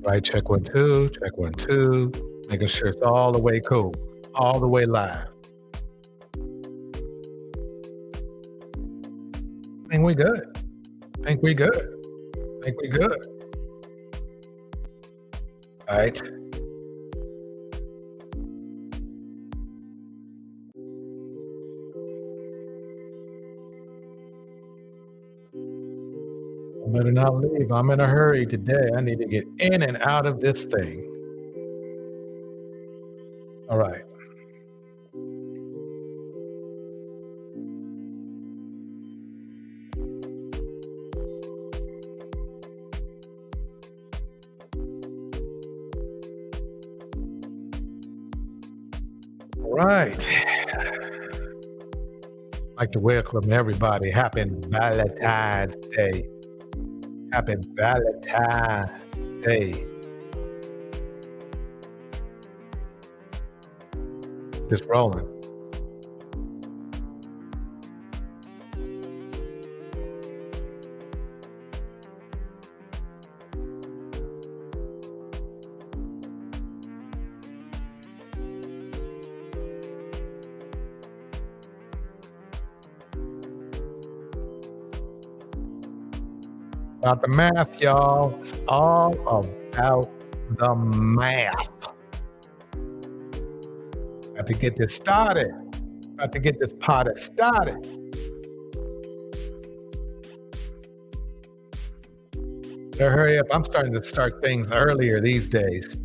Right, check 1, 2, check 1, 2. Making sure it's all the way cool, all the way live. I think we good. I think we good. I think we good. All right. I better not leave. I'm in a hurry today. I need to get in and out of this thing. All right. Right. I'd like to welcome everybody. Happy Valentine's Day. Happy Valentine's Day. Just rolling. About the math, y'all. It's all about the math. Got to get this started. Got to get this party started. Better hurry up. I'm starting to start things earlier these days.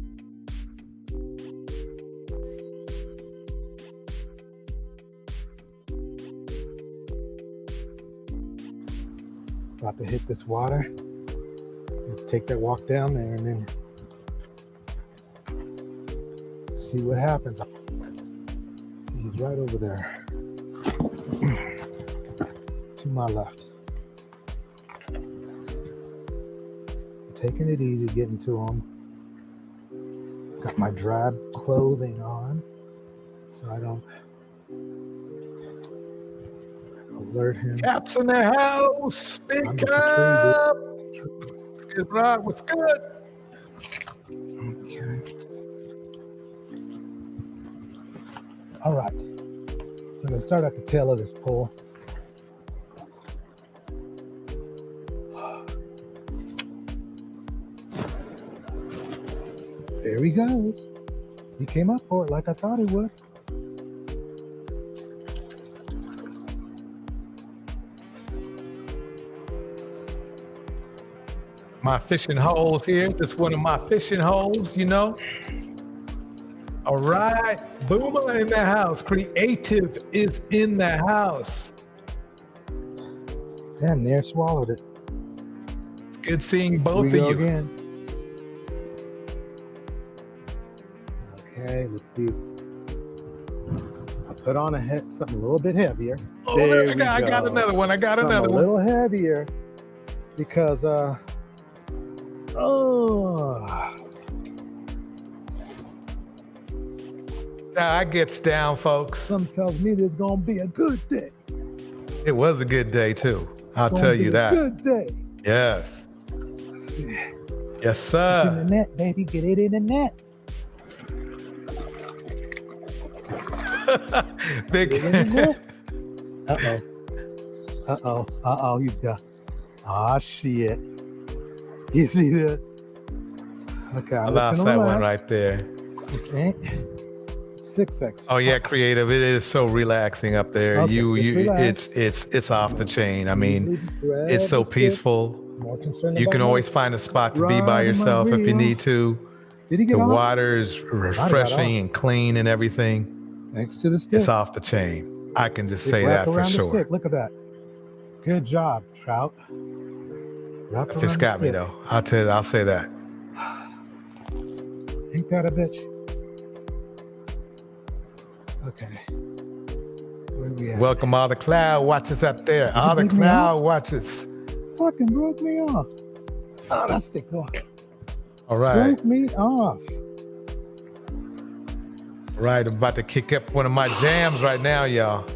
About to hit this water. Let's take that walk down there and then see what happens. See, he's right over there to my left. Taking it easy, getting to him. Got my drab clothing on so I don't alert him. Caps in the house. Speak up. What's good, Rob? What's good? Okay. All right. So I'm going to start at the tail of this pole. There he goes. He came up for it like I thought he would. My fishing holes here. Just one of my fishing holes, you know. All right. Boomer in the house. Creative is in the house. Damn, near swallowed it. It's good seeing both of Here we you. go again. Okay, let's see. I put on something a little bit heavier. Oh, There I got another one. I got Something another a one. little heavier because I gets down, folks. something tells me there's gonna be a good day. It was a good day too. I'll It's tell gonna be you a that. Good day. Yes. Let's see. Yes, It's in the sir. net, baby. Get it in the net. Big. Get it in the net. Uh-oh. He's got. Ah, shit. You see that? Okay, I I'm just lost gonna that relax. one right there. This ain't 6X. Oh yeah, creative. It is so relaxing up there. Okay, just relax. It's off the chain. I mean, Easily just grab it's so the stick. peaceful. More concerned You about can my- always find a spot to be by riding my yourself if you reel. need to. Did he get The off? water is got refreshing off. and clean and everything. Thanks to the stick. It's off the chain. I can just Stick say wrapped that for around the sure. stick. Look at that. Good job, Trout. Wrapped The fish around got the me stick. though. I'll say that. Ain't that a bitch? Okay. Where we at? Welcome all the cloud watchers out there. All the break me cloud off? watchers. Fucking broke me off. Oh, that stick going. All right. Broke me off. Right. I'm about to kick up one of my jams right now, y'all.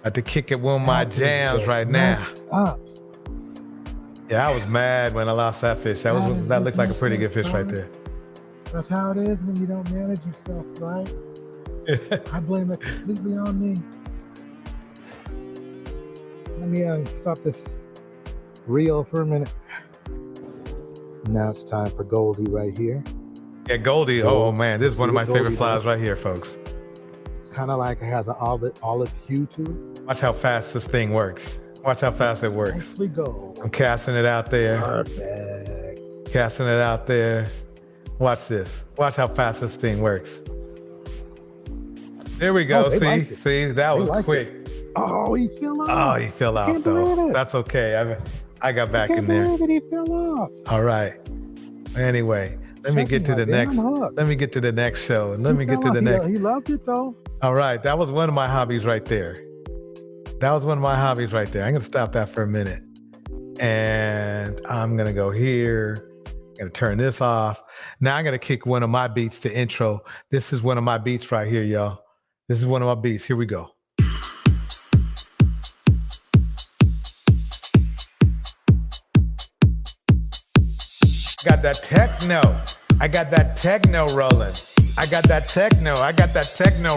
About to kick up one of my That is jams just right now. messed up. Yeah, I was mad when I lost that fish. That looked like a pretty good fish right there. That's how it is when you don't manage yourself, right? I blame that completely on me. Let me stop this reel for a minute. Now it's time for Goldie right here. Yeah, Goldie. Oh man, this is one of my favorite flies right here, folks. It's kind of like it has an olive hue to it. Watch how fast this thing works. Watch how fast it works. Mostly gold. I'm casting it out there. Perfect. Casting it out there. Watch this. Watch how fast this thing works. There we go. See, that was quick. Oh, he fell off. Oh, he fell off though. That's okay. I got back in there. He fell off. All right. Anyway, let me get to the next. Let me get to the next show. And let me get to the next. He loved it though. All right, that was one of my hobbies right there. That was one of my hobbies right there. I'm gonna stop that for a minute, and I'm gonna go here. I'm gonna turn this off. Now I'm gonna kick one of my beats to intro. This is one of my beats right here, y'all. This is one of my beats. Here we go. Got that techno. I got that techno rolling. I got that techno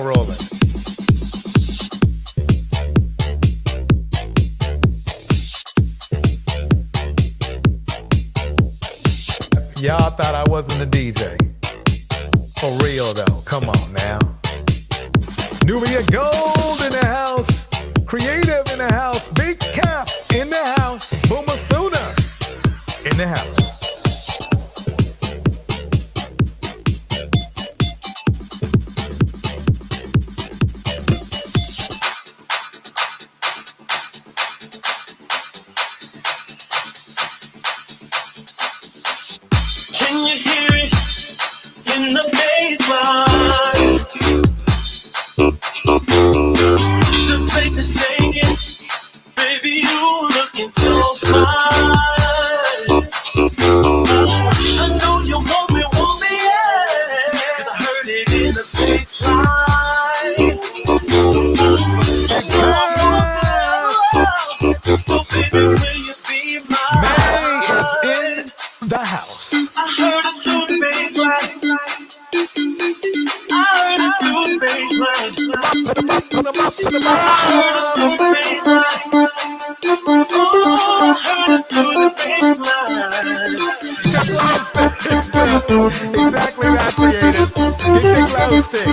rolling. Y'all thought I wasn't a DJ. For real though, come on now. Nubia Gold in the house. Creative in the house. Big Cap in the house. Boomasuna in the house. Can you hear it in the baseline? The place is shaking, baby, you looking so fine. I know you want me, yeah, 'cause I heard it in the baseline. So baby, will you be mine? May is in the house. I heard it through the baseline. I heard it through the baseline. I heard it through the baseline. Oh, I heard it through the baseline. Exactly that, Creative. Hit the glow stick.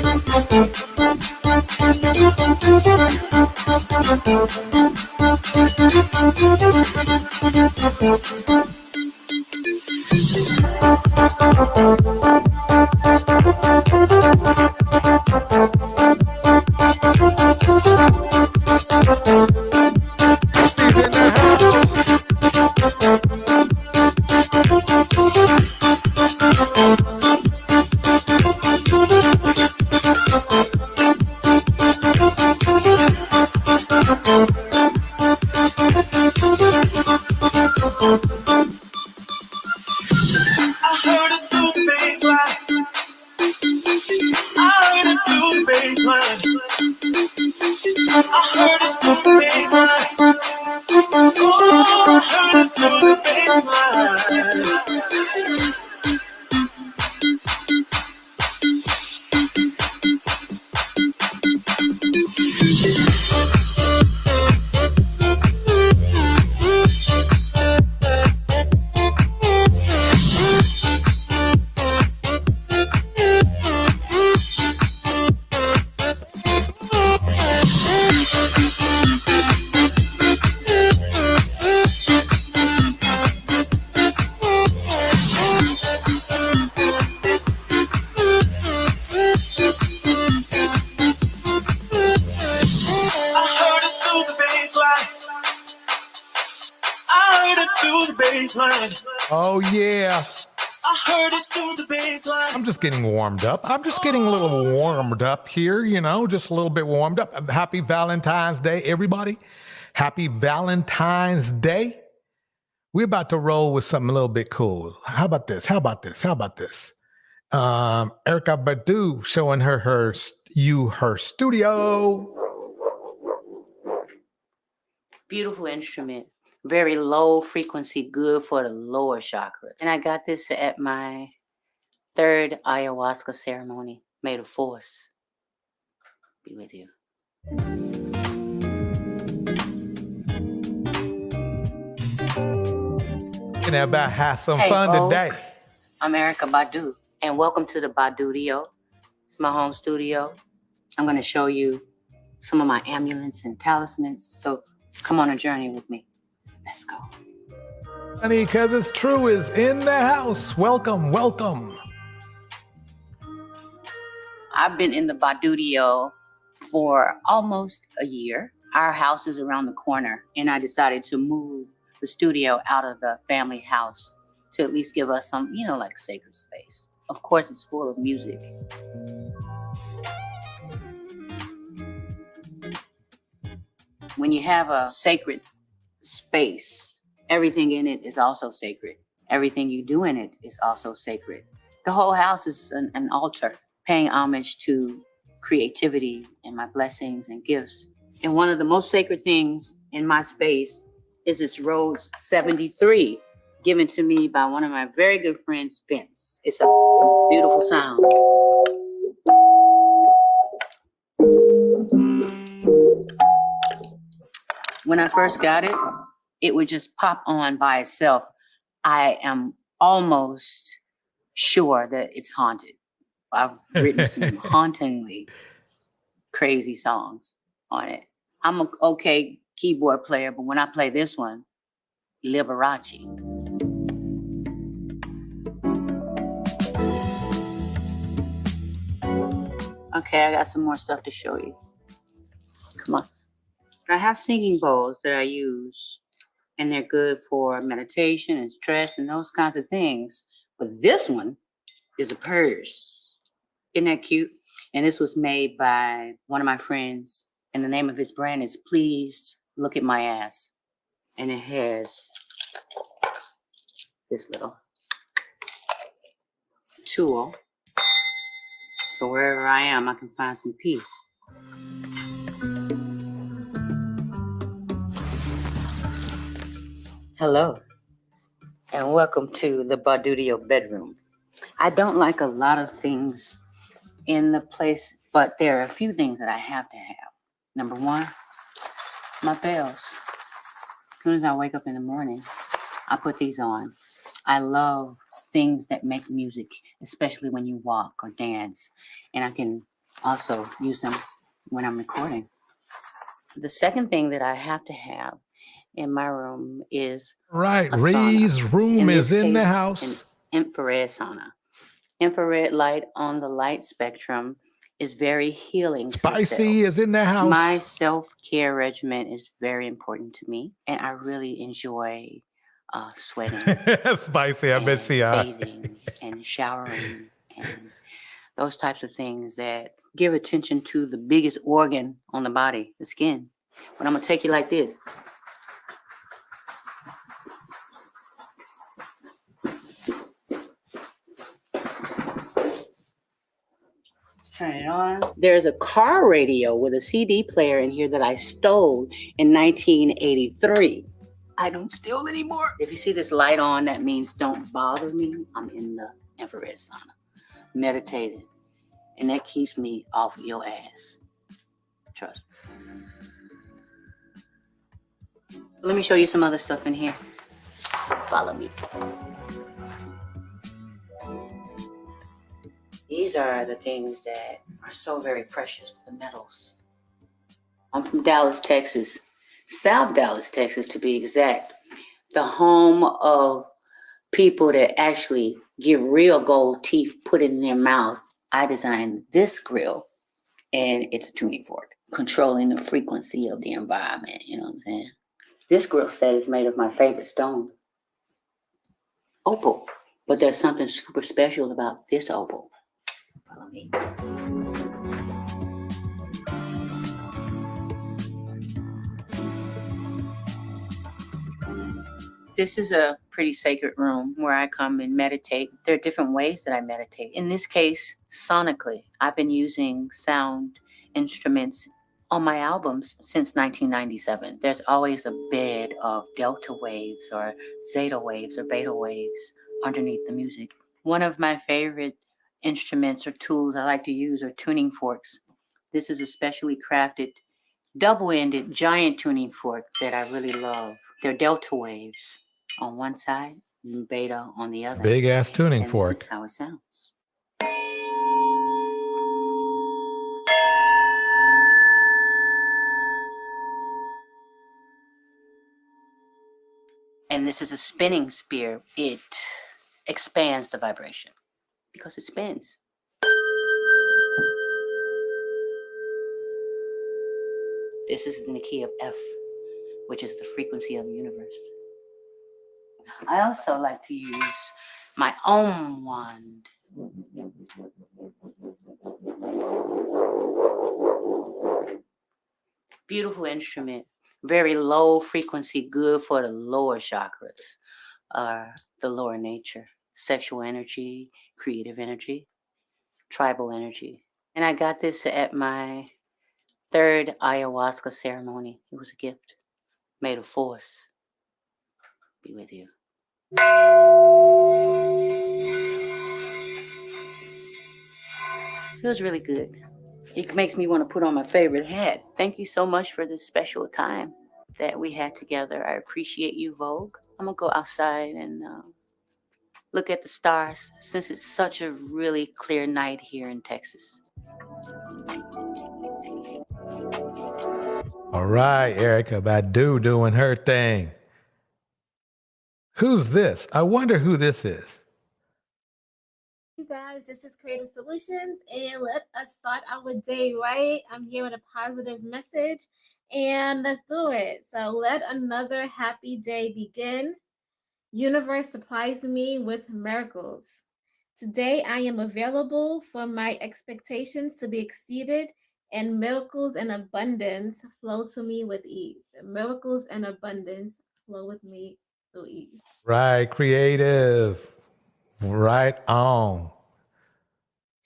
Oh yeah. I heard it through the baseline. I'm just getting warmed up. I'm just getting a little warmed up here, you know, just a little bit warmed up. Happy Valentine's Day, everybody. Happy Valentine's Day. We're about to roll with something a little bit cool. How about this? Erykah Badu showing her studio. Beautiful instrument. Very low frequency, good for the lower chakra. And I got this at my 3rd ayahuasca ceremony. May the force be with you. And about have some Hey, fun Vogue. today. I'm Erykah Badu, and welcome to the Badudio. It's my home studio. I'm going to show you some of my amulets and talismans. So come on a journey with me. Let's go. Honey, because it's true is in the house. Welcome, welcome. I've been in the Badudio for almost a year. Our house is around the corner, and I decided to move the studio out of the family house to at least give us some, like sacred space. Of course, it's full of music. When you have a sacred space, everything in it is also sacred. Everything you do in it is also sacred. The whole house is an altar, paying homage to creativity and my blessings and gifts. And one of the most sacred things in my space is this Rhodes 73, given to me by one of my very good friends, Vince. It's a beautiful sound. When I first got it, it would just pop on by itself. I am almost sure that it's haunted. I've written some hauntingly crazy songs on it. I'm an okay keyboard player, but when I play this one, Liberace. Okay, I got some more stuff to show you. Come on. I have singing bowls that I use, and they're good for meditation and stress and those kinds of things. But this one is a purse. Isn't that cute? And this was made by one of my friends, and the name of his brand is Please Look at My Ass. And it has this little tool. So wherever I am, I can find some peace. Hello, and welcome to the Badudio bedroom. I don't like a lot of things in the place, but there are a few things that I have to have. Number one, my bells. As soon as I wake up in the morning, I put these on. I love things that make music, especially when you walk or dance. And I can also use them when I'm recording. The second thing that I have to have in my room is Right, a sauna. Ree's room is in the house. An infrared sauna. Infrared light on the light spectrum is very healing. Spicy is in the house. My self-care regimen is very important to me, and I really enjoy sweating. Spicy, I bet you are. Bathing and showering and those types of things that give attention to the biggest organ on the body, the skin. But I'm gonna take you like this. Turn it on. There's a car radio with a CD player in here that I stole in 1983. I don't steal anymore. If you see this light on, that means don't bother me. I'm in the infrared sauna, meditating, and that keeps me off your ass. Trust. Let me show you some other stuff in here. Follow me. These are the things that are so very precious, the metals. I'm from Dallas, Texas. South Dallas, Texas, to be exact. The home of people that actually give real gold teeth put in their mouth. I designed this grill, and it's a tuning fork, controlling the frequency of the environment, you know what I'm saying? This grill set is made of my favorite stone, opal. But there's something super special about this opal. Follow me. This is a pretty sacred room where I come and meditate. There are different ways that I meditate. In this case, sonically, I've been using sound instruments On my albums since 1997, there's always a bed of delta waves or zeta waves or beta waves underneath the music. One of my favorite instruments or tools I like to use are tuning forks. This is a specially crafted double-ended giant tuning fork that I really love. They're delta waves on one side and beta on the other. Big ass tuning And this is fork. how it sounds. And this is a spinning spear. It expands the vibration because it spins. This is in the key of F, which is the frequency of the universe. I also like to use my own wand. Beautiful instrument, very low frequency, good for the lower chakras, the lower nature, sexual energy, creative energy, tribal energy. And I got this at my third ayahuasca ceremony. It was a gift. May the force be with you. Feels really good. It makes me want to put on my favorite hat. Thank you so much for this special time that we had together. I appreciate you, Vogue. I'm going to go outside and look at the stars since it's such a really clear night here in Texas. All right, Erykah Badu doing her thing. Who's this? I wonder who this is. You guys, this is Kreative Solutions, and let us start our day right. I'm here with a positive message, and let's do it. So let another happy day begin. Universe surprised me with miracles. Today I am available for my expectations to be exceeded, and miracles and abundance flow to me with ease. Miracles and abundance flow with me through ease. Right, creative. Right on.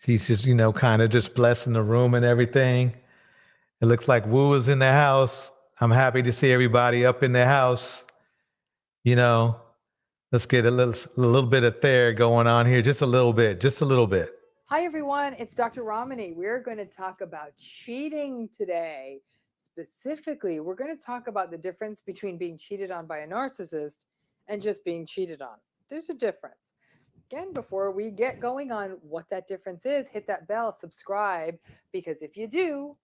She's just, kind of just blessing the room and everything. It looks like Woo is in the house. I'm happy to see everybody up in the house. Let's get a little bit of there going on here. Just a little bit. Hi, everyone. It's Dr. Ramani. We're going to talk about cheating today. Specifically, we're going to talk about the difference between being cheated on by a narcissist and just being cheated on. There's a difference. Again, before we get going on what that difference is, hit that bell, subscribe, because if you do,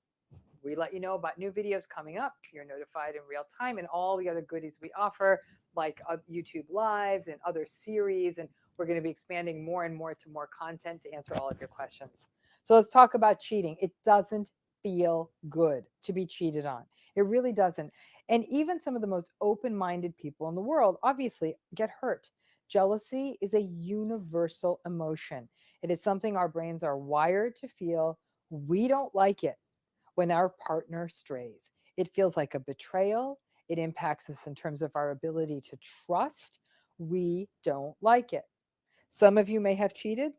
we let you know about new videos coming up. You're notified in real time and all the other goodies we offer, like YouTube Lives and other series. And we're going to be expanding more and more to more content to answer all of your questions. So let's talk about cheating. It doesn't feel good to be cheated on. It really doesn't. And even some of the most open-minded people in the world obviously get hurt. Jealousy is a universal emotion. It is something our brains are wired to feel. We don't like it when our partner strays. It feels like a betrayal. It impacts us in terms of our ability to trust. We don't like it. Some of you may have cheated.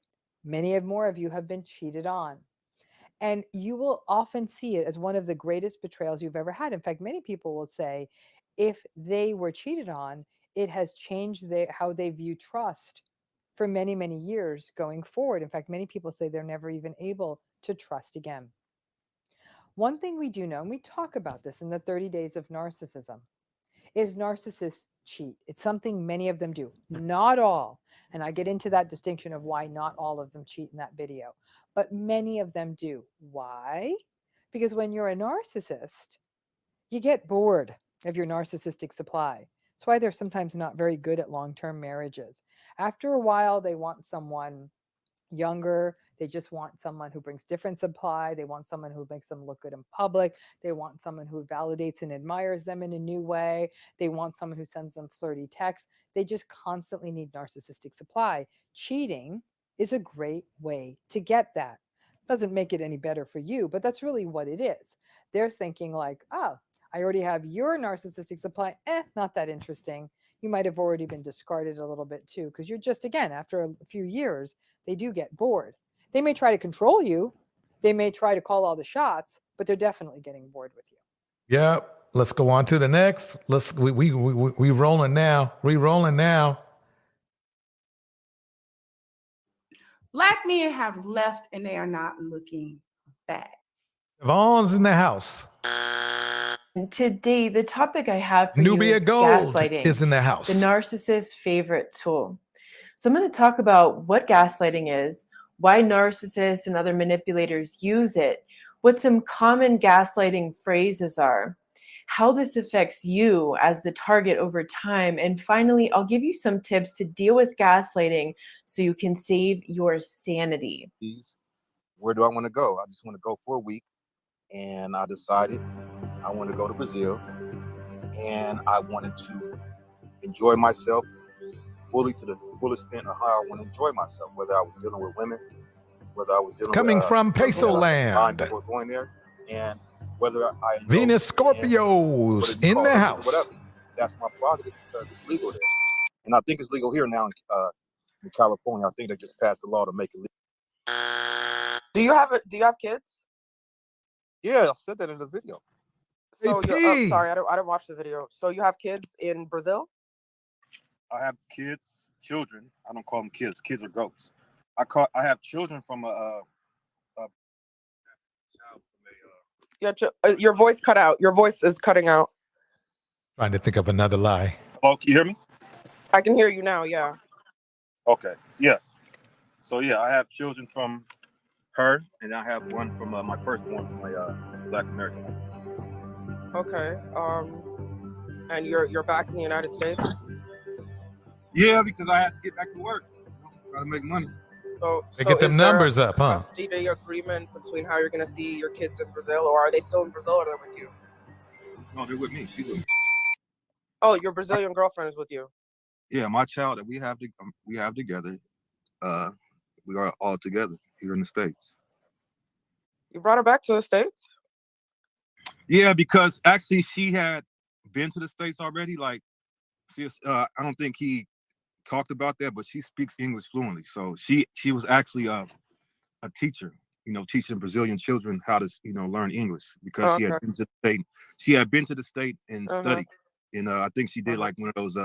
Many more of you have been cheated on. And you will often see it as one of the greatest betrayals you've ever had. In fact, many people will say if they were cheated on, it has changed how they view trust for many, many years going forward. In fact, many people say they're never even able to trust again. One thing we do know, and we talk about this in the 30 Days of Narcissism, is narcissists cheat. It's something many of them do. Not all. And I get into that distinction of why not all of them cheat in that video. But many of them do. Why? Because when you're a narcissist, you get bored of your narcissistic supply. That's why they're sometimes not very good at long-term marriages. After a while, they want someone younger. They just want someone who brings different supply. They want someone who makes them look good in public. They want someone who validates and admires them in a new way. They want someone who sends them flirty texts. They just constantly need narcissistic supply. Cheating is a great way to get that. Doesn't make it any better for you, but that's really what it is. They're thinking like, oh, I already have your narcissistic supply. Not that interesting. You might have already been discarded a little bit too, because you're just, again, after a few years, they do get bored. They may try to control you, They may try to call all the shots, but they're definitely getting bored with you. Yep. Let's go on to the next. We rolling now. We rolling now. Black men have left and they are not looking back. Yvonne's in the house. And today, the topic I have for Nubia you is Gold gaslighting, is in the house. the narcissist's favorite tool. So I'm going to talk about what gaslighting is, why narcissists and other manipulators use it, what some common gaslighting phrases are, how this affects you as the target over time, and finally, I'll give you some tips to deal with gaslighting so you can save your sanity. Where do I want to go? I just want to go for a week, and I decided I want to go to Brazil, and I wanted to enjoy myself fully to the full extent of how I want to enjoy myself, whether I was dealing with women, whether I was dealing Coming with from Peso Land. before going there, and whether I Venus Scorpios in the house. Whatever. That's my prerogative because it's legal there, and I think it's legal here now in California. I think they just passed a law to make it legal. Do you have kids? Yeah, I said that in the video. So Hey, you're P. sorry, I didn't watch the video. So you have kids in Brazil? I have kids, children. I don't call them kids. Kids are goats. I have children from Your voice cut out. Your voice is cutting out. Trying to think of another lie. Oh, can you hear me? I can hear you now. Yeah. Okay. Yeah. So yeah, I have children from her, and I have one from my firstborn from my Black American. Okay. And you're back in the United States? Yeah, because I had to get back to work. Gotta make money. So Get them is there numbers a up, huh? custody agreement between how you're gonna see your kids in Brazil, or are they still in Brazil, or they're with you? No, they're with me. She's with me. Oh, your Brazilian girlfriend is with you. Yeah, my child that we have together. We are all together here in the States. You brought her back to the States? Yeah, because actually she had been to the States already. Like, I don't think he talked about that, but she speaks English fluently. So she was actually a teacher, teaching Brazilian children how to, learn English because she had been to the state. She had been to the state and studied. And I think she did like one of those,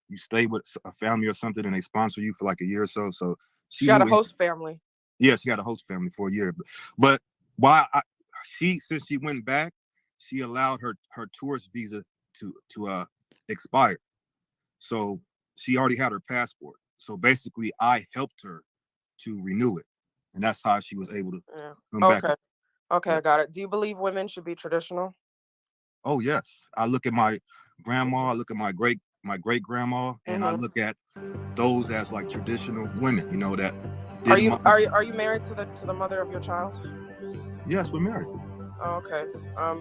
you stay with a family or something and they sponsor you for like a year or so. So she had a host family. Yeah, she had a host family for a year. But why since she went back, she allowed her tourist visa to expire. So she already had her passport. So basically I helped her to renew it. And that's how she was able to come back. Okay, I got it. Do you believe women should be traditional? Oh yes. I look at my grandma, I look at my great grandma, and I look at those as like traditional women, that are you married to the mother of your child? Yes, we're married. Oh, okay.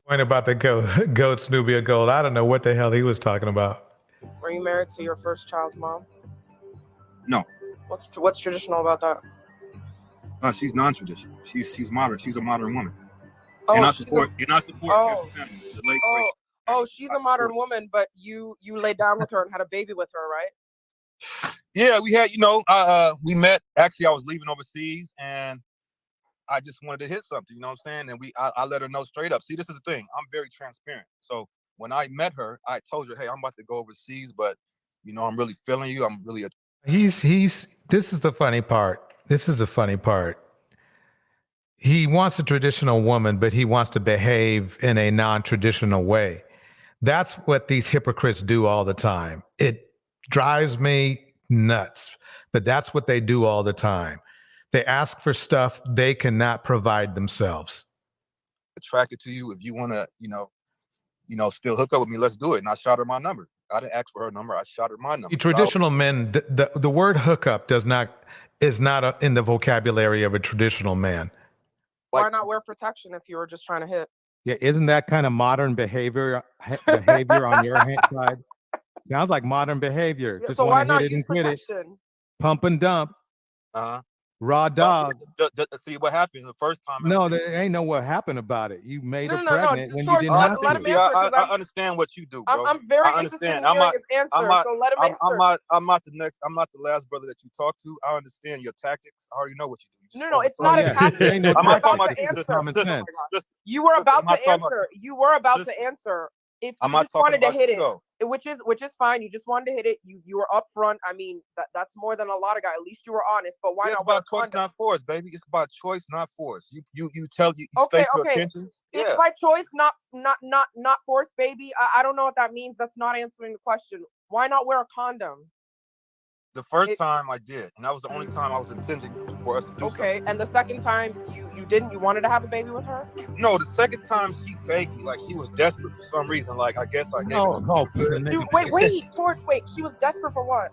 Point about the goats, Nubia Gold. I don't know what the hell he was talking about. Were you married to your first child's mom? No. What's traditional about that? She's non-traditional. She's modern. She's a modern woman. Oh, and I support. Oh, the late she's a modern woman, but you laid down with her and had a baby with her, right? Yeah, we had. We met. Actually, I was leaving overseas, and I just wanted to hit something. You know what I'm saying? And I let her know straight up. See, this is the thing. I'm very transparent. So when I met her, I told her, "Hey, I'm about to go overseas, but I'm really feeling you. I'm really." This is the funny part. This is the funny part. He wants a traditional woman, but he wants to behave in a non-traditional way. That's what these hypocrites do all the time. It drives me nuts, but that's what they do all the time. They ask for stuff they cannot provide themselves. Attracted to you. If you want to, still hook up with me, let's do it. And I shot her my number. I didn't ask for her number. I shot her my number. Traditional men, the word hookup is not in the vocabulary of a traditional man. Why not wear protection if you were just trying to hit? Yeah, isn't that kind of modern behavior on your side? Sounds like modern behavior. Yeah, just so want why to not hit it use and quit it. protection? Pump and dump. Uh-huh. Raw dog. See what happened the first time. No, there ain't no what happened about it. You made her No. pregnant when you George, didn't have let to. him See, answer because I understand what you do, bro. I'm very I interested in understand. hearing his answer. So let him answer. I'm not the last brother that you talk to. I understand your tactics. I already know what you do. No, it's not a tactic. Ain't no You were tactic. about to It's just answer. common sense. You were about to talking answer. You were about to answer. If I'm you not just talking wanted to about hit you, it, though. which is fine. You just wanted to hit it. You were upfront. I mean, that's more than a lot of guys. At least you were honest. But why Yeah, not it's wear a about choice, condom? not force, baby. It's about choice, not force. You Okay, state your okay. intentions. It's Yeah. by choice, not force, baby. I don't know what that means. That's not answering the question. Why not wear a condom? The first time I did, and that was the only time I was intending for us to do Okay, something. and the second time you didn't. You wanted to have a baby with her? No, the second time she begged me, like she was desperate for some reason. Like I guess I gave Dude, wait, Torrance, wait. She was desperate for what?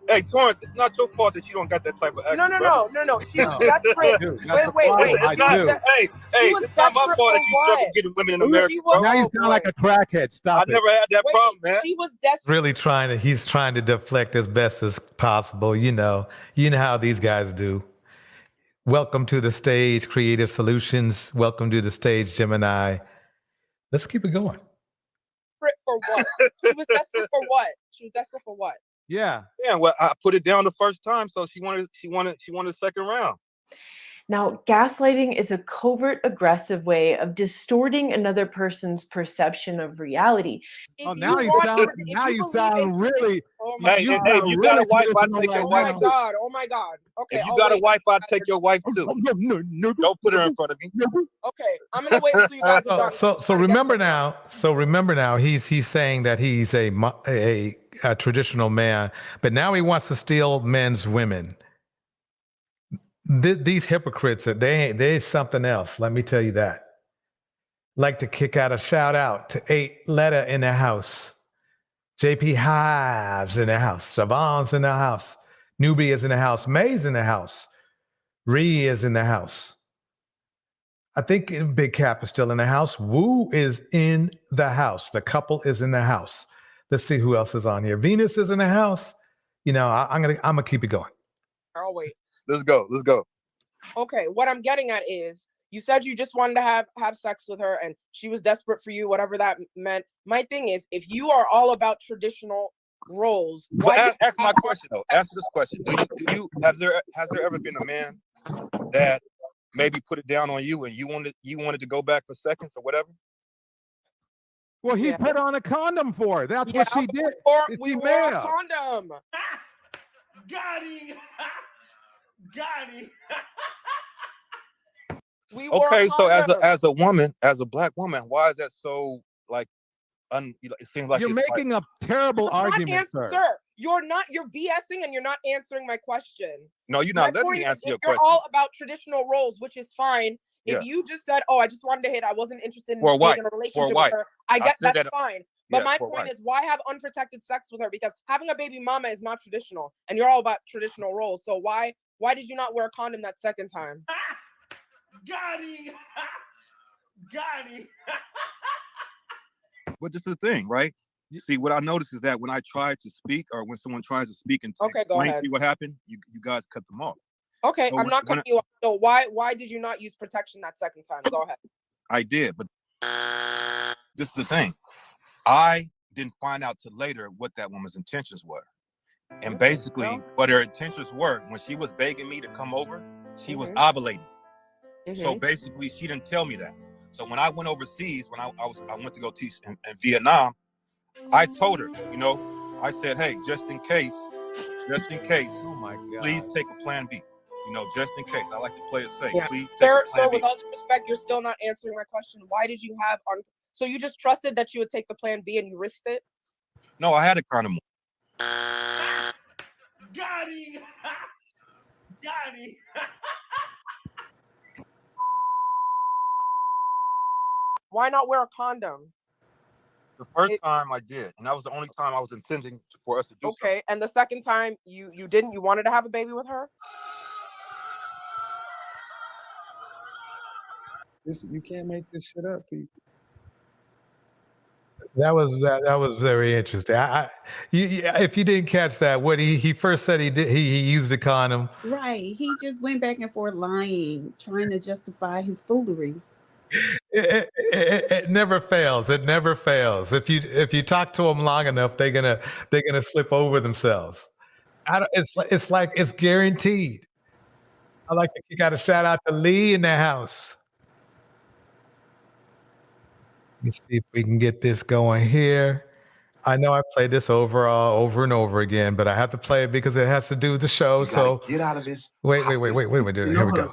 Hey, Torrance, it's not your fault that you don't got that type of accent. No. She was desperate. Dude, Wait. It's not, hey, it's not my fault that you struggle getting women in America, bro. Now you sound like a crackhead. Stop I never had that problem, man. She was desperate. Really he's trying to deflect as best as possible. You know how these guys do. Welcome to the stage, Kreative Solutions. Welcome to the stage, Gemini. Let's keep it going. For what? She was desperate for what? She was desperate for what? Yeah. Yeah, well, I put it down the first time, so she wanted a second round. Now, gaslighting is a covert, aggressive way of distorting another person's perception of reality. Oh, now you sound really. Hey, if you got a wife, I'd take your wife too. Oh my God. Okay. If you got a wife, I'd take your wife too. Don't put her in front of me. Okay, I'm gonna wait until you guys are done. So remember now, he's saying that he's a traditional man, but now he wants to steal men's women. These hypocrites, they something else. Let me tell you that. Like to kick out a shout out to 8 Letter in the house, JP Hives in the house, Siobhan's in the house, Newbie is in the house, May's in the house, Ree is in the house. I think Big Cap is still in the house. Woo is in the house. The couple is in the house. Let's see who else is on here. Venus is in the house. You know, I'm gonna keep it going. I'll wait. Let's go. Okay, what I'm getting at is you said you just wanted to have sex with her and she was desperate for you, whatever that meant. My thing is, if you are all about traditional roles, why ask my question though. Answer this question. Do you has there ever been a man that maybe put it down on you and you wanted to go back for seconds or whatever? Well, he put on a condom for her. That's what she did. We wore a condom. Got him. Got him. Okay, so as a woman, as a black woman, why is that so like it seems like you're making a terrible argument, sir. You're BSing and you're not answering my question. No, you're not letting me answer your question. You're all about traditional roles, which is fine. If you just said, "Oh, I just wanted to hit," I wasn't interested in being in a relationship with her. I get that's fine. But my point is, why have unprotected sex with her? Because having a baby mama is not traditional, and you're all about traditional roles. So why did you not wear a condom that second time? Got him. Got him. But this is the thing, right? You see, what I noticed is that when I try to speak, or when someone tries to speak and explain to me what happened, you guys cut them off. Okay, so I'm not cutting you off. So why did you not use protection that second time? Go ahead. I did, but this is the thing. I didn't find out till later what that woman's intentions were. And basically, what her intentions were, when she was begging me to come over, she was ovulating. So basically, she didn't tell me that. So when I went overseas, when I went to go teach in Vietnam, I told her, I said, hey, just in case, oh my God, please take a plan B. Just in case. I like to play it safe. Yeah. Please take a plan B. With all due respect, you're still not answering my question. Why did you have so you just trusted that you would take the plan B and you risked it? No, I had a condom. Got him. Got him. Why not wear a condom? The first time I did, and that was the only time I was intending for us to do something. Okay, and the second time you didn't? You wanted to have a baby with her? You can't make this shit up, people. That was very interesting. If you didn't catch that, what he first said he used a condom. Right. He just went back and forth lying, trying to justify his foolery. It never fails. It never fails. If you talk to them long enough, they're gonna slip over themselves. It's like it's guaranteed. I like to kick out a shout out to Lee in the house. Let's see if we can get this going here. I know I played this over and over again, but I have to play it because it has to do with the show. So get out of this. Wait. Here we go.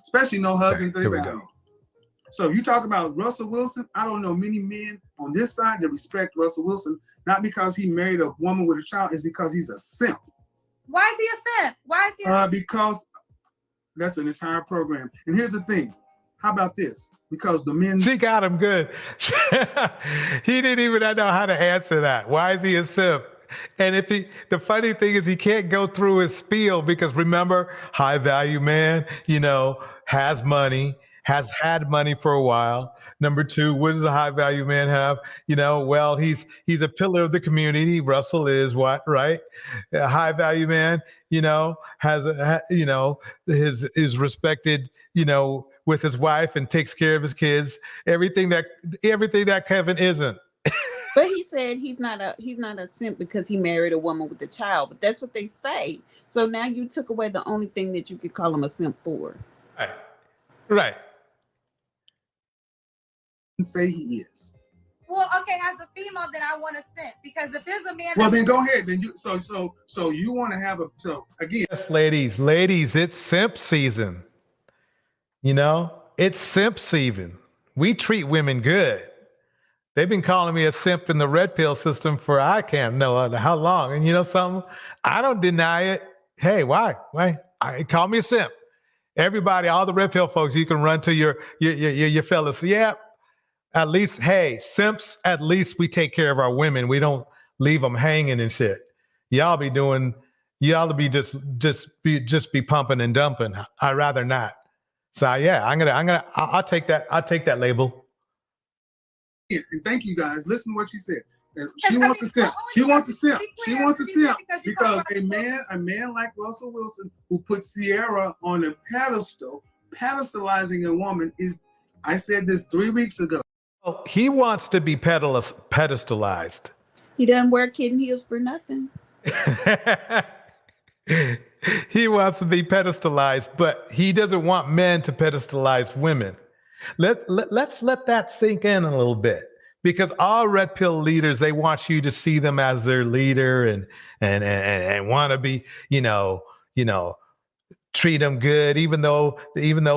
Especially no hugging. Okay, here we go. So you talk about Russell Wilson. I don't know many men on this side that respect Russell Wilson, not because he married a woman with a child, it's because he's a simp. Why is he a simp? Why is he a simp? Because that's an entire program. And here's the thing. How about this? Because the men... She got him good. He didn't even know how to answer that. Why is he a simp? And the funny thing is he can't go through his spiel because remember, high value man, has money, has had money for a while. Number two, what does a high value man have? Well, he's a pillar of the community. Russell is what, right? A high value man, has is respected, with his wife and takes care of his kids. Everything that Kevin isn't. But he said he's not a simp because he married a woman with a child. But that's what they say. So now you took away the only thing that you could call him a simp for. Right. Say he is. Well, okay, as a female, then I want to simp because if there's a man. Well, then go ahead. Then you so you want to have again. Yes, ladies, it's simp season. It's simp season. We treat women good. They've been calling me a simp in the red pill system for I can't know how long. And you know something? I don't deny it. Hey, why? Call me a simp. Everybody, all the red pill folks, you can run to your fellas. Yeah, at least, hey, simps, at least we take care of our women. We don't leave them hanging and shit. Y'all be just be pumping and dumping. I'd rather not. So yeah, I'll take that label. And thank you guys. Listen to what she said. She wants to simp. She wants to simp. She wants to simp because a man like Russell Wilson who put Sierra on a pedestal, pedestalizing a woman is. I said this 3 weeks ago. Oh, he wants to be pedestalized. He doesn't wear kitten heels for nothing. He wants to be pedestalized, but he doesn't want men to pedestalize women. Let's let that sink in a little bit, because all red pill leaders, they want you to see them as their leader and want to be, treat them good, even though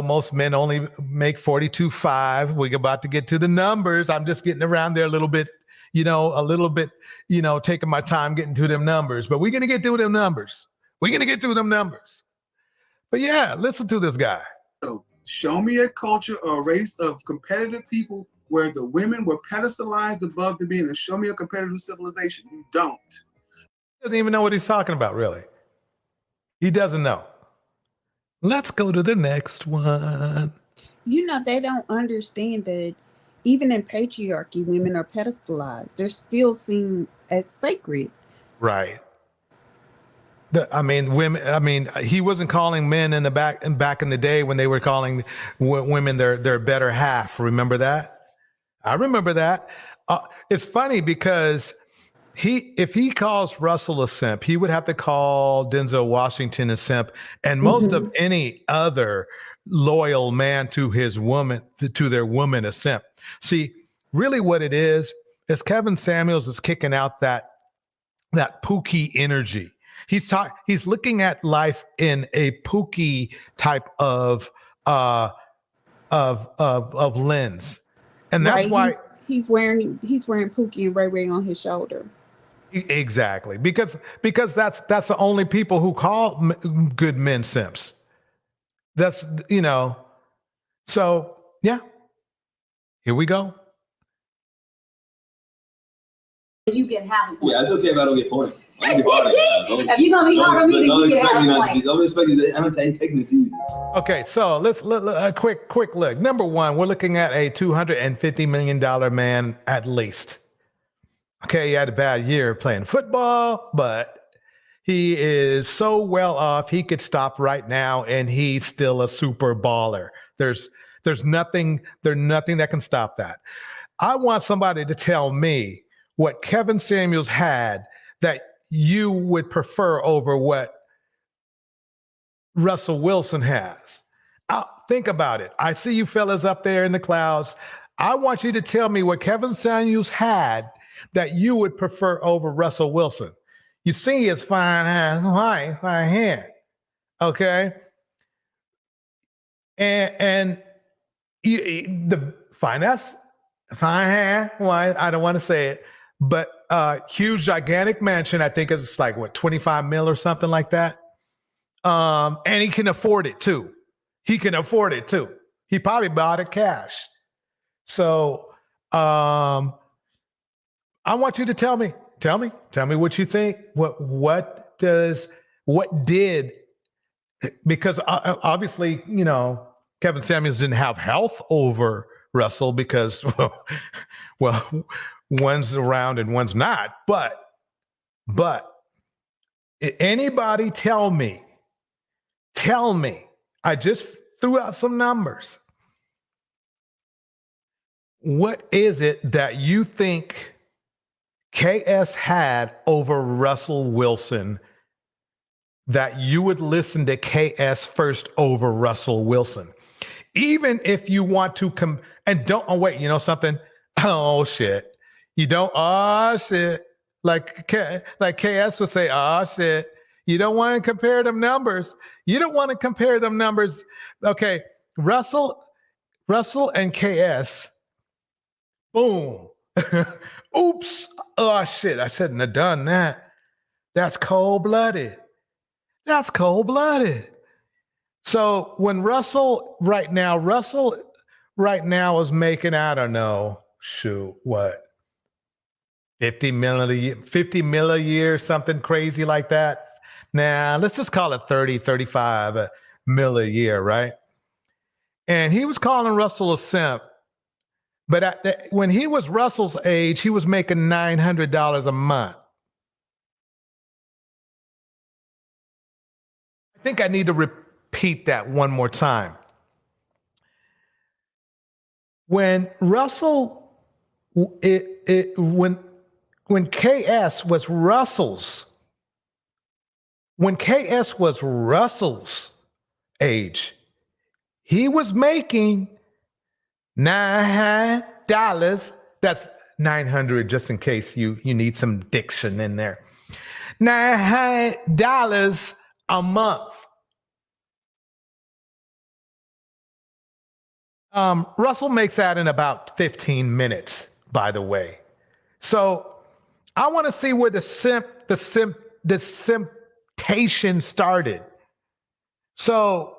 most men only make 42.5. We're about to get to the numbers. I'm just getting around there a little bit, taking my time getting to them numbers, but we're going to get to them numbers. But yeah, listen to this guy. So show me a culture or a race of competitive people where the women were pedestalized above the men, and show me a competitive civilization. You don't. He doesn't even know what he's talking about, really. He doesn't know. Let's go to the next one. They don't understand that even in patriarchy, women are pedestalized. They're still seen as sacred. Right. Women. He wasn't calling men back in the day when they were calling women their better half. Remember that? I remember that. It's funny because if he calls Russell a simp, he would have to call Denzel Washington a simp, and most of any other loyal man to his woman, to their woman, a simp. See, really, what it is Kevin Samuels is kicking out that Pookie energy. He's looking at life in a Pookie type of lens, and that's why he's wearing Pookie and Ray Ray on his shoulder. Exactly, because that's the only people who call good men simps. That's So yeah, here we go. You get half a point. Yeah, it's okay if I don't get points. If you're gonna be hard on me, then you get half a point. Don't expect me to. I'm taking this easy. Okay, so let's a quick look. Number one, we're looking at a $250 million man at least. Okay, he had a bad year playing football, but he is so well off. He could stop right now, and he's still a super baller. There's nothing that can stop that. I want somebody to tell me what Kevin Samuels had that you would prefer over what Russell Wilson has. Think about it. I see you fellas up there in the clouds. I want you to tell me what Kevin Samuels had that you would prefer over Russell Wilson. You see his fine hair, okay? And the finesse, fine hair. Well, I don't want to say it, but huge, gigantic mansion. I think it's like what, 25 mil or something like that. And he can afford it too. He probably bought it cash. So I want you to tell me what you think. What did, because obviously, Kevin Samuels didn't have health over Russell because, well, one's around and one's not. But anybody tell me, I just threw out some numbers. What is it that you think KS had over Russell Wilson that you would listen to KS first over Russell Wilson? Even if you want to wait, you know something? Oh shit. You don't, oh shit. Like KS would say, oh shit. You don't want to compare them numbers. Okay, Russell and KS. Boom. Oops. Oh shit. I shouldn't have done that. That's cold-blooded. So when Russell right now is making, I don't know, what? 50 mil a year, something crazy like that. Nah, let's just call it 30, 35 mil a year, right? And he was calling Russell a simp. But when he was Russell's age, he was making $900 a month. I think I need to repeat that one more time. When Russell, when KS was Russell's age, he was making $900. That's 900, just in case you need some diction in there. $900 a month. Russell makes that in about 15 minutes, by the way. So I want to see where the simptation started. So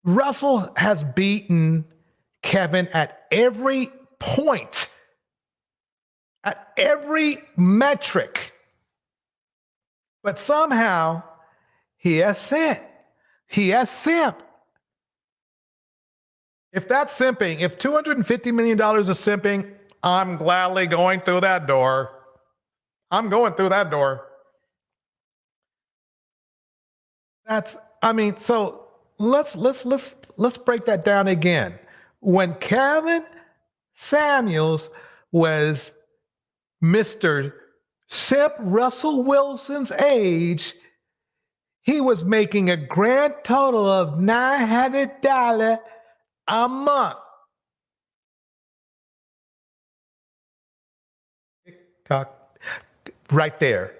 Russell has beaten Kevin at every point, at every metric, but somehow he has simped. If that's simping, if $250 million is simping, I'm gladly going through that door. So let's break that down again. When Kevin Samuels was Mr. Simp Russell Wilson's age, he was making a grand total of $900 a month. Right there,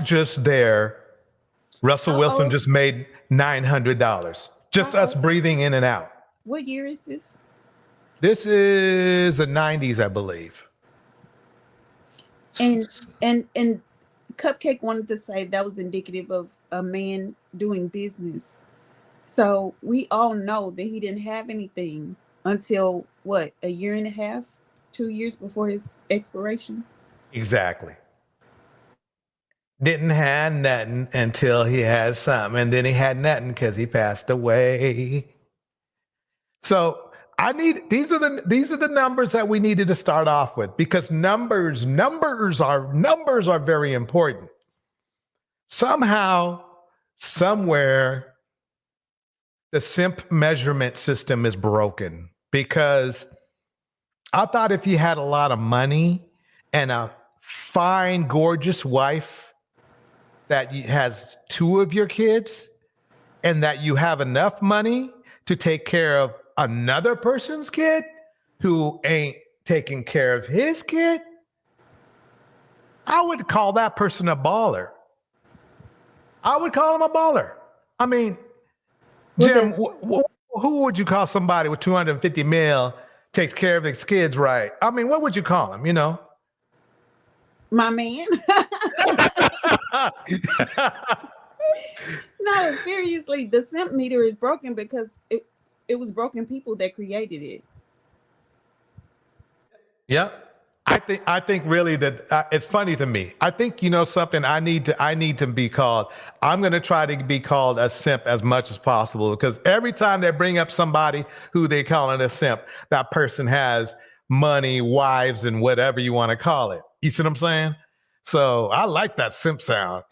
just there. Russell Wilson just made $900. Just us breathing in and out. What year is this? This is the 90s, I believe. And Cupcake wanted to say that was indicative of a man doing business. So we all know that he didn't have anything until what, a year and a half, 2 years before his expiration? Exactly. Didn't have nothing until he had something, and then he had nothing because he passed away. So these are the numbers that we needed to start off with, because numbers are very important. Somehow, somewhere, the simp measurement system is broken, because I thought if you had a lot of money and a fine, gorgeous wife that has 2 of your kids, and that you have enough money to take care of another person's kid who ain't taking care of his kid, I would call that person a baller. I would call him a baller. I mean, Jim, who would you call somebody with 250 mil takes care of his kids right? I mean, what would you call him, My man. No, seriously, the simp meter is broken because it was broken people that created it. Yep. I think really that it's funny to me. I think something. I need to be called. I'm going to try to be called a simp as much as possible, because every time they bring up somebody who they calling a simp, that person has money, wives, and whatever you want to call it. You see what I'm saying? So I like that simp sound.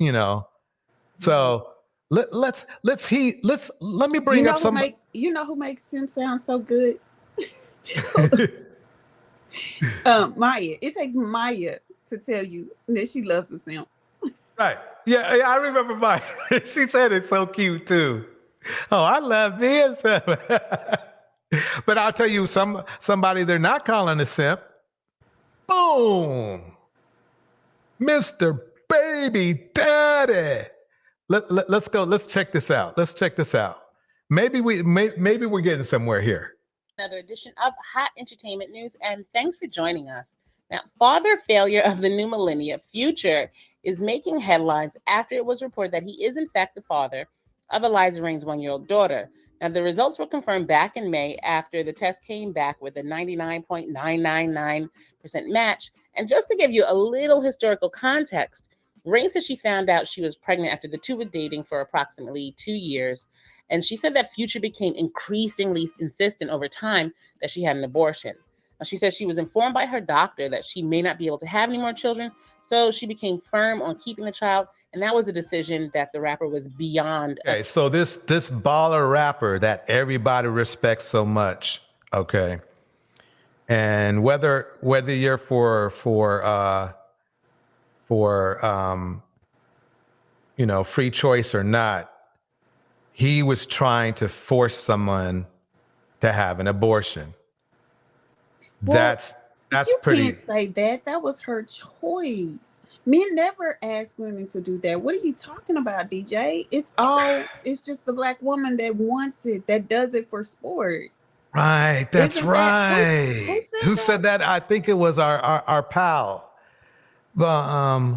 So let me bring up some. Who makes simp sound so good? Maya. It takes Maya to tell you that she loves a simp. Right. Yeah, I remember Maya. She said it's so cute too. Oh, I love being simp. But I'll tell you somebody they're not calling a simp. Boom. Mr. Baby Daddy. Let's go. Let's check this out. Maybe we're getting somewhere here. Another edition of Hot Entertainment News, and thanks for joining us. Now, father failure of the new millennia, Future is making headlines after it was reported that he is in fact the father of Eliza Reign's 1-year-old daughter. Now, the results were confirmed back in May after the test came back with a 99.999% match. And just to give you a little historical context, Reign said she found out she was pregnant after the two were dating for approximately 2 years. And she said that Future became increasingly insistent over time that she had an abortion. Now, she said she was informed by her doctor that she may not be able to have any more children, so she became firm on keeping the child, and that was a decision that the rapper was beyond. Okay, so this baller rapper that everybody respects so much, okay, and whether you're for free choice or not, he was trying to force someone to have an abortion. Well, that's pretty. You can't say that. That was her choice. Men never ask women to do that. What are you talking about, DJ? It's just the black woman that wants it, that does it for sport. Right. That's right. Who said that? I think it was our pal. What's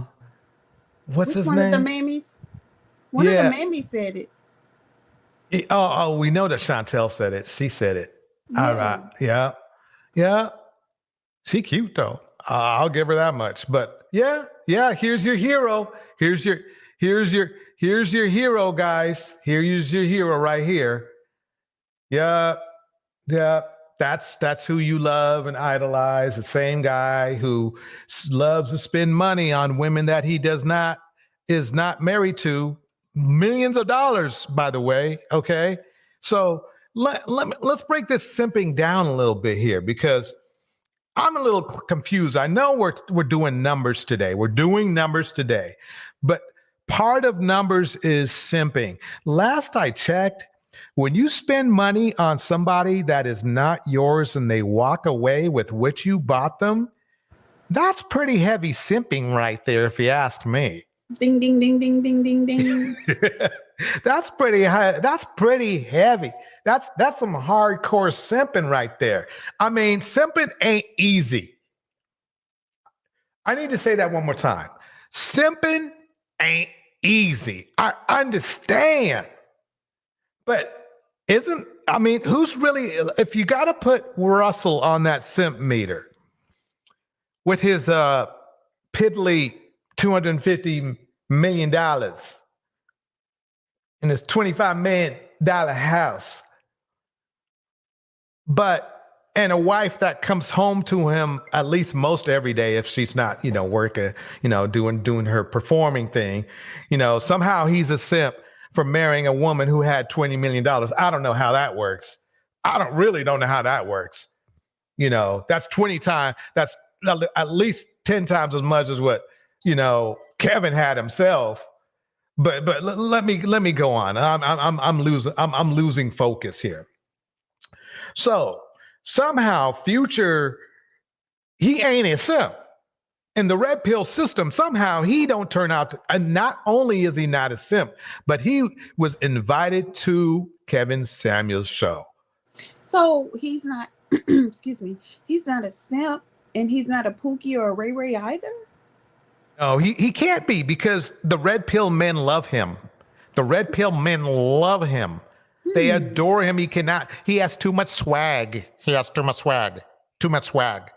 Which his one name? of the mammies? One of the mammies said it. We know that Chantel said it. She said it. Yeah. All right. Yeah. She cute though. I'll give her that much. But yeah. Here's your hero. Here's your hero, guys. Here's your hero right here. Yeah. That's who you love and idolize. The same guy who loves to spend money on women that he is not married to. Millions of dollars, by the way. Okay. So let's break this simping down a little bit here, because I'm a little confused. I know we're doing numbers today. But part of numbers is simping. Last I checked, when you spend money on somebody that is not yours and they walk away with what you bought them, that's pretty heavy simping right there, if you ask me. Ding, ding, ding, ding, ding, ding, ding. That's pretty high. That's pretty heavy. That's some hardcore simping right there. I mean, simping ain't easy. I need to say that one more time. Simping ain't easy. I understand. But who's really, if you got to put Russell on that simp meter with his piddly $250 million in his $25 million house, but and a wife that comes home to him at least most every day if she's not, working, doing her performing thing, somehow he's a simp for marrying a woman who had $20 million. I don't know how that works. Don't know how that works. That's 20 times, that's at least 10 times as much as what, Kevin had himself. But let me go on. I'm losing focus here. So somehow Future, he ain't a simp. In the red pill system, somehow he don't turn out to, and not only is he not a simp, but he was invited to Kevin Samuels' show. So he's not, excuse me, he's not a simp and he's not a Pookie or a Ray Ray either? No, he can't be, because the red pill men love him. The red pill men love him. They adore him. He has too much swag. He has too much swag. Too much swag.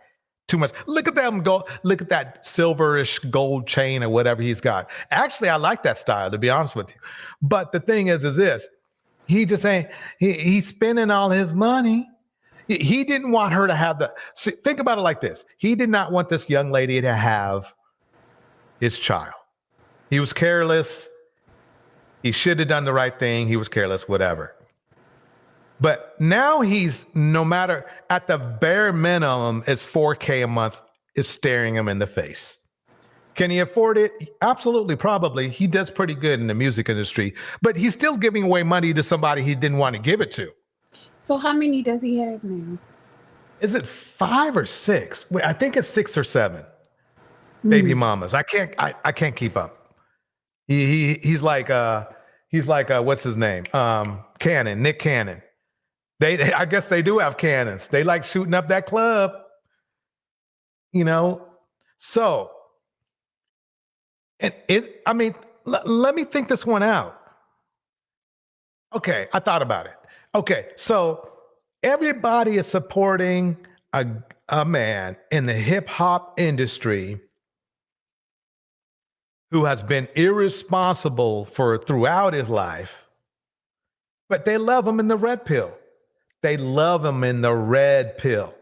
Too much. Look at them go. Look at that silverish gold chain or whatever he's got. Actually, I like that style, to be honest with you. But the thing is this. He just ain't, he's spending all his money. He didn't want her to have think about it like this. He did not want this young lady to have his child. He was careless. He should have done the right thing. He was careless, whatever. But now he's, no matter, at the bare minimum, it's $4K a month is staring him in the face. Can he afford it? Absolutely, probably. He does pretty good in the music industry, but he's still giving away money to somebody he didn't want to give it to. So how many does he have now? Is it 5 or 6? Wait, I think it's 6 or 7 baby mamas. I can't keep up. He's like what's his name? Cannon, Nick Cannon. They I guess they do have cannons. They like shooting up that club. So, and let me think this one out. Okay, I thought about it. Okay, so everybody is supporting a man in the hip hop industry who has been irresponsible throughout his life, but they love him in the red pill. They love him in the red pill.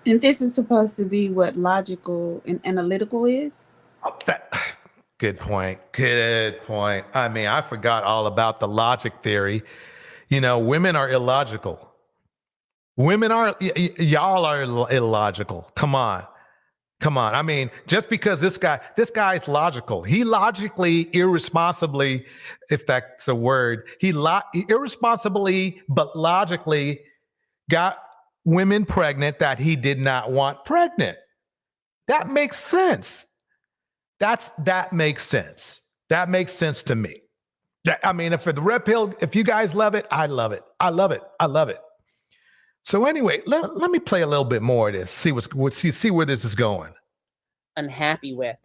And this is supposed to be what logical and analytical is? Good point. Good point. I forgot all about the logic theory. Women are illogical. Y'all are illogical. Come on. Just because this guy's logical. He logically, irresponsibly, if that's a word, he irresponsibly, but logically got women pregnant that he did not want pregnant. That makes sense. That makes sense. That makes sense to me. If for the red pill, if you guys love it, I love it. I love it. I love it. So anyway, let me play a little bit more of this. See where this is going. Unhappy with.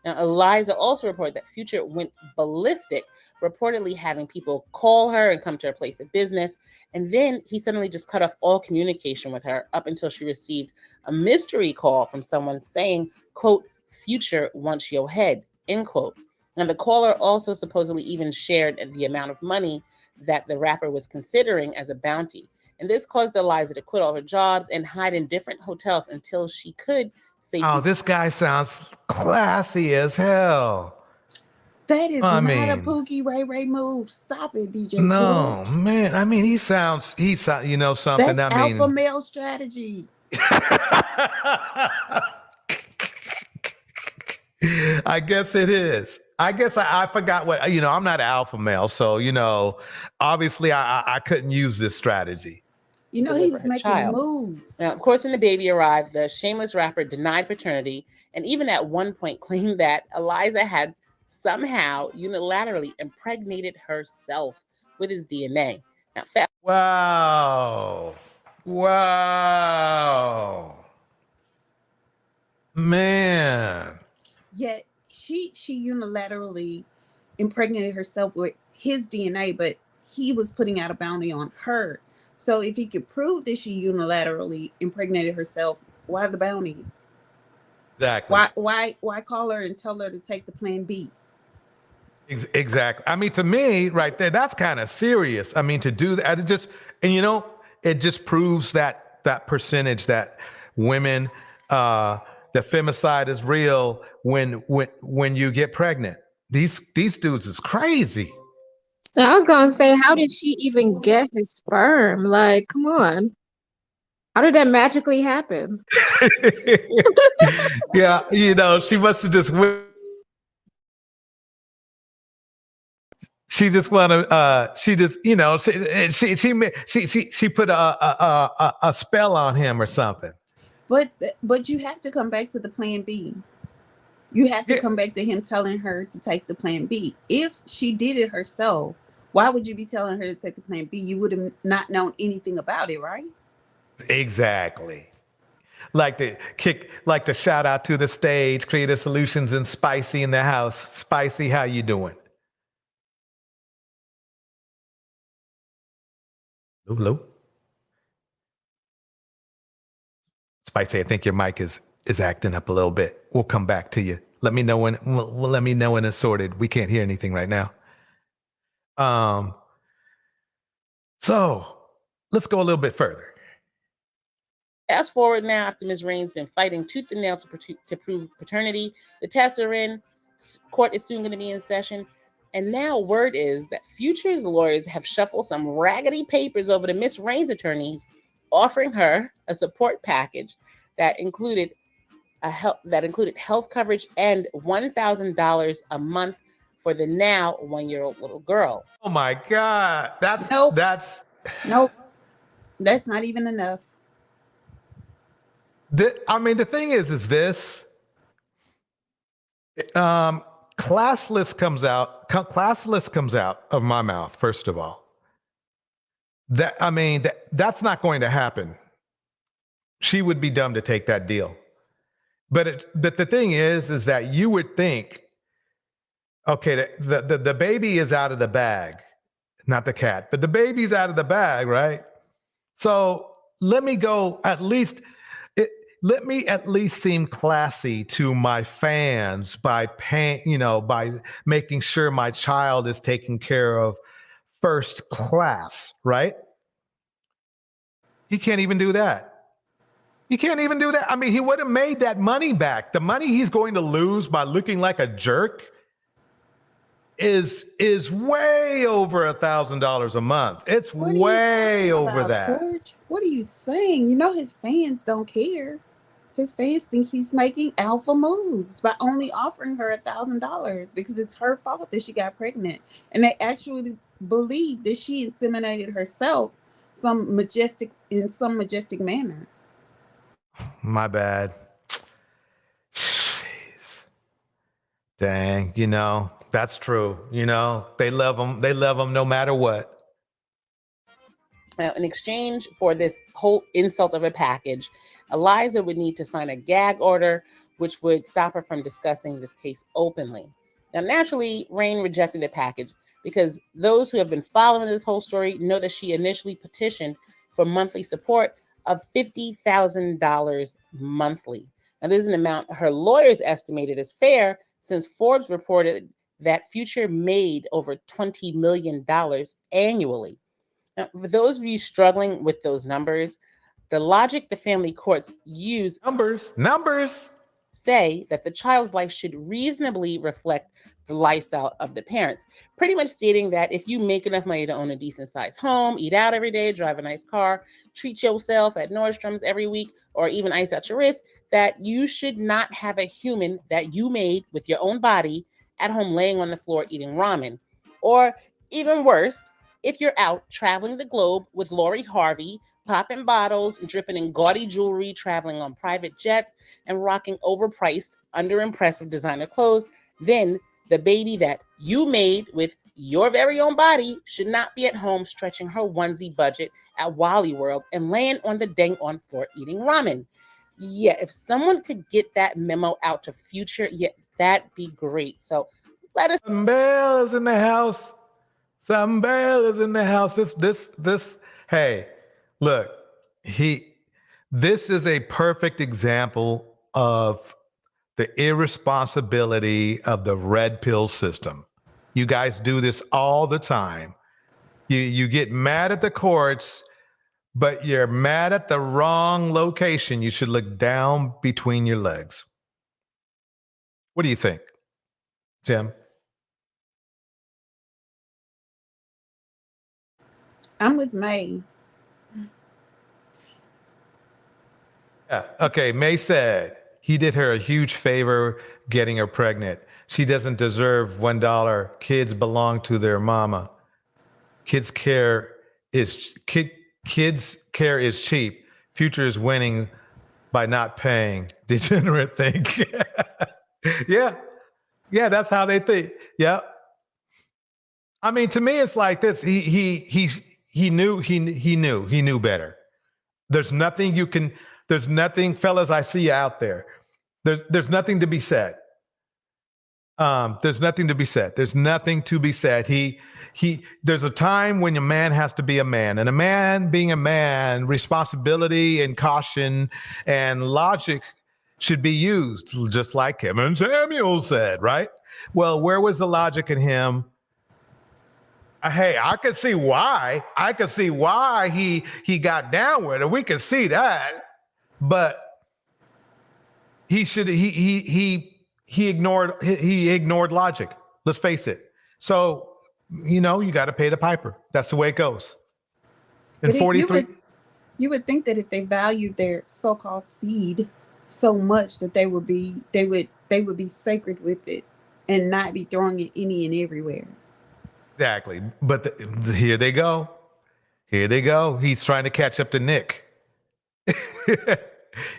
Now, Eliza also reported that Future went ballistic, reportedly having people call her and come to her place of business. And then he suddenly just cut off all communication with her up until she received a mystery call from someone saying, quote, "Future wants your head," end quote. Now, the caller also supposedly even shared the amount of money that the rapper was considering as a bounty. And this caused Eliza to quit all her jobs and hide in different hotels until she could safely. Oh, this guy sounds classy as hell. That is not a Pookie Ray Ray move. Stop it, DJ. No, George. man. He sounds something. That's alpha male strategy. I guess it is. I guess I forgot what, I'm not an alpha male. So, obviously I couldn't use this strategy. He was making moves. Now, of course, when the baby arrived, the shameless rapper denied paternity and even at one point claimed that Eliza had somehow unilaterally impregnated herself with his DNA. Now, Wow. Man. Yet she unilaterally impregnated herself with his DNA, but he was putting out a bounty on her. So if he could prove that she unilaterally impregnated herself, why the bounty? Exactly. Why call her and tell her to take the plan B? Exactly. To me, right there, that's kind of serious. To do that, it just proves that that percentage that women, the femicide is real when you get pregnant. These dudes is crazy. I was gonna say, how did she even get his sperm? Like, come on. How did that magically happen? Yeah, she must have just she just want to she just she put a spell on him or something. But you have to come back to the plan B. You have to come back to him telling her to take the plan B. If she did it herself, why would you be telling her to take the plan B? You would have not known anything about it, right? Exactly. Like the shout out to the stage, Kreative Solutions and Spicy in the house. Spicy, how you doing? Hello. Spicy, I think your mic is acting up a little bit. We'll come back to you. Let me know when let me know when it's sorted. We can't hear anything right now. So let's go a little bit further. Fast forward now, after Ms. Rain's been fighting tooth and nail to prove paternity. The tests are in. Court is soon going to be in session. And now word is that Future's lawyers have shuffled some raggedy papers over to Ms. Rain's attorneys, offering her a support package that included health coverage and $1,000 a month for the now 1-year-old little girl. Oh my God. Nope. That's not even enough. The thing is this. Classless comes out of my mouth, first of all. That's not going to happen. She would be dumb to take that deal. But the thing is that you would think, okay, the baby is out of the bag, not the cat, but the baby's out of the bag, right? So let me at least seem classy to my fans by by making sure my child is taken care of first class, right? He can't even do that. He can't even do that. He would have made that money back. The money he's going to lose by looking like a jerk is way over $1,000 a month. It's way over that. George? What are you saying? You know his fans don't care. His fans think he's making alpha moves by only offering her $1,000 because it's her fault that she got pregnant. And they actually believe that she inseminated herself in some majestic manner. My bad. Jeez. Dang, that's true. They love them no matter what. Now, in exchange for this whole insult of a package, Eliza would need to sign a gag order, which would stop her from discussing this case openly. Now, naturally, Rain rejected the package because those who have been following this whole story know that she initially petitioned for monthly support of $50,000 monthly. Now, this is an amount her lawyers estimated as fair, since Forbes reported that Future made over $20 million annually. Now, for those of you struggling with those numbers, the logic the family courts use numbers say that the child's life should reasonably reflect the lifestyle of the parents, pretty much stating that if you make enough money to own a decent sized home, eat out every day, drive a nice car, treat yourself at Nordstrom's every week, or even ice out your wrist, that you should not have a human that you made with your own body at home laying on the floor eating ramen. Or even worse, if you're out traveling the globe with Lori Harvey, popping bottles and dripping in gaudy jewelry, traveling on private jets, and rocking overpriced, under-impressive designer clothes, then the baby that you made with your very own body should not be at home stretching her onesie budget at Wally World and laying on the dang-on floor eating ramen. Yeah, if someone could get that memo out to Future, yeah, that'd be great. So let us... Bell is in the house. Some Bell is in the house. This. Hey, look, this is a perfect example of the irresponsibility of the red pill system. You guys do this all the time. You get mad at the courts but you're mad at the wrong location. You should look down between your legs. What do you think, Jim? I'm with May. Yeah. Okay. May said he did her a huge favor getting her pregnant. She doesn't deserve $1. Kids belong to their mama. Kids care is cheap. Future is winning by not paying. Degenerate think. Yeah. Yeah, that's how they think. Yeah. I mean, to me, it's like this. He knew better. There's nothing, fellas, I see out there. There's nothing to be said. There's nothing to be said. There's nothing to be said. There's a time when a man has to be a man, and a man being a man, responsibility and caution and logic should be used, just like Kevin Samuel said, right? Well, where was the logic in him? Hey, I could see why. He got down with it. We could see that, but he ignored logic. Let's face it. So, you got to pay the piper. That's the way it goes. And 43. You would think that if they valued their so-called seed so much that they would be sacred with it and not be throwing it any and everywhere. Exactly. But here they go. He's trying to catch up to Nick.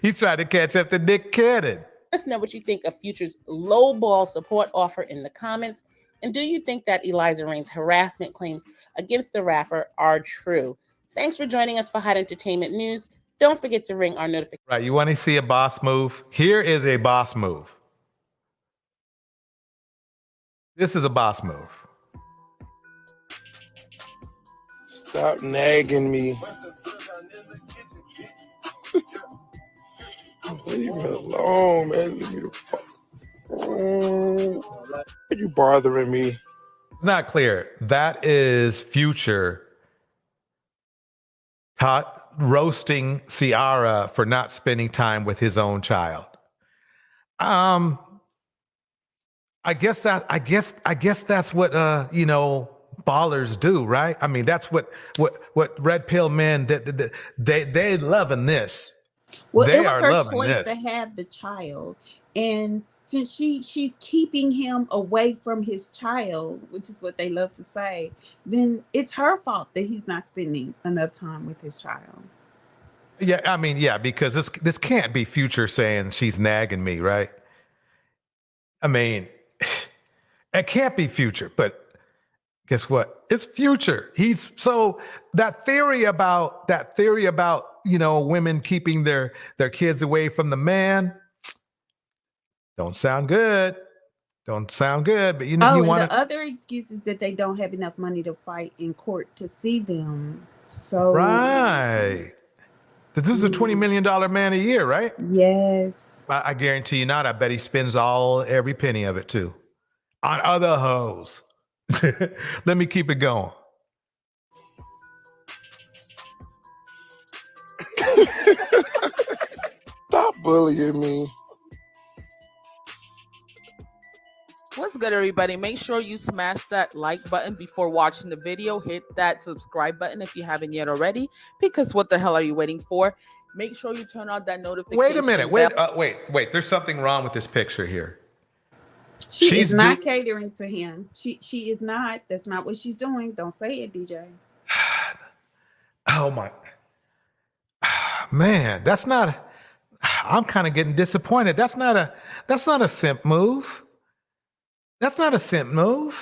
He's trying to catch up to Nick Cannon. Let us know what you think of Future's lowball support offer in the comments. And do you think that Eliza Reign's harassment claims against the rapper are true? Thanks for joining us for Hot Entertainment News. Don't forget to ring our notification. Right. You want to see a boss move? Here is a boss move. This is a boss move. Stop nagging me. Leave me alone, man. Leave me the fuck alone. Why are you bothering me? Not clear. That is Future roasting Ciara for not spending time with his own child. I guess that's what ballers do, right? I mean, that's what red pill men they loving this. Well, it was her choice to have the child, and since she's keeping him away from his child, which is what they love to say, then it's her fault that he's not spending enough time with his child. Yeah, I mean, yeah, because this can't be Future saying she's nagging me, right? I mean, it can't be Future, but guess what? It's Future. So that theory about women keeping their kids away from the man don't sound good. But you want the other excuse is that they don't have enough money to fight in court to see them. So right. This is a $20 million man a year, right? Yes. I guarantee you not. I bet he spends every penny of it too on other hoes. Let me keep it going. Stop bullying me. What's good, everybody? Make sure you smash that like button before watching the video. Hit that subscribe button if you haven't yet already, because what the hell are you waiting for? Make sure you turn on that notification. Wait a minute. Wait. There's something wrong with this picture here. She's not catering to him. She is not. That's not what she's doing. Don't say it, DJ. Oh my man, that's not. I'm kind of getting disappointed. That's not a simp move. That's not a simp move.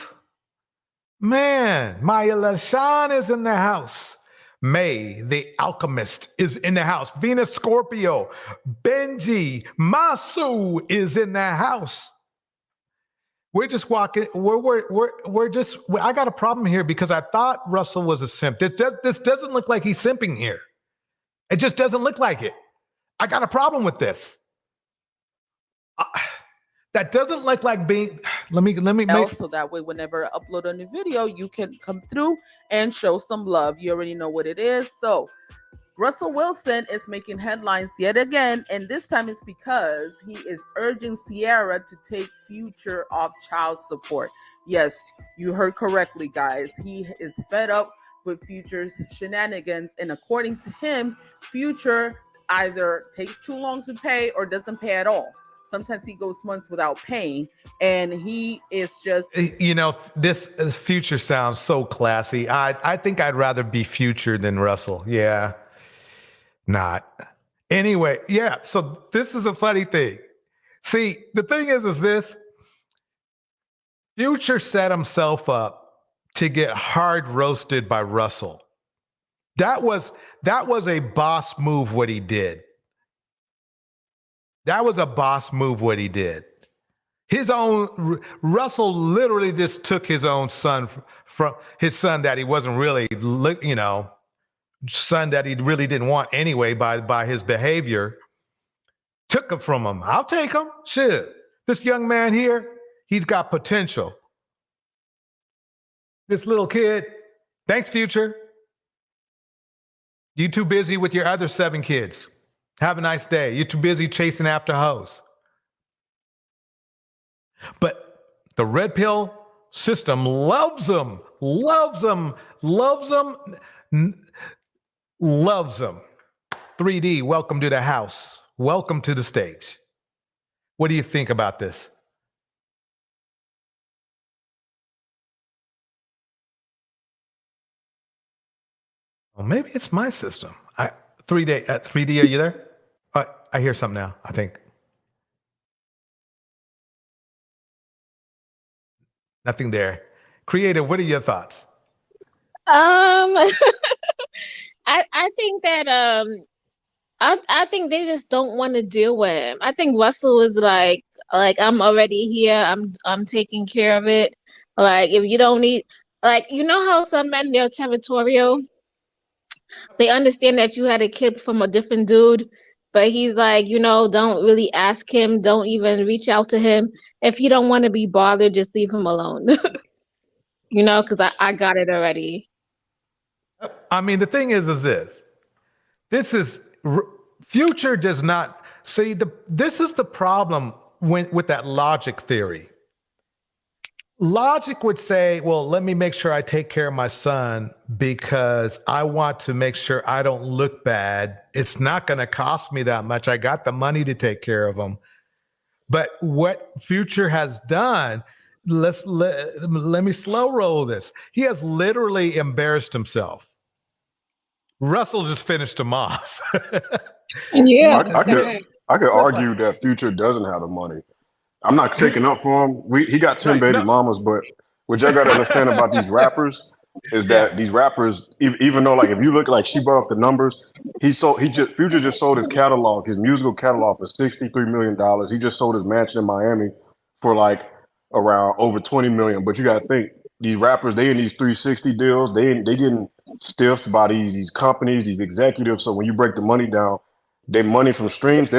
Man, Maya LaShawn is in the house. May, the alchemist, is in the house. Venus Scorpio, Benji, Masu is in the house. We're just walking. We're just. I got a problem here because I thought Russell was a simp. This doesn't look like he's simping here. It just doesn't look like it. I got a problem with this. That doesn't look like being. Let me make. So that way, whenever I upload a new video, you can come through and show some love. You already know what it is. So Russell Wilson is making headlines yet again, and this time it's because he is urging Ciara to take Future off child support. Yes, you heard correctly, guys. He is fed up with Future's shenanigans, and according to him, Future either takes too long to pay or doesn't pay at all. Sometimes he goes months without paying, and he is just... You know, this Future sounds so classy. I think I'd rather be Future than Russell. Yeah. Not. Anyway, yeah, so this is a funny thing. See, the thing is this. Future set himself up to get hard roasted by Russell. That was a boss move what he did. That was a boss move what he did. Russell literally just took his own son from his son that he wasn't really, son that he really didn't want anyway by his behavior, took him from him. I'll take him. Shit. This young man here, he's got potential. This little kid, thanks, Future. You too busy with your other 7 kids. Have a nice day. You're too busy chasing after hoes. But the red pill system loves them, loves them, loves them, loves them. 3D, welcome to the house. Welcome to the stage. What do you think about this? Well, maybe it's my system. 3D, are you there? I hear something now, I think. Nothing there. Creative, what are your thoughts? I think that I think they just don't want to deal with him. I think Russell is like I'm already here. I'm taking care of it. Like if you don't need, like, you know how some men, they're territorial. They understand that you had a kid from a different dude, but he's like, don't really ask him. Don't even reach out to him. If you don't want to be bothered, just leave him alone. Because I got it already. I mean, the thing is this is Future does not see this is the problem with that logic theory. Logic would say, well, let me make sure I take care of my son because I want to make sure I don't look bad. It's not going to cost me that much. I got the money to take care of him. But what Future has done, let me slow roll this. He has literally embarrassed himself. Russell just finished him off. Yeah. I could argue that Future doesn't have the money. I'm not taking up for him. He got 10 baby mamas, but what y'all got to understand about these rappers is that these rappers, even though, like, if you look, like, she brought up the numbers, Future just sold his catalog, his musical catalog, for $63 million. He just sold his mansion in Miami for like around over 20 million. But you got to think, these rappers, they in these 360 deals, they getting stiffed by these companies, these executives. So when you break the money down, they money from streams, they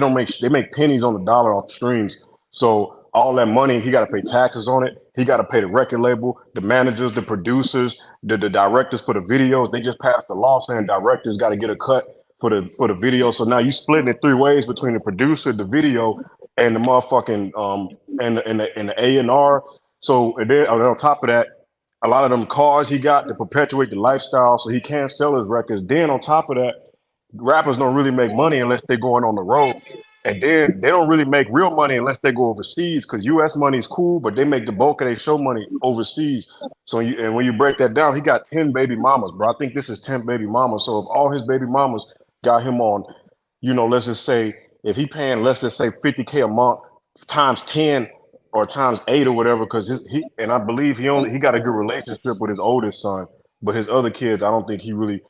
make pennies on the dollar off streams. So all that money, he got to pay taxes on it. He got to pay the record label, the managers, the producers, the directors for the videos. They just passed the law saying directors got to get a cut for the video. So now you splitting it 3 ways between the producer, the video, and the motherfucking and the A&R. So and then on top of that, a lot of them cars he got to perpetuate the lifestyle, so he can't sell his records. Then on top of that, rappers don't really make money unless they're going on the road. And then they don't really make real money unless they go overseas, because U.S. money is cool, but they make the bulk of their show money overseas. So when you break that down, he got 10 baby mamas, bro. I think this is 10 baby mamas. So if all his baby mamas got him on, let's just say, if he paying, let's just say $50K a month times 10 or times 8 or whatever, because I believe he got a good relationship with his oldest son, but his other kids, I don't think he really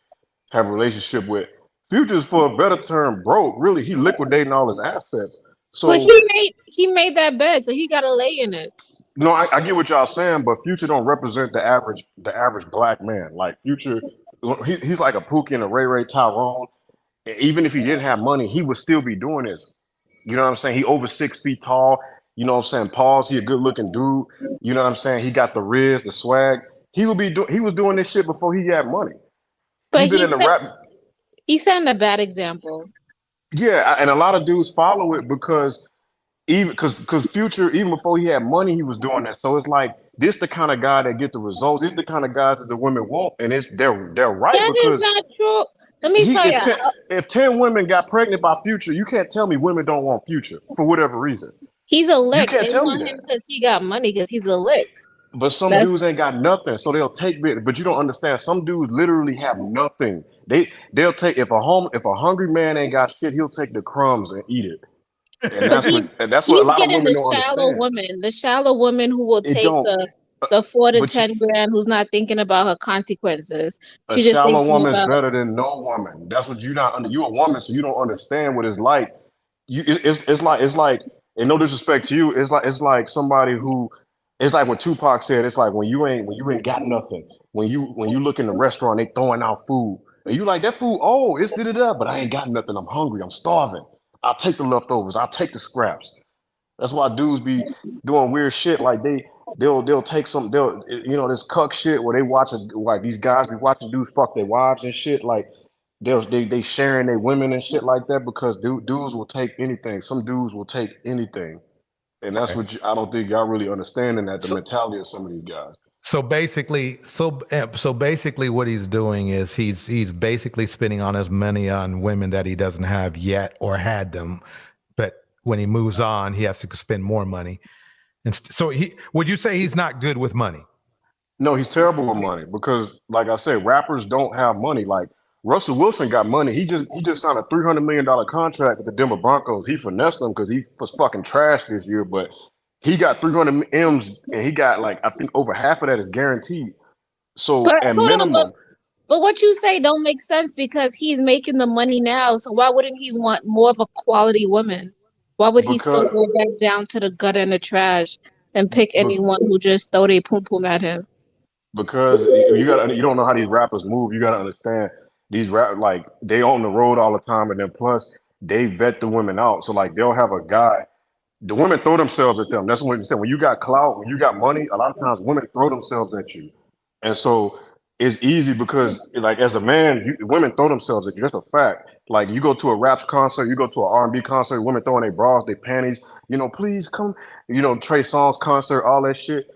have a relationship with. Future's, for a better term, broke. Really, he liquidating all his assets. So, but he made that bed, so he got to lay in it. No, I get what y'all saying, but Future don't represent the average black man. Like Future, he's like a Pookie and a Ray Ray Tyrone. Even if he didn't have money, he would still be doing this. You know what I'm saying? He over 6 feet tall. You know what I'm saying? Pause. He a good looking dude. You know what I'm saying? He got the riz, the swag. He was doing this shit before he had money. But he been in the rap. He's setting a bad example. Yeah, and a lot of dudes follow it because because Future, even before he had money, he was doing that. So it's like this the kind of guy that get the results. This the kind of guys that the women want, and they're right That is because not true. Let me he tell you. if 10 women got pregnant by Future, you can't tell me women don't want Future for whatever reason. He's a You lick. can't They tell me want him that. because he got money because he's a lick. But some That's dudes ain't got nothing, so they'll take bit. But you don't understand. Some dudes literally have nothing. They'll take if a hungry man ain't got shit, he'll take the crumbs and eat it. And but that's what a he's lot of getting women the don't shallow understand. woman, the shallow woman who will It take don't. the 4 to But 10 grand, who's not thinking about her consequences. a She just shallow thinking woman is about. better than no woman. That's what you not under. You a woman, so you don't understand what it's like. It's like and no disrespect to you, it's like somebody who it's like what Tupac said. It's like when you ain't got nothing. When you look in the restaurant, they throwing out food, and you like that food. Oh, it's da. But I ain't got nothing. I'm hungry. I'm starving. I'll take the leftovers. I'll take the scraps. That's why dudes be doing weird shit. Like they'll take some this cuck shit where they watching like these guys be watching dudes fuck their wives and shit. Like they sharing their women and shit like that because dudes will take anything. Some dudes will take anything, and that's Okay. what I don't think y'all really understanding that the So, mentality of some of these guys. so basically, what he's doing is he's basically spending on his money on women that he doesn't have yet or had them, but when he moves on, he has to spend more money. And so would you say he's not good with money? No, he's terrible with money because, like I said, rappers don't have money. Like Russell Wilson got money. He just signed a $300 million contract with the Denver Broncos. He finessed them because he was fucking trash this year, but he got 300 M's and he got like I think over half of that is guaranteed. So But at hold on, minimum, but what you say don't make sense because he's making the money now. So why wouldn't he want more of a quality woman? Why would he still because go back down to the gutter and the trash and pick be- anyone who just throw their pum pum at him? because you don't know how these rappers move. You gotta understand these like they on the road all the time, and then plus they vet the women out. So like they'll have a guy. The women throw themselves at them. That's what you said. When you got clout, when you got money, a lot of times women throw themselves at you. And so it's easy because, like, as a man, women throw themselves at you. That's a fact. Like, you go to a rap concert, you go to an R&B concert, women throwing their bras, their panties, please come, Trey Songz concert, all that shit.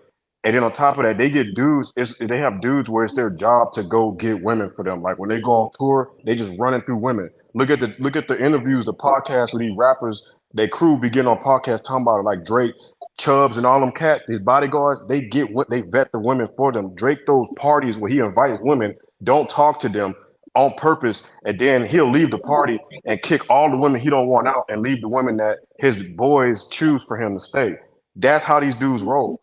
And then on top of that, they get dudes. They have dudes where it's their job to go get women for them. Like when they go on tour, they just running through women. Look at the interviews, the podcasts with these rappers. They crew begin on podcasts talking about it, like Drake, Chubbs, and all them cats. These bodyguards, they vet the women for them. Drake throws parties where he invites women, don't talk to them on purpose, and then he'll leave the party and kick all the women he don't want out and leave the women that his boys choose for him to stay. That's how these dudes roll.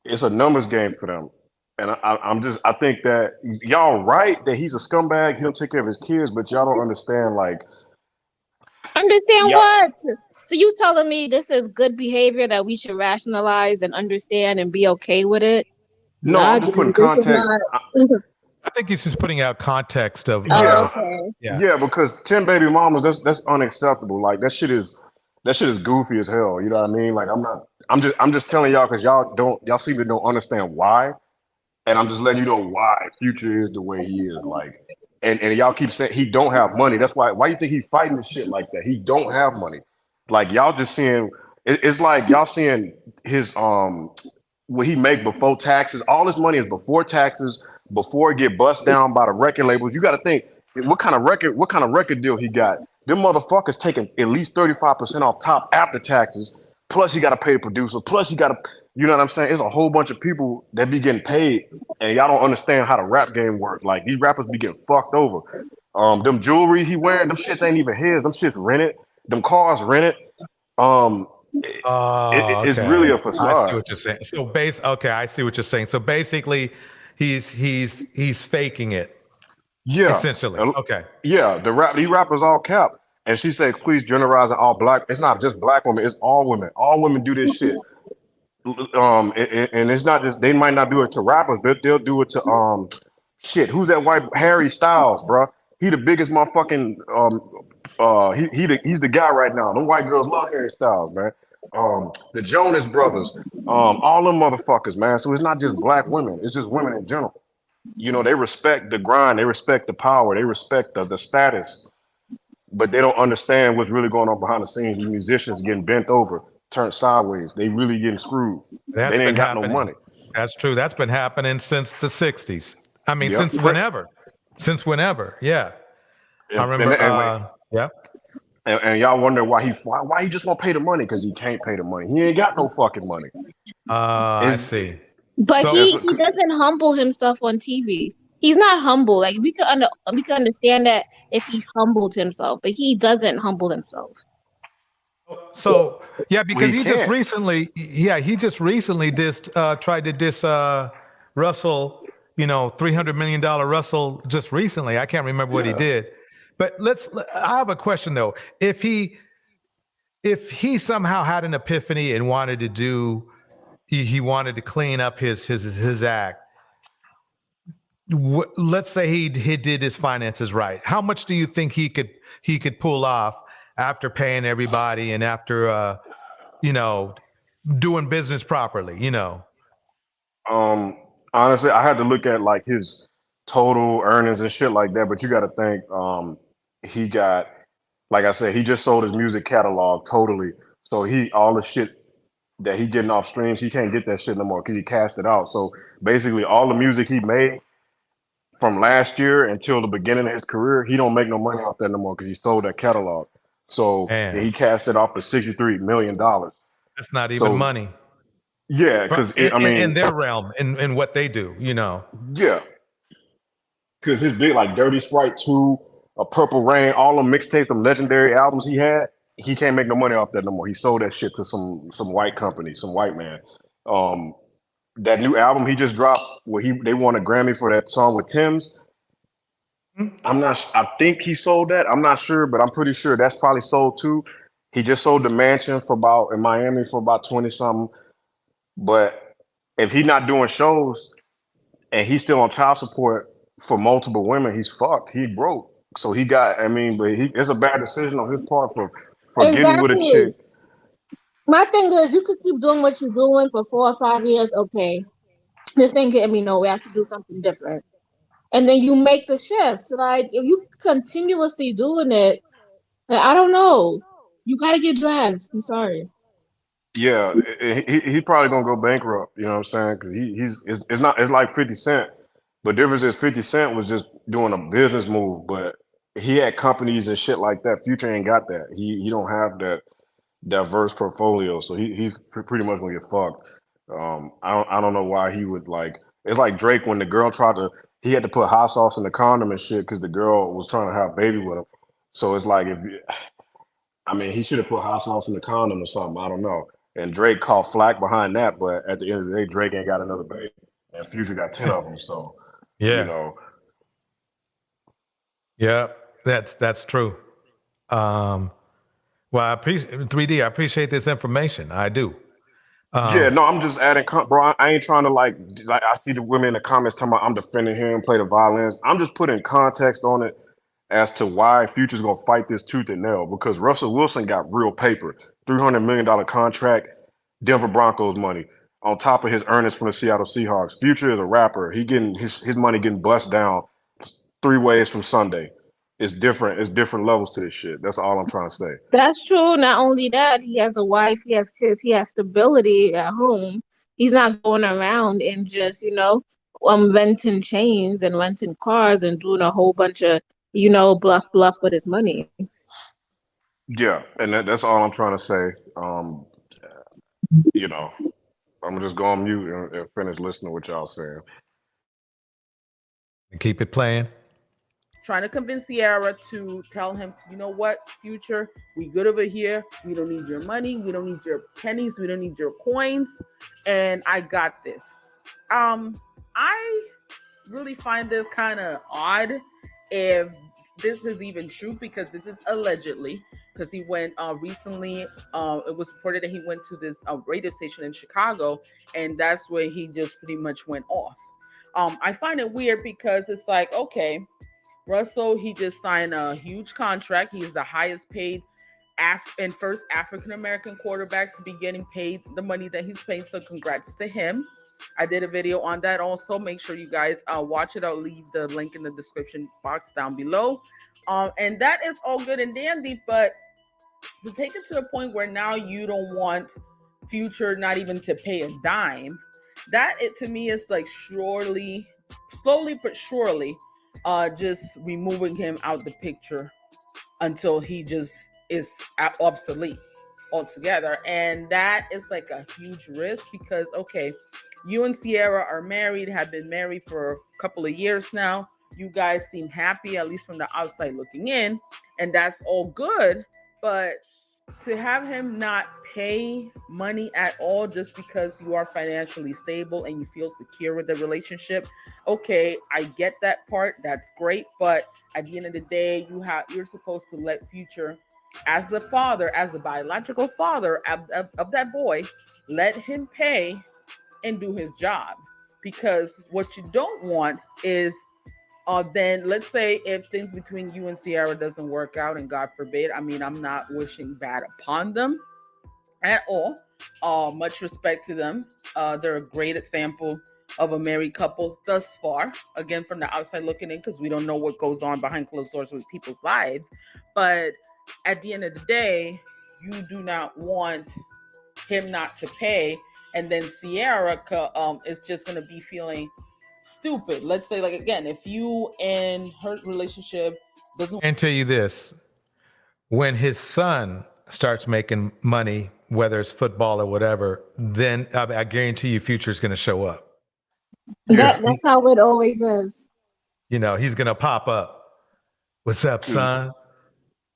It's a numbers game for them. And I think that y'all right that he's a scumbag. He'll take care of his kids, but y'all don't understand. Like, Understand y'all, what? So you telling me this is good behavior that we should rationalize and understand and be okay with it? no, Nah, I'm just putting dude, this is context. not. I think he's just putting out context of Yeah, Okay. yeah, because 10 baby mamas, that's unacceptable. Like that shit is goofy as hell. You know what I mean? Like I'm just telling y'all because y'all seem to don't understand why. And I'm just letting you know why Future is the way he is. Like, and y'all keep saying he don't have money. That's why you think he fighting this shit like that? He don't have money. Like y'all just seeing it's like y'all seeing his what he make before taxes. All his money is before taxes, before it get bust down by the record labels. You got to think what kind of record deal he got. Them motherfuckers taking at least 35% off top after taxes. Plus he got to pay the producer. Plus he got to, you know what I'm saying? There's a whole bunch of people that be getting paid, and y'all don't understand how the rap game works. Like these rappers be getting fucked over. Them jewelry he wearing, them shits ain't even his. Them shits rented. Them cars rented. Um, Oh, it's really okay. a I see facade. what you're saying. Okay, I see what you're saying. So basically, he's faking it, Yeah, essentially. Okay. yeah. These rappers all cap, and she said, "Please generalize all black." It's not just black women; it's all women. All women do this shit. And it's not just they might not do it to rappers, but they'll do it to shit. Who's that white Harry Styles, bro? He the biggest motherfucking he's the guy right now. Them white girls love Harry Styles, man. The Jonas Brothers, all them motherfuckers, man. So it's not just black women; it's just women in general. you know, they respect the grind, they respect the power, they respect the status, but they don't understand what's really going on behind the scenes. The musicians getting bent over, turned sideways. They really getting screwed. That's They been ain't got no happening. money. That's true. That's been happening since the 60s. I mean, Yep. since whenever. Since whenever. Yeah. I remember. Yeah. And y'all wonder why he just won't pay the money, because he can't pay the money. He ain't got no fucking money. I see. But So- he doesn't humble himself on TV. He's not humble. Like we could understand that if he humbled himself, but he doesn't humble himself. So yeah, because he he just can't. recently tried to diss Russell, you know, $300 million Russell just recently. I can't remember what he did. But I have a question though. If he somehow had an epiphany and wanted to do, he wanted to clean up his act. Let's say he did his finances right. How much do you think he could pull off after paying everybody and after you know, doing business properly, you know? Honestly, I had to look at like his total earnings and shit like that, but you got to think he got, like I said, he just sold his music catalog totally. So all the shit that he getting off streams, he can't get that shit no more because he cashed it out. So basically all the music he made from last year until the beginning of his career, he don't make no money off that no more because he sold that catalog. So he cashed it off for $63 million. That's not even money. Yeah, because in their realm, in what they do, you know. Yeah, because his big like Dirty Sprite 2, a Purple Rain, all them mixtapes, them legendary albums he had, he can't make no money off that no more. He sold that shit to some white company, some white man. That new album he just dropped, where they won a Grammy for that song with Tim's. I think he sold that. I'm not sure, but I'm pretty sure that's probably sold too. He just sold the mansion in Miami for about 20 something. But if he's not doing shows and he's still on child support for multiple women, he's fucked. He broke. So it's a bad decision on his part for getting with a chick. My thing is, you could keep doing what you're doing for 4 or 5 years. Okay, this ain't getting me nowhere. I have to do something different. And then you make the shift. Like, if you continuously doing it, like, I don't know. You got to get dragged. I'm sorry. Yeah, he probably gonna go bankrupt. You know what I'm saying? Because it's like 50 Cent, but difference is 50 Cent was just doing a business move, but he had companies and shit like that. Future ain't got that. He don't have that diverse portfolio, so he's pretty much gonna get fucked. I don't know why he would like. It's like Drake when the girl he had to put hot sauce in the condom and shit because the girl was trying to have a baby with him. So it's like he should have put hot sauce in the condom or something. I don't know. And Drake caught flack behind that, but at the end of the day, Drake ain't got another baby, and Future got 10 of them. So yeah, you know. Yeah, that's true. Well, I appreciate 3D. I appreciate this information. I do. Yeah, no, I'm just adding, bro. I ain't trying to like. I see the women in the comments talking about I'm defending him, play the violins. I'm just putting context on it as to why Future's gonna fight this tooth and nail, because Russell Wilson got real paper, $300 million contract, Denver Broncos money on top of his earnings from the Seattle Seahawks. Future is a rapper. He getting his money getting bust down 3 ways from Sunday. It's different. It's different levels to this shit. That's all I'm trying to say. That's true. Not only that, he has a wife, he has kids, he has stability at home. He's not going around and just, renting chains and renting cars and doing a whole bunch of, bluff with his money. Yeah, and that's all I'm trying to say. I'm gonna just go on mute and finish listening to what y'all saying. And keep it playing. Trying to convince Sierra to tell him, you know what, Future, we good over here. We don't need your money. We don't need your pennies. We don't need your coins. And I got this. I really find this kind of odd if this is even true, because this is allegedly, because he went recently, it was reported that he went to this radio station in Chicago, and that's where he just pretty much went off. I find it weird because it's like, okay, Russell, he just signed a huge contract. He's the highest paid first African American quarterback to be getting paid the money that he's paid. So congrats to him. I did a video on that also. Make sure you guys watch it. I'll leave the link in the description box down below. And that is all good and dandy, but to take it to the point where now you don't want Future not even to pay a dime, that it to me is like slowly but surely just removing him out the picture until he just is obsolete altogether. And that is like a huge risk because, okay, you and Sierra are married, have been married for a couple of years now. You guys seem happy, at least from the outside looking in, and that's all good. But to have him not pay money at all just because you are financially stable and you feel secure with the relationship, okay, I get that part. That's great. But at the end of the day, you're supposed to let Future, as the father, as the biological father of that boy, let him pay and do his job. Because what you don't want is then let's say if things between you and Sierra doesn't work out, and God forbid, I mean, I'm not wishing bad upon them at all. Much respect to them. They're a great example of a married couple thus far. Again, from the outside looking in, because we don't know what goes on behind closed doors with people's lives. But at the end of the day, you do not want him not to pay, and then Sierra is just going to be feeling stupid. Let's say, like, again, if you and her relationship doesn't. And tell you this, when his son starts making money, whether it's football or whatever, then I guarantee you Future's going to show up. That's how it always is. You know, he's going to pop up. What's up, son?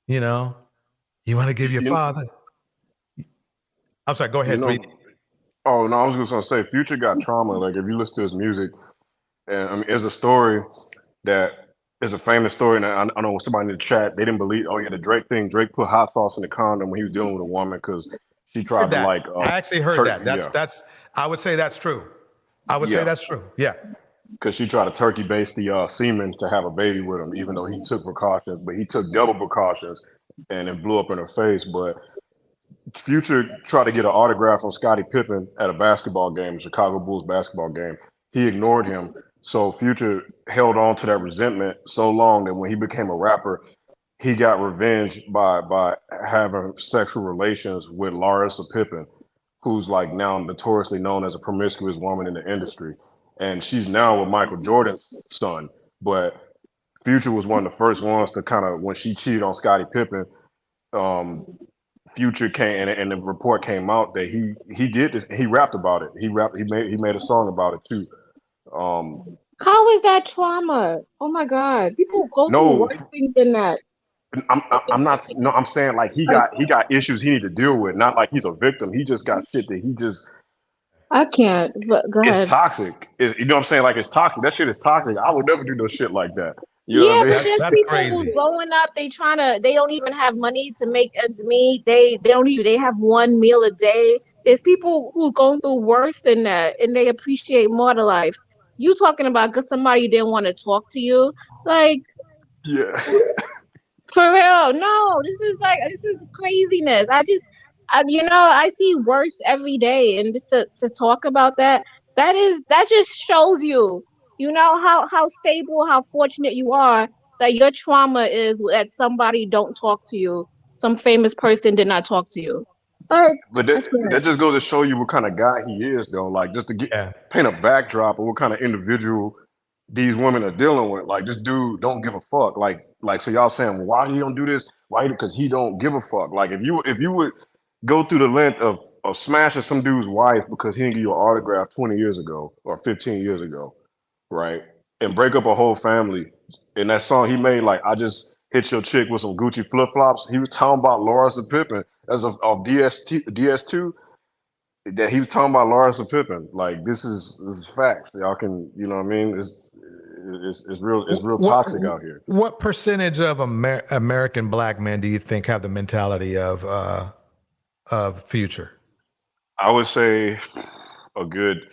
You know, you want to give your father? I'm sorry, go ahead. Oh, no, I was just going to say, Future got trauma. Like, if you listen to his music, and I mean, there's a story that is a famous story, and I know somebody in the chat, they didn't believe, oh yeah, the Drake thing. Drake put hot sauce in the condom when he was dealing with a woman because she tried to like. I actually heard that. That's. I would say that's true. I would say that's true. Yeah. Because she tried to turkey base the semen to have a baby with him, even though he took precautions, but he took double precautions, and it blew up in her face. But Future tried to get an autograph on Scottie Pippen at a basketball game, Chicago Bulls basketball game. He ignored him. So Future held on to that resentment so long that when he became a rapper, he got revenge by having sexual relations with Larissa Pippen, who's like now notoriously known as a promiscuous woman in the industry. And she's now with Michael Jordan's son. But Future was one of the first ones to kind of, when she cheated on Scottie Pippen, Future came and the report came out that he did this. He rapped about it. He made a song about it too. How is that trauma? Oh my God, people go through worse things than that. I'm saying like he got issues he need to deal with. Not like he's a victim. He just got shit that he just. I can't. But go ahead. It's toxic. You know what I'm saying? Like it's toxic. That shit is toxic. I would never do no shit like that. You know what I mean? But there's people who's growing up. They don't even have money to make ends meet. They have one meal a day. There's people who going through worse than that, and they appreciate more to life. You talking about because somebody didn't want to talk to you, like for real? No, this is craziness. I see worse every day, and just to talk about that just shows you. You know how stable, how fortunate you are that your trauma is that somebody don't talk to you. Some famous person did not talk to you. Like, but that just goes to show you what kind of guy he is, though. Like just to paint a backdrop of what kind of individual these women are dealing with. Like this dude don't give a fuck. Like so y'all saying, well, why he don't do this? Why? Because he don't give a fuck. Like if you would go through the length of smashing some dude's wife because he didn't give you an autograph 20 years ago or 15 years ago. Right, and break up a whole family. In that song he made, like I just hit your chick with some Gucci flip flops. He was talking about Larissa Pippen as of DS2. That he was talking about Larissa Pippen. Like this is facts. Y'all can, you know what I mean? It's real toxic out here. What percentage of American black men do you think have the mentality of Future? I would say a good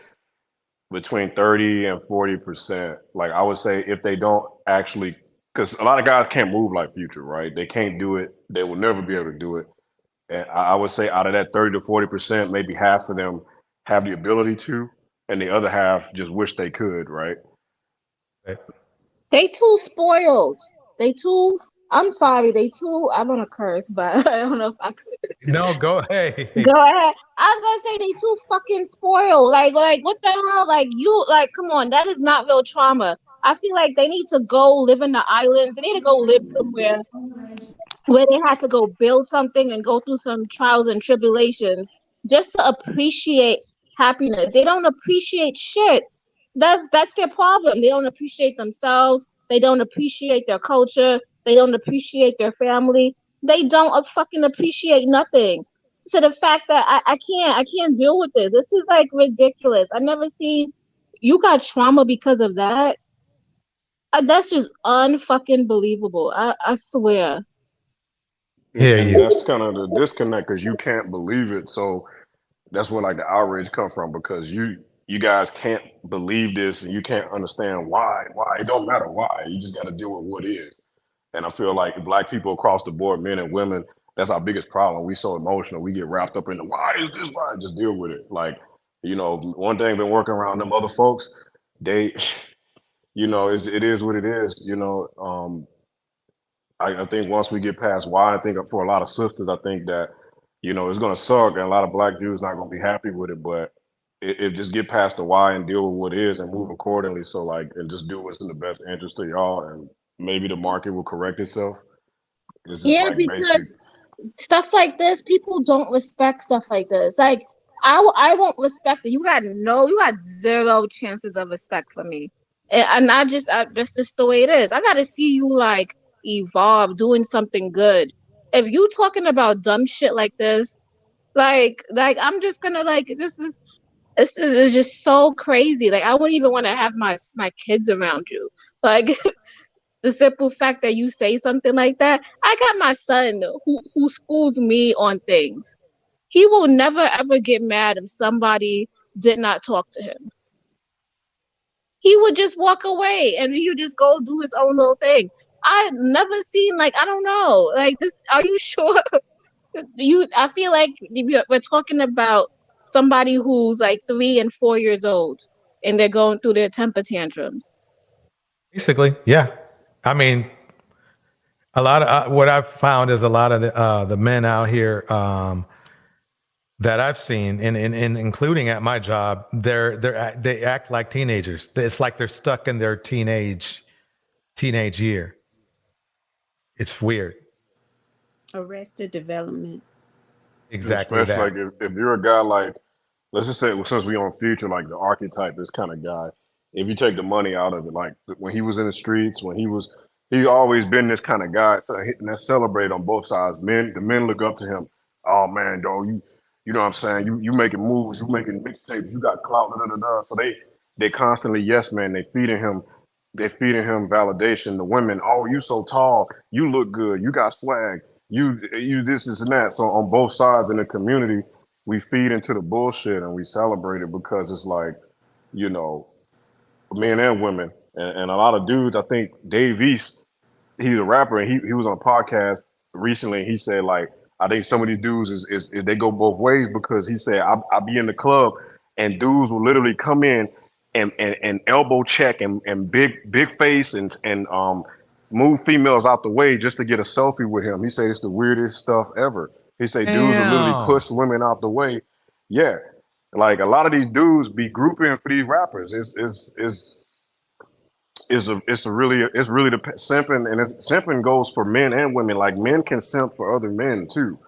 between 30 and 40%. Like I would say if they don't actually, because a lot of guys can't move like Future, right? They can't do it. They will never be able to do it. And I would say out of that 30 to 40%, maybe half of them have the ability to, and the other half just wish they could, right? They too spoiled. They too. I'm sorry. They too. I'm gonna curse, but I don't know if I could. No, go ahead. Go ahead. I was gonna say they too fucking spoiled. Like what the hell? Like you, like come on, that is not real trauma. I feel like they need to go live in the islands. They need to go live somewhere where they had to go build something and go through some trials and tribulations just to appreciate happiness. They don't appreciate shit. That's their problem. They don't appreciate themselves. They don't appreciate their culture. They don't appreciate their family. They don't fucking appreciate nothing. So the fact that I can't deal with this. This is like ridiculous. I never seen you got trauma because of that. That's just unfucking believable. I swear. And that's kind of the disconnect because you can't believe it. So that's where like the outrage comes from because you guys can't believe this and you can't understand why. It don't matter why. You just got to deal with what is. And I feel like Black people across the board, men and women, that's our biggest problem. We so emotional. We get wrapped up in the why is this why? Just deal with it. Like, you know, one thing been working around them other folks, they, you know, it is what it is. You know, I think once we get past why, I think for a lot of sisters, I think that, you know, it's gonna suck and a lot of Black dudes not gonna be happy with it, but it just get past the why and deal with what is and move accordingly. So like, and just do what's in the best interest of y'all, and maybe the market will correct itself. It's just Yeah, like because basic. stuff like this, people don't respect stuff like this. Like I won't respect it. You got zero chances of respect for me. And that's just the way it is. I gotta see you like evolve, doing something good. If you talking about dumb shit like this, like I'm just gonna like this is just so crazy. Like I wouldn't even want to have my kids around you. Like the simple fact that you say something like that. I got my son who schools me on things. He will never ever get mad if somebody did not talk to him. He would just walk away and he would just go do his own little thing. I never seen like I don't know like this. Are you sure? I feel like we're talking about somebody who's like 3 and 4 years old and they're going through their temper tantrums. Basically, yeah. I mean, a lot of what I've found is a lot of the men out here that I've seen, and including at my job, they act like teenagers. It's like they're stuck in their teenage year. It's weird. Arrested development. Exactly Especially that. like if you're a guy like, let's just say since we on Future, like the archetype, this kind of guy. If you take the money out of it, like when he was in the streets, he always been this kind of guy, and that's celebrated on both sides. The men look up to him. Oh man, dog, you know what I'm saying? You making moves, you making mixtapes, you got clout, da da da. So they constantly yes man, they feeding him validation. The women, oh you so tall, you look good, you got swag, you this and that. So on both sides in the community, we feed into the bullshit and we celebrate it because it's like, you know, men and women and a lot of dudes. I think Dave East, he's a rapper and he was on a podcast recently. And he said like, I think some of these dudes is they go both ways because he said I be in the club and dudes will literally come in and elbow check and big face and move females out the way just to get a selfie with him. He said it's the weirdest stuff ever. He said dudes will literally Damn. push women out the way. Yeah. Like a lot of these dudes be grouping for these rappers. It's really the simping, and simping goes for men and women. Like men can simp for other men too,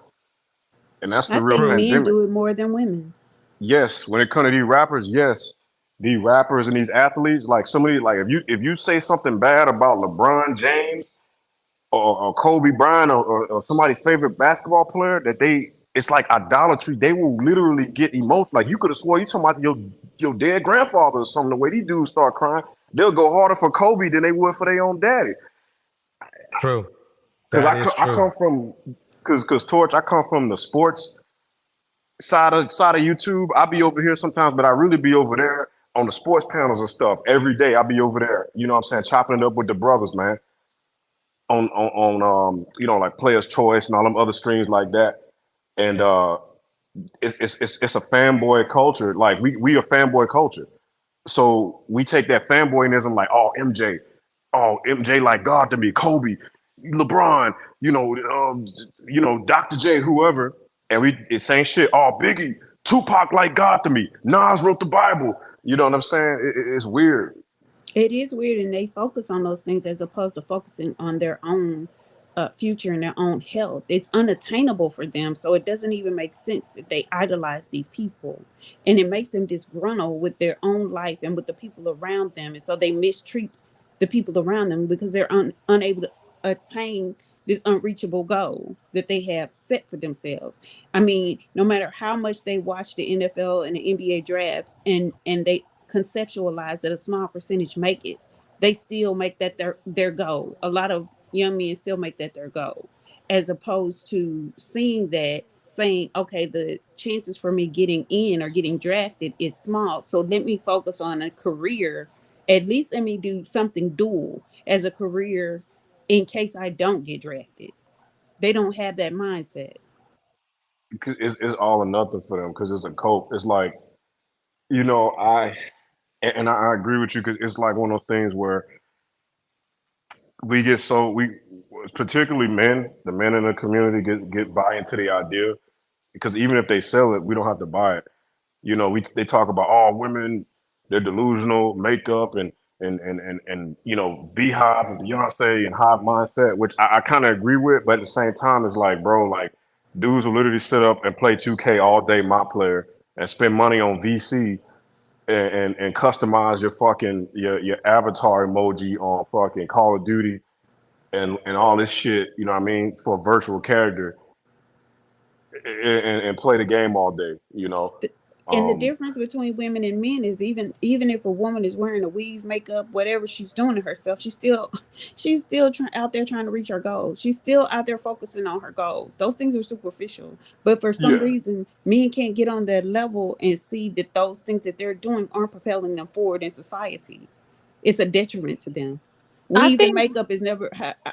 and that's the I real think men pandemic. do it more than women. Yes, when it comes to these rappers, yes, these rappers and these athletes, like somebody like if you say something bad about LeBron James or Kobe Bryant or somebody's favorite basketball player, it's like idolatry. They will literally get emotional. Like you could have swore you talking about your dead grandfather or something. The way these dudes start crying, they'll go harder for Kobe than they would for their own daddy. True. Because That is I true. come from because Torch, I come from the sports side of YouTube. I be over here sometimes, but I really be over there on the sports panels and stuff every day. I be over there, you know what I'm saying, chopping it up with the brothers, man. On you know, like Players Choice and all them other streams like that. and it's a fanboy culture. Like we a fanboy culture. So we take that fanboyism like, oh MJ like God to me, Kobe, LeBron, Dr. J, whoever, and it's same shit. Oh Biggie, Tupac like God to me. Nas wrote the Bible. You know what I'm saying? It's weird. It is weird, and they focus on those things as opposed to focusing on their own future and their own health. It's unattainable for them, so it doesn't even make sense that they idolize these people, and it makes them disgruntled with their own life and with the people around them, and so they mistreat the people around them because they're unable to attain this unreachable goal that they have set for themselves. I mean, no matter how much they watch the NFL and the NBA drafts, and they conceptualize that a small percentage make it, they still make that their goal. A lot of young men still make that their goal, as opposed to seeing that, saying, okay, the chances for me getting in or getting drafted is small, so let me focus on a career. At least let me do something dual as a career in case I don't get drafted. They don't have that mindset. It's all or nothing for them because it's a cope. It's like, you know, I agree with you because it's like one of those things where we particularly the men in the community get buy into the idea because even if they sell it, we don't have to buy it. You know, they talk about all women, they're delusional, makeup and Beehive and Beyonce and hive mindset, which I kind of agree with, but at the same time, it's like, bro, like dudes will literally sit up and play 2K all day, my player, and spend money on VC and customize your avatar emoji on fucking Call of Duty and all this shit, you know what I mean, for a virtual character and play the game all day, you know. And the difference between women and men is even if a woman is wearing a weave, makeup, whatever she's doing to herself, she's still out there trying to reach her goals. She's still out there focusing on her goals. Those things are superficial, but for some Yeah. reason, men can't get on that level and see that those things that they're doing aren't propelling them forward in society. It's a detriment to them. I Weave and think makeup is never.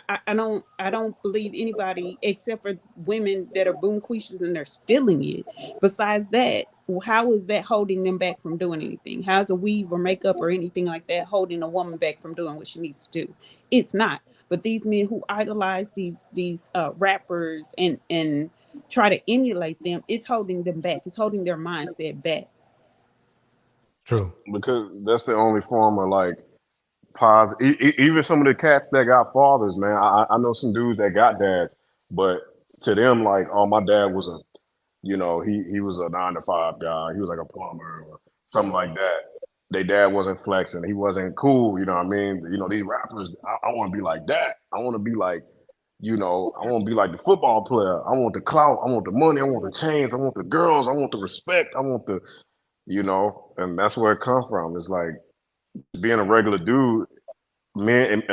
I don't believe anybody except for women that are boom quishes and they're stealing it. Besides that, how is that holding them back from doing anything? How's a weave or makeup or anything like that holding a woman back from doing what she needs to do? It's not. But these men who idolize these rappers and try to emulate them, it's holding them back. It's holding their mindset back. True. Because that's the only form of like positive. Even some of the cats that got fathers, man. I know some dudes that got dads, but to them, like, oh, my dad was he was a 9 to 5 guy. He was like a plumber or something like that. Their dad wasn't flexing. He wasn't cool. You know what I mean? You know, these rappers, I want to be like that. I want to be like, I want to be like the football player. I want the clout. I want the money. I want the chains. I want the girls. I want the respect. I want and that's where it comes from. It's like being a regular dude, men, and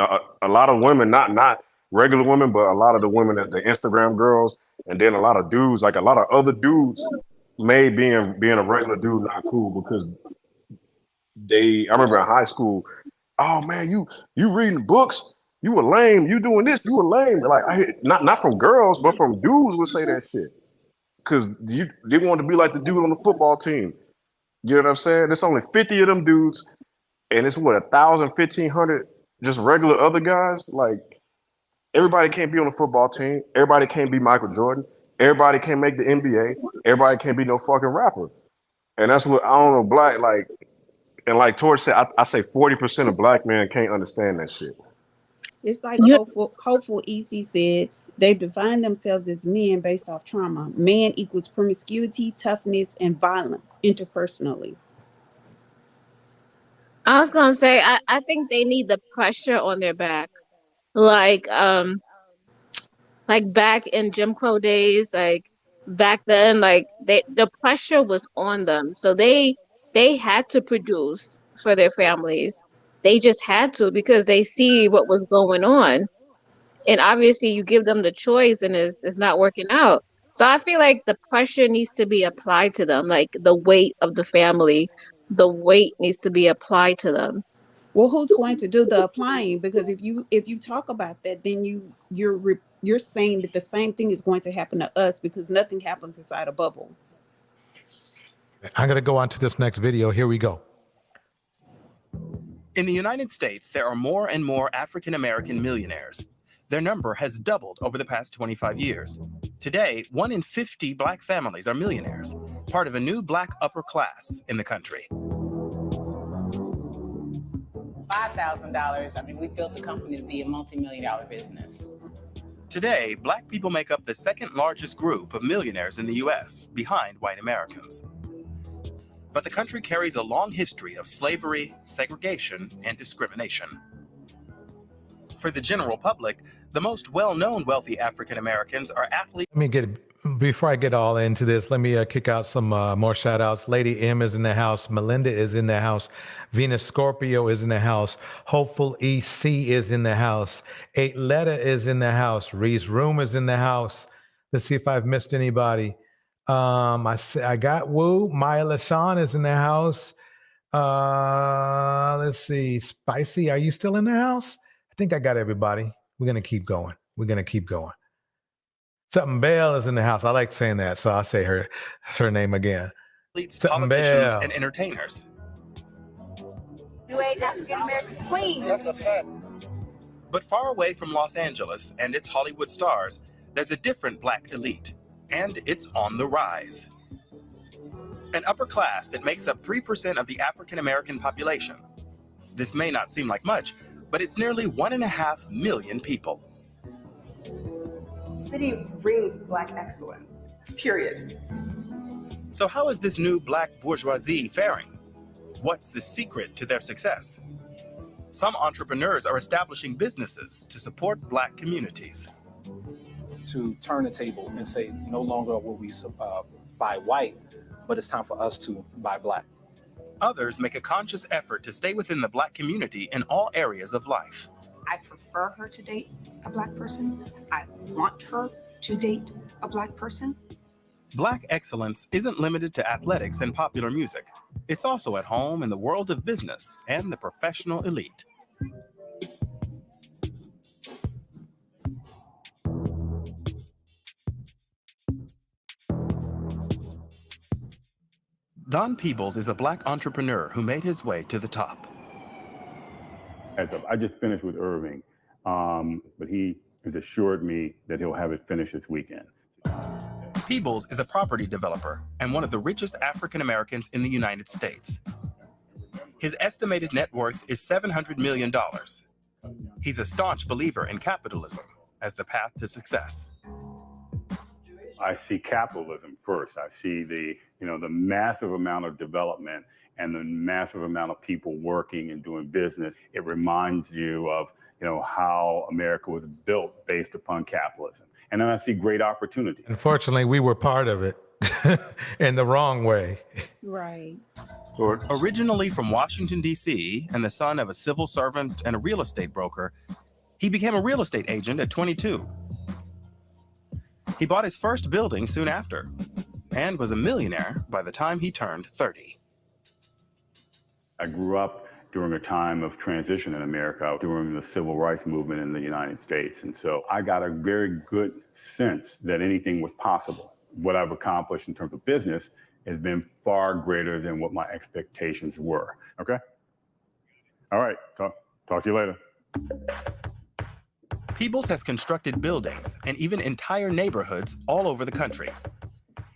a lot of women, not regular women, but a lot of the women that the Instagram girls, and then a lot of dudes, like a lot of other dudes, made being a regular dude not cool because I remember in high school, oh man, you reading books, you were lame, you doing this, you were lame. Like not from girls, but from dudes would say that shit because they wanted to be like the dude on the football team. You know what I'm saying? There's only 50 of them dudes, and it's what 1,000, 1,500 just regular other guys. Like everybody can't be on the football team. Everybody can't be Michael Jordan. Everybody can't make the NBA. Everybody can't be no fucking rapper. And that's what I don't know. Black like Torch said, I say 40% of black men can't understand that shit. It's like hopeful EC said, they've defined themselves as men based off trauma. Man equals promiscuity, toughness, and violence interpersonally. I was gonna say I think they need the pressure on their back. Like like back in Jim Crow days, like back then, like the pressure was on them. So they had to produce for their families. They just had to because they see what was going on. And obviously you give them the choice and it's not working out. So I feel like the pressure needs to be applied to them, like the weight of the family, the weight needs to be applied to them. Well, who's going to do the applying? Because if you talk about that, then you're saying that the same thing is going to happen to us because nothing happens inside a bubble. I'm going to go on to this next video. Here we go. In the United States, there are more and more African American millionaires. Their number has doubled over the past 25 years. Today, 1 in 50 Black families are millionaires, part of a new Black upper class in the country. $5,000, I mean, we built the company to be a multi-million-dollar business. Today, Black people make up the second largest group of millionaires in the U.S., behind white Americans. But the country carries a long history of slavery, segregation, and discrimination. For the general public, the most well-known wealthy African Americans are athletes. Before I get all into this, let me kick out some more shout outs. Lady M is in the house. Melinda is in the house. Venus Scorpio is in the house. Hopeful EC is in the house. 8 Letter is in the house. Reese Room is in the house. Let's see if I've missed anybody. I got Woo. Maya LaShawn is in the house. Let's see. Spicy, are you still in the house? I think I got everybody. We're going to keep going. Something Bell is in the house. I like saying that, so I'll say her name again. Athletes, politicians, and entertainers. You ain't African American queen. That's a fact. But far away from Los Angeles and its Hollywood stars, there's a different Black elite, and it's on the rise. An upper class that makes up 3% of the African American population. This may not seem like much, but it's nearly 1.5 million people. The city brings Black excellence, period. So how is this new Black bourgeoisie faring? What's the secret to their success? Some entrepreneurs are establishing businesses to support Black communities. To turn the table and say, no longer will we buy white, but it's time for us to buy Black. Others make a conscious effort to stay within the Black community in all areas of life. I prefer her to date a Black person. I want her to date a Black person. Black excellence isn't limited to athletics and popular music. It's also at home in the world of business and the professional elite. Don Peebles is a Black entrepreneur who made his way to the top. I just finished with Irving, but he has assured me that he'll have it finished this weekend. Peebles is a property developer and one of the richest African Americans in the United States. His estimated net worth is $700 million. He's a staunch believer in capitalism as the path to success. I see capitalism first. I see the massive amount of development and the massive amount of people working and doing business. It reminds you of, how America was built based upon capitalism. And then I see great opportunity. Unfortunately, we were part of it in the wrong way. Right. Originally from Washington, D.C., and the son of a civil servant and a real estate broker, he became a real estate agent at 22. He bought his first building soon after and was a millionaire by the time he turned 30. I grew up during a time of transition in America, during the civil rights movement in the United States. And so I got a very good sense that anything was possible. What I've accomplished in terms of business has been far greater than what my expectations were. Okay? All right. Talk to you later. Peebles has constructed buildings and even entire neighborhoods all over the country.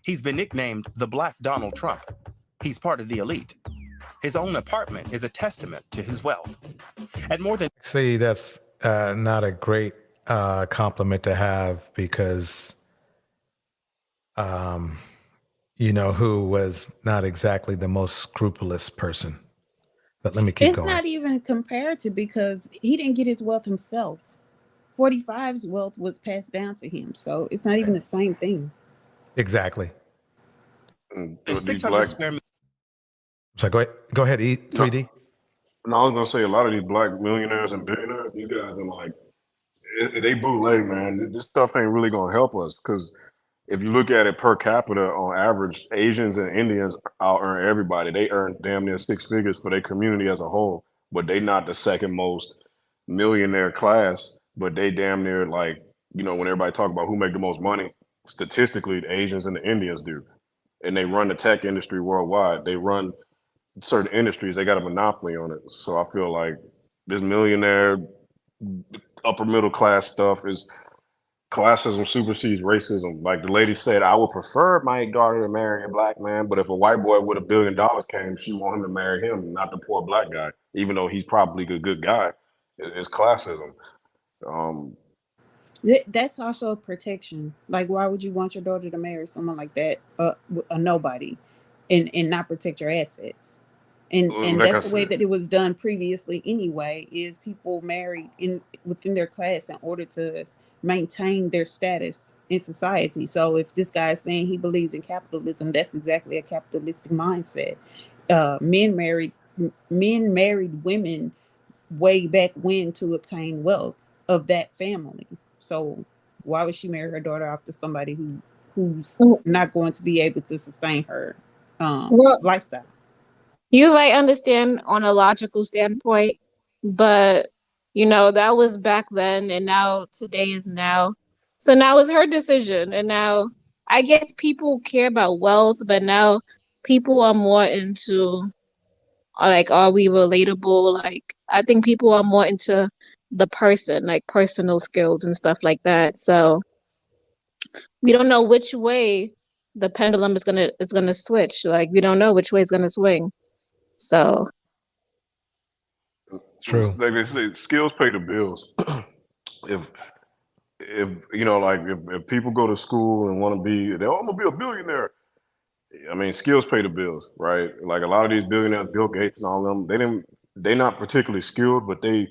He's been nicknamed the Black Donald Trump. He's part of the elite. His own apartment is a testament to his wealth. At more than... See, that's not a great compliment to have because, who was not exactly the most scrupulous person. But let me keep going. It's not even comparative because he didn't get his wealth himself. 45's wealth was passed down to him. So it's not even the same thing. Exactly. In 600 square meters. So go ahead, E3D. No, I was gonna say a lot of these Black millionaires and billionaires, these guys are like, they bootleg, man. This stuff ain't really gonna help us because if you look at it per capita, on average, Asians and Indians out earn everybody. They earn damn near 6 figures for their community as a whole, but they not the second most millionaire class, but they damn near like you know, when everybody talk about who make the most money, statistically, the Asians and the Indians do. And they run the tech industry worldwide. They run certain industries. They got a monopoly on it. So I feel like this millionaire, upper middle class stuff is classism supersedes racism. Like the lady said, I would prefer my daughter to marry a black man, but if a white boy with $1 billion came, she want him to marry him, not the poor black guy, even though he's probably a good guy. It's classism. That's also protection. Like, why would you want your daughter to marry someone like that, a nobody, and not protect your assets? And Like I that's the way said, that it was done previously anyway. Is people married within their class in order to maintain their status in society. So if this guy is saying he believes in capitalism, that's exactly a capitalistic mindset. Men married women way back when to obtain wealth of that family. So why would she marry her daughter off to somebody who's not going to be able to sustain her lifestyle? You might understand on a logical standpoint, but you know, that was back then and now today is now. So now it's her decision. And now I guess people care about wealth, but now people are more into like, are we relatable? Like, I think people are more into the person, like personal skills and stuff like that. So we don't know which way the pendulum is gonna switch. Like, we don't know which way it's gonna swing. So True. like they say, skills pay the bills. if you know, like if people go to school and want to be, I'm gonna be a billionaire. I mean, skills pay the bills, right? Like a lot of these billionaires, Bill Gates and all them, they're not particularly skilled, but they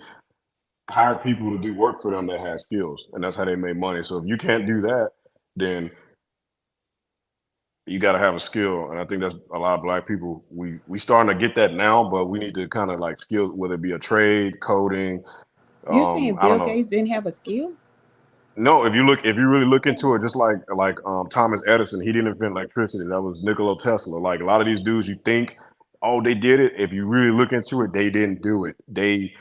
hired people to do work for them that had skills, and that's how they made money. So if you can't do that, then you got to have a skill, and I think that's a lot of black people. We starting to get that now, but we need to kind of like skill, whether it be a trade, coding. You're saying I don't Bill know. Gates didn't have a skill? No, if you really look into it, just like Thomas Edison, he didn't invent electricity. That was Nikola Tesla. Like a lot of these dudes, you think, oh, they did it. If you really look into it, they didn't do it. They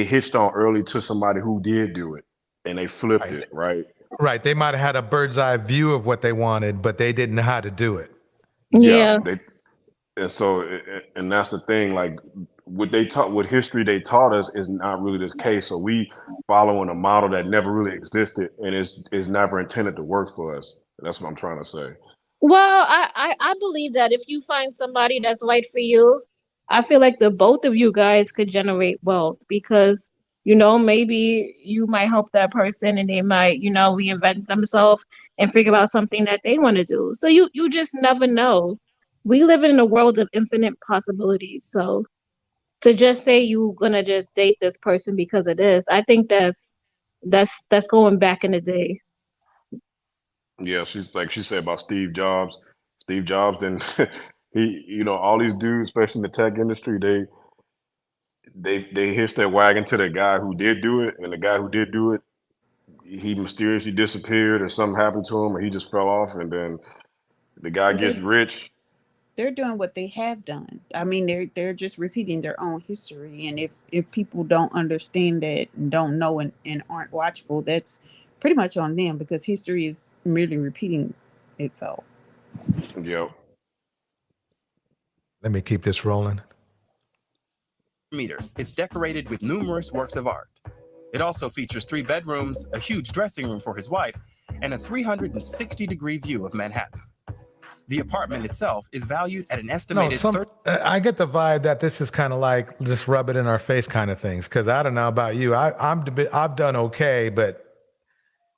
hitched on early to somebody who did do it, and they flipped it, right? Right. They might have had a bird's eye view of what they wanted, but they didn't know how to do it. yeah. And so, and that's the thing. Like what history they taught us is not really this case. So we following a model that never really existed and is never intended to work for us. That's what I'm trying to say. Well, I believe that if you find somebody that's right for you, I feel like the both of you guys could generate wealth because, you know, maybe you might help that person and they might, you know, reinvent themselves and figure out something that they want to do. So you just never know. We live in a world of infinite possibilities. So to just say you're gonna just date this person because of this, I think that's going back in the day. Yeah, she said about Steve Jobs. Steve Jobs, and you know, all these dudes, especially in the tech industry, they hitched their wagon to the guy who did do it, and the guy who did do it, he mysteriously disappeared, or something happened to him, or he just fell off, and then the guy gets rich. They're doing what they have done. I mean, they're just repeating their own history. And if people don't understand that and don't know and aren't watchful, that's pretty much on them because history is merely repeating itself. Yep. Let me keep this rolling. Meters. It's decorated with numerous works of art. It also features 3 bedrooms, a huge dressing room for his wife, and a 360-degree view of Manhattan. The apartment itself is valued at an estimated I get the vibe that this is kind of like just rub it in our face kind of things. Because I don't know about you, I've done okay, but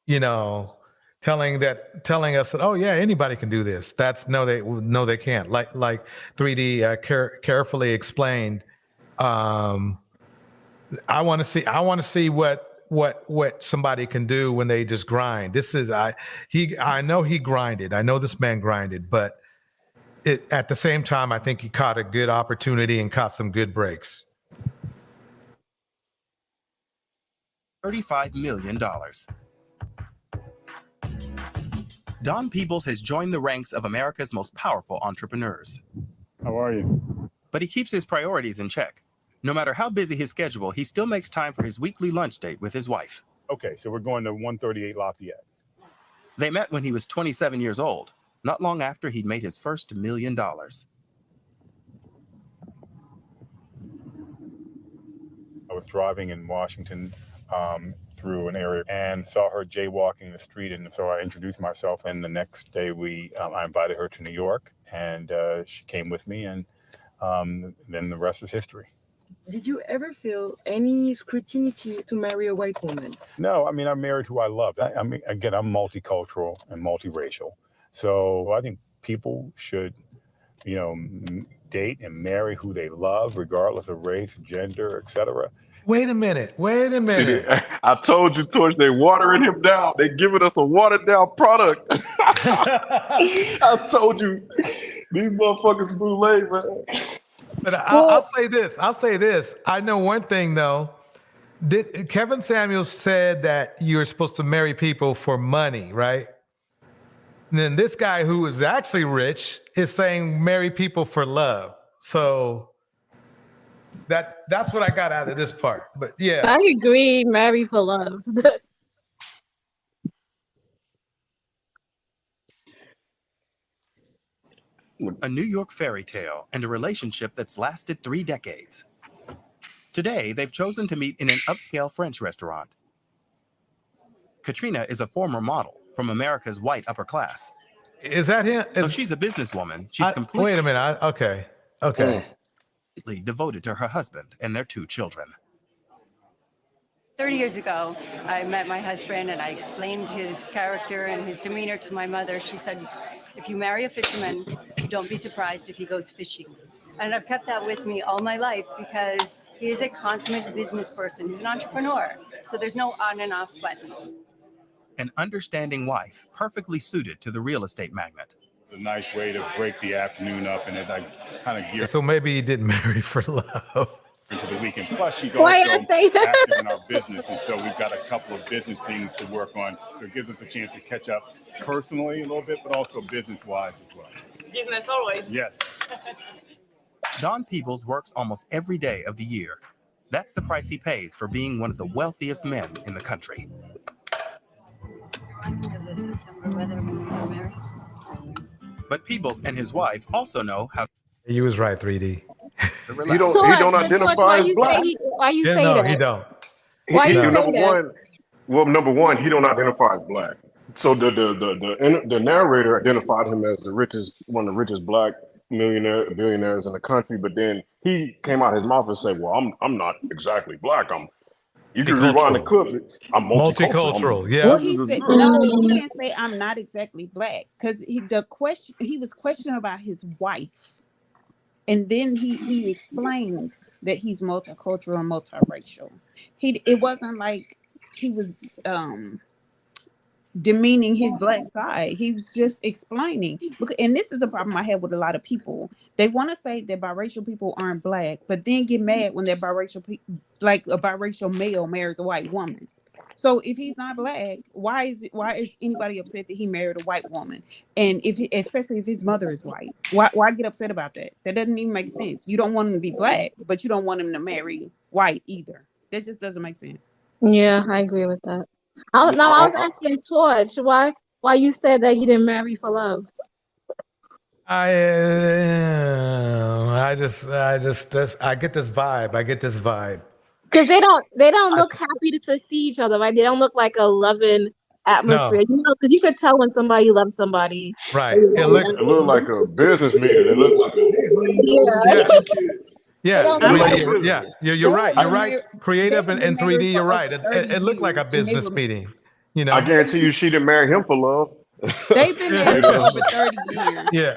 you know, telling us that, oh yeah, anybody can do this. That's no, they can't. Like 3D carefully explained. I want to see what somebody can do when they just grind. I know he grinded. I know this man grinded, but at the same time, I think he caught a good opportunity and caught some good breaks. $35 million. Don Peebles has joined the ranks of America's most powerful entrepreneurs. How are you? But he keeps his priorities in check. No matter how busy his schedule, he still makes time for his weekly lunch date with his wife. Okay, so we're going to 138 Lafayette. They met when he was 27 years old, not long after he'd made his first $1 million. I was driving in Washington through an area and saw her jaywalking the street, and so I introduced myself. And the next day, I invited her to New York, and she came with me, and then the rest is history. Did you ever feel any scrutiny to marry a white woman? No, I mean, I married who I loved. I mean, again, I'm multicultural and multiracial, so I think people should, date and marry who they love, regardless of race, gender, etc. Wait a minute. See, I told you, Torch, they watering him down. They giving us a watered down product. I told you, these motherfuckers bootleg, man. But I'll say this. I know one thing though. Kevin Samuels said that you're supposed to marry people for money, right? And then this guy who is actually rich is saying marry people for love. So that's what I got out of this part. But yeah. I agree, marry for love. A New York fairy tale and a relationship that's lasted 3 decades. Today, they've chosen to meet in an upscale French restaurant. Katrina is a former model from America's white upper class. Is that him? Though she's a businesswoman, she's completely... Wait a minute. Okay. Devoted to her husband and their 2 children. 30 years ago, I met my husband and I explained his character and his demeanor to my mother. She said, if you marry a fisherman, don't be surprised if he goes fishing. And I've kept that with me all my life because he is a consummate business person. He's an entrepreneur. So there's no on and off button. An understanding wife, perfectly suited to the real estate magnate. A nice way to break the afternoon up, and as I kind of gear So maybe he didn't marry for love. into the weekend. Plus, she's Why also I say that? active in our business, and so we've got a couple of business things to work on. So it gives us a chance to catch up personally a little bit, but also business-wise as well. Business always. Yes. Don Peebles works almost every day of the year. That's the price he pays for being one of the wealthiest men in the country. Reminds me of the September weather when we were married. But Peebles and his wife also know how You was right, 3D. to He relax. don't identify as black. Why you say No, that? he don't. Why you say number that? number one, he don't identify as black. So the narrator identified him as one of the richest black billionaires in the country, but then he came out his mouth and said, "Well, I'm not exactly black. You can rewind the clip. I'm multicultural." Yeah. Well, he said no. He didn't say I'm not exactly black because he was questioning about his wife, and then he explained that he's multicultural and multiracial. It wasn't like he was demeaning his black side. He was just explaining. And this is the problem I have with a lot of people. They want to say that biracial people aren't black, but then get mad when they're biracial like a biracial male marries a white woman. So if he's not black, why is anybody upset that he married a white woman? And especially if his mother is white, why get upset about that? That doesn't even make sense. You don't want him to be black, but you don't want him to marry white either. That just doesn't make sense. Yeah, I agree with that. I was asking Torch why you said that he didn't marry for love. I get this vibe. Because they don't look happy to see each other, right? They don't look like a loving atmosphere. No. Because you could tell when somebody loves somebody. Right. It looked like a business meeting. It looked like You're right. You're right. Creative and 3D. You're right. It looked like a business meeting. You know. I guarantee you, she didn't marry him for love. They've been married for over 30 years. Yeah.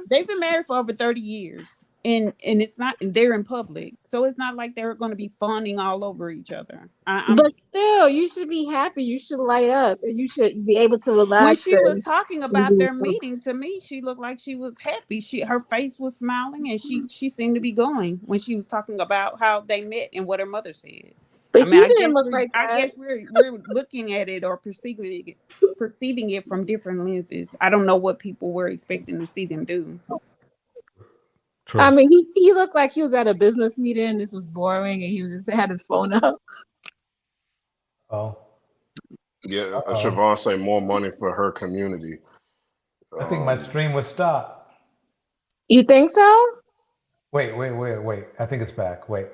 They've been married for over 30 years. And it's not, they're in public. So it's not like they're going to be fawning all over each other. But still, you should be happy. You should light up. You should be able to relax. When she was talking about their meeting, to me, she looked like she was happy. Her face was smiling and she seemed to be going when she was talking about how they met and what her mother said. But he didn't look like that. I guess we're looking at it or perceiving it from different lenses. I don't know what people were expecting to see them do. True. I mean, he looked like he was at a business meeting. This was boring, and he was just had his phone up. Oh, Yeah, Siobhan say more money for her community. I think my stream was stopped. You think so? Wait. I think it's back. Wait.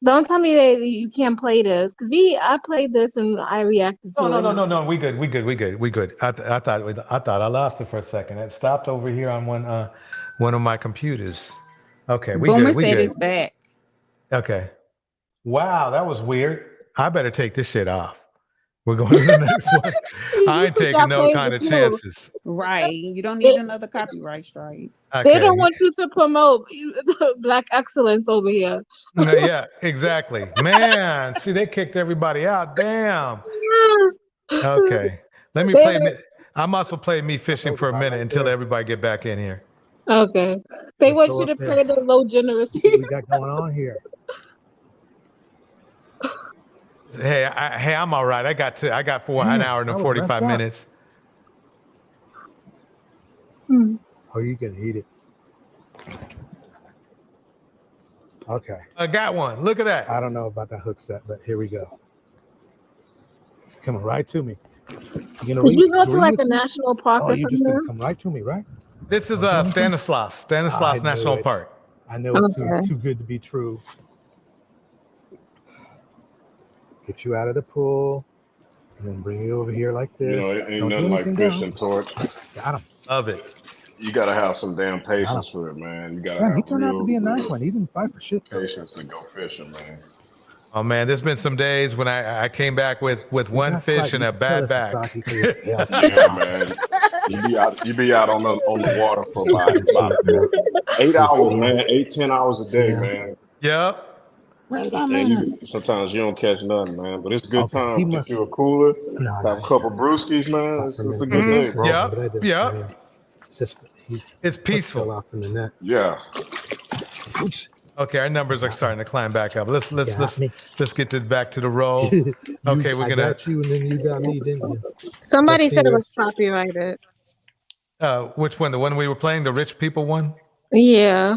Don't tell me that you can't play this, because I played this and I reacted to it. No. We good. I thought I lost it for a second. It stopped over here on one of my computers. Okay, we Boomer good. We said good. it's back. Okay. Wow, that was weird. I better take this shit off. We're going to the next one. I ain't taking no kind of chances. Right. You don't need another copyright strike. They don't want you to promote Black excellence over here. No, yeah, exactly. Man, see, they kicked everybody out. Damn. Okay. Let me play. I might as well play me fishing for a minute until everybody get back in here. Okay. They want you to play the low generous. What we got going on here? Hey, I'm all right. I got for an hour and 45 minutes. Oh, you can eat it. Okay. I got one. Look at that. I don't know about that hook set, but here we go. Coming right to me. Did you go to like a national park or you just something? gonna come right to me, right? This is Stanislaus National Park. I know it's too good to be true. Get you out of the pool, and then bring you over here like this. You know, ain't nothing like fishing, Torch. Got him. Love it. You gotta have some damn patience for it, man. You gotta have he turned out to be a nice one. He didn't fight for shit. Patience to go fishing, man. Oh man, there's been some days when I came back with one fish and a bad back. Yeah, man. You be out on the water for about 8 hours, man. 8-10 hours a day, man. Yep. Sometimes you don't catch nothing, man. But it's a good time. Get you a cooler, have a couple brewskis, man. It's a good day, bro. Yep. It's peaceful. Off in the net. Yeah. Ouch. Okay, our numbers are starting to climb back up. Let's get this back to the roll. Okay, we're gonna. I got you, and then you got me, didn't you? Somebody said it was copyrighted. Which one? The one we were playing, the rich people one? Yeah.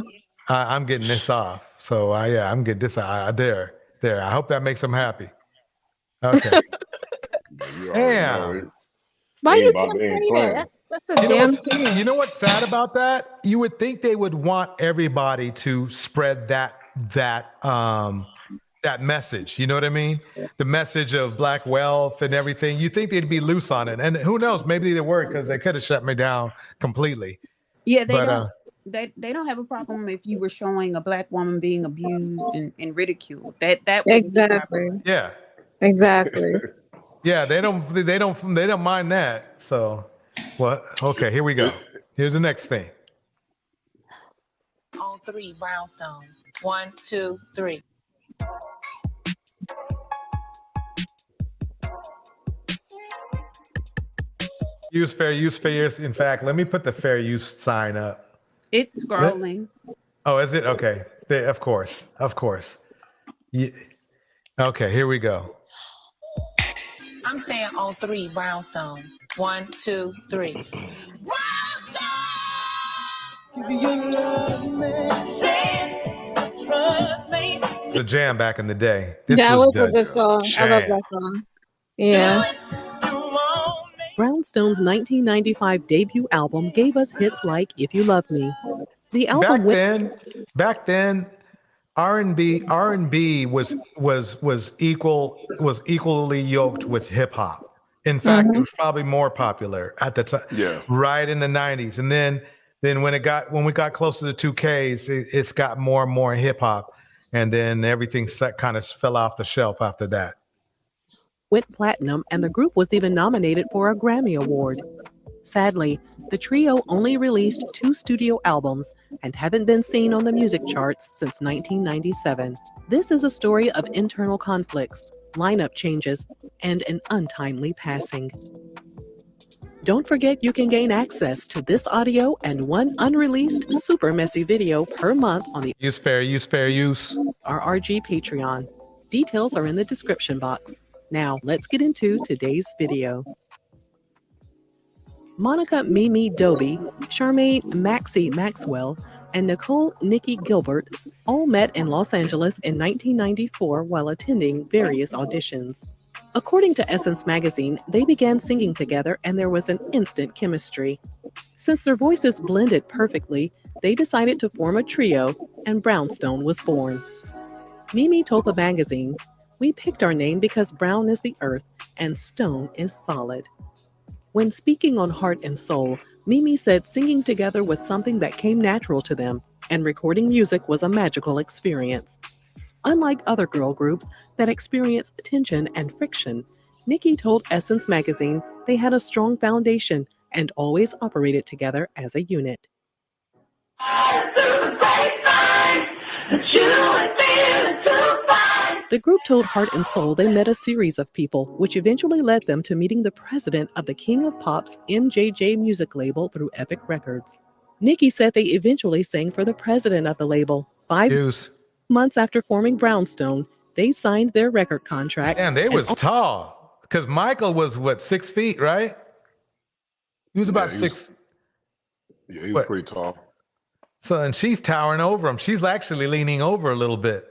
I'm getting this off. So I'm getting this there. I hope that makes them happy. Okay. Damn. Why you can't play that? That's a damn shame. You know what's sad about that? You would think they would want everybody to spread that message. You know what I mean? The message of Black wealth and everything. You think they'd be loose on it, and who knows? Maybe they were, because they could have shut me down completely. Yeah, they don't. They don't have a problem if you were showing a Black woman being abused and ridiculed. That exactly. Yeah. Exactly. Yeah, they don't mind that. So, what? Okay, here we go. Here's the next thing. On 3, brownstone. 1, 2, 3. Use fair use. In fact, let me put the fair use sign up. It's scrolling. Oh, is it? Okay. Of course. Yeah. Okay, here we go. I'm saying on 3, brownstone. 1, 2, 3. It's a jam back in the day. That was a good song. I love that song. Yeah. Brownstone's 1995 debut album gave us hits like "If You Love Me." The album back then, R&B was equally yoked with hip hop. In fact, it was probably more popular at the time. Yeah. Right in the 90s, and then when we got closer to 2Ks, it's got more and more hip hop, and then everything kind of fell off the shelf after that. Went platinum, and the group was even nominated for a Grammy Award. Sadly, the trio only released 2 studio albums and haven't been seen on the music charts since 1997. This is a story of internal conflicts, lineup changes, and an untimely passing. Don't forget you can gain access to this audio and one unreleased super messy video per month on the Use Fair Use RRG Patreon. Details are in the description box. Now, let's get into today's video. Monica Mimi Doby, Charmaine Maxie Maxwell, and Nicole Nikki Gilbert all met in Los Angeles in 1994 while attending various auditions. According to Essence magazine, they began singing together and there was an instant chemistry. Since their voices blended perfectly, they decided to form a trio and Brownstone was born. Mimi told the magazine, "We picked our name because brown is the earth and stone is solid." When speaking on Heart and Soul, Mimi said singing together was something that came natural to them and recording music was a magical experience. Unlike other girl groups that experience tension and friction, Nikki told Essence magazine they had a strong foundation and always operated together as a unit. The group told Heart and Soul they met a series of people, which eventually led them to meeting the president of the King of Pop's MJJ music label through Epic Records. Nikki said they eventually sang for the president of the label. 5 months after forming Brownstone, they signed their record contract. Damn, they was tall. Because Michael was, what, 6 feet, right? He was about 6. He was pretty tall. So, and she's towering over him. She's actually leaning over a little bit.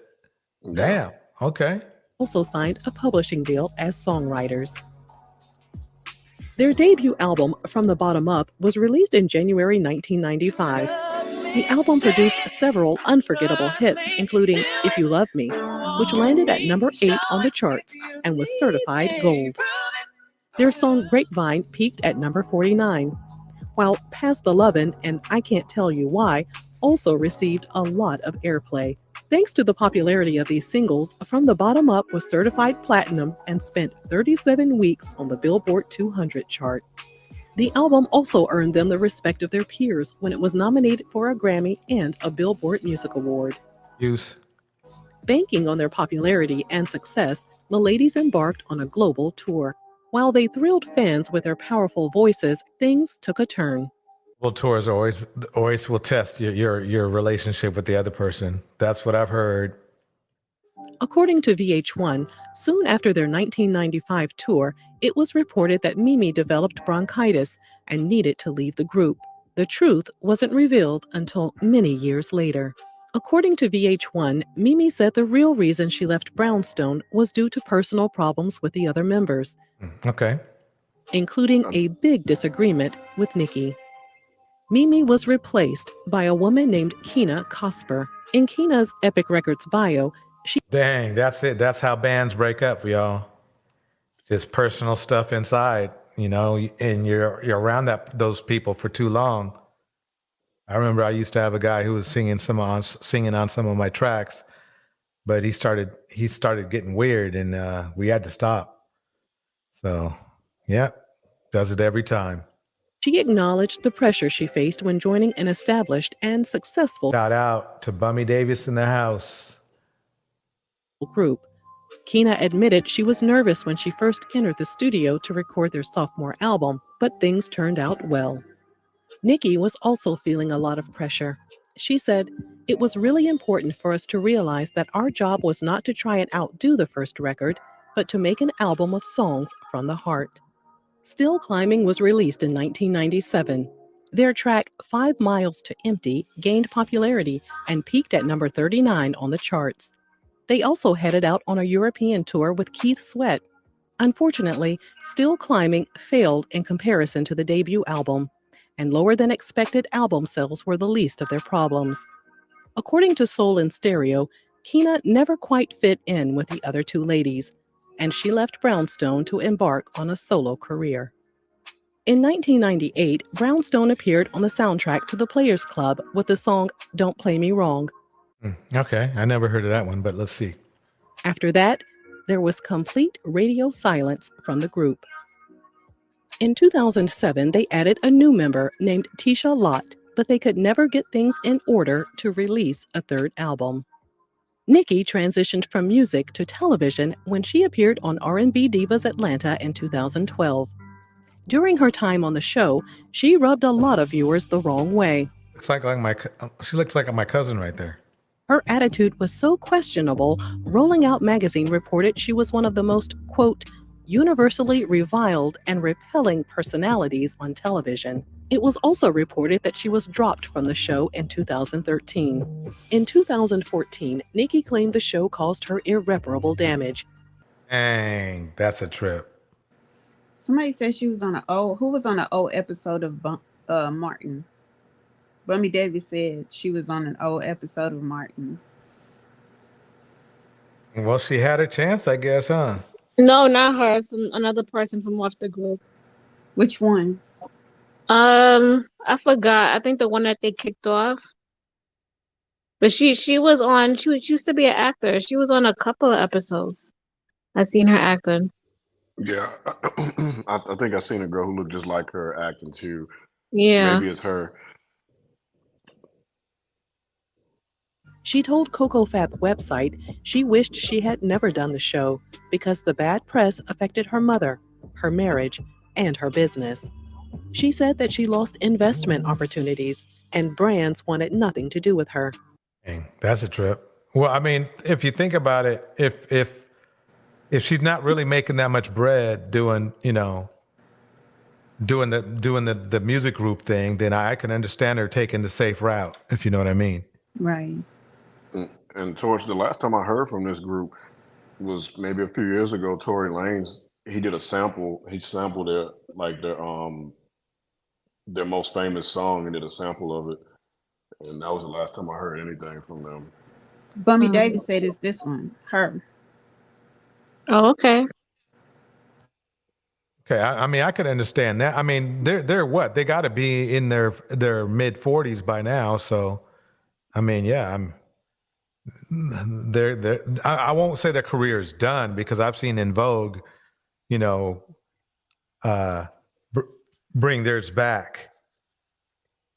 Damn. Okay. Also signed a publishing deal as songwriters. Their debut album, From the Bottom Up, was released in January 1995. The album produced several unforgettable hits, including If You Love Me, which landed at number 8 on the charts and was certified gold. Their song Grapevine peaked at number 49, while Past the Lovin' and I Can't Tell You Why also received a lot of airplay. Thanks to the popularity of these singles, From the Bottom Up was certified platinum and spent 37 weeks on the Billboard 200 chart. The album also earned them the respect of their peers when it was nominated for a Grammy and a Billboard Music Award. Banking on their popularity and success, the ladies embarked on a global tour. While they thrilled fans with their powerful voices, things took a turn. Well, tours always will test your relationship with the other person. That's what I've heard. According to VH1, soon after their 1995 tour, it was reported that Mimi developed bronchitis and needed to leave the group. The truth wasn't revealed until many years later. According to VH1, Mimi said the real reason she left Brownstone was due to personal problems with the other members. Okay. Including a big disagreement with Nikki. Mimi was replaced by a woman named Kina Cosper. In Kina's Epic Records bio, Dang, that's it. That's how bands break up, y'all. Just personal stuff inside, you know, and you're around those people for too long. I remember I used to have a guy who was singing on some of my tracks, but he started getting weird, and we had to stop. So, yeah, does it every time. She acknowledged the pressure she faced when joining an established and successful Shout out to Bummy Davis in the house group. Kina admitted she was nervous when she first entered the studio to record their sophomore album, but things turned out well. Nikki was also feeling a lot of pressure. She said, "It was really important for us to realize that our job was not to try and outdo the first record, but to make an album of songs from the heart." Still Climbing was released in 1997. Their track 5 Miles to Empty gained popularity and peaked at number 39 on the charts. They also headed out on a European tour with Keith Sweat. Unfortunately, Still Climbing failed in comparison to the debut album, and lower than expected album sales were the least of their problems. According to Soul in Stereo, Kina never quite fit in with the other two ladies, and she left Brownstone to embark on a solo career. In 1998, Brownstone appeared on the soundtrack to The Players Club with the song Don't Play Me Wrong. Okay, I never heard of that one, but let's see. After that, there was complete radio silence from the group. In 2007, they added a new member named Tisha Lott, but they could never get things in order to release a third album. Nikki transitioned from music to television when she appeared on R&B Divas Atlanta in 2012. During her time on the show, she rubbed a lot of viewers the wrong way. She looks like my cousin right there. Her attitude was so questionable, Rolling Out magazine reported she was one of the most, quote, universally reviled and repelling personalities on television. It was also reported that she was dropped from the show in 2013. In 2014, Nikki claimed the show caused her irreparable damage. Dang, that's a trip. Somebody said she was on who was on an old episode of Martin? Bummy Davis said she was on an old episode of Martin. Well, she had a chance, I guess, huh? No, not her. Another person from off the group. Which one? I forgot. I think the one that they kicked off. But she was on. She used to be an actor. She was on a couple of episodes. I seen her acting. Yeah, I think I seen a girl who looked just like her acting too. Yeah. Maybe it's her. She told Coco Fab's website she wished she had never done the show because the bad press affected her mother, her marriage, and her business. She said that she lost investment opportunities and brands wanted nothing to do with her. Dang, that's a trip. Well, I mean, if you think about it, if she's not really making that much bread doing the music group thing, then I can understand her taking the safe route, if you know what I mean. Right. And towards the last time I heard from this group was maybe a few years ago. Tory Lanez, he did a sample. He sampled their most famous song and did a sample of it. And that was the last time I heard anything from them. Bummy Davis said it's this one, her. Oh, okay. Okay, I mean, I could understand that. I mean, they're what? They got to be in their mid 40s by now. So, I mean, yeah, I won't say their career is done because I've seen In Vogue, bring theirs back.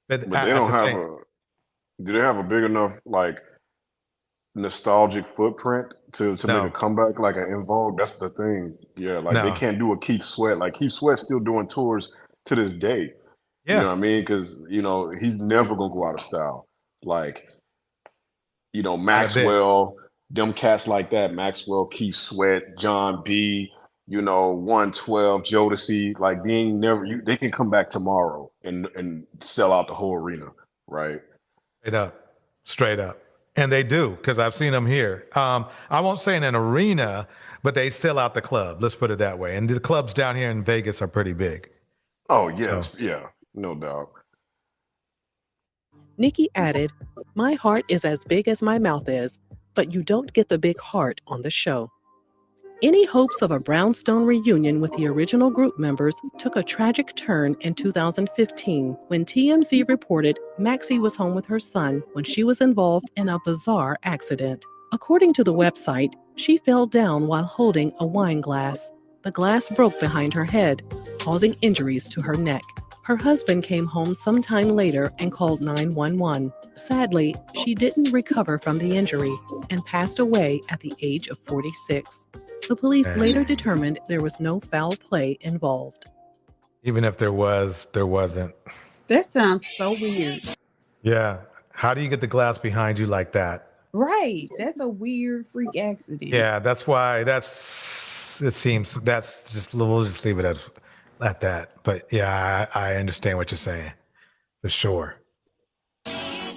But they don't have do they have a big enough like nostalgic footprint to make a comeback like an In Vogue? That's the thing. Yeah, like they can't do a Keith Sweat. Like Keith Sweat's still doing tours to this day. Yeah. You know what I mean? Because he's never gonna go out of style. Like Maxwell, them cats like that. Maxwell, Keith Sweat, John B. 112, Jodeci. Like they can come back tomorrow and sell out the whole arena, right? Straight up. And they do, because I've seen them here. I won't say in an arena, but they sell out the club. Let's put it that way. And the clubs down here in Vegas are pretty big. Oh, yes. Yeah, no doubt. Nikki added, "My heart is as big as my mouth is, but you don't get the big heart on the show." Any hopes of a Brownstone reunion with the original group members took a tragic turn in 2015 when TMZ reported Maxie was home with her son when she was involved in a bizarre accident. According to the website, she fell down while holding a wine glass. The glass broke behind her head, causing injuries to her neck. Her husband came home sometime later and called 911. Sadly, she didn't recover from the injury and passed away at the age of 46. The police later determined there was no foul play involved. Even if there was, there wasn't. That sounds so weird. Yeah. How do you get the glass behind you like that? Right. That's a weird freak accident. Yeah, that's why we'll just leave it at that. But yeah, I understand what you're saying. For sure.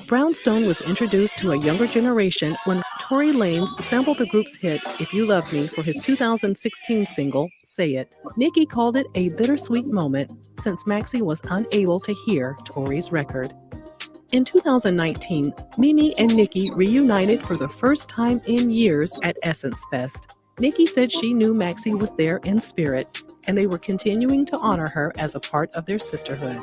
Brownstone was introduced to a younger generation when Tory Lanez sampled the group's hit If You Love Me for his 2016 single, Say It. Nikki called it a bittersweet moment since Maxie was unable to hear Tory's record. In 2019, Mimi and Nikki reunited for the first time in years at Essence Fest. Nikki said she knew Maxie was there in spirit, and they were continuing to honor her as a part of their sisterhood.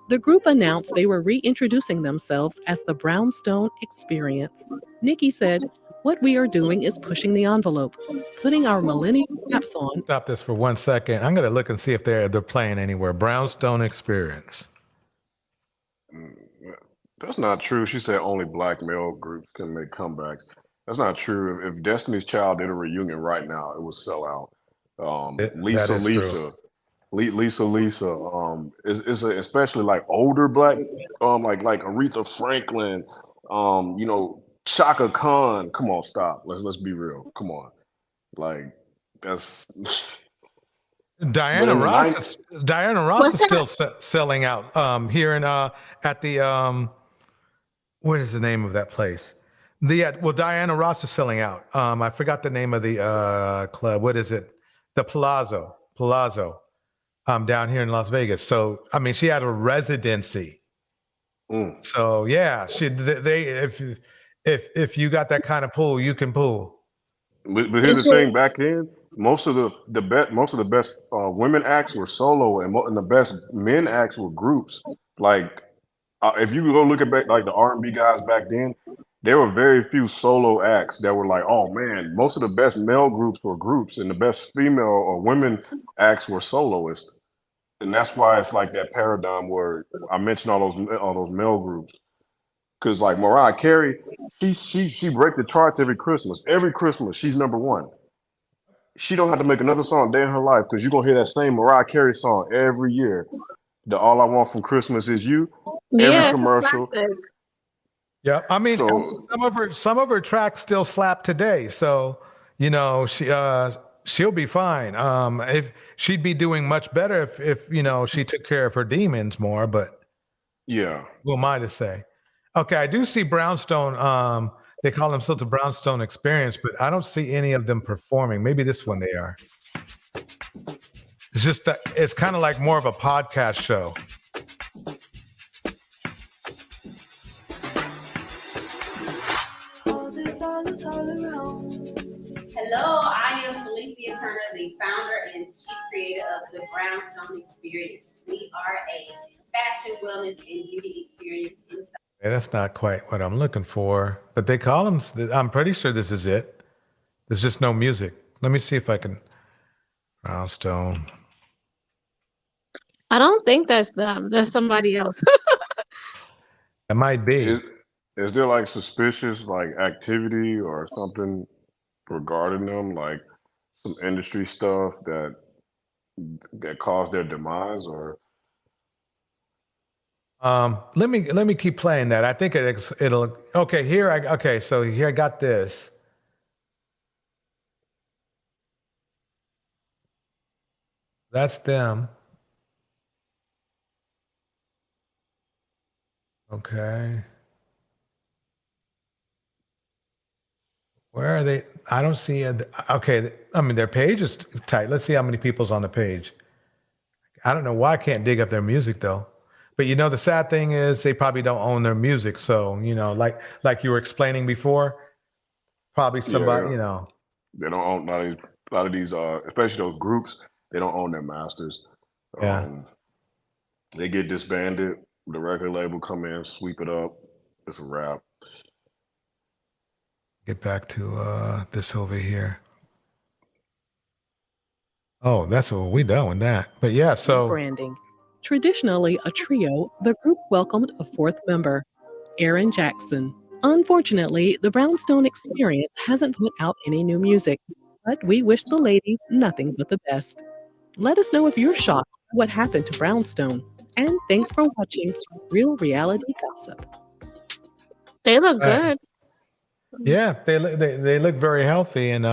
The group announced they were reintroducing themselves as the Brownstone Experience. Nikki said, "What we are doing is pushing the envelope, putting our millennial caps on." Stop this for 1 second. I'm going to look and see if they're playing anywhere. Brownstone Experience. That's not true. She said only black male groups can make comebacks. That's not true. If Destiny's Child did a reunion right now, it would sell out. Lisa. It's especially like older black, like Aretha Franklin, Chaka Khan. Come on, stop. Let's be real. Come on, like that's. Diana Ross is still selling out here in at the what is the name of that place? Well, Diana Ross is selling out. I forgot the name of the club. What is it? The Palazzo. Down here in Las Vegas. So I mean, she had a residency. So yeah, if you got that kind of pull, you can pull. But here's the thing: back then, most of the best women acts were solo, and the best men acts were groups. Like if you go look at back like the R&B guys back then, there were very few solo acts that were like, oh man, most of the best male groups were groups, and the best female or women acts were soloists. And that's why it's like that paradigm where I mentioned all those male groups. Because like Mariah Carey, she break the charts every Christmas. Every Christmas, she's number one. She don't have to make another song a day in her life because you're gonna hear that same Mariah Carey song every year. The All I Want from Christmas Is You. Every commercial. Yeah, I mean, some of her tracks still slap today. So you know, she'll be fine. If she'd be doing much better if you know she took care of her demons more. But yeah, who am I to say? Okay, I do see Brownstone. They call themselves the Brownstone Experience, but I don't see any of them performing. Maybe this one they are. It's just that it's kind of like more of a podcast show. Hello, I am Felicia Turner, the founder and chief creator of the Brownstone Experience. We are a fashion, wellness, and beauty experience inside. Yeah, that's not quite what I'm looking for, but they call them. I'm pretty sure this is it. There's just no music. Let me see if I can. Brownstone. I don't think that's them. That's somebody else. It might be. Is there like suspicious like activity or something regarding them, like some industry stuff that caused their demise, or? Let me keep playing that. I think it'll. Okay, okay. So here I got this. That's them. Okay. Where are they? I don't see it. Okay. I mean, their page is tight. Let's see how many people's on the page. I don't know why I can't dig up their music though. But you know, the sad thing is they probably don't own their music. So, you know, like you were explaining before, probably somebody, you know. They don't own a lot of these, especially those groups, they don't own their masters. Yeah. They get disbanded, the record label come in, sweep it up, it's a wrap. Get back to this over here. Oh, that's what we done with that. But yeah, so branding. Traditionally a trio, the group welcomed a fourth member, Aaron Jackson. Unfortunately, the Brownstone Experience hasn't put out any new music, but we wish the ladies nothing but the best. Let us know if you're shocked at what happened to Brownstone. And thanks for watching Real Reality Gossip. They look good. Yeah, they look very healthy, and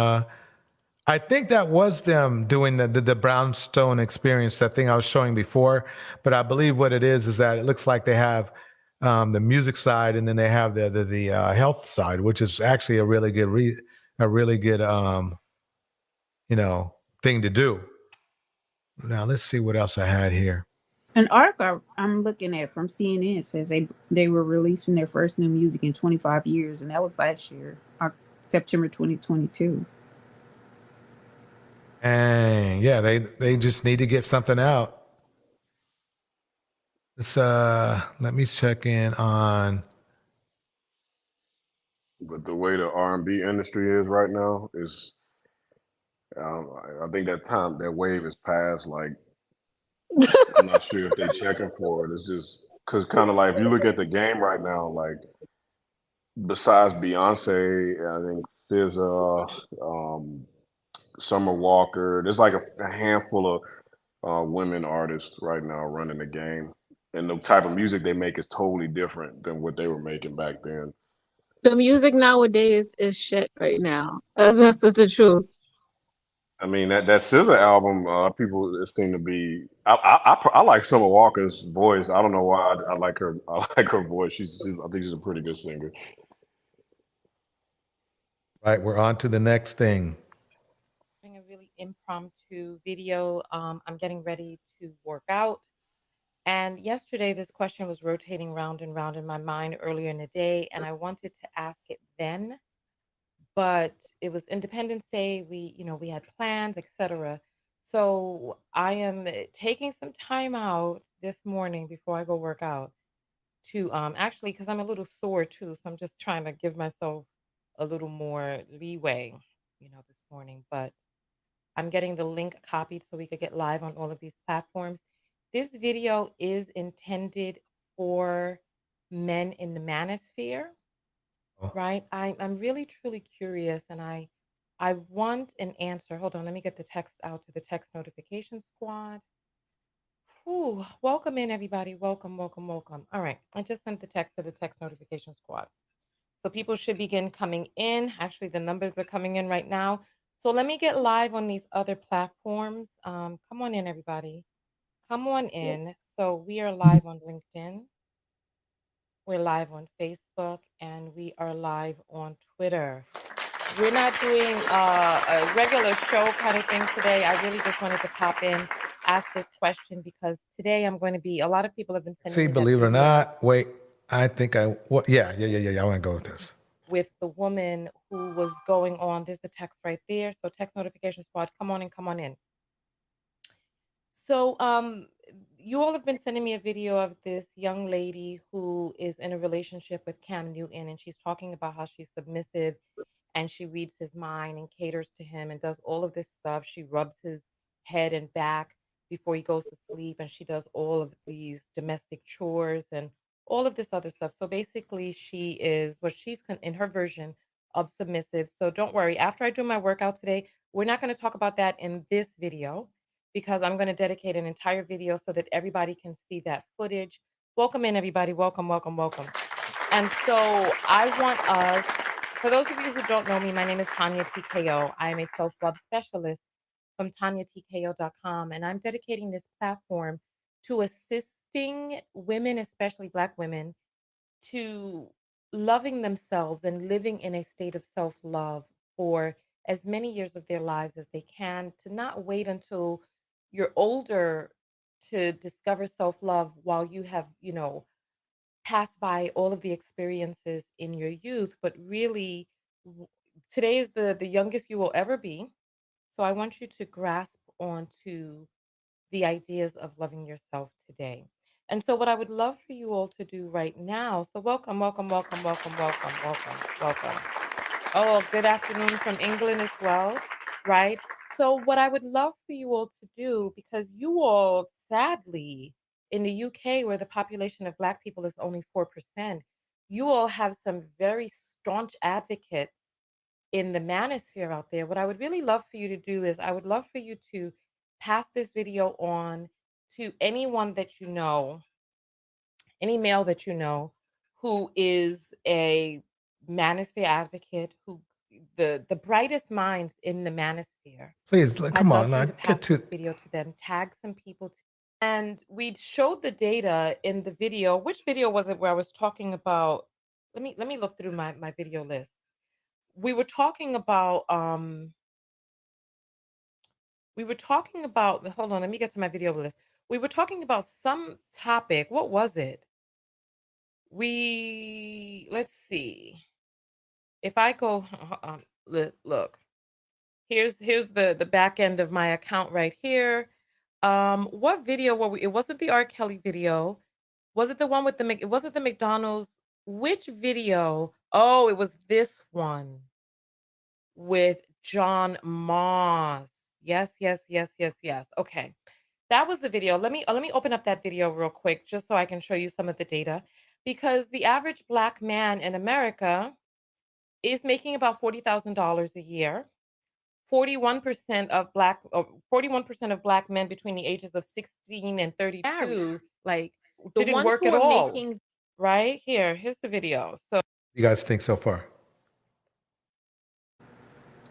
I think that was them doing the Brownstone Experience, that thing I was showing before. But I believe what it is that it looks like they have the music side, and then they have the health side, which is actually a really good you know, thing to do. Now let's see what else I had here. An article I'm looking at from CNN says they were releasing their first new music in 25 years, and that was last year, September 2022. And yeah, they just need to get something out. Let's let me check in on. But the way the R&B industry is right now is, I think that wave is past. Like, I'm not sure if they're checking for it. It's just because kind of like if you look at the game right now, like besides Beyonce, I think SZA, Summer Walker, there's like a handful of women artists right now running the game, and the type of music they make is totally different than what they were making back then. The music nowadays is shit right now. That's just the truth. I mean that SZA album, people seem to be. I like Summer Walker's voice. I don't know why I like her. I like her voice. I think she's a pretty good singer. Right, we're on to the next thing. Doing a really impromptu video. I'm getting ready to work out. And yesterday, this question was rotating round and round in my mind earlier in the day, and I wanted to ask it then, but it was Independence Day. We had plans, etc. So I am taking some time out this morning before I go work out to actually, because I'm a little sore too, so I'm just trying to give myself a little more leeway, this morning. But I'm getting the link copied so we could get live on all of these platforms. This video is intended for men in the manosphere, right? I'm really truly curious, and I want an answer. Hold on, let me get the text out to the text notification squad. Whew, welcome in, everybody. Welcome, welcome, welcome. All right, I just sent the text to the text notification squad. So people should begin coming in. Actually, the numbers are coming in right now. So let me get live on these other platforms. Come on in, everybody. Come on in. So we are live on LinkedIn. We're live on Facebook, and we are live on Twitter. We're not doing a regular show kind of thing today. I really just wanted to pop in, ask this question, because today I'm going to be, a lot of people have been sending See, me that believe it or video not, wait, I think I, what, yeah, I want to go with this. with the woman who was going on. There's the text right there. So text notification squad, come on in, come on in. So you all have been sending me a video of this young lady who is in a relationship with Cam Newton, and she's talking about how she's submissive and she reads his mind and caters to him and does all of this stuff. She rubs his head and back before he goes to sleep, and she does all of these domestic chores and all of this other stuff. So basically, she is what she's in her version of submissive. So don't worry. After I do my workout today, we're not going to talk about that in this video, because I'm going to dedicate an entire video so that everybody can see that footage. Welcome in, everybody. Welcome, welcome, welcome. And so I want us, for those of you who don't know me, my name is Tonya TKO. I am a self-love specialist from TonyaTKO.com, and I'm dedicating this platform to assisting women, especially Black women, to loving themselves and living in a state of self-love for as many years of their lives as they can, to not wait until you're older to discover self-love while you have, passed by all of the experiences in your youth, but really today is the youngest you will ever be. So I want you to grasp onto the ideas of loving yourself today. And so what I would love for you all to do right now, so welcome, welcome, welcome, welcome, welcome, welcome, welcome. Oh, good afternoon from England as well, right? So what I would love for you all to do, because you all, sadly, in the UK, where the population of Black people is only 4%, you all have some very staunch advocates in the manosphere out there. What I would really love for you to do is I would love for you to pass this video on to anyone that you know, any male that you know who is a manosphere advocate, who the brightest minds in the manosphere. Please, I'd come love on, for you now to pass get to. this video to them, tag some people. And we showed the data in the video. Which video was it where I was talking about? Let me look through my video list. We were talking about hold on, let me get to my video list. We were talking about some topic. What was it? Let's see. If I go, look, here's the back end of my account right here. What video were we? It wasn't the R. Kelly video. Was it the one with it wasn't the McDonald's? Which video? Oh, it was this one with John Moss. Yes, yes, yes, yes, yes. Okay. That was the video. Let me open up that video real quick just so I can show you some of the data, because the average Black man in America is making about $40,000 a year. 41% of Black men between the ages of 16 and 32 like didn't work at all. Right? Here's the video. So You guys think so far?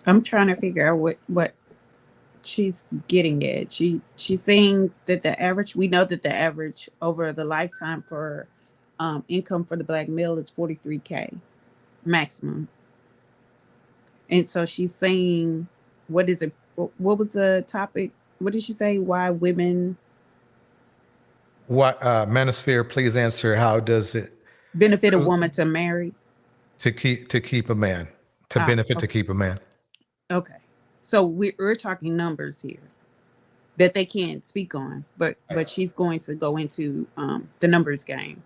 I'm trying to figure out what she's getting at. She's saying that we know that the average over the lifetime for income for the Black male is $43K maximum. And so she's saying, what is it? What was the topic? What did she say? Why women What Manosphere, please answer. How does it benefit a woman to marry? To keep a man. To benefit to keep a man. Okay. So we're talking numbers here that they can't speak on, but she's going to go into the numbers game.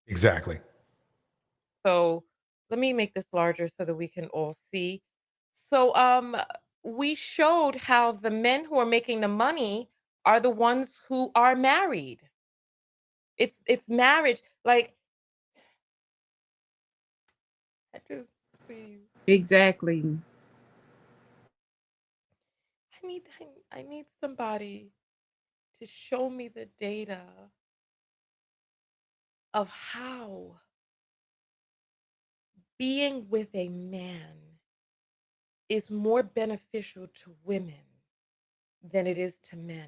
Exactly. So let me make this larger so that we can all see. So we showed how the men who are making the money are the ones who are married. It's marriage. Like, I just please. Exactly. I need somebody to show me the data of how being with a man is more beneficial to women than it is to men.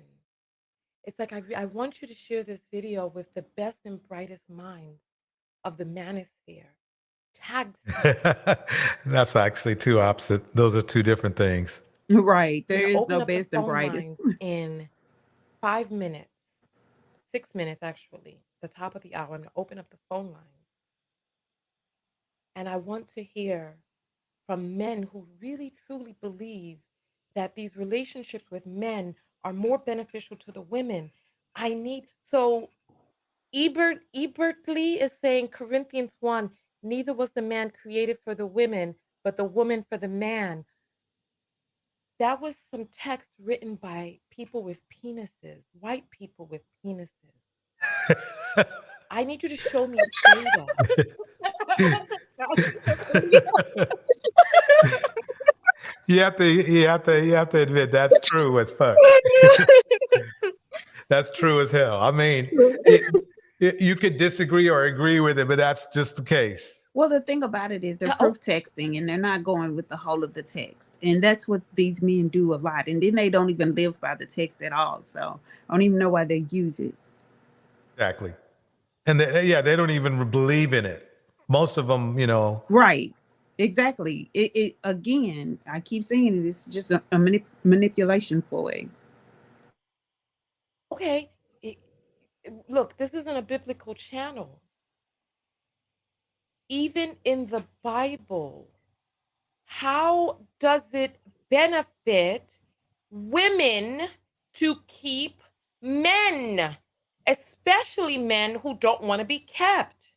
It's like I want you to share this video with the best and brightest minds of the Manosphere. Tag. That's actually two opposite. Those are two different things. Right. There We're gonna is open no up the best and phone brightest. lines in 5 minutes, 6 minutes actually. The top of the hour, I'm gonna open up the phone lines, and I want to hear from men who really truly believe that these relationships with men are more beneficial to the women. So Ebert Lee is saying Corinthians 1, neither was the man created for the women, but the woman for the man. That was some text written by people with penises, white people with penises. I need you to show me data. You have to admit that's true as fuck. That's true as hell. I mean, you could disagree or agree with it, but that's just the case. Well, the thing about it is they're proof texting and they're not going with the whole of the text. And that's what these men do a lot. And then they don't even live by the text at all. So I don't even know why they use it. Exactly. And they don't even believe in it. Most of them, Right. Exactly. It again, I keep saying it, it's just a manipulation ploy. Okay. Look, this isn't a biblical channel. Even in the Bible, how does it benefit women to keep men, especially men who don't want to be kept?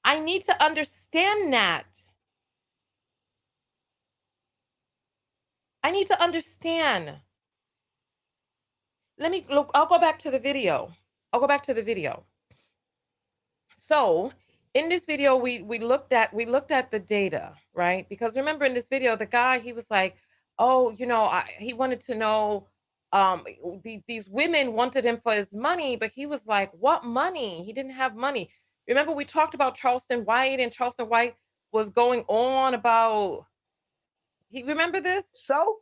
I need to understand that. I need to understand. I'll go back to the video. So in this video, we looked at the data, right? Because remember in this video, the guy, he was like, oh, he wanted to know, these women wanted him for his money, but he was like, what money? He didn't have money. Remember we talked about Charleston White, and Charleston White was going on about, remember this? So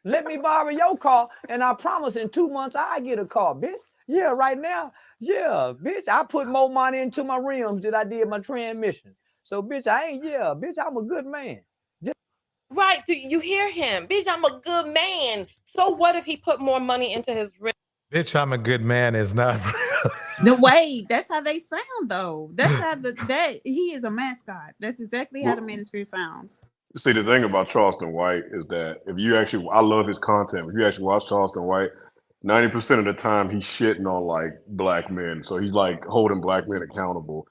let me borrow your car, and I promise in 2 months I get a car, bitch. Yeah, right now, yeah, bitch. I put more money into my rims than I did my transmission. So, bitch, bitch, I'm a good man. Right? Do you hear him? Bitch, I'm a good man. So what if he put more money into his rim? Bitch, I'm a good man is not real. The way that's how they sound though. That's how that he is a mascot. That's exactly how the Manosphere sounds. See, the thing about Charleston White is that if you actually, I love his content. If you actually watch Charleston White, 90% of the time he's shitting on like black men. So he's like holding black men accountable.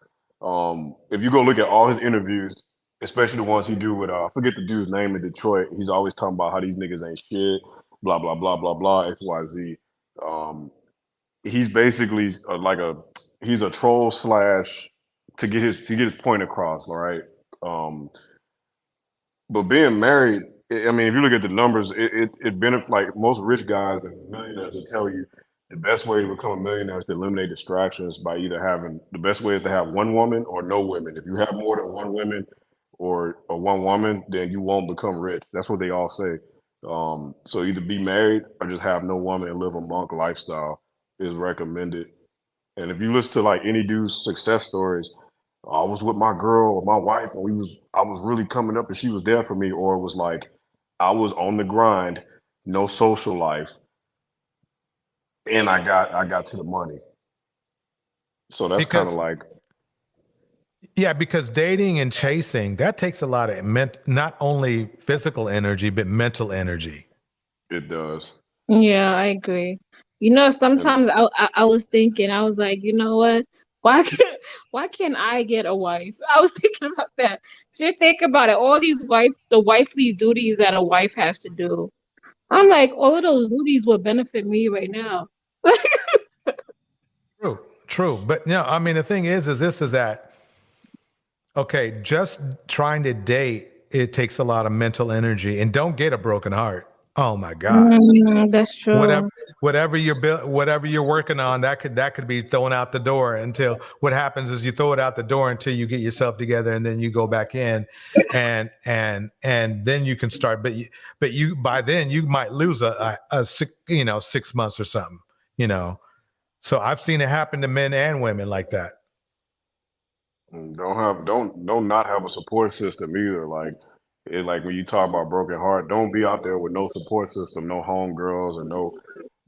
If you go look at all his interviews, especially the ones he do with, I forget the dude's name in Detroit. He's always talking about how these niggas ain't shit, blah, blah, blah, blah, blah, X, Y, Z. He's basically he's a troll slash to get his point across. All right. But being married, I mean, if you look at the numbers, it benefits like most rich guys and millionaires will tell you the best way to become a millionaire is to eliminate distractions by either having the best way is to have one woman or no women. If you have more than one woman or one woman, then you won't become rich. That's what they all say. So either be married or just have no woman and live a monk lifestyle is recommended. And if you listen to like any dude's success stories, I was with my girl or my wife, and I was really coming up, and she was there for me, or it was like I was on the grind, no social life, and I got to the money. So that's kind of Because like yeah, because dating and chasing, that takes a lot of not only physical energy, but mental energy. it does. Yeah, I agree. You know, sometimes I was thinking, I was like, you know what? Why can't I get a wife? I was thinking about that. Just think about it. All these the wifely duties that a wife has to do. I'm like, all of those duties would benefit me right now. True. But no, I mean, the thing is that, okay, just trying to date, it takes a lot of mental energy, and don't get a broken heart. Oh my God. That's true. Whatever you're working on, that could be thrown out the door until what happens is you throw it out the door until you get yourself together, and then you go back in, and then you can start. But you by then you might lose a 6 months or something. So I've seen it happen to men and women like that. Don't not have a support system either. Like when you talk about broken heart, don't be out there with no support system, no homegirls or no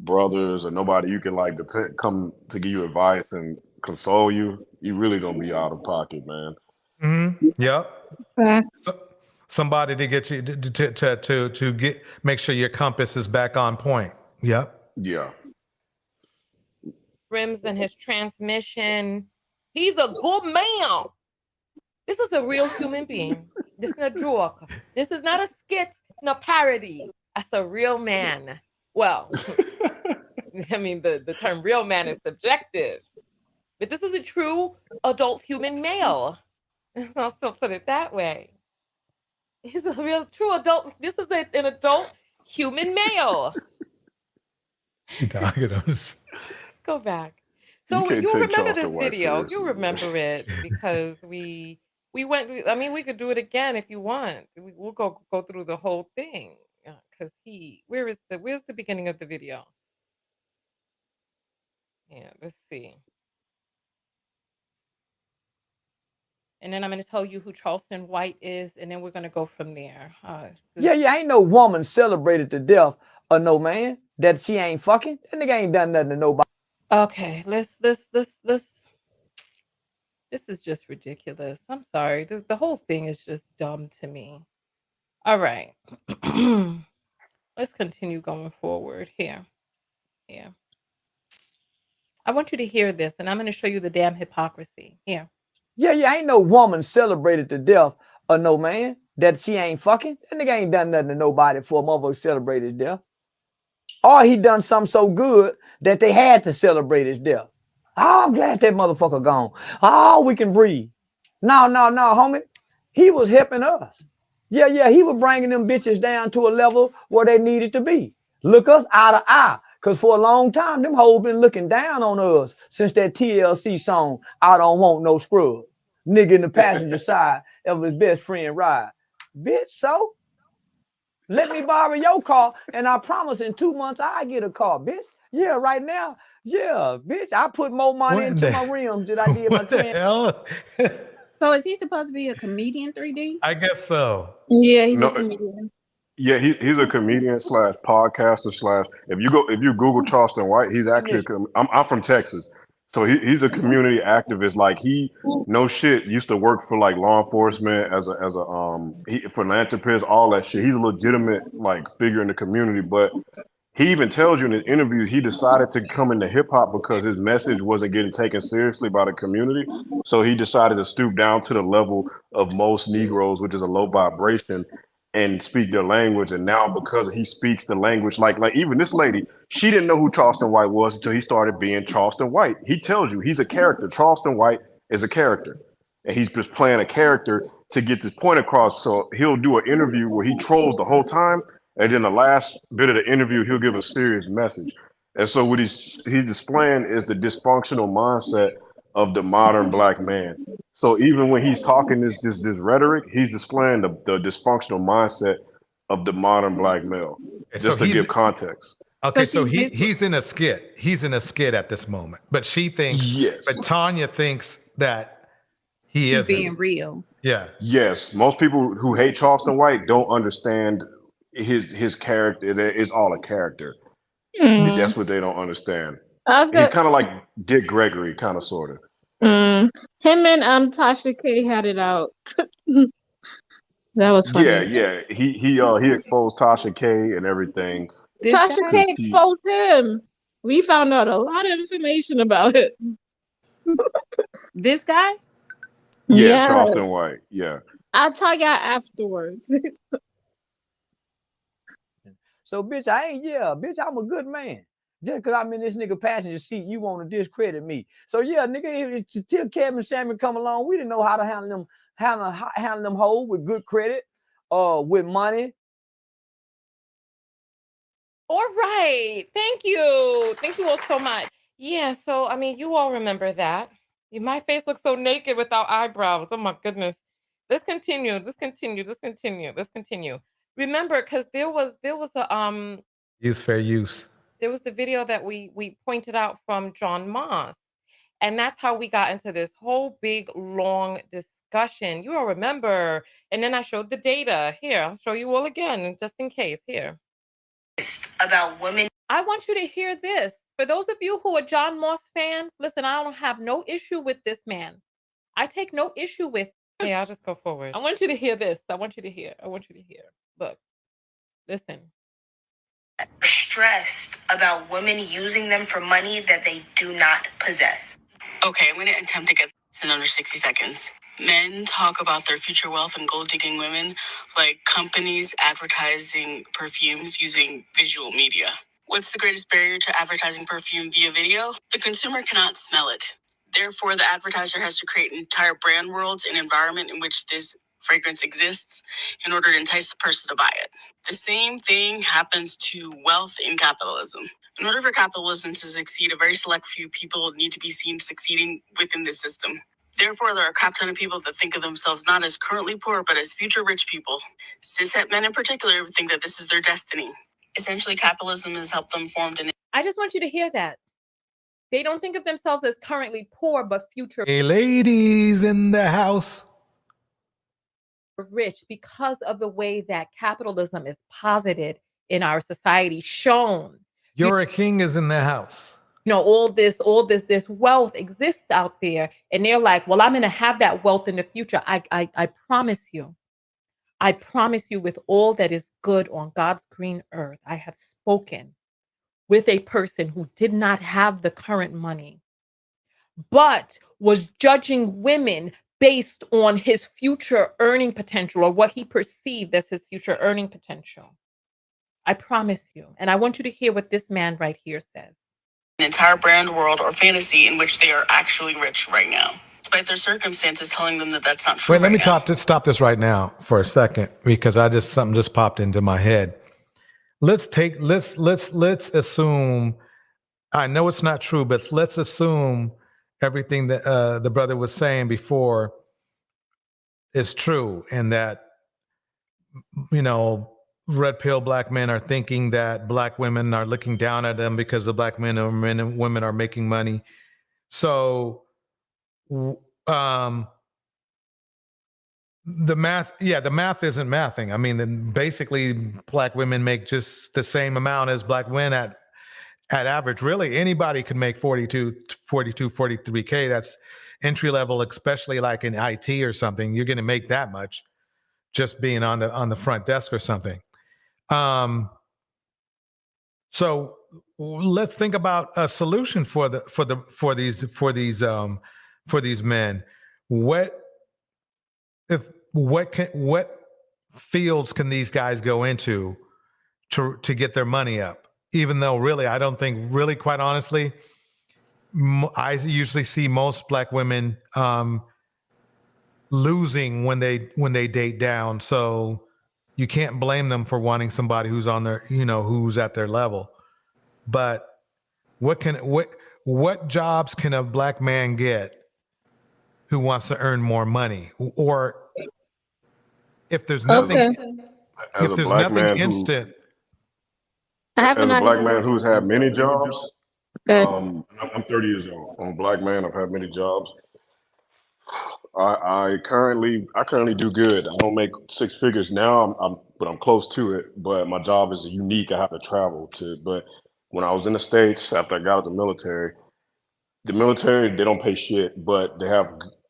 brothers or nobody you can like come to give you advice and console you. You really gonna be out of pocket, man. Mm-hmm. Yep. Facts. Somebody to get you to make sure your compass is back on point. Yep. Yeah. Rims and his transmission. He's a good man. This is a real human being. This is not a joke. This is not a skit, no parody. That's a real man. Well, I mean, the term real man is subjective, but this is a true adult human male. I'll still put it that way. He's a real true adult. This is an adult human male. Let's go back. So you remember this video. You remember it because we went. I mean, we could do it again if you want. We'll go through the whole thing because where's the beginning of the video? Yeah, let's see. And then I'm going to tell you who Charleston White is, and then we're going to go from there. Yeah, ain't no woman celebrated to death or no man that she ain't fucking. That nigga ain't done nothing to nobody. Okay, let's. This is just ridiculous. I'm sorry. The whole thing is just dumb to me. All right. Let's continue going forward here. Here. I want you to hear this, and I'm going to show you the damn hypocrisy. Here. Yeah, ain't no woman celebrated to death or no man that she ain't fucking. That nigga ain't done nothing to nobody for a motherfucker celebrate his death. Or he done something so good that they had to celebrate his death. Oh, I'm glad that motherfucker gone. Oh, we can breathe. No, homie. He was helping us. Yeah, he was bringing them bitches down to a level where they needed to be. Look us eye to eye. Because for a long time, them hoes been looking down on us since that TLC song, I Don't Want No Scrub. Nigga in the passenger side of his best friend ride. Bitch, so? Let me borrow your car, and I promise in 2 months I get a car, bitch. Yeah, right now. Yeah, bitch. I put more money into my rims than I did my trans. Hell? So is he supposed to be a comedian 3D? I guess so. Yeah, he's a comedian. Yeah, he's a comedian slash podcaster / if you Google Charleston White, he's actually I'm from Texas, so he's a community activist. Like he no shit used to work for like law enforcement as a philanthropist, all that shit. He's a legitimate like figure in the community, but he even tells you in his interviews he decided to come into hip hop because his message wasn't getting taken seriously by the community. So he decided to stoop down to the level of most Negroes, which is a low vibration, and speak their language. And now because he speaks the language, like even this lady, she didn't know who Charleston White was until he started being Charleston White. He tells you he's a character. Charleston White is a character. And he's just playing a character to get this point across. So he'll do an interview where he trolls the whole time. And then the last bit of the interview, he'll give a serious message. And so what he's displaying is the dysfunctional mindset of the modern black man. So even when he's talking this rhetoric, he's displaying the dysfunctional mindset of the modern black male, just to give context. Okay, so he's in a skit. He's in a skit at this moment, but she thinks, but Tonya thinks that he He's isn't. being real. Yeah. Yes, most people who hate Charleston White don't understand his character. It's all a character. That's what they don't understand. I was He's gonna, kind of like Dick Gregory, kind of sort of. him and Tasha K had it out. That was Yeah, funny. yeah. He exposed Tasha K and everything. This Tasha guy, K She, exposed him. We found out a lot of information about it. this guy. yeah, Yeah, Charleston White. Yeah. I'll tell y'all afterwards. So, bitch, I'm a good man. Just because I'm in this nigga passenger seat, you want to discredit me. So, yeah, nigga, till Kevin Samuel come along, we didn't know how to handle them hoes with good credit, with money. All right. Thank you. Thank you all so much. Yeah, so I mean, you all remember that. My face looks so naked without eyebrows. Oh my goodness. Let's continue. Remember, because there was a Use fair use. there was the video that we pointed out from John Moss. And that's how we got into this whole big long discussion. You all remember. And then I showed the data. Here, I'll show you all again, just in case. Here. About women. I want you to hear this. For those of you who are John Moss fans, listen, I don't have no issue with this man. I take no issue with. Hey, I'll just go forward. I want you to hear this. I want you to hear. Look, listen. Stressed about women using them for money that they do not possess. Okay, I'm going to attempt to get this in under 60 seconds. Men talk about their future wealth and gold digging women like companies advertising perfumes using visual media. What's the greatest barrier to advertising perfume via video? The consumer cannot smell it. Therefore, the advertiser has to create entire brand worlds and environment in which this fragrance exists in order to entice the person to buy it. The same thing happens to wealth in capitalism. In order for capitalism to succeed, a very select few people need to be seen succeeding within this system. Therefore, there are a crap ton of people that think of themselves not as currently poor, but as future rich people. Cishet men in particular think that this is their destiny. Essentially, capitalism has helped them form an... I just want you to hear that. They don't think of themselves as currently poor, but future Hey, ladies in the house. rich because of the way that capitalism is posited in our society, shown. You're a king is in the house. You know, all this wealth exists out there, and they're like, well, I'm going to have that wealth in the future. I promise you. I promise you, with all that is good on God's green earth, I have spoken with a person who did not have the current money, but was judging women based on his future earning potential, or what he perceived as his future earning potential. I promise you. And I want you to hear what this man right here says. An entire brand world or fantasy in which they are actually rich right now, despite their circumstances telling them that that's not true. Wait, let me stop this right now for a second, because something just popped into my head. Let's assume, I know it's not true, but let's assume everything that the brother was saying before is true, and that, you know, red pill black men are thinking that black women are looking down at them because the black men and women are making money. So, the math isn't mathing. I mean, basically, black women make just the same amount as black men at average. Really, anybody can make 43K. That's entry level, especially like in IT or something. You're going to make that much just being on the front desk or something. So let's think about a solution for these men. What fields can these guys go into to get their money up? Even though really, I don't think, really, quite honestly, I usually see most black women losing when they date down. So you can't blame them for wanting somebody who's on their, who's at their level. But what jobs can a black man get who wants to earn more money? Or if there's nothing, As a black man instant. As a black man who's had many jobs, I'm 30 years old. I'm a black man. I've had many jobs. I currently do good. I don't make six figures now. But I'm close to it. But my job is unique. I have to travel to. But when I was in the States after I got out of the military they don't pay shit, but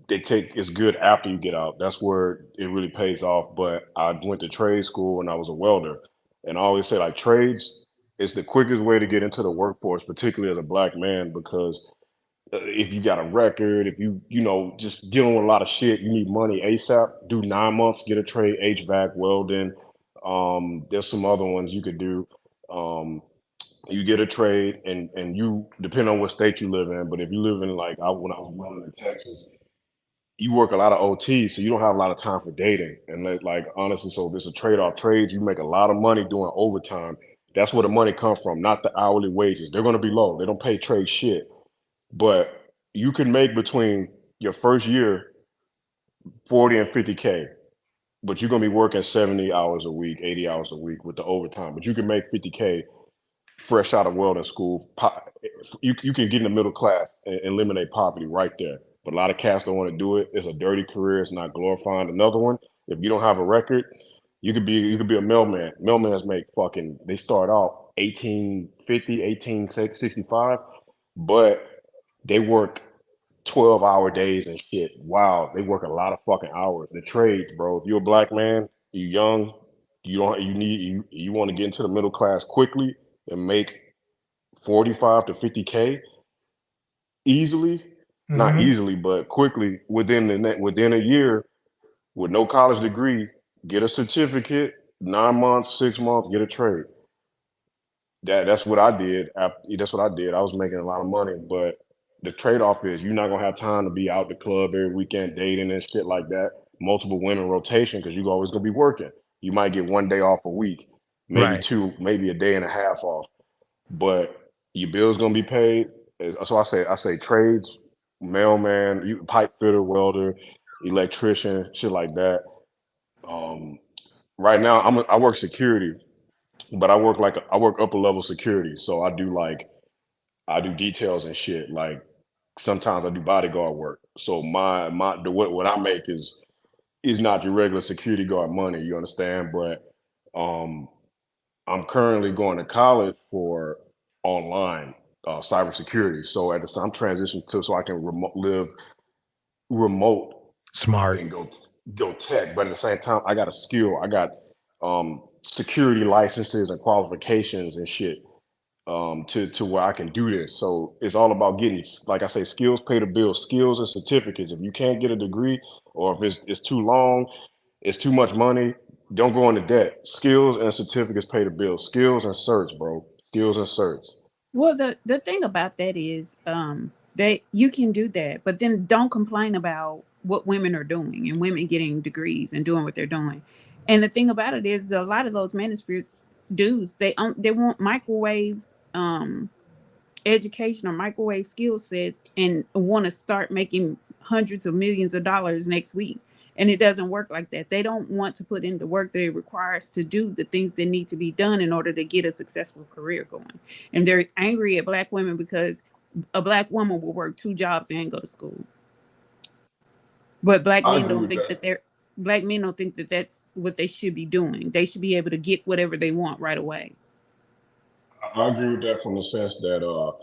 they take it's good after you get out. That's where it really pays off. But I went to trade school and I was a welder, and I always say like trades is the quickest way to get into the workforce, particularly as a black man, because if you got a record, if you know just dealing with a lot of shit, you need money ASAP. Do 9 months, get a trade, HVAC, welding. There's some other ones you could do. Um, you get a trade, and you depend on what state you live in. But if you live in like when I was welding in Texas, you work a lot of OT, so you don't have a lot of time for dating. And like honestly, so there's a trade off. Trades, you make a lot of money doing overtime. That's where the money comes from, not the hourly wages. They're going to be low. They don't pay trade shit, but you can make between your first year 40 and 50K, but you're gonna be working 70 hours a week, 80 hours a week with the overtime. But you can make 50K fresh out of welding school. You can get in the middle class and eliminate poverty right there. But a lot of cats don't want to do it. It's a dirty career. It's not glorifying. Another one, if you don't have a record, you could be a mailman. Mailmans make fucking, they start out 1850, 1865, but they work 12-hour days and shit. Wow, they work a lot of fucking hours. The trades, bro. If you're a black man, you young, you want to get into the middle class quickly and make 45 to 50K easily, not easily, but quickly within a year with no college degree, get a certificate, 9 months, 6 months, get a trade. That's what I did. That's what I did. I was making a lot of money, but the trade-off is you're not gonna have time to be out the club every weekend dating and shit like that. Multiple women rotation because you're always gonna be working. You might get 1 day off a week, maybe Right. two, maybe a day and a half off, but your bills gonna be paid. So I say trades, mailman, you pipe fitter, welder, electrician, shit like that. Um, right now I work security, but I work upper level security. So I do details and shit. Like sometimes I do bodyguard work. So what I make is not your regular security guard money. You understand? But um, I'm currently going to college for online cybersecurity. So I'm transitioning to so I can live remote Smart. and go tech. But at the same time, I got a skill. I got security licenses and qualifications and shit to where I can do this. So it's all about getting, like I say, skills pay the bills, skills and certificates. If you can't get a degree or if it's too long, it's too much money, don't go into debt. Skills and certificates pay the bills. Skills and certs, bro. Skills and certs. Well, the thing about that is that you can do that, but then don't complain about what women are doing and women getting degrees and doing what they're doing. And the thing about it is a lot of those Manosphere dudes, they want microwave education or microwave skill sets and want to start making hundreds of millions of dollars next week. And it doesn't work like that. They don't want to put in the work that it requires to do the things that need to be done in order to get a successful career going. And they're angry at black women because a black woman will work 2 jobs and go to school. But black I men agree don't with think that. black men don't think that that's what they should be doing. They should be able to get whatever they want right away. I agree with that from the sense that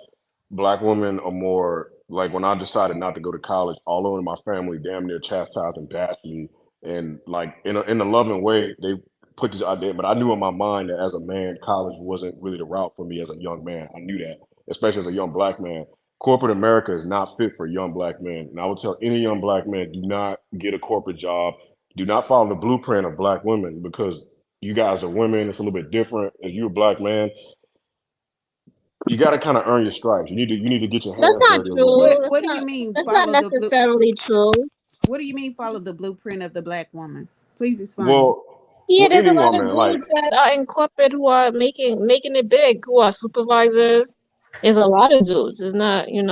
black women are more like when I decided not to go to college, all of my family damn near chastised and bashed me, and like in a loving way, they put this out there. But I knew in my mind that as a man, college wasn't really the route for me as a young man. I knew that, especially as a young black man. Corporate America is not fit for young black men, and I would tell any young black man: do not get a corporate job. Do not follow the blueprint of black women because you guys are women. It's a little bit different. If you're a black man, you got to kind of earn your stripes. You need to get your That's hands not dirty a little true. bit. What do you mean That's not follow the necessarily true. what do you mean follow the blueprint of the black woman? Please explain. Well, Yeah, there's a any lot of woman, like, dudes that are in corporate who are making it big, who are supervisors. There's a lot of dudes. It's not, I think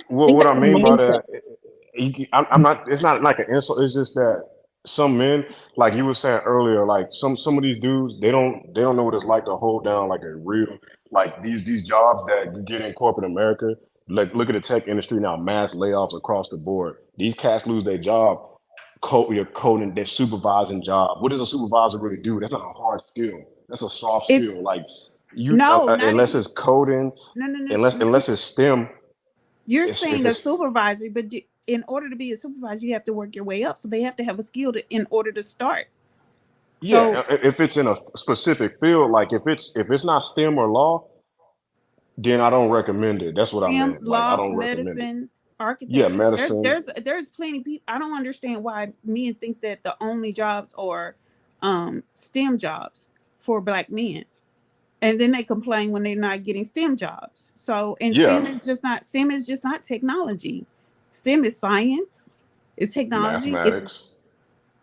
what that's I a mean by mindset. that, I'm not. It's not like an insult. It's just that some men, like you were saying earlier, like some of these dudes, they don't know what it's like to hold down like a real like these jobs that you get in corporate America. Look at the tech industry now, mass layoffs across the board. These cats lose their job, coding, their supervising job. What does a supervisor really do? That's not a hard skill. That's a soft If skill. Like no, not unless if it's coding, no. unless it's STEM, You're if saying a it's supervisor, but in order to be a supervisor, you have to work your way up. So they have to have a skill in order to start. So if it's in a specific field, like if it's not STEM or law, then I don't recommend it. That's what I STEM, meant. Like I law, don't recommend it. medicine, Yeah, architecture. medicine. There's plenty of people. I don't understand why men think that the only jobs are STEM jobs for Black men. And then they complain when they're not getting STEM jobs. So, and Yeah, STEM is just not technology. STEM is science, it's technology, it's mathematics.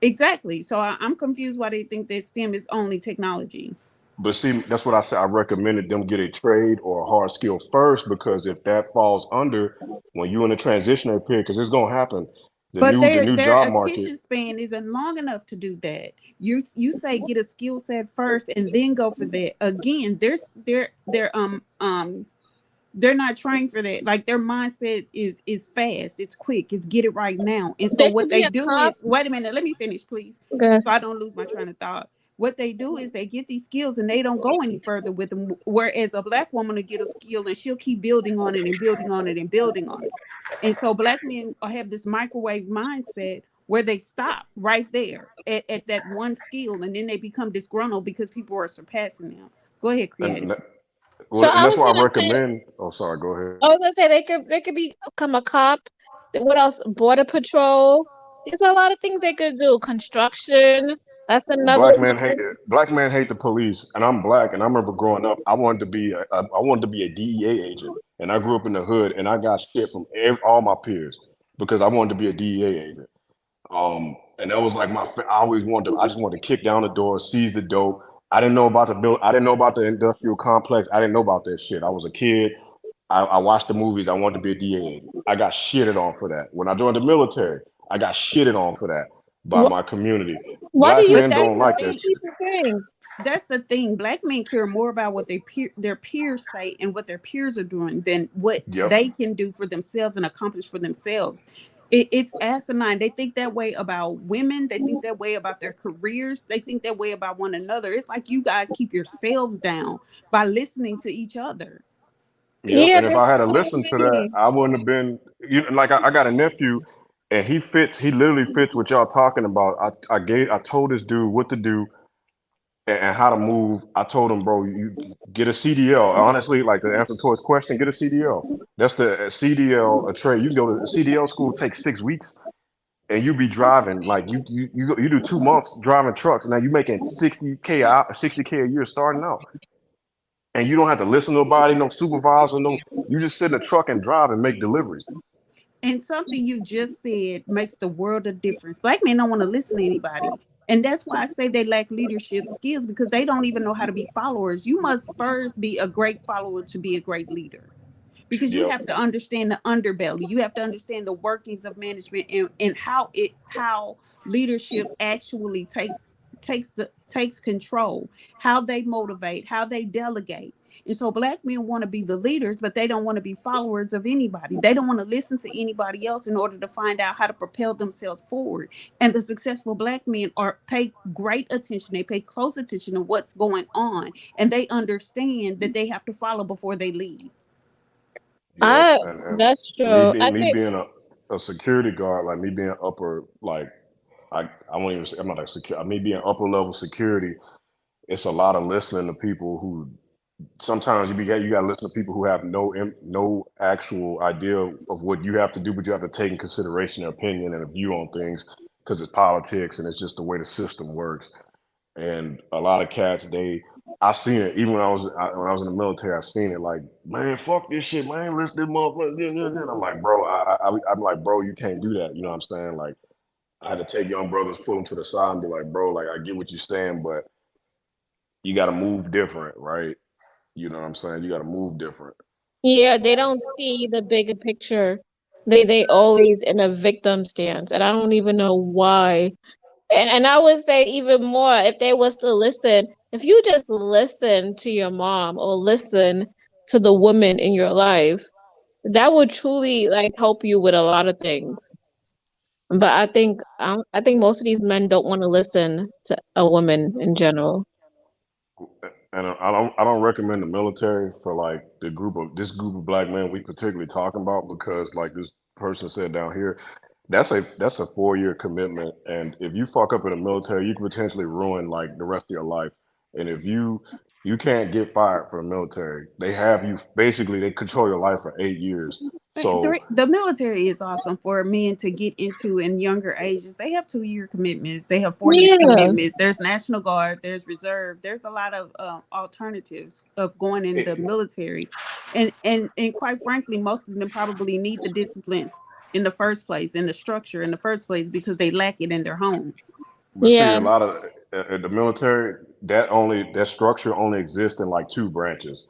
exactly. So I'm confused why they think that STEM is only technology. But see, that's what I said. I recommended them get a trade or a hard skill first because if that falls under when you're in a transitionary period, because it's gonna happen. But The new their job market. attention span isn't long enough to do that. You say get a skill set first and then go for that. Again, they're not trying for that. Like their mindset is fast, it's quick, it's get it right now. And so They what could be they a do cop. is, wait a minute, let me finish, please, Okay. so I don't lose my train of thought. What they do is they get these skills and they don't go any further with them. Whereas a Black woman will get a skill and she'll keep building on it and building on it and building on it. And so Black men have this microwave mindset where they stop right there at that one skill and then they become disgruntled because people are surpassing them. Go ahead, And Creative. So and I that's was why I gonna say, recommend. Oh, sorry. Go ahead. I was gonna say they could become a cop. What else? Border patrol. There's a lot of things they could do. Construction. That's another one. Black men hate the police, and I'm Black, and I remember growing up, I wanted to be I wanted to be a DEA agent, and I grew up in the hood, and I got shit from all my peers because I wanted to be a DEA agent. And that was like I always wanted to. I just wanted to kick down the door, seize the dope. I didn't know about the bill. I didn't know about the industrial complex. I didn't know about that shit. I was a kid. I watched the movies. I wanted to be a DA agent. I got shitted on for that. When I joined the military, I got shitted on for that by my community. What do Black you men That's don't the like what that do thing. shit. people think? That's the thing. Black men care more about what their peers say and what their peers are doing than what Yep. they can do for themselves and accomplish for themselves. It's asinine. They think that way about women. They think that way about their careers. They think that way about one another. It's like you guys keep yourselves down by listening to each other. Yep. Yeah, And if this I had to is what I listen to that, mean. I wouldn't have been. Like I got a nephew, and he fits. He literally fits what y'all talking about. I told this dude what to do and how to move. I told him, bro, you get a CDL. Honestly, like to answer Toy's question, get a CDL. That's the CDL a trade. You can go to the CDL school, take 6 weeks, and you be driving like you do 2 months driving trucks. Now you making 60K a year starting out, and you don't have to listen to nobody, no supervisor, no. You just sit in the truck and drive and make deliveries. And something you just said makes the world of difference. Black men don't want to listen to anybody. And that's why I say they lack leadership skills because they don't even know how to be followers. You must first be a great follower to be a great leader because you Yep. have to understand the underbelly. You have to understand the workings of management and how leadership actually takes control, how they motivate, how they delegate. And so Black men want to be the leaders, but they don't want to be followers of anybody. They don't want to listen to anybody else in order to find out how to propel themselves forward. And the successful Black men pay great attention. They pay close attention to what's going on, and they understand that they have to follow before they lead. Yep. And That's me true. I being me think being a security guard, like me being upper, like I won't even say I'm not a secure. Me being upper level security, it's a lot of listening to people who sometimes you got to listen to people who have no actual idea of what you have to do, but you have to take in consideration their opinion and a view on things because it's politics and it's just the way the system works. And a lot of cats, I seen it even when I was in the military. I seen it like, man, fuck this shit, man. Listen to this motherfucker. And I'm like, bro, I'm like, bro, you can't do that. You know what I'm saying? Like, I had to take young brothers, pull them to the side, and be like, bro, like I get what you're saying, but you got to move different, right? You know what I'm saying? You got to move different. yeah, they don't see the bigger picture. They always in a victim stance, and I don't even know why. And I would say even more if they was to listen, if you just listen to your mom or listen to the woman in your life, That would truly like help you with a lot of things. But I think most of these men don't want to listen to a woman in general. And I don't recommend the military for like this group of black men we particularly talking about, because like this person said down here, that's a 4-year commitment, and if you fuck up in the military, you can potentially ruin like the rest of your life. And if you can't get fired from the military, they have you basically, they control your life for 8 years. So The military is awesome for men to get into in younger ages. They have 2-year commitments. They have 4-year Yeah. commitments. There's National Guard. There's Reserve. There's a lot of alternatives of going in the military, and quite frankly, most of them probably need the discipline in the first place, and the structure in the first place, because they lack it in their homes. But see, a lot of the military, that structure only exists in like two branches,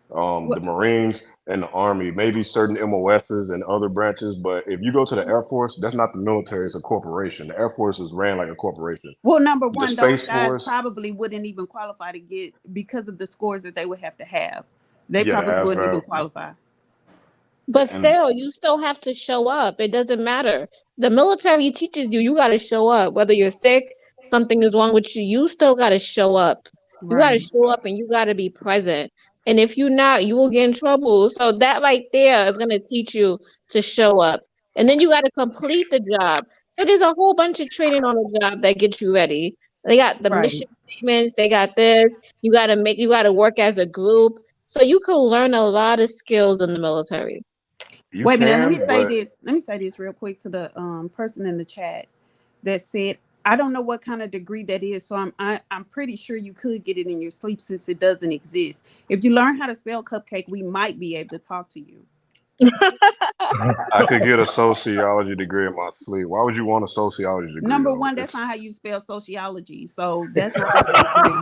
the Marines and the Army, maybe certain MOSs and other branches. But if you go to the Air Force, that's not the military; it's a corporation. The Air Force is ran like a corporation. Well, number The one, those Space guys Force, probably wouldn't even qualify to get, because of the scores that they would have to have. They yeah, the probably wouldn't even ASVAB, qualify. But and still, you still have to show up. It doesn't matter. The military teaches you, you got to show up. Whether you're sick, something is wrong with you, you still got to show up. You got to Right. show up and you got to be present. And if you're not, you will get in trouble. So that right there is going to teach you to show up. And then you got to complete the job. So there's a whole bunch of training on the job that gets you ready. They got the Right. mission statements, they got this. You got to work as a group. So you can learn a lot of skills in the military. you Wait a minute. Let me can, say but this. Let me say this real quick to the person in the chat that said, I don't know what kind of degree that is, so I'm pretty sure you could get it in your sleep since it doesn't exist. If you learn how to spell cupcake, we might be able to talk to you. I could get a sociology degree in my sleep. Why would you want a sociology degree Number though? one, that's not how you spell sociology, so that's not really a degree.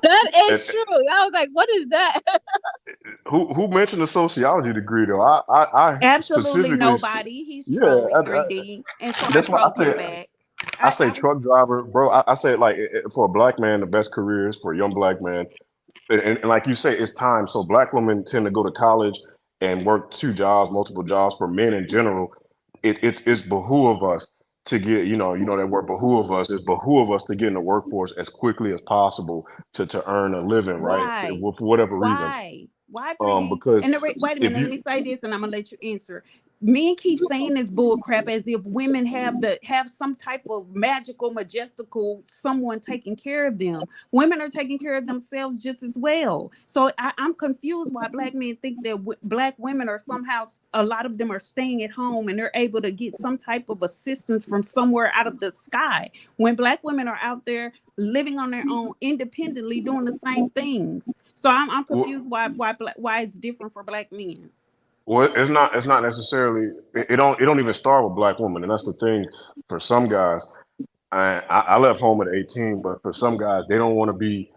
That is And true. I was like, what is that? who mentioned a sociology degree though? I Absolutely specifically, nobody. He's yeah, trolling 3D, and so I that's why I trolled him said. back. I say truck driver, bro. I say like for a black man, the best careers for a young black man, and like you say, it's time. So black women tend to go to college and work 2 jobs, multiple jobs. For men in general, it's behoove us to get, that word behoove us. It's behoove us to get in the workforce as quickly as possible to earn a living, right? Why? For whatever reason, Why 3D? because And wait a if minute, let you me say this, and I'm gonna let you answer. Men keep saying this bull crap as if women have some type of magical, majestical someone taking care of them. Women are taking care of themselves just as well. So I'm confused why black men think that black women are somehow, a lot of them are staying at home and they're able to get some type of assistance from somewhere out of the sky, when black women are out there living on their own independently doing the same things. So I'm confused why it's different for black men. well, it's not necessarily. It don't even start with black women, and that's the thing. For some guys, I left home at 18, but for some guys, they don't want to be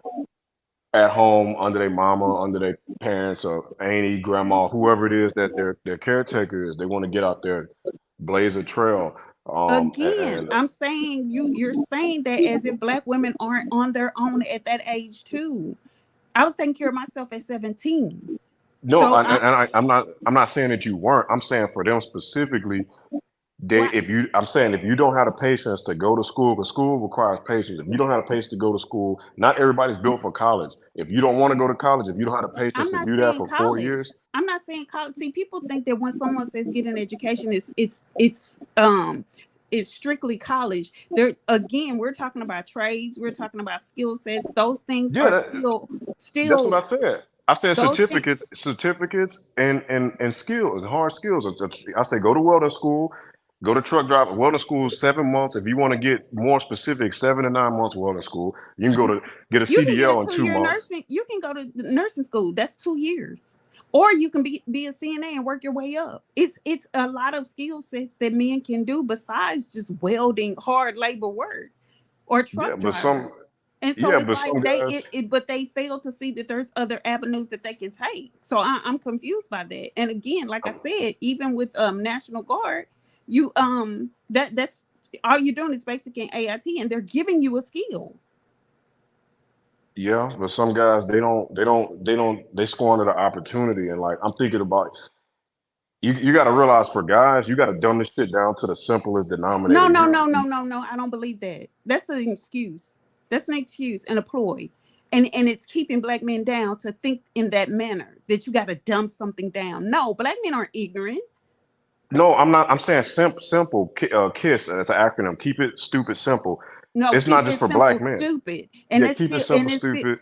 at home under their mama, under their parents, or auntie, grandma, whoever it is that their caretaker is. They want to get out there, blaze a trail. Again, And I'm saying you're saying that as if black women aren't on their own at that age too. I was taking care of myself at 17. no, So I'm not saying that you weren't. I'm saying for them specifically, why I'm saying if you don't have the patience to go to school, because school requires patience. If you don't have the patience to go to school, not everybody's built for college. If you don't want to go to college, if you don't have the patience I'm to not do that saying for four college. years, I'm not saying college. See, people think that when someone says get an education, it's strictly college. There again, we're talking about trades, we're talking about skill sets. Those things yeah, are that's what still I said. I said those things. certificates, and skills, hard skills. I say go to welding school, go to truck driver. Welding school is 7 months. If you want to get more specific, 7 to 9 months welding school. You can go to get a You can get a CDL in 2 2-year months. nursing. You can go to the nursing school. That's 2 years. Or you can be a CNA and work your way up. It's a lot of skill sets that men can do besides just welding, hard labor work, or Yeah, truck driver. And so it's but like some guys. but they fail to see that there's other avenues that they can take. So I'm confused by that. And again, like I said, even with National Guard, you that's all you're doing is basic in AIT, and they're giving you a skill. Yeah, but some guys they squander the opportunity, and like I'm thinking about You got to realize for guys, you got to dumb this shit down to the simplest denominator. No, no, no, no, no, no. I don't believe that. That's an excuse. That's an excuse and a ploy. And it's keeping black men down to think in that manner that you got to dumb something down. No, black men aren't ignorant. No, I'm not. I'm saying simple. KISS as an acronym. Keep it stupid simple. No, It's keep not just it for simple, black men. stupid, and Yeah, it's keep it still simple, stupid.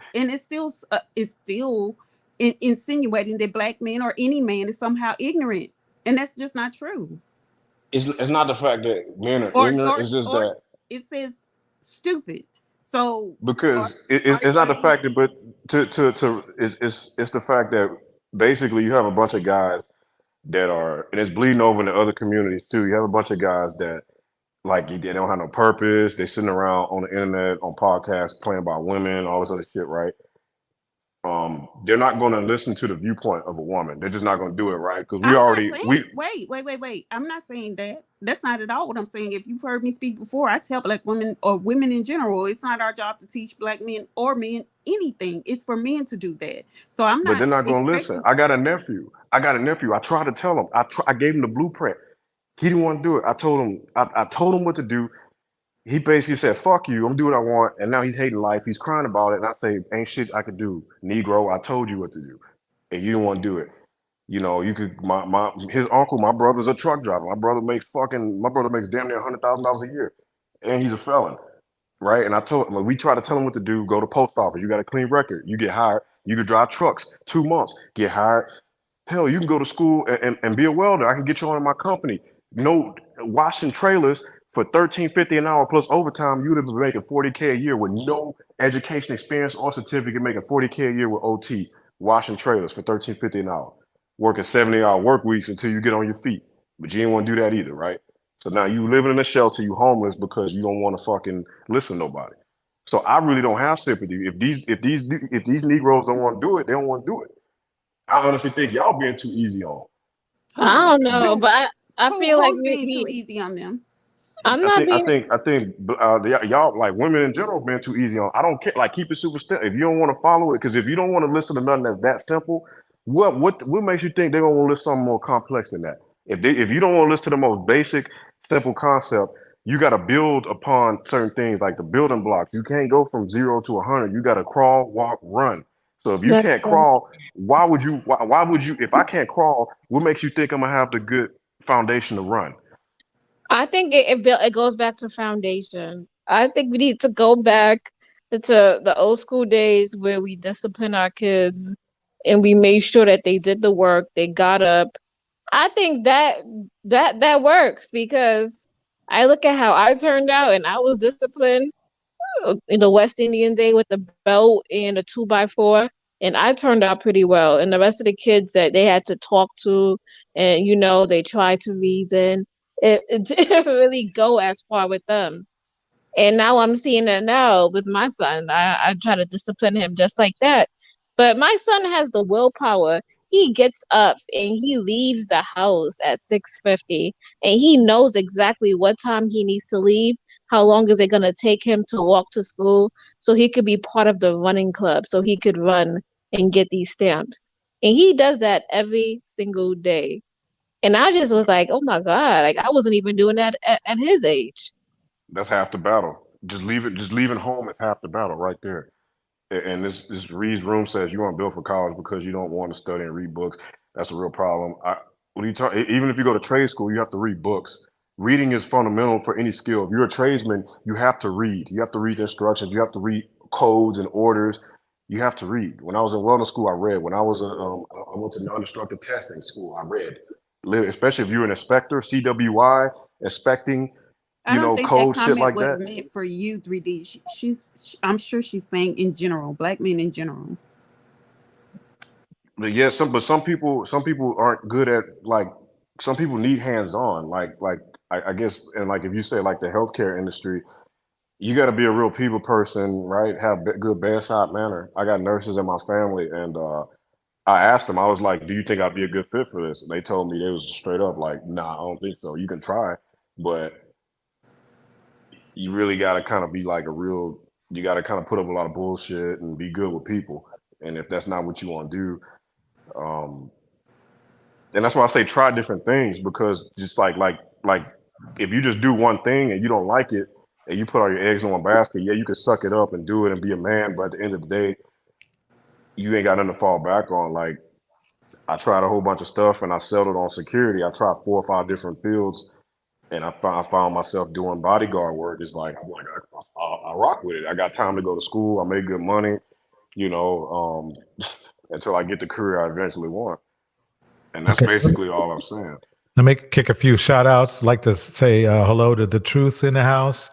it's still insinuating that black men or any man is somehow ignorant, and that's just not true. It's not the fact that men are Or ignorant. or It's just or that it says stupid. So because it's not the fact that, but it's the fact that basically you have a bunch of guys that are, and it's bleeding over into other communities too. You have a bunch of guys that like they don't have no purpose. They sitting around on the internet on podcasts playing about women, all this other shit, right? They're not going to listen to the viewpoint of a woman. They're just not going to do it, right? Because I'm not we saying wait. I'm not saying that. That's not at all what I'm saying. If you've heard me speak before, I tell black women or women in general, it's not our job to teach black men or men anything. It's for men to do that. So I'm but not they're not going to listen. expecting. I got a nephew. I tried to tell him. I gave him the blueprint. He didn't want to do it. I told him. I told him what to do. He basically said, "Fuck you. I'm doing what I want." And now he's hating life. He's crying about it. And I say, "Ain't shit I could do, Negro. I told you what to do, and you didn't want to do it." You know, you could his uncle, my brother's a truck driver. My brother makes damn near $100,000 a year, and he's a felon, right? And I told him, we try to tell him what to do. Go to post office. You got a clean record. You get hired. You could drive trucks 2 months. Get hired. Hell, you can go to school and be a welder. I can get you on in my company. No, washing trailers for $13.50 an hour plus overtime. You would have been making $40K a year with no education experience or certificate. Making $40K a year with OT. Washing trailers for $13.50 an hour. Working 70-hour work weeks until you get on your feet. But you didn't want to do that either, right? So now you living in a shelter, you homeless because you don't want to fucking listen to nobody. So I really don't have sympathy. If these Negroes don't want to do it, they don't want to do it. I honestly think y'all being too easy on. I don't know, but I feel like Who's being too easy on them? I'm not being. I think y'all like women in general being too easy on. I don't care. Like keep it super simple. If you don't want to follow it, because if you don't want to listen to nothing that's that simple, what makes you think they're gonna want to listen to something more complex than that? If you don't want to listen to the most basic, simple concept, you got to build upon certain things like the building blocks. You can't go from 0 to 100. You got to crawl, walk, run. So if you That's can't true. crawl, why would you? Why would you? If I can't crawl, what makes you think I'm gonna have the good foundation to run? I think it goes back to foundation. I think we need to go back to the old school days where we discipline our kids and we made sure that they did the work, they got up. I think that works because I look at how I turned out and I was disciplined in the West Indian day with the belt and a 2x4, and I turned out pretty well. And the rest of the kids that they had to talk to, and they tried to reason. It didn't really go as far with them. And now I'm seeing it now with my son. I try to discipline him just like that. But my son has the willpower. He gets up and he leaves the house at 6:50, and he knows exactly what time he needs to leave, how long is it going to take him to walk to school, so he could be part of the running club, so he could run and get these stamps. And he does that every single day. And I just was like, oh my God, like I wasn't even doing that at his age. That's half the battle. Just leaving home is half the battle right there. And this Reed's room says you aren't built for college because you don't want to study and read books. That's a real problem. When you talk, even if you go to trade school, you have to read books. Reading is fundamental for any skill. If you're a tradesman, you have to read. You have to read the instructions. You have to read codes and orders. You have to read. When I was in wellness school, I read. When I went to non-destructive testing school, I read. Especially if you're an inspector, CWI, inspecting, I don't think that code, shit comment like was that. meant for you, 3D. I'm sure she's saying in general, black men in general. But yeah, some people aren't good at some people need hands on. I guess, and like if you say like the healthcare industry, you got to be a real people person, right? Have good bedside manner. I got nurses in my family, and I asked them. I was like, "Do you think I'd be a good fit for this?" And they told me they was straight up like, "Nah, I don't think so. You can try, but you really got to kind of be like you got to kind of put up a lot of bullshit and be good with people. And if that's not what you want to do, And that's why I say try different things, because just like if you just do one thing and you don't like it and you put all your eggs in one basket, yeah, you can suck it up and do it and be a man, but at the end of the day, you ain't got nothing to fall back on. Like I tried a whole bunch of stuff and I settled on security. I tried 4 or 5 different fields, and I found myself doing bodyguard work. It's like I rock with it. I got time to go to school. I make good money, you know, until I get the career I eventually want. And that's Okay. basically all I'm saying. Let me kick a few shout outs. I'd like to say hello to The Truth in the house.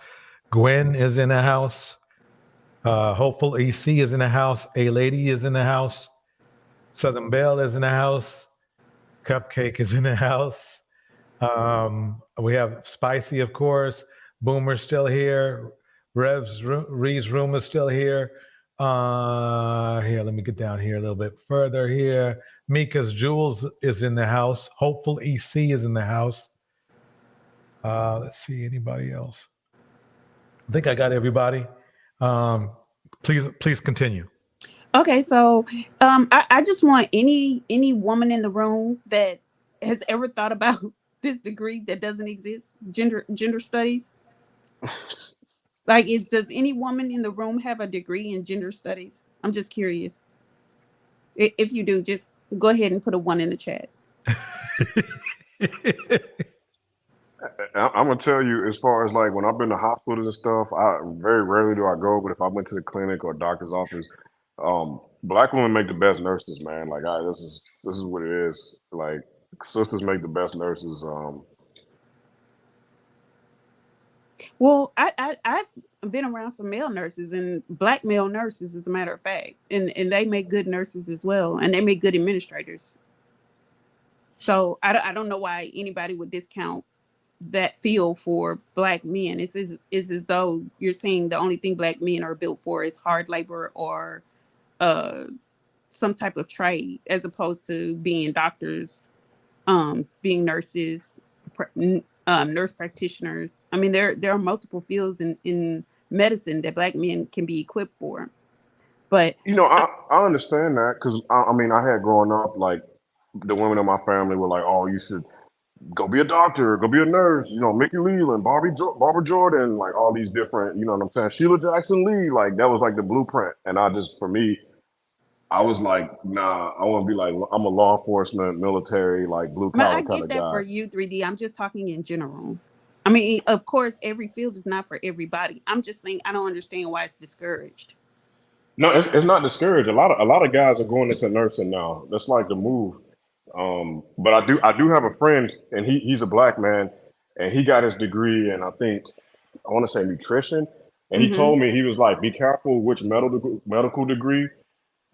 Gwen is in the house. Hopeful EC is in the house. A Lady is in the house. Southern Belle is in the house. Cupcake is in the house. We have Spicy, of course. Boomer's still here. Ree's Room is still here. Here, let me get down here a little bit further here. Mika's Jules is in the house. Hopeful EC is in the house. Let's see, anybody else? I think I got everybody. Please continue. Okay, so I just want any woman in the room that has ever thought about this degree that doesn't exist, gender studies. Like, does any woman in the room have a degree in gender studies? I'm just curious. If you do, just go ahead and put a 1 in the chat. I'm gonna tell you, as far as like when I've been to hospitals and stuff, I very rarely do I go, but if I went to the clinic or doctor's office, black women make the best nurses, man. Like this is what it is. Like sisters make the best nurses. Well, I've been around some male nurses and black male nurses, as a matter of fact, and they make good nurses as well, and they make good administrators. So I don't know why anybody would discount that field for black men. It's as though you're saying the only thing black men are built for is hard labor or some type of trade, as opposed to being doctors, being nurses, nurse practitioners. I mean, there are multiple fields in medicine that black men can be equipped for. But You know, I understand that, because I mean, I had growing up, like the women in my family were like, "Oh, you should go be a doctor, go be a nurse." You know, Mickey Leland, Barbara Jordan, like all these different. You know what I'm saying? Sheila Jackson Lee, like that was like the blueprint. And for me, I was like, nah, I want to be like, I'm a law enforcement, military, like blue collar I kind get of that guy. for you, 3D. I'm just talking in general. I mean, of course, every field is not for everybody. I'm just saying I don't understand why it's discouraged. No, it's not discouraged. A lot of guys are going into nursing now. That's like the move. But I do have a friend, and he's a black man, and he got his degree in, I think, I want to say nutrition. And he Mm-hmm. told me, he was like, be careful which medical degree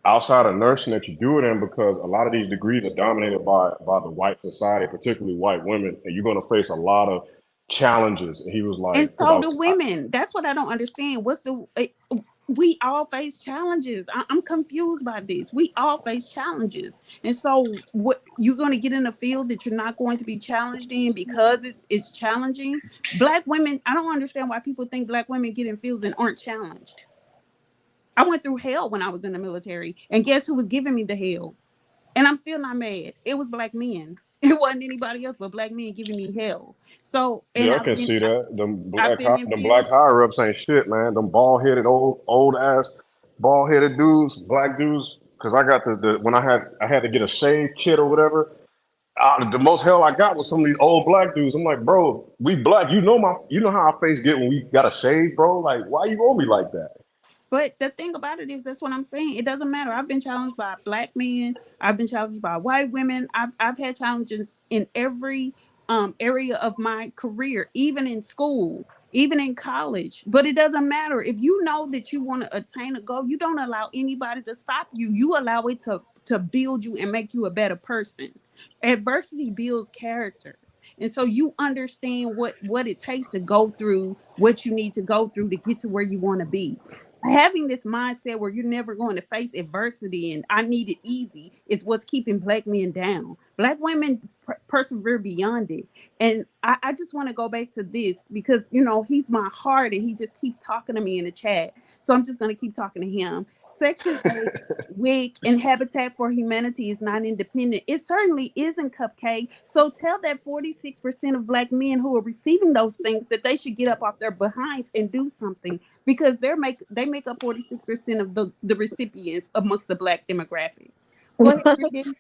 outside of nursing that you do it in, because a lot of these degrees are dominated by the white society, particularly white women, and you're going to face a lot of challenges. And he was And like, because so do women. That's what I don't understand. We all face challenges. I'm confused by this. We all face challenges. And so what, you're going to get in a field that you're not going to be challenged in because it's challenging? Black women, I don't understand why people think black women get in fields and aren't challenged. I went through hell when I was in the military, and guess who was giving me the hell? And I'm still not mad. It was black men. It wasn't anybody else but black men giving me hell. So, and yeah, I can see that. I've been in Them black fields. higher ups ain't shit, man. Them bald-headed old ass bald-headed dudes, black dudes. Because I got the when I had to get a shaved kit or whatever. The most hell I got was some of these old black dudes. I'm like, bro, we black. You know how our face get when we got a shave, bro. Like, why you on me like that? But the thing about it is, that's what I'm saying. It doesn't matter. I've been challenged by black men. I've been challenged by white women. I've had challenges in every area of my career, even in school, even in college. But it doesn't matter. If you know that you want to attain a goal, you don't allow anybody to stop you. You allow it to build you and make you a better person. Adversity builds character. And so you understand what it takes to go through what you need to go through to get to where you want to be. Having this mindset where you're never going to face adversity and I need it easy is what's keeping black men down. Black women persevere beyond it. And I just want to go back to this because, he's my heart and he just keeps talking to me in the chat. So I'm just going to keep talking to him. Section 8, WIC, and Habitat for Humanity is not independent. It certainly isn't, Cupcake. So tell that 46% of Black men who are receiving those things that they should get up off their behinds and do something, because they make up 46% of the recipients amongst the Black demographic. Go ahead, 3D.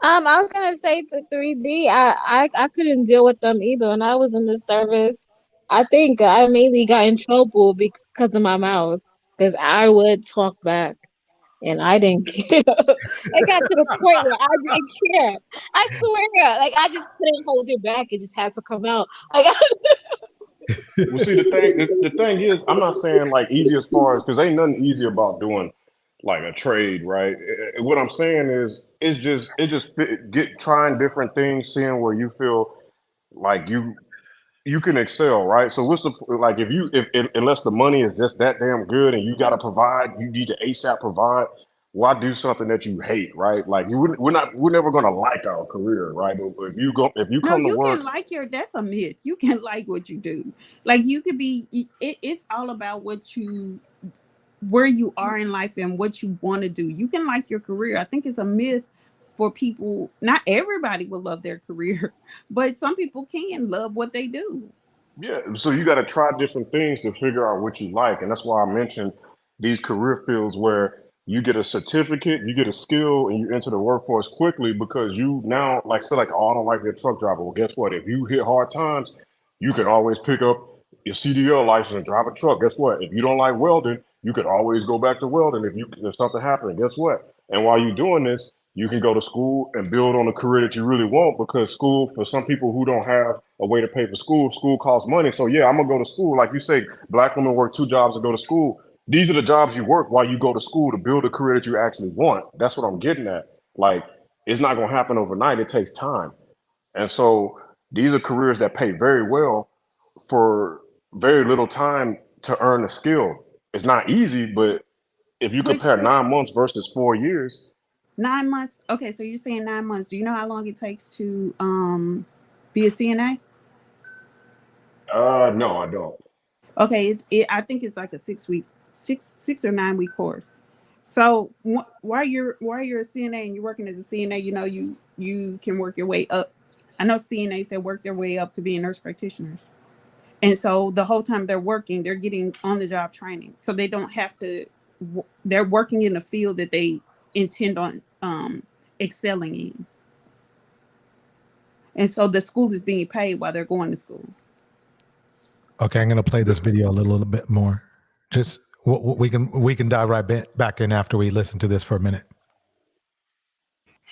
I was gonna say to 3D, I couldn't deal with them either. When I was in the service, I think I mainly got in trouble because of my mouth, because I would talk back, and I didn't care. It got to the point where I didn't care. I swear, like I just couldn't hold it back. It just had to come out. Like, Well, see, the thing is, I'm not saying like easy as far as, because ain't nothing easy about doing like a trade, right? What I'm saying is, trying different things, seeing where you feel like you can excel, right? So what's the, like, if unless the money is just that damn good and you got to provide, you need to ASAP provide. Why do something that you hate, right? Like we're never gonna like our career, right? But if you No, come to you work, can like that's a myth. You can like what you do. Like you could be, it's all about where you are in life and what you want to do. You can like your career. I think it's a myth for people. Not everybody will love their career, but some people can love what they do. yeah, so you got to try different things to figure out what you like, and that's why I mentioned these career fields where you get a certificate, you get a skill, and you enter the workforce quickly because you now, like, say, like, oh, I don't like being a truck driver. Well, guess what? If you hit hard times, you can always pick up your CDL license and drive a truck. Guess what? If you don't like welding, you could always go back to welding if something happened. Guess what? And while you're doing this, you can go to school and build on a career that you really want, because school, for some people who don't have a way to pay for school costs money. So yeah, I'm gonna go to school. Like you say, Black women work 2 jobs to go to school. These are the jobs you work while you go to school to build a career that you actually want. That's what I'm getting at. Like, it's not gonna happen overnight. It takes time. And so these are careers that pay very well for very little time to earn a skill. It's not easy, but if you Which compare 9 months versus 4 years. 9 months. Okay, so you're saying 9 months. Do you know how long it takes to be a CNA? No, I don't. Okay, I think it's like a 6 or 9 week course. So while you're a CNA and you're working as a CNA, you can work your way up. I know CNAs that work their way up to being nurse practitioners, and so the whole time they're working, they're getting on the job training, so they don't have to. They're working in a field that they intend on excelling in, and so the school is being paid while they're going to school. Okay, I'm going to play this video a little bit more. Just we can dive right back in after we listen to this for a minute.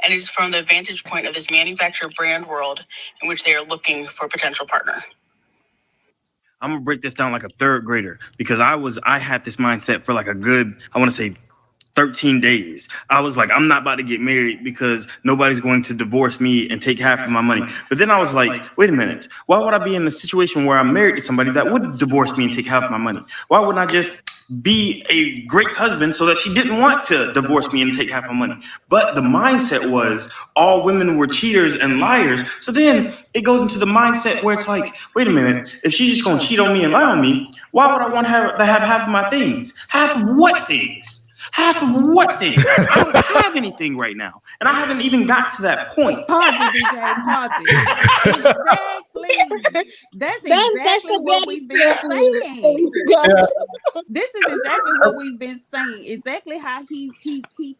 And it's from the vantage point of this manufacturer brand world in which they are looking for a potential partner. I'm gonna break this down like a third grader, because I had this mindset for like a good, I want to say 13 days. I was like, I'm not about to get married because nobody's going to divorce me and take half of my money. But then I was like, wait a minute, why would I be in a situation where I'm married to somebody that would divorce me and take half of my money? Why wouldn't I just be a great husband so that she didn't want to divorce me and take half my money? But the mindset was all women were cheaters and liars. So then it goes into the mindset where it's like, wait a minute, if she's just gonna cheat on me and lie on me, why would I want her to have half of my things? Half of what things? Half of what thing? I don't have anything right now. And I haven't even got to that point. Pause it, DJ. Pause it. Exactly. That's exactly what we've been saying. Yeah. This is exactly what we've been saying. Exactly how he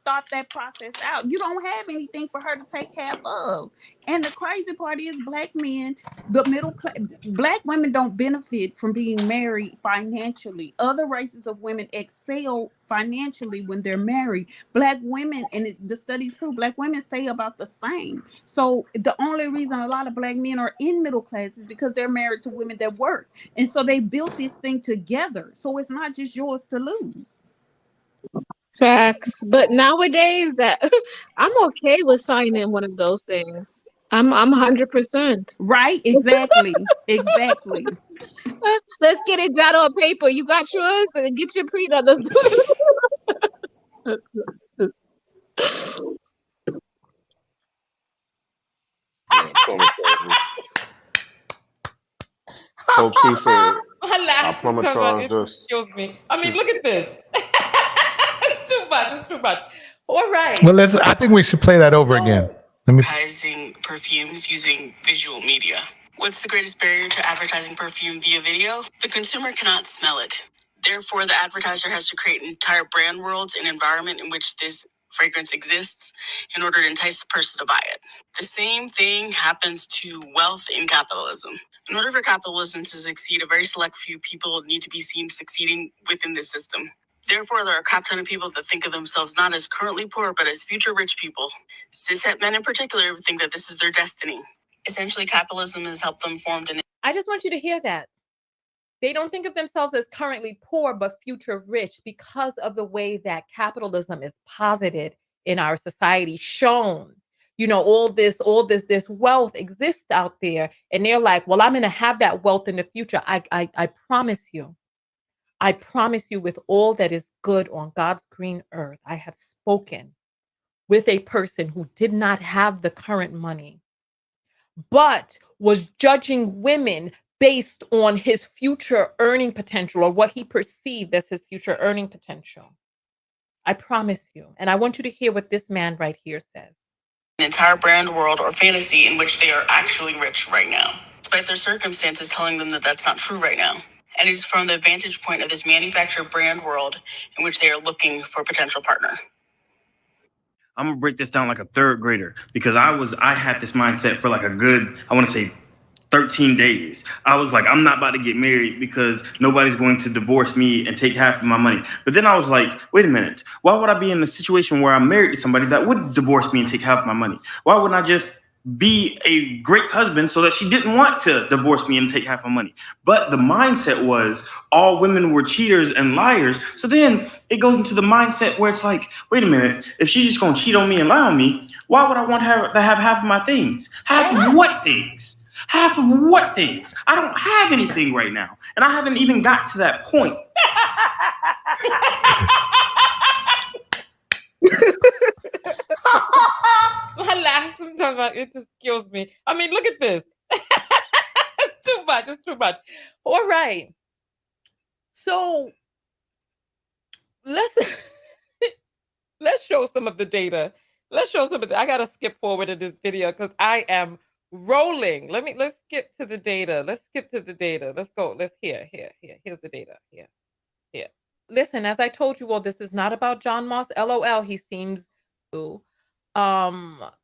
thought that process out. You don't have anything for her to take half of. And the crazy part is, Black men, the middle class, Black women don't benefit from being married financially. Other races of women excel financially when they're married. Black women, and the studies prove, Black women stay about the same. So the only reason a lot of Black men are in middle class is because they're married to women that work. And so they built this thing together. So it's not just yours to lose. Facts. But nowadays, that I'm okay with signing one of those things. I'm 100%. Right? Exactly. Exactly. Let's get it down on paper. You got yours, and get your prenup. Let's do it. Folks who said, I laughed. Plumber Charles just. Excuse me. I mean, look at this. 2 much. It's too much. All right. Well, I think we should play that over again. Let me. Advertising perfumes using visual media. What's the greatest barrier to advertising perfume via video? The consumer cannot smell it. Therefore, the advertiser has to create entire brand worlds and environment in which this fragrance exists in order to entice the person to buy it. The same thing happens to wealth in capitalism. In order for capitalism to succeed, a very select few people need to be seen succeeding within this system. Therefore, there are a crap ton of people that think of themselves not as currently poor, but as future rich people. Cishet men in particular think that this is their destiny. Essentially, capitalism has helped them form an... I just want you to hear that. They don't think of themselves as currently poor, but future rich because of the way that capitalism is posited in our society, shown. You know, all this wealth exists out there. And they're like, well, I'm going to have that wealth in the future. I promise you. I promise you, with all that is good on God's green earth, I have spoken with a person who did not have the current money, but was judging women based on his future earning potential, or what he perceived as his future earning potential. I promise you. And I want you to hear what this man right here says. An entire brand world or fantasy in which they are actually rich right now, despite their circumstances telling them that that's not true right now. And it is from the vantage point of this manufactured brand world in which they are looking for a potential partner. I'm gonna break this down like a third grader because I had this mindset for like a good, I want to say 13 days. I was like, I'm not about to get married because nobody's going to divorce me and take half of my money. But then I was like, wait a minute, why would I be in a situation where I'm married to somebody that would divorce me and take half of my money? Why wouldn't I just be a great husband so that she didn't want to divorce me and take half my money? But the mindset was all women were cheaters and liars. So then it goes into the mindset where it's like, wait a minute, if she's just gonna cheat on me and lie on me, why would I want her to have half of my things? Half of what things? Half of what things? I don't have anything right now. And I haven't even got to that point. I laugh sometimes, it just kills me. I mean, look at this. It's too much. It's too much. All right. So let's show some of the data. Let's show some of the, I gotta skip forward in this video because I am rolling. Let's skip to the data. Let's skip to the data. Let's go. Here's the data. Here. Listen, as I told you all, this is not about John Moss. LOL. He seems to.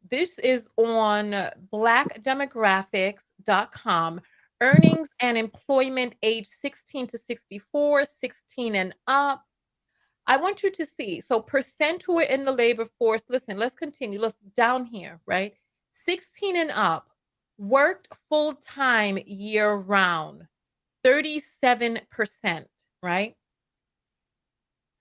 This is on blackdemographics.com. Earnings and employment age 16 to 64, 16 and up. I want you to see. So percent who are in the labor force. Listen, let's continue. Let's down here, right? 16 and up, worked full-time year-round, 37%, right?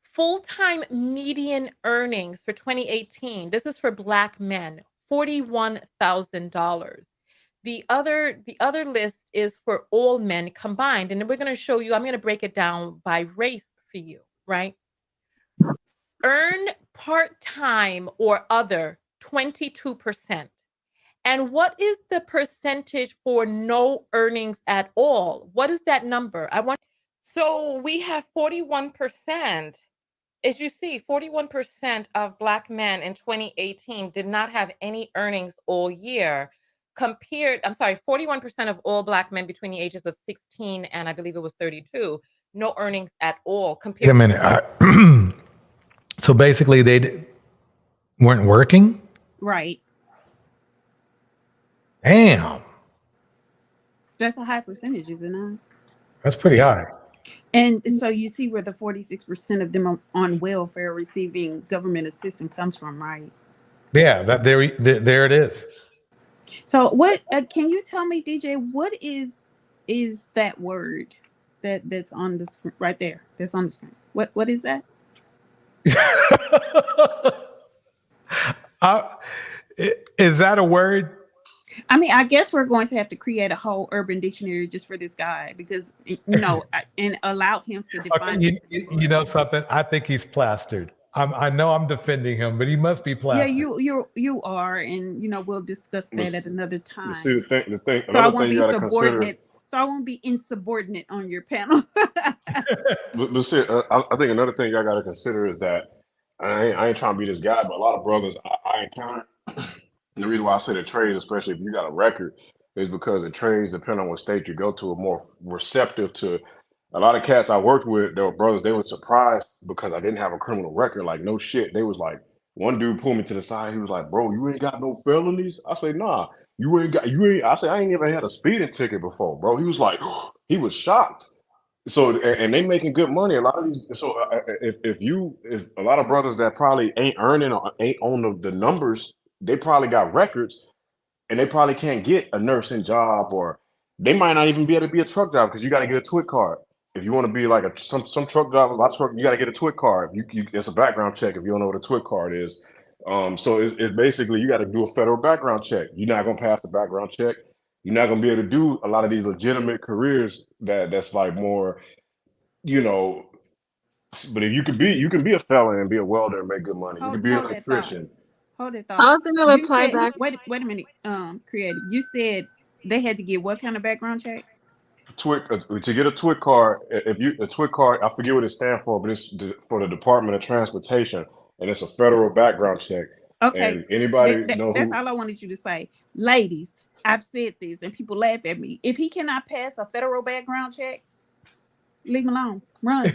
Full-time median earnings for 2018, this is for Black men, $41,000. The other list is for all men combined. And then we're going to show you, I'm going to break it down by race for you, right? Earn part-time or other, 22%. And what is the percentage for no earnings at all? What is that number? So we have 41%. As you see, 41% of Black men in 2018 did not have any earnings all year. 41% of all Black men between the ages of 16 and I believe it was 32, no earnings at all. Wait a minute. So basically they weren't working? Right. Damn. That's a high percentage, is it not? That's pretty high. And so you see where the 46% of them are on welfare receiving government assistance comes from, right? Yeah, there it is. So what can you tell me, DJ, what is that word that's on the screen right there? That's on the screen. What is that? Is that a word? I mean, I guess we're going to have to create a whole urban dictionary just for this guy because, and allow him to define. Okay, you know something? I think he's plastered. I know I'm defending him, but he must be plastered. Yeah, you are, and we'll discuss that at another time. See, the thing, so I another won't thing be you got to subordinate. consider. So I won't be insubordinate on your panel. But see, I think another thing y'all got to consider is that I ain't trying to be this guy, but a lot of brothers I encounter, and the reason why I say the trades, especially if you got a record, is because the trades, depending on what state you go to, are more receptive to. A lot of cats I worked with, they were brothers. They were surprised because I didn't have a criminal record. Like no shit. They was like, one dude pulled me to the side. He was like, "Bro, you ain't got no felonies." I say, "Nah, you ain't." I say, "I ain't even had a speeding ticket before, bro." He was like, he was shocked. So and they making good money. A lot of these. So if a lot of brothers that probably ain't earning or ain't on the numbers, they probably got records and they probably can't get a nursing job, or they might not even be able to be a truck driver because you got to get a TWIC card. If you want to be like some truck driver, a lot of truck, you got to get a TWIC card. It's a background check if you don't know what a TWIC card is. So it's basically you got to do a federal background check. You're not gonna pass the background check. You're not gonna be able to do a lot of these legitimate careers that's like more, you know. But if you can be a felon and be a welder and make good money. You can be an Hold that thought. electrician. Hold that I thought. was gonna You reply said back. wait a minute, Creative. You said they had to get what kind of background check? TWIC to get a TWIC card. If you a TWIC card, I forget what it stands for, but it's for the Department of Transportation, and it's a federal background check. Okay, And anybody know that's who? all I wanted you to say. Ladies, I've said this and people laugh at me. If he cannot pass a federal background check, leave him alone. Run.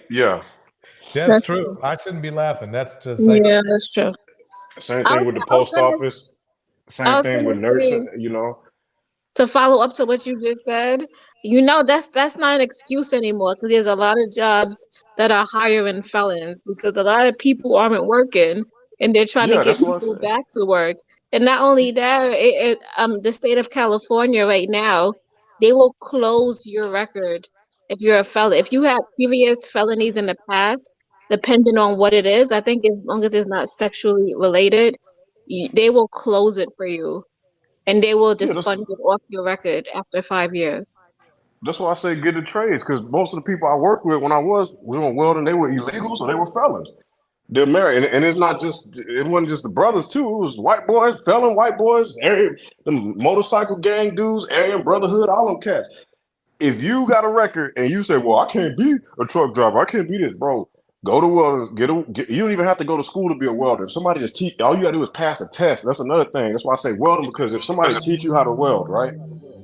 Yeah. That's true. I shouldn't be laughing. That's just like Yeah, that's true. Same I thing was, with the I was post gonna, office. I Same was thing gonna with say, nursing. You know. to follow up to what you just said, that's not an excuse anymore because there's a lot of jobs that are hiring felons because a lot of people aren't working and they're trying to Yeah, get that's what I people said. back to work. And not only that, the state of California right now, they will close your record if you're a felon. If you have previous felonies in the past, depending on what it is, I think as long as it's not sexually related, they will close it for you and they will Yeah, just sponge it off your record after 5 years. that's why I say get the trades because most of the people I worked with when I was doing welding, they were illegals or they were felons. They're married, and it's not just it wasn't just the brothers too. It was white boys, felon white boys, the motorcycle gang dudes, Aryan Brotherhood, all them cats. If you got a record and you say, "Well, I can't be a truck driver, I can't be this," bro, go to welders. You don't even have to go to school to be a welder. If somebody just teach, all you gotta do is pass a test. That's another thing. That's why I say welding because if somebody teach you how to weld, right?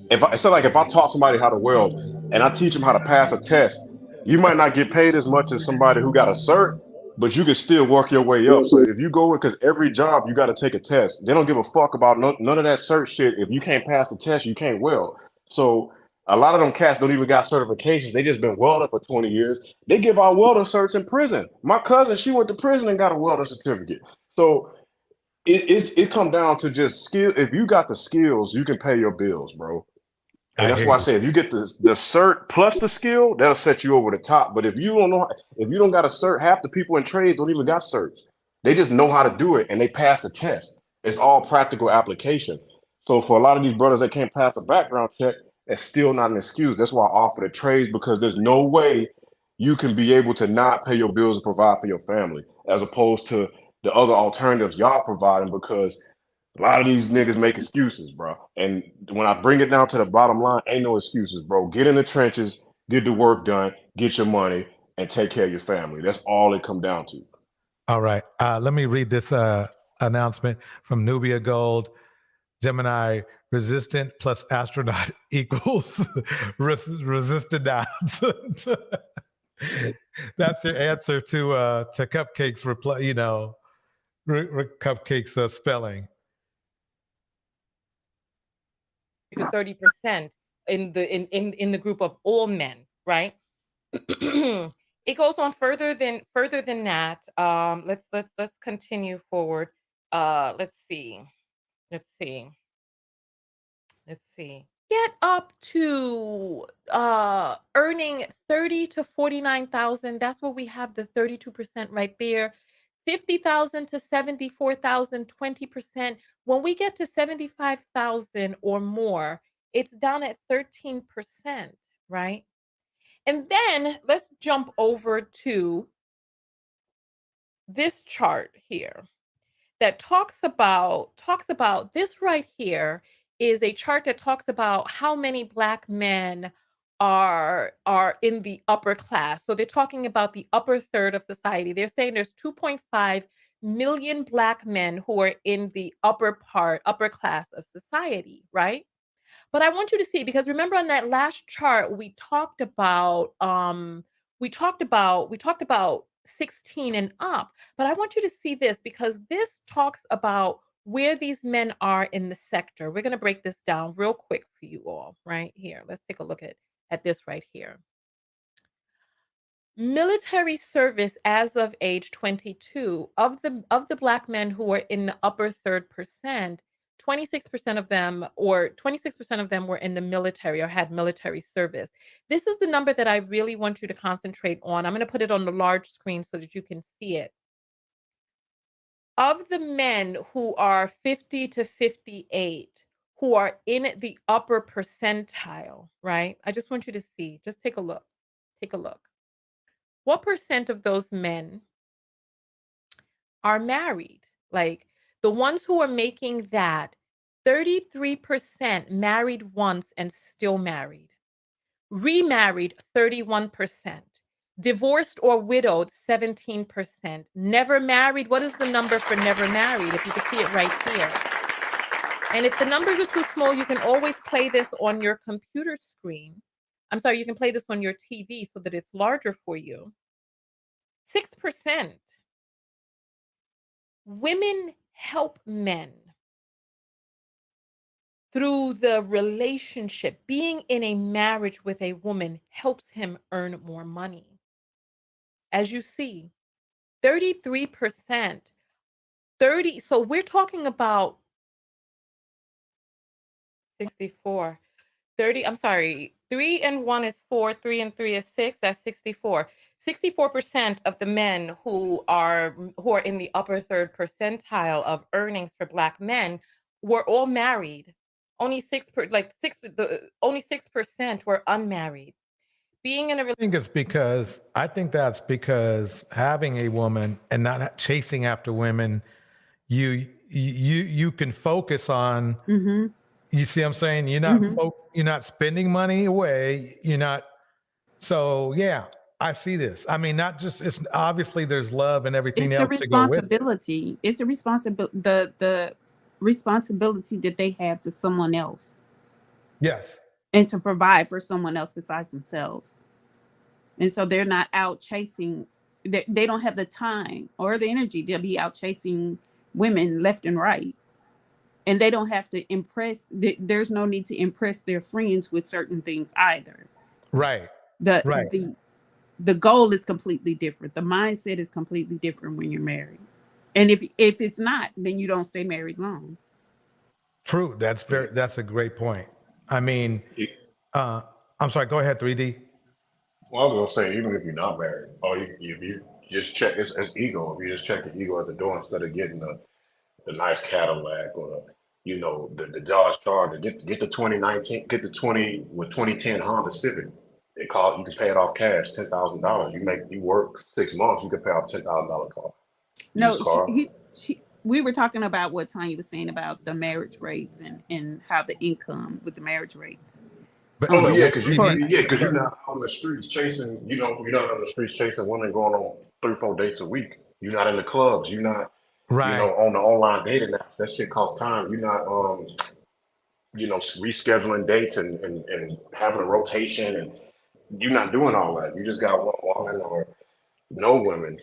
It's like if I taught somebody how to weld and I teach them how to pass a test, you might not get paid as much as somebody who got a cert, but you can still work your way up. So if you go in, because every job you got to take a test, they don't give a fuck about none of that cert shit. If you can't pass the test, you can't weld. So a lot of them cats don't even got certifications. They just been welding for 20 years. They give out welding certs in prison. My cousin, she went to prison and got a welding certificate. So it come down to just skill. If you got the skills, you can pay your bills, bro. And I that's hear why I you. say if you get the cert plus the skill, that'll set you over the top. But if you don't got a cert, half the people in trades don't even got certs. They just know how to do it and they pass the test. It's all practical application. So for a lot of these brothers that can't pass a background check, it's still not an excuse. That's why I offer the trades because there's no way you can be able to not pay your bills and provide for your family, as opposed to the other alternatives y'all providing because a lot of these niggas make excuses, bro. And when I bring it down to the bottom line, ain't no excuses, bro. Get in the trenches, get the work done, get your money, and take care of your family. That's all it come down to. All right. Let me read this announcement from Nubia Gold. Gemini resistant plus astronaut equals resisted odds. That's your answer to Cupcake's reply. Cupcake's spelling. To 30% in the group of all men, right? It goes on further than that. Let's continue forward. Let's see. Get up to earning 30 to 49,000. That's what we have, the 32% right there. 50,000 to 74,000, 20%. When we get to 75,000 or more, it's down at 13%, right? And then let's jump over to this chart here that talks about this right here is a chart that talks about how many Black men are in the upper class. So they're talking about the upper third of society. They're saying there's 2.5 million Black men who are in the upper class of society, right? But I want you to see, because remember on that last chart we talked about 16 and up. But I want you to see this, because this talks about where these men are in the sector. We're going to break this down real quick for you all right here. Let's take a look at this right here. Military service as of age 22, of the Black men who are in the upper 3%, 26% of them were in the military or had military service. This is the number that I really want you to concentrate on. I'm going to put it on the large screen so that you can see it. Of the men who are 50 to 58, who are in the upper percentile, right? I just want you to see, just take a look. Take a look. What percent of those men are married? Like the ones who are making that, 33% married once and still married. Remarried, 31%. Divorced or widowed, 17%. Never married. What is the number for never married? If you can see it right here. And if the numbers are too small, you can always play this on your computer screen. I'm sorry, you can play this on your TV so that it's larger for you. 6%. Women help men through the relationship. Being in a marriage with a woman helps him earn more money. As you see, 33%, so we're talking about 64. 30, I'm sorry, 3 and 1 is 4, 3 and 3 is 6, that's 64. 64% of the men who are in the upper third percentile of earnings for Black men were all married. Only 6% were unmarried. Being in a I think that's because having a woman and not chasing after women, you can focus on. Mm-hmm. You see what I'm saying? You're not spending money away. You're not. So yeah, I see this. I mean, not just, it's obviously there's love and everything It's the else to go with it. responsibility. It's the responsibility that they have to someone else. Yes. And to provide for someone else besides themselves. And so they're not out chasing. They don't have the time or the energy to be out chasing women left and right. And they don't have to impress. There's no need to impress their friends with certain things either. Right. The goal is completely different. The mindset is completely different when you're married. And if it's not, then you don't stay married long. True. That's a great point. I mean, I'm sorry, go ahead, 3D. Well, I was gonna say, even if you're not married, or if you just check, it's ego. If you just check the ego at the door instead of getting the nice Cadillac or the Dodge Charger, get the 2019, get the 2010 Honda Civic. You can pay it off cash, $10,000. You work 6 months, you can pay off $10,000 car. No, we were talking about what Tonya was saying about the marriage rates and how the income with the marriage rates. Because you're not on the streets chasing. You're not on the streets chasing women going on 3-4 dates a week. You're not in the clubs. You're not, on the online dating apps. That shit costs time. You're not, rescheduling dates and having a rotation, and you're not doing all that. You just got one woman or no women.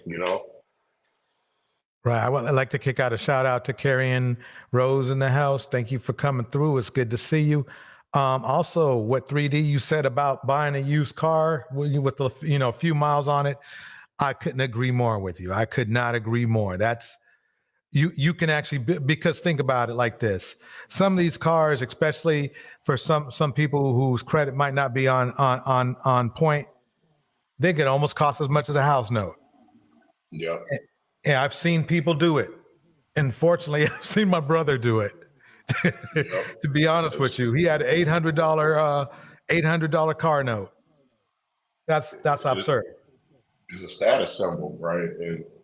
Right. I'd like to kick out a shout out to Carrie and Rose in the house. Thank you for coming through. It's good to see you. Also, what 3D you said about buying a used car with the few miles on it, I couldn't agree more with you. I could not agree more. That's you can actually because think about it like this. Some of these cars, especially for some people whose credit might not be on point, they can almost cost as much as a house note. Yeah. Yeah, I've seen people do it. Unfortunately, I've seen my brother do it. To be honest with you, he had an $800 car note. That's absurd. It's a status symbol, right?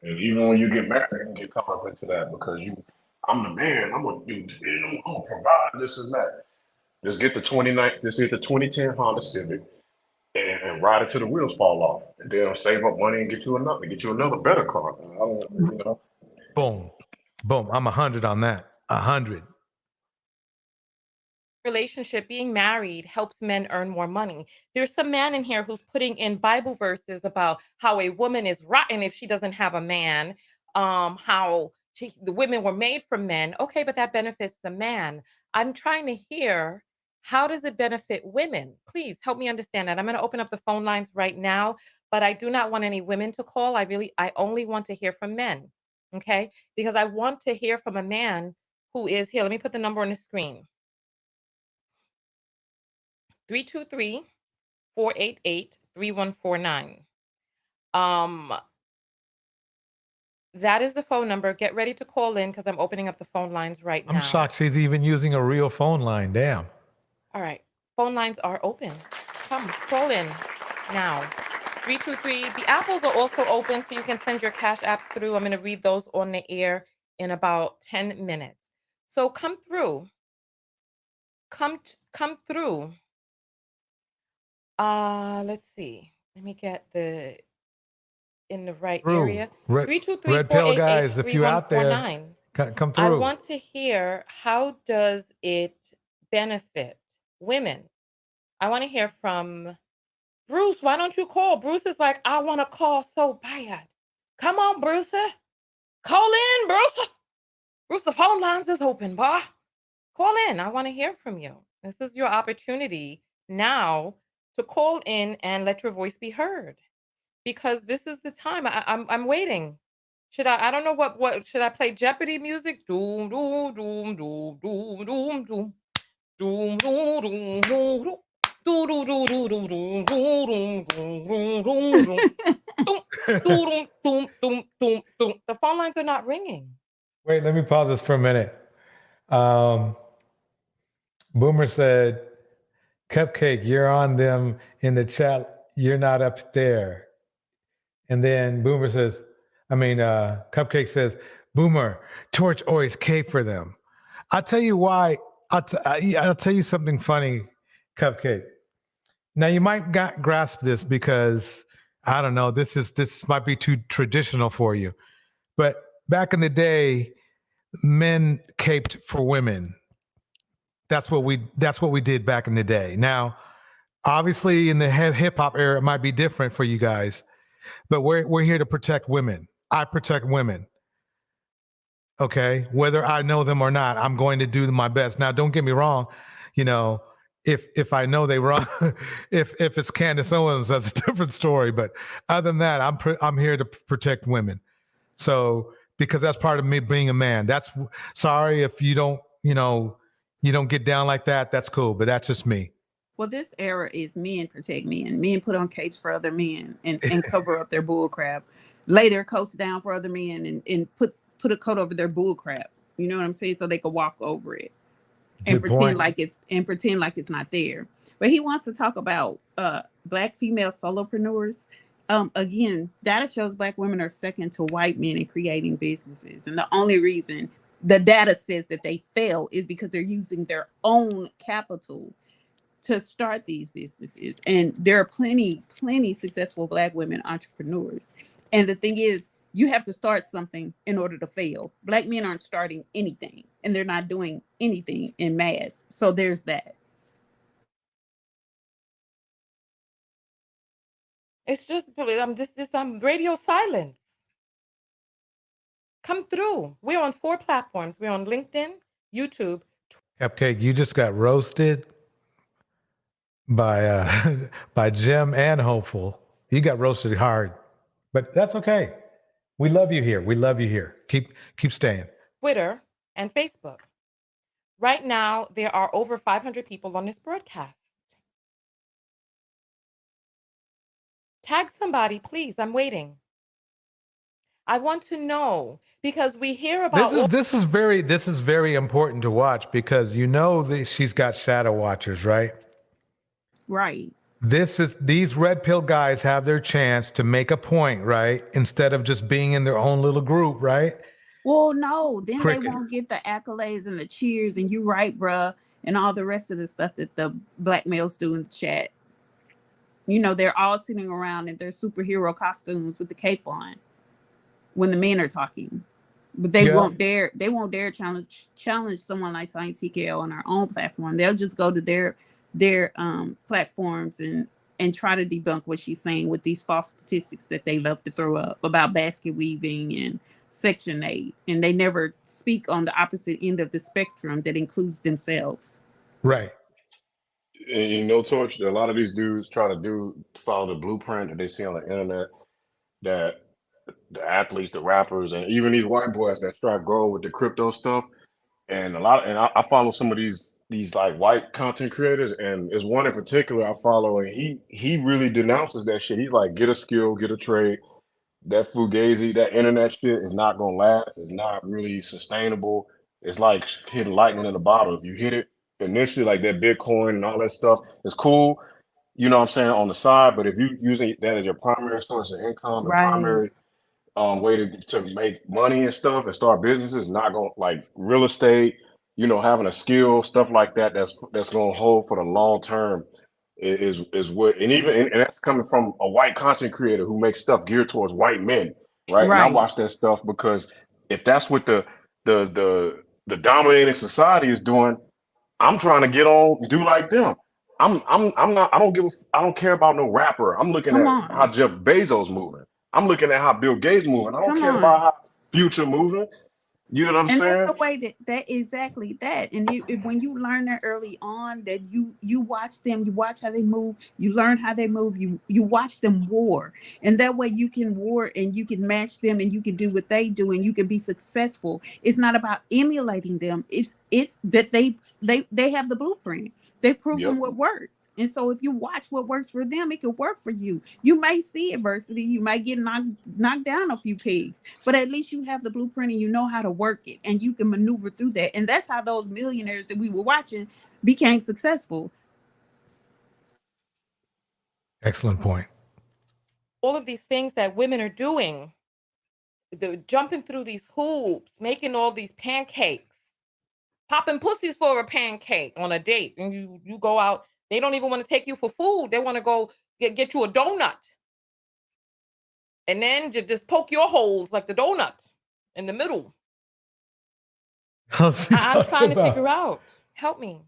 And even when you get married, you can get caught up into that because I'm the man. I'm gonna do. I'm gonna provide this and that. Just get the 2010 Honda Civic. and ride it till the wheels fall off, and then save up money and get you another better car. I don't, you know. Boom, boom. I'm 100 on that. 100. Relationship, being married helps men earn more money. There's some man in here who's putting in Bible verses about how a woman is rotten if she doesn't have a man, how the women were made for men. Okay, but that benefits the man. I'm trying to hear, how does it benefit women? Please help me understand that. I'm going to open up the phone lines right now, but I do not want any women to call. I only want to hear from men. Okay, because I want to hear from a man who is here. Let me put the number on the screen. 323-488-3149. That is the phone number. Get ready to call in because I'm opening up the phone lines right now. I'm shocked she's even using a real phone line. Damn. All right. Phone lines are open. Come, call in now. 323. The apples are also open, so you can send your cash app through. I'm going to read those on the air in about 10 minutes. So come through. Come through. Let's see. Let me get in the right area. 323 Red Pill guys, if you out there, 3149. come through. I want to hear, how does it benefit women? I want to hear from Bruce. Why don't you call? Bruce is like, I want to call so bad. Come on, Bruce. Call in, Bruce. Bruce, the phone lines is open, boy. Call in. I want to hear from you. This is your opportunity now to call in and let your voice be heard, because this is the time. I'm waiting. Should I don't know what should I play Jeopardy music? Doom doom doom doom doom doom doom doom doom doom doom. The phone lines are not ringing. Wait, let me pause this for a minute. Boomer said, Cupcake, you're on them in the chat. You're not up there. And then Boomer says, Cupcake says, Boomer, Torch always cape for them. I'll tell you why. I'll tell you something funny, Cupcake. Now you might grasp this because I don't know. This might be too traditional for you, but back in the day, men caped for women. That's what we did back in the day. Now, obviously, in the hip hop era, it might be different for you guys, but we're here to protect women. I protect women. Okay, whether I know them or not, I'm going to do my best. Now, don't get me wrong. You know, if I know they wrong, if it's Candace Owens, that's a different story. But other than that, I'm here to protect women. So because that's part of me being a man. That's sorry if you don't get down like that. That's cool, but that's just me. Well, this era is men protect men. Men put on capes for other men and cover up their bull crap. Later, coats down for other men and put a coat over their bull crap. You know what I'm saying? So they could walk over it and pretend like it's not there. But he wants to talk about Black female solopreneurs. Again, data shows Black women are second to white men in creating businesses, and the only reason the data says that they fail is because they're using their own capital to start these businesses. And there are plenty successful Black women entrepreneurs. And the thing is, you have to start something in order to fail. Black men aren't starting anything, and they're not doing anything in mass. So there's that. It's just radio silence. Come through. We're on 4 platforms. We're on LinkedIn, YouTube. Cupcake, you just got roasted by Jim and Hopeful. You got roasted hard, but that's okay. We love you here. We love you here. Keep staying. Twitter and Facebook. Right now, there are over 500 people on this broadcast. Tag somebody, please. I'm waiting. I want to know, because we hear about this is very important to watch, because she's got shadow watchers, right? Right. These red pill guys have their chance to make a point, right? Instead of just being in their own little group, right? Well, no, then they won't get the accolades and the cheers and you right, bruh, and all the rest of the stuff that the Black males do in the chat. they're all sitting around in their superhero costumes with the cape on when the men are talking. But they won't dare challenge someone like Tiny TKO on our own platform. They'll just go to their platforms and try to debunk what she's saying with these false statistics that they love to throw up about basket weaving and Section 8. And they never speak on the opposite end of the spectrum that includes themselves. Right. And Torch, a lot of these dudes try to follow the blueprint that they see on the internet, that the athletes, the rappers, and even these white boys that start growing with the crypto stuff. And I follow some of these like white content creators, and there's one in particular I follow, and he really denounces that shit. He's like, get a skill, get a trade. That fugazi, that internet shit is not gonna last. It's not really sustainable. It's like hitting lightning in a bottle. If you hit it initially, like that Bitcoin and all that stuff, it's cool. You know what I'm saying, on the side. But if you using that as your primary source of income, the primary way to make money and stuff and start businesses, not going, like real estate, having a skill, stuff like that, that's going to hold for the long term is what, and that's coming from a white content creator who makes stuff geared towards white men, right? And I watch that stuff because if that's what the dominating society is doing, I'm trying to get on, do like them. I'm not, I don't care about no rapper. I'm looking at how Jeff Bezos moving. I'm looking at how Bill Gates moving. I don't care about how Future moving. You know what I'm saying? And that's the way that exactly that. And when you learn that early on, that you watch them, you watch how they move, you learn how they move, you watch them war, and that way you can war and you can match them and you can do what they do and you can be successful. It's not about emulating them. It's that they have the blueprint. They've proven what works. And so if you watch what works for them, it could work for you. You may see adversity. You might get knocked down a few pegs, but at least you have the blueprint and you know how to work it and you can maneuver through that. And that's how those millionaires that we were watching became successful. Excellent point. All of these things that women are doing, jumping through these hoops, making all these pancakes, popping pussies for a pancake on a date. And you go out, they don't even want to take you for food. They want to go get you a donut. And then just poke your holes like the donut in the middle. I'm trying to figure out. Help me.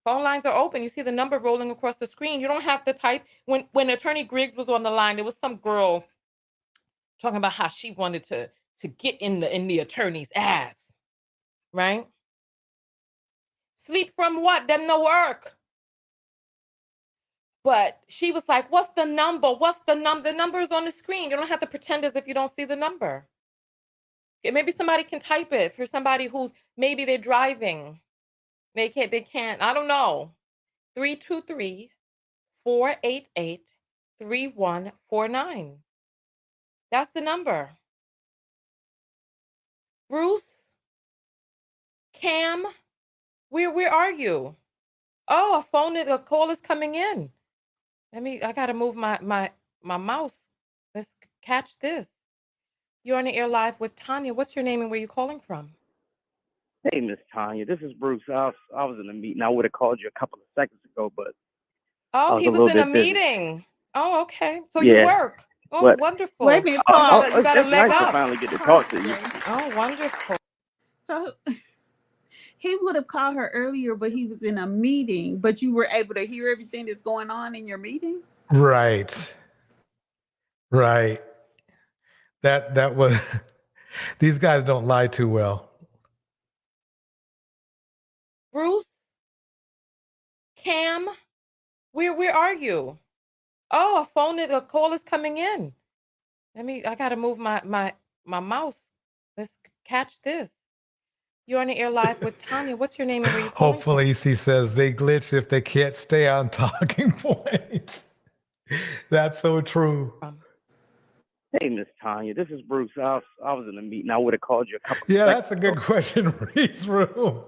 Phone lines are open. You see the number rolling across the screen. You don't have to type. When Attorney Griggs was on the line, there was some girl talking about how she wanted to get in the attorney's ass. Right? Sleep from what? Them no work. But she was like, what's the number? What's the number? The number is on the screen. You don't have to pretend as if you don't see the number. Maybe somebody can type it for somebody who's, maybe they're driving. They can't, I don't know. 323-488-3149. That's the number. Bruce? Cam? Where are you? Oh, a call is coming in. I gotta move my mouse. Let's catch this. You're on the air live with Tonya. What's your name and where you calling from? Hey, Miss Tonya, this is Bruce. I was in a meeting. I would have called you a couple of seconds ago, but he was in a meeting. Oh, okay. So you work. Oh, wonderful. Wait a minute, Paul. You got a leg nice up. to finally get to talk to you. Oh, wonderful. So he would have called her earlier, but he was in a meeting, but you were able to hear everything that's going on in your meeting? Right. That was, these guys don't lie too well. Bruce? Cam? Where are you? Oh, a call is coming in. I gotta move my mouse. Let's catch this. You're on the air live with Tonya. What's your name and where you calling Hopefully, he says they glitch if they can't stay on talking points. That's so true. Hey, Miss Tonya, this is Bruce. I was in a meeting. I would have called you a couple of Yeah, seconds that's a good question, Reed's room.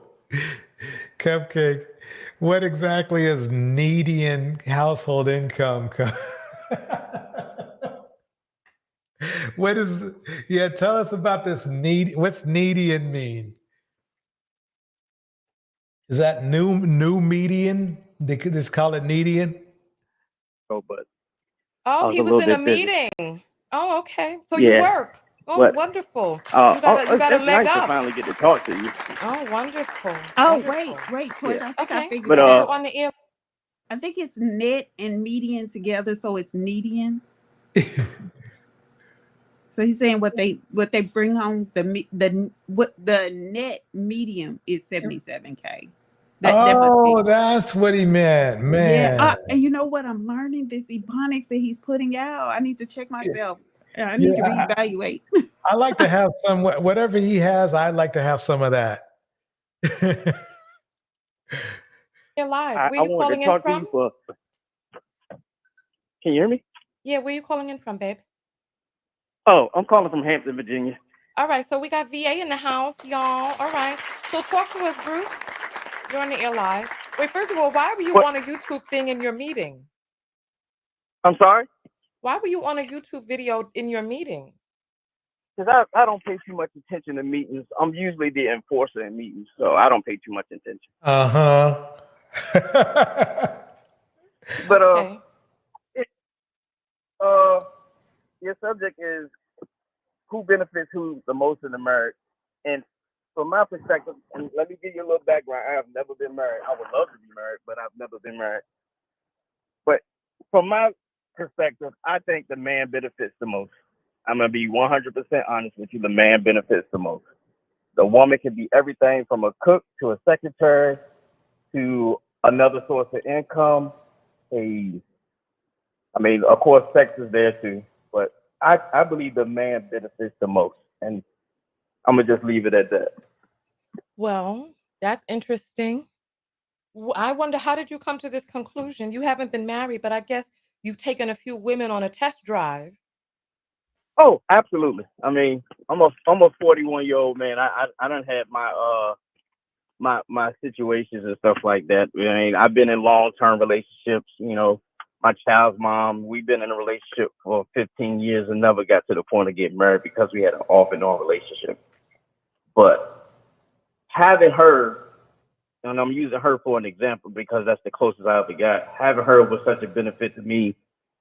Cupcake, what exactly is median household income? What is, tell us about this what's median mean? Is that new median? They could just call it median? but I Oh, was he a was little in a bit busy. meeting. Oh, okay. So you Yeah, work. Oh, but wonderful. You got a it's leg nice to up. finally get to talk to you. Oh, wonderful. Oh, Wonderful. wait, Yeah, Toy. I think I Okay. figured but We it got her out. on the ear. I think it's net and median together, so it's median. So he's saying what they bring home the net medium is 77K. That must be. Oh, that's what he meant, Yeah, man. and you know what? I'm learning this ebonics that he's putting out. I need to check myself. I need to Yeah, reevaluate. I like to have some whatever he has. I'd like to have some of that. You're live. Where I you wanted to calling in talk to you from? for. Can you hear me? Yeah, where you calling in from, babe? Oh, I'm calling from Hampton, Virginia. All right, so we got VA in the house, y'all. All right. So talk to us, Bruce. You're on the air live. Wait, first of all, why were you What? on a YouTube thing in your meeting? I'm sorry, Why were you on a YouTube video in your meeting? because I don't pay too much attention to meetings. I'm usually the enforcer in meetings, so I don't pay too much attention. Uh-huh. But Okay. it, your subject is who benefits who the most in the marriage, and from my perspective, and let me give you a little background. I have never been married. I would love to be married, but I've never been married. But from my perspective, I think the man benefits the most. I'm gonna be 100% honest with you. The man benefits the most. The woman can be everything from a cook to a secretary to another source of income. I mean, of course, sex is there too, but I believe the man benefits the most, and I'm gonna just leave it at that. Well, that's interesting. I wonder, how did you come to this conclusion? You haven't been married, but I guess you've taken a few women on a test drive. Oh, absolutely. I mean, I'm a 41-year-old man. I done had my situations and stuff like that. I mean, I've been in long-term relationships. You know, my child's mom. We've been in a relationship for 15 years and never got to the point of getting married because we had an off and on relationship. But having her, and I'm using her for an example because that's the closest I ever got. Having her was such a benefit to me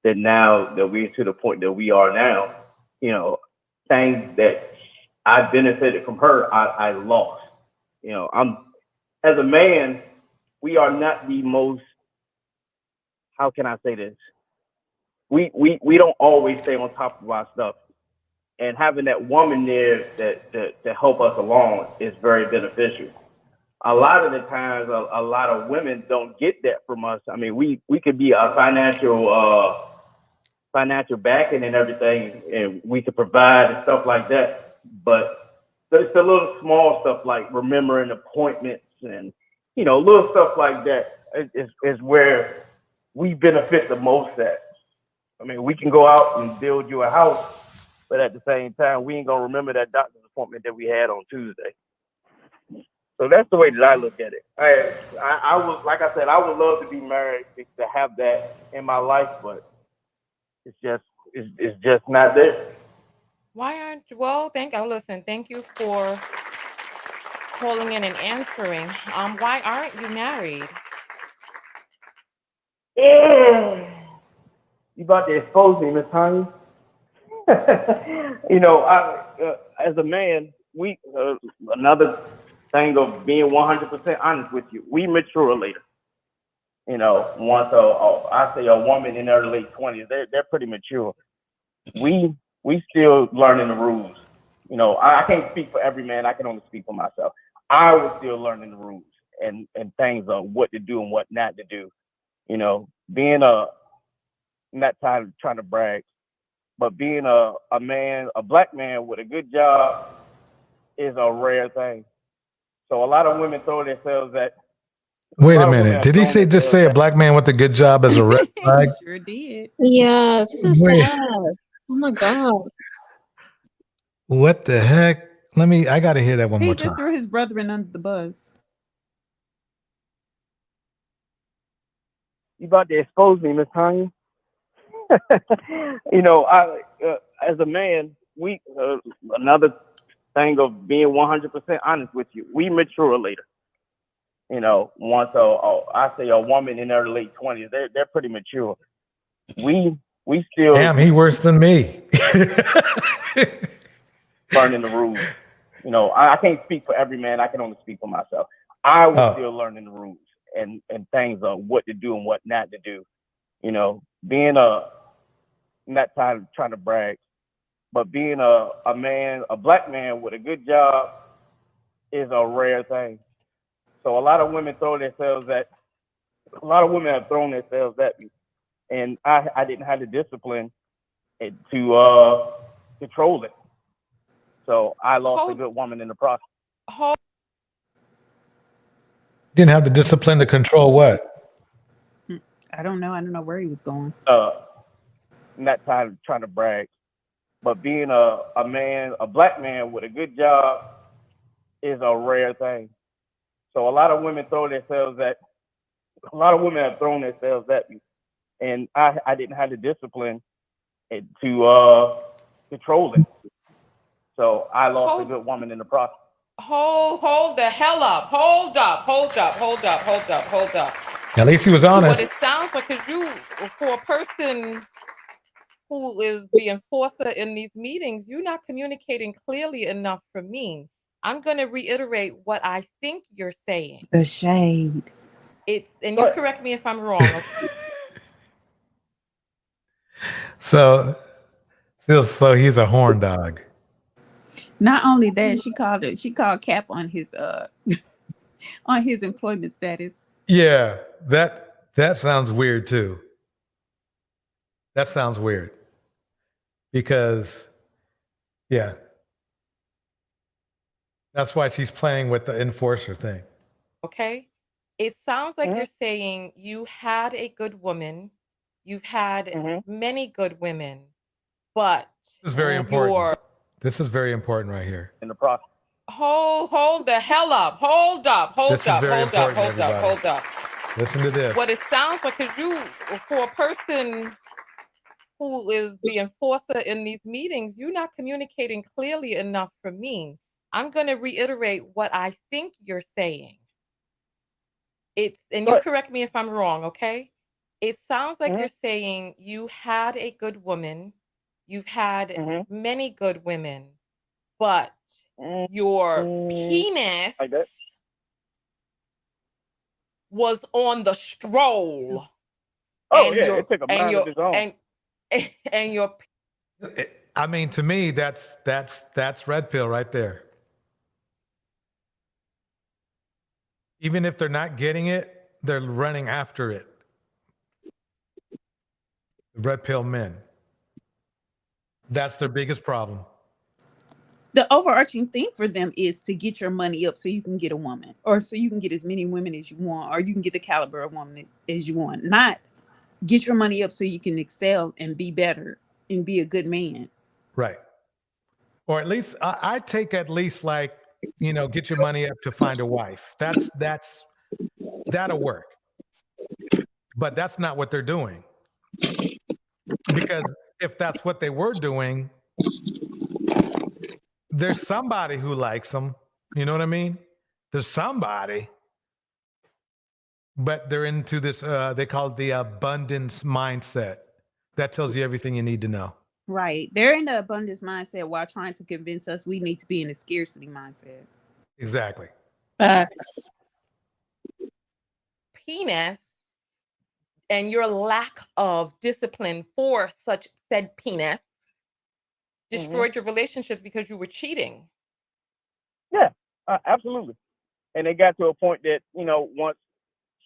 that now that we're to the point that we are now, you know, things that I benefited from her, I lost. You know, as a man, we are not the most, how can I say this? We don't always stay on top of our stuff. And having that woman there that to help us along is very beneficial. A lot of the times, a lot of women don't get that from us. I mean, we could be a financial backing and everything, and we could provide and stuff like that. But it's the little small stuff like remembering appointments and little stuff like that is where we benefit the most at. I mean, we can go out and build you a house, but at the same time, we ain't gonna remember that doctor's appointment that we had on Tuesday. So that's the way that I look at it. I would, like I said, I would love to be married to have that in my life, but it's just not there. Why aren't you? Well, thank you for calling in and answering. Why aren't you married? Yeah. You about to expose me, Miss Tonya. As a man, we another thing of being 100% honest with you, we mature later. I say a woman in her late 20s, they're pretty mature. We still learning the rules. I can't speak for every man. I can only speak for myself. I was still learning the rules and things of what to do and what not to do. Being not trying to brag, but being a man, a black man with a good job is a rare thing. So a lot of women throw themselves at. Wait a minute. Did he just say a black man with a good job as a red flag? He sure did. Yes, this is Wait, sad. Oh my God. what the heck? I got to hear that one He more just time. threw his brethren under the bus. You about to expose me, Miss Tonya. As a man, we another thing of being 100% honest with you, we mature later. I say a woman in her late 20s, they're pretty mature. we still Damn, he worse than me. learning the rules. You know, I can't speak for every man. I can only speak for myself. I was still learning the rules and things of what to do and what not to do. You know, being not trying to brag, but being a man, a black man with a good job is a rare thing. So a lot of women have thrown themselves at me, and I didn't have the discipline to control it. So I lost a good woman in the process. Didn't have the discipline to control what? I don't know. I don't know where he was going. Not trying to brag, but being a man, a black man with a good job is a rare thing. So a lot of women have thrown themselves at me, and I didn't have the discipline to control it. So I lost a good woman in the process. Hold the hell up. Hold up. At least he was honest. What it sounds like is you, for a person who is the enforcer in these meetings, you're not communicating clearly enough for me. I'm going to reiterate what I think you're saying. The shade. And you correct me if I'm wrong. Okay? So he's a horn dog. Not only that, she called Cap on his on his employment status. Yeah, that sounds weird too. That sounds weird. Because yeah. That's why she's playing with the enforcer thing. Okay? It sounds like you're saying you had a good woman, you've had many good women, but This is very important. This is very important right here. In the process. Hold the hell up. Hold up. Listen to this. What it sounds like is you, for a person who is the enforcer in these meetings, you're not communicating clearly enough for me. I'm going to reiterate what I think you're saying. And you correct me if I'm wrong, okay? It sounds like you're saying you had a good woman, you've had many good women, but your penis was on the stroll. Oh yeah, it took a mind of its own. And your I mean, to me, that's red pill right there. Even if they're not getting it, they're running after it. Red pill men. That's their biggest problem. The overarching thing for them is to get your money up so you can get a woman, or so you can get as many women as you want, or you can get the caliber of woman as you want. Not get your money up so you can excel and be better and be a good man. Right. Or at least I take at least like, get your money up to find a wife. That'll work. But that's not what they're doing. Because if that's what they were doing, there's somebody who likes them. You know what I mean? There's somebody. But they're into this, they call it the abundance mindset. That tells you everything you need to know. Right. They're in the abundance mindset while trying to convince us we need to be in a scarcity mindset. Exactly. Facts. Penis and your lack of discipline for such said penis destroyed your relationships because you were cheating. Yeah, absolutely. And it got to a point that, once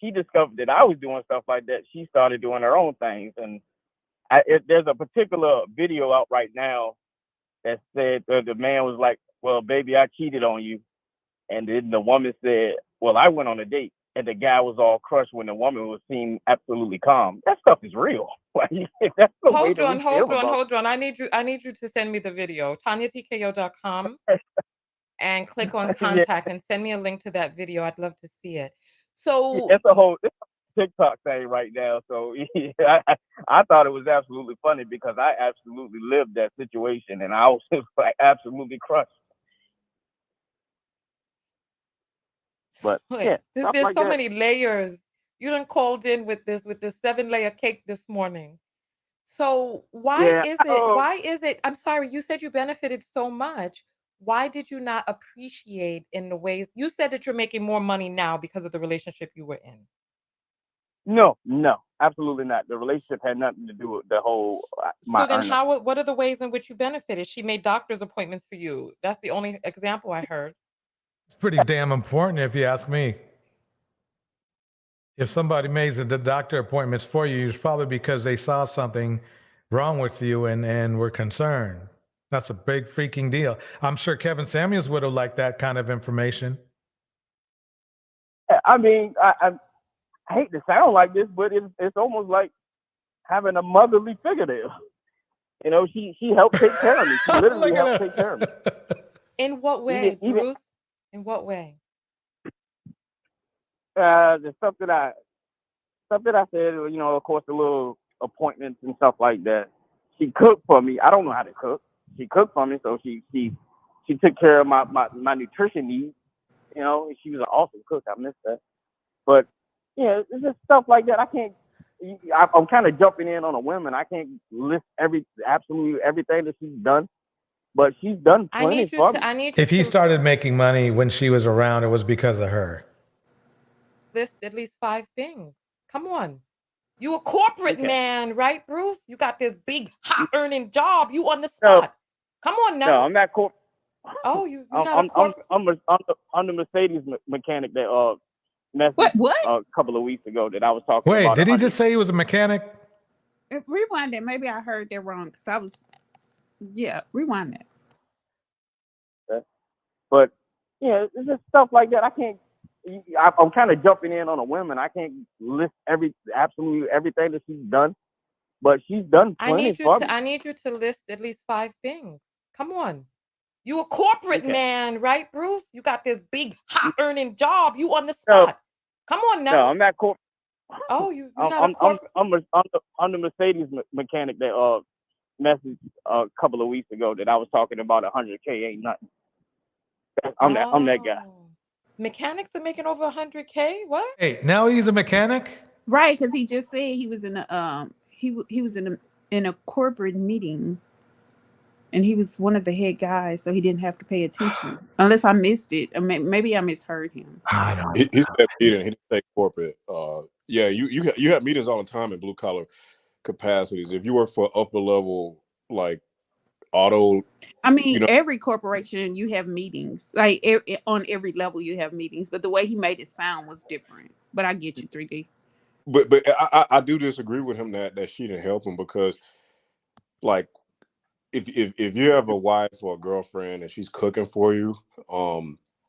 she discovered that I was doing stuff like that, she started doing her own things. And there's a particular video out right now that said the man was like, well, baby, I cheated on you. And then the woman said, well, I went on a date. And the guy was all crushed when the woman was seen absolutely calm. That stuff is real. That's the way Hold that on. we feel. I need you to send me the video. TonyaTKO.com and click on contact and send me a link to that video. I'd love to see it. So it's a TikTok thing right now. So I thought it was absolutely funny because I absolutely lived that situation and I was just like absolutely crushed. But yeah, there's like so that. many layers. You done called in with this 7-layer cake this morning. So Yeah. why is it, I'm sorry, you said you benefited so much. Why did you not appreciate in the ways you said that you're making more money now because of the relationship you were in? No, absolutely not. The relationship had nothing to do with the whole my So then earning. what are the ways in which you benefited? She made doctor's appointments for you. That's the only example I heard. It's pretty damn important if you ask me. If somebody made the doctor appointments for you, it's probably because they saw something wrong with you and were concerned. That's a big freaking deal. I'm sure Kevin Samuels would have liked that kind of information. I mean, I hate to sound like this, but it's almost like having a motherly figure there. You know, she helped take care of me. She literally helped take care of me. In what way, Bruce? In what way? The stuff that I said, you know, of course, the little appointments and stuff like that. She cooked for me. I don't know how to cook. She cooked for me, so she took care of my nutrition needs. You know, she was an awesome cook. I miss that. But yeah, it's just stuff like that. I'm kind of jumping in on a woman. I can't list absolutely everything that she's done, but she's done plenty for me. If he started making money when she was around, it was because of her. List at least 5 things. Come on. You a corporate man, right, Bruce? You got this big hot earning job. You on the spot. Come on now. No, I'm not corporate. Oh, you're not a corporate. I'm the Mercedes mechanic that messaged a couple of weeks ago that I was talking Wait, about. did he just say he was a mechanic? Rewind that. Maybe I heard that wrong because I was. Yeah, rewind that. But yeah, it's just stuff like that. I'm kind of jumping in on a woman. I can't list absolutely everything that she's done, but she's done plenty for me. I need you to list at least 5 things. Come on. You a corporate man, right, Bruce? You got this big hot earning job. You on the spot. Come on now. No, I'm not corporate. Oh, you're not a corporate. I'm the Mercedes mechanic that messaged a couple of weeks ago that I was talking about 100K ain't nothing. I'm that guy. Mechanics are making over 100K. What? Hey, now he's a mechanic, right? Because he just said he was in a he was in a corporate meeting, and he was one of the head guys, so he didn't have to pay attention. Unless I missed it, or maybe I misheard him. I don't. He said meeting. He didn't say corporate. Yeah, you have meetings all the time in blue collar capacities. If you work for upper level like auto, I mean, every corporation you have meetings. Like on every level you have meetings, but the way he made it sound was different. But I get you, 3D. But I do disagree with him that she didn't help him because, like, if you have a wife or a girlfriend and she's cooking for you,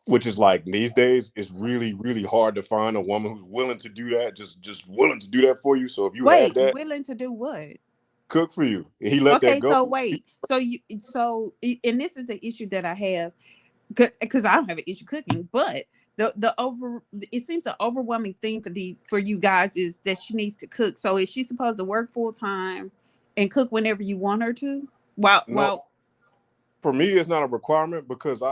which is like these days, it's really, really hard to find a woman who's willing to do that, just willing to do that for you. So if you had that, willing to do what? Cook for you. He let that go. So wait, and this is the issue that I have, because I don't have an issue cooking, but it seems the overwhelming thing for you guys is that she needs to cook. So is she supposed to work full time and cook whenever you want her to? Well, for me, it's not a requirement because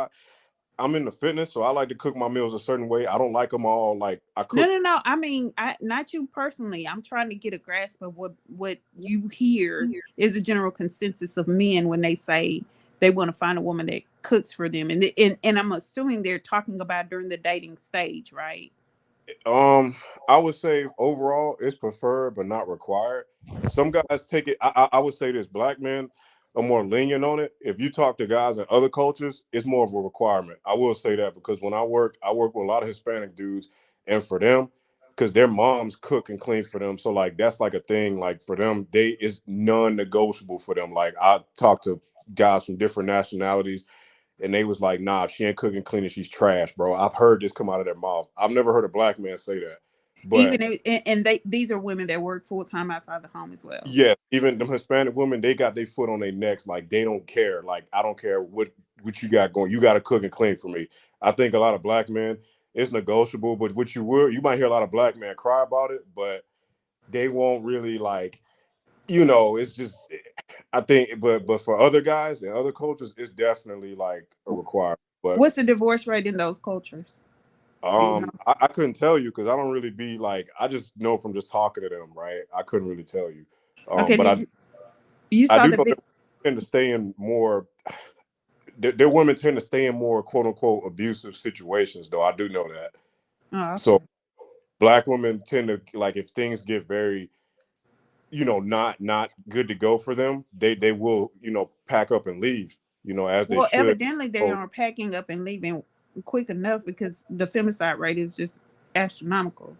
I'm in the fitness, so I like to cook my meals a certain way. I don't like them all like I cook. No. I mean, not you personally. I'm trying to get a grasp of what you hear is a general consensus of men when they say they want to find a woman that cooks for them, and I'm assuming they're talking about during the dating stage, right? I would say overall it's preferred but not required. Some guys take it. I would say this: black men are more lenient on it. If you talk to guys in other cultures, it's more of a requirement. I will say that because when I work with a lot of Hispanic dudes, and for them, because their moms cook and clean for them, so like that's like a thing. Like for them, it's non-negotiable for them. Like I talk to guys from different nationalities, and they was like, nah, if she ain't cooking, cleaning, she's trash, bro. I've heard this come out of their mouth. I've never heard a black man say that. But these are women that work full time outside the home as well. Yeah, even the Hispanic women, they got their foot on their necks. Like they don't care. Like I don't care what you got going. You got to cook and clean for me. I think a lot of black men, it's negotiable, but you might hear a lot of black men cry about it, but they won't really like. It's just. I think, but for other guys and other cultures, it's definitely like a requirement. But what's the divorce rate in those cultures? I couldn't tell you because I don't really be like, I just know from just talking to them, right? I couldn't really tell you. Okay, You I saw do the know big. that tend to stay in more. Their women tend to stay in more quote unquote abusive situations, though. I do know that. Oh, So okay. black women tend to, like, if things get very, not good to go for them, they will, pack up and leave, as they Well, should. evidently they So aren't packing up and leaving quick enough because the femicide rate is just astronomical.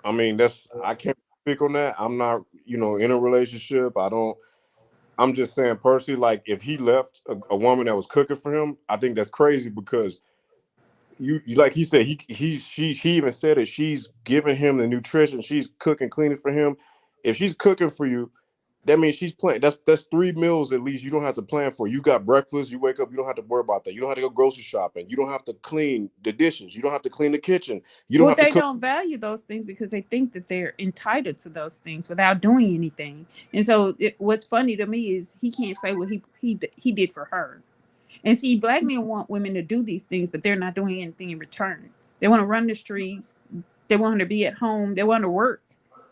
I mean, I can't speak on that. I'm not, in a relationship. I'm just saying personally, like, if he left a woman that was cooking for him, I think that's crazy because you like he said, she even said it. She's giving him the nutrition. She's cooking, cleaning for him. If she's cooking for you, that means she's playing. That's 3 meals at least. You don't have to plan for. You got breakfast. You wake up. You don't have to worry about that. You don't have to go grocery shopping. You don't have to clean the dishes. You don't have to clean the kitchen. You don't Well, have to they cook. don't value those things because they think that they're entitled to those things without doing anything. And so, what's funny to me is he can't say what he did for her. And see, black men want women to do these things, but they're not doing anything in return. They want to run the streets. They want her to be at home. They want her to work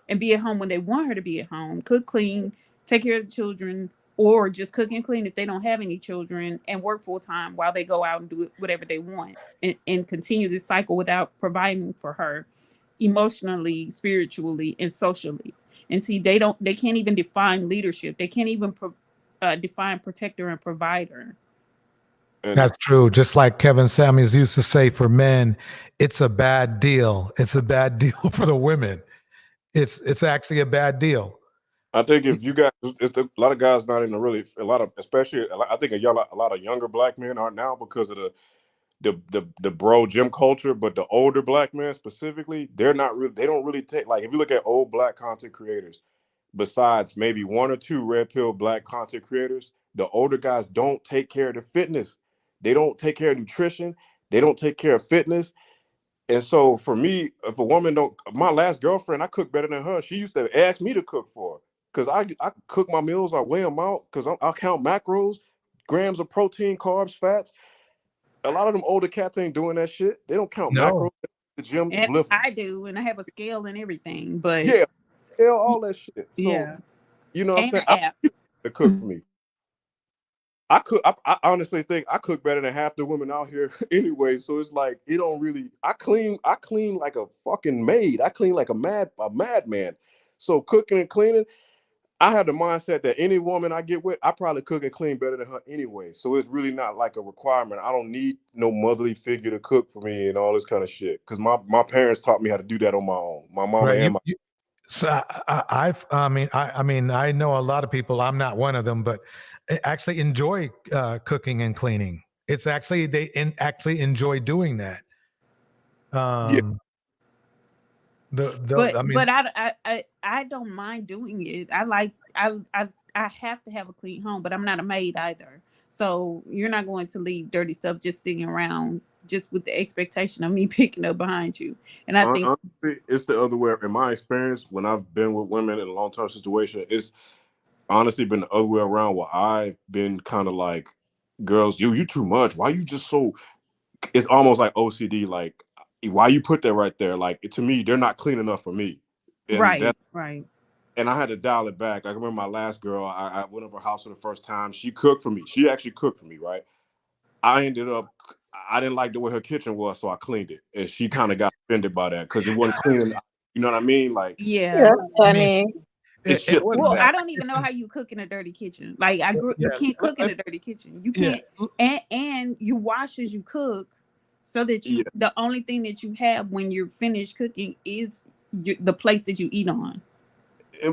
and be at home when they want her to be at home, cook, clean, take care of the children, or just cook and clean if they don't have any children and work full time while they go out and do whatever they want and continue this cycle without providing for her emotionally, spiritually, and socially. And see, they can't even define leadership. They can't even define protector and provider. And That's true. Just like Kevin Samuels used to say for men, it's a bad deal. It's a bad deal for the women. It's actually a bad deal. I think if you got, if a lot of guys not in the really, a lot of, especially, I think a lot of younger black men are now because of the bro gym culture, but the older black men specifically, they're not really, they don't really take, like, if you look at old black content creators, besides maybe one or two red pill black content creators, the older guys don't take care of the fitness. They don't take care of nutrition. They don't take care of fitness. And so for me, if a woman don't, my last girlfriend, I cook better than her. She used to ask me to cook for her because I cook my meals, I weigh them out because I count macros, grams of protein, carbs, fats. A lot of them older cats ain't doing that shit. They don't count macros No. at the gym, And lift. I do, and I have a scale and everything, but Yeah, hell, all that shit. So yeah, you know what I'm and saying? an app. To cook for me. I honestly think I cook better than half the women out here anyway. So it's like it don't really. I clean like a fucking maid. I clean like a madman. So cooking and cleaning, I have the mindset that any woman I get with, I probably cook and clean better than her anyway. So it's really not like a requirement. I don't need no motherly figure to cook for me and all this kind of shit. Because my parents taught me how to do that on my own. My mama Right. and my So I know a lot of people. I'm not one of them, but actually enjoy cooking and cleaning. It's actually actually enjoy doing that. yeah. But I don't mind doing it. I have to have a clean home, but I'm not a maid either. So you're not going to leave dirty stuff just sitting around just with the expectation of me picking up behind you. And I think Honestly, it's the other way. In my experience, when I've been with women in a long term situation, it's honestly been the other way around. Where I've been kind of like, girls, you too much. Why you just so? It's almost like OCD. Like, why you put that right there? Like, to me, they're not clean enough for me, and right, that. right. And I had to dial it back. I remember my last girl. I went over her house for the first time. She cooked for me. She actually cooked for me, right? I ended up, I didn't like the way her kitchen was, so I cleaned it. And she kind of got offended by that because it wasn't clean. You know what I mean? Like, Yeah. That's funny. it's shit like Well, that. I don't even know how you cook in a dirty kitchen. Like you Yeah. can't cook in a dirty kitchen. You Yeah. can't, and you wash as you cook, so that Yeah. the only thing that you have when you're finished cooking is the place that you eat on.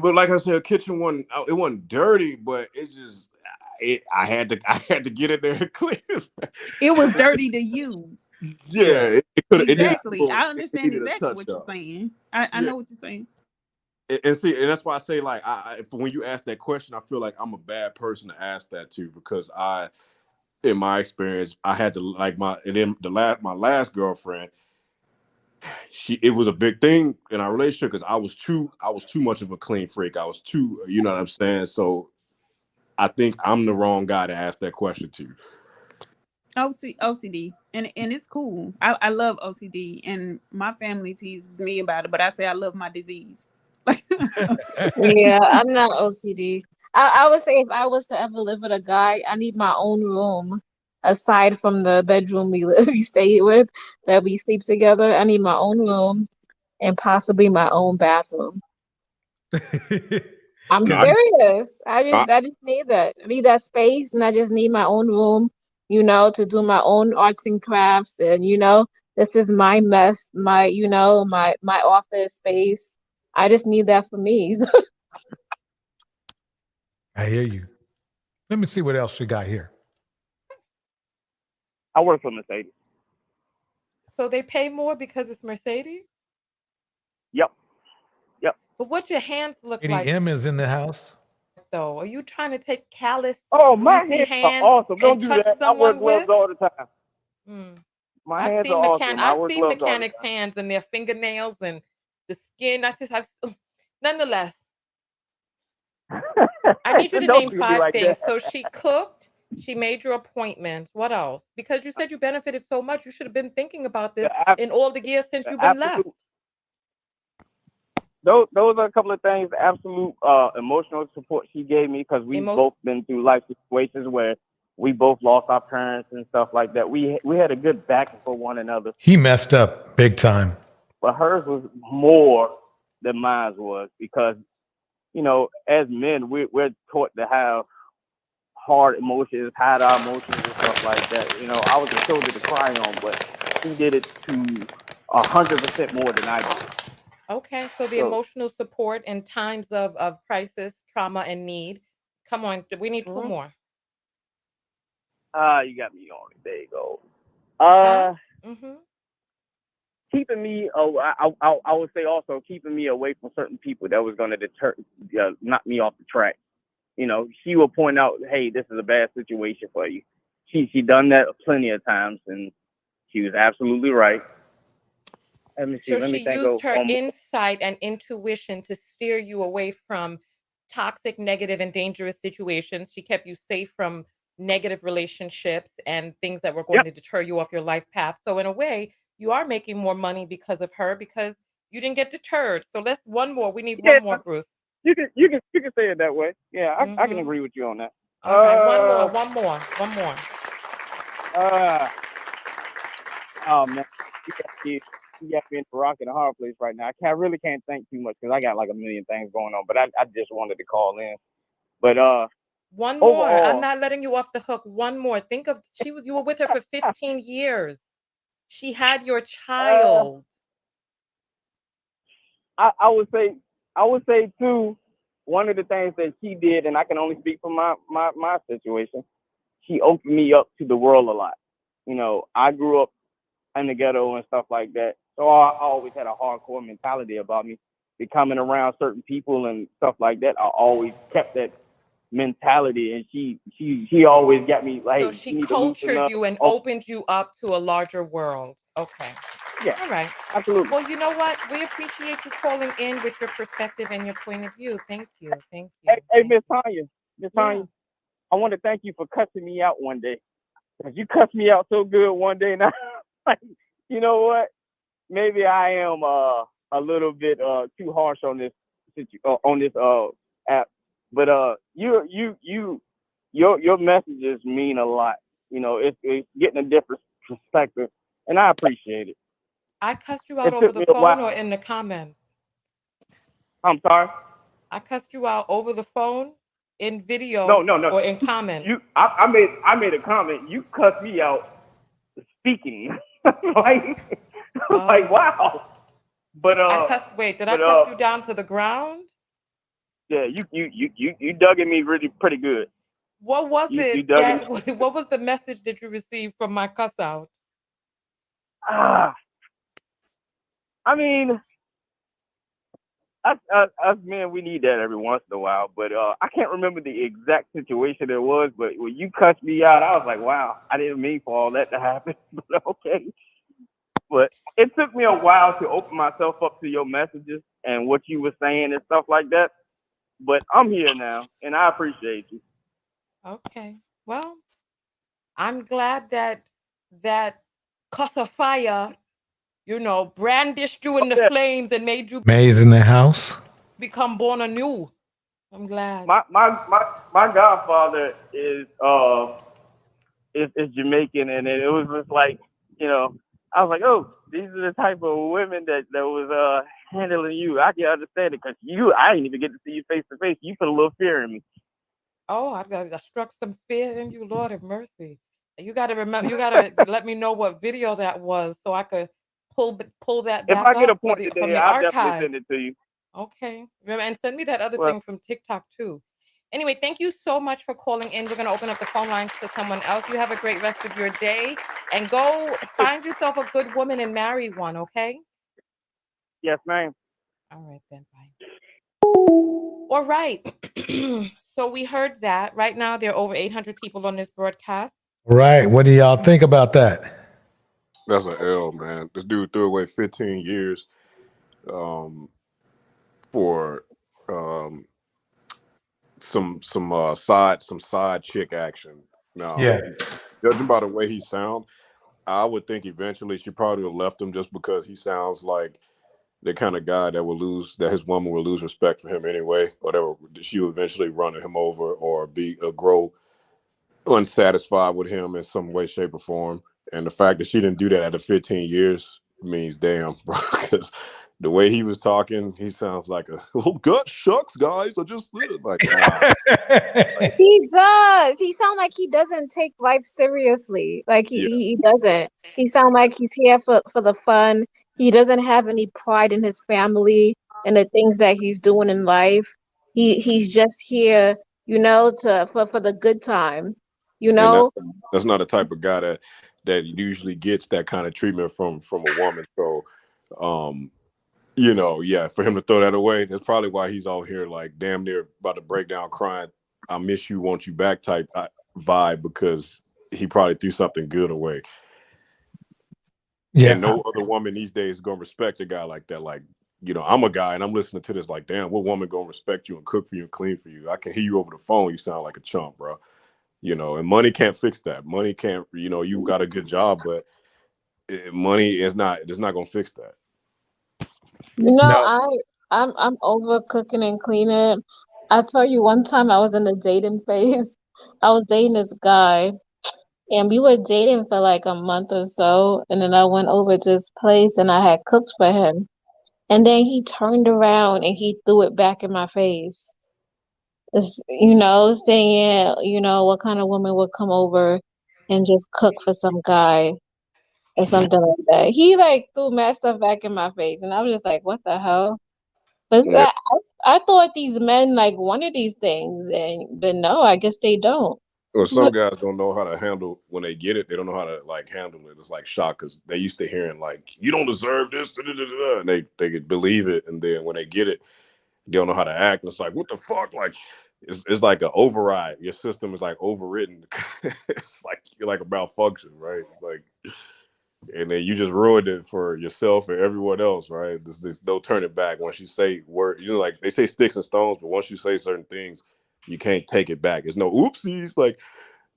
But like I said, kitchen wasn't, it wasn't dirty, but it just, I had to get in there and clean it. It was dirty to you. Yeah, it needed Exactly. I understand a exactly touch what you're up. saying. I Yeah. know what you're saying. And see, and that's why I say, like, when you ask that question, I feel like I'm a bad person to ask that to because in my experience, I had to like and then my last girlfriend, it was a big thing in our relationship because I was too much of a clean freak. I was too, you know what I'm saying? So I think I'm the wrong guy to ask that question to. OCD, and it's cool. I love OCD, and my family teases me about it, but I say I love my disease. Yeah, I'm not OCD. I would say if I was to ever live with a guy, I need my own room aside from the bedroom we stay with that we sleep together. I need my own room and possibly my own bathroom. I'm Nah, serious. I I, just need that. I need that space and I just need my own room, to do my own arts and crafts and this is my mess, my office space. I just need that for me. I hear you. Let me see what else we got here. I work for Mercedes. So they pay more because it's Mercedes? Yep. But what's your hands look Lady like, M is in the house. though? Are you trying to take callous, Oh, my greasy hands are hands awesome. and Don't do touch that. I wear someone gloves with? all the time. Mm. My hands are awesome. I I've wear seen gloves all the mechanics' hands and their fingernails and the skin. Nonetheless, I need you to Don't name do me 5 like things. that. So she cooked, she made your appointments. What else? Because you said you benefited so much, you should have been thinking about this in all the years since you've been left. Absolute. Those are a couple of things. Absolute emotional support she gave me because we've both been through life situations where we both lost our parents and stuff like that. We had a good backing for one another. He messed up big time. But hers was more than mine was because, as men, we're taught to have hard emotions, hide our emotions and stuff like that. I was a shoulder to cry on, but she did it to 100% more than I did. Okay, so the emotional support in times of crisis, trauma, and need. Come on, we need 2 more. You got me on it. There you go. Keeping me, I would say also keeping me away from certain people that was going to knock me off the track. She will point out, hey, this is a bad situation for you. She done that plenty of times, and she was absolutely right. Let me see. So Let me she think used of her insight and intuition to steer you away from toxic, negative, and dangerous situations. She kept you safe from negative relationships and things that were going to deter you off your life path. So in a way, you are making more money because of her because you didn't get deterred. So let's one more. We need one more, Bruce. You can say it that way. Yeah, I can agree with you on that. All right, one more. Oh man, you got me in a rock and a hard place right now. I really can't think too much because I got like a million things going on. But I just wanted to call in. But one more. overall, I'm not letting you off the hook. One more. Think of you were with her for 15 years. She had your child. I would say too, one of the things that she did, and I can only speak for my situation, she opened me up to the world a lot. I grew up in the ghetto and stuff like that. So I always had a hardcore mentality about me. Becoming around certain people and stuff like that, I always kept that mentality, and she always got me like, so she cultured you and opened you up to a larger world. Okay. Yeah. All right. Absolutely. Well, you know what? We appreciate you calling in with your perspective and your point of view. Thank you. Thank you. Hey, Miss Tonya, I want to thank you for cussing me out one day. Because you cussed me out so good one day, and I like, you know what? Maybe I am a little bit too harsh on this app, but your messages mean a lot. It's getting a different perspective, and I appreciate it. I cussed you out over the phone or in the comments? I'm sorry? I cussed you out over the phone, in video, No. or in comments? I made a comment. You cussed me out speaking. like wow. But did I cuss you down to the ground? Yeah, you dug at me really pretty good. What was it? What was the message that you received from my cuss out? I mean, us men, we need that every once in a while. But I can't remember the exact situation it was. But when you cussed me out, I was like, wow, I didn't mean for all that to happen. But okay. But it took me a while to open myself up to your messages and what you were saying and stuff like that. But I'm here now, and I appreciate you. Okay. Well, I'm glad that cuss of fire, brandished you in the flames and made you. May's in the house. become born anew. I'm glad. My godfather is Jamaican, and it was just like, you know, I was like, oh, these are the type of women that was handling you. I can understand it because I didn't even get to see you face to face. You put a little fear in me. Oh, I struck some fear in you, Lord have mercy. You got to remember. You got to let me know what video that was so I could pull that If back I get a up point from today, the I'll definitely archive. send it to you. Okay. Remember, and send me that other Well, thing from TikTok too. Anyway, thank you so much for calling in. We're going to open up the phone lines to someone else. You have a great rest of your day and go find yourself a good woman and marry one, okay? Yes, ma'am. All right, then. Bye. All right. So we heard that. Right now, there are over 800 people on this broadcast. Right. What do y'all think about that? That's an L, man. This dude threw away 15 years for some side chick action. Now, Yeah. judging by the way he sounds, I would think eventually she probably would have left him just because he sounds like the kind of guy that his woman would lose respect for him anyway. Whatever, she would eventually run him over or grow unsatisfied with him in some way, shape, or form. And the fact that she didn't do that after 15 years means damn, bro. Because the way he was talking, he sounds like gut shucks, guys. I just like, nah. He does. He sound like he doesn't take life seriously. Like Yeah. he doesn't. He sound like he's here for the fun. He doesn't have any pride in his family and the things that he's doing in life. He's just here, for the good time. You And know? that's not the type of guy that usually gets that kind of treatment from a woman. So, yeah, for him to throw that away, that's probably why he's out here like damn near about to break down crying. I miss you, want you back type vibe, because he probably threw something good away. Yeah. And no other woman these days is gonna respect a guy like that. Like, I'm a guy and I'm listening to this like, damn, what woman gonna respect you and cook for you and clean for you? I can hear you over the phone. You sound like a chump, bro. And money can't fix that. Money can't, you got a good job, but money it's not gonna fix that. No. I'm over cooking and cleaning. I tell you, one time I was in the dating phase. I was dating this guy, and we were dating for like a month or so, and then I went over to his place and I had cooked for him. And then he turned around and he threw it back in my face. Saying, what kind of woman would come over and just cook for some guy or something like that. He like threw mad stuff back in my face, and I was just like, what the hell? But Yeah. I thought these men like wanted these things, but no, I guess they don't. Or some guys don't know how to handle when they get it. They don't know how to like handle it. It's like shock because they used to hearing like, you don't deserve this, and they could believe it, and then when they get it, they don't know how to act. And it's like, what the fuck? Like, it's like an override. Your system is like overridden. It's like you're like a malfunction, right? It's like, and then you just ruined it for yourself and everyone else, right? There's no turning back. Once you say word, like they say sticks and stones, but once you say certain things, you can't take it back. There's no oopsies. Like,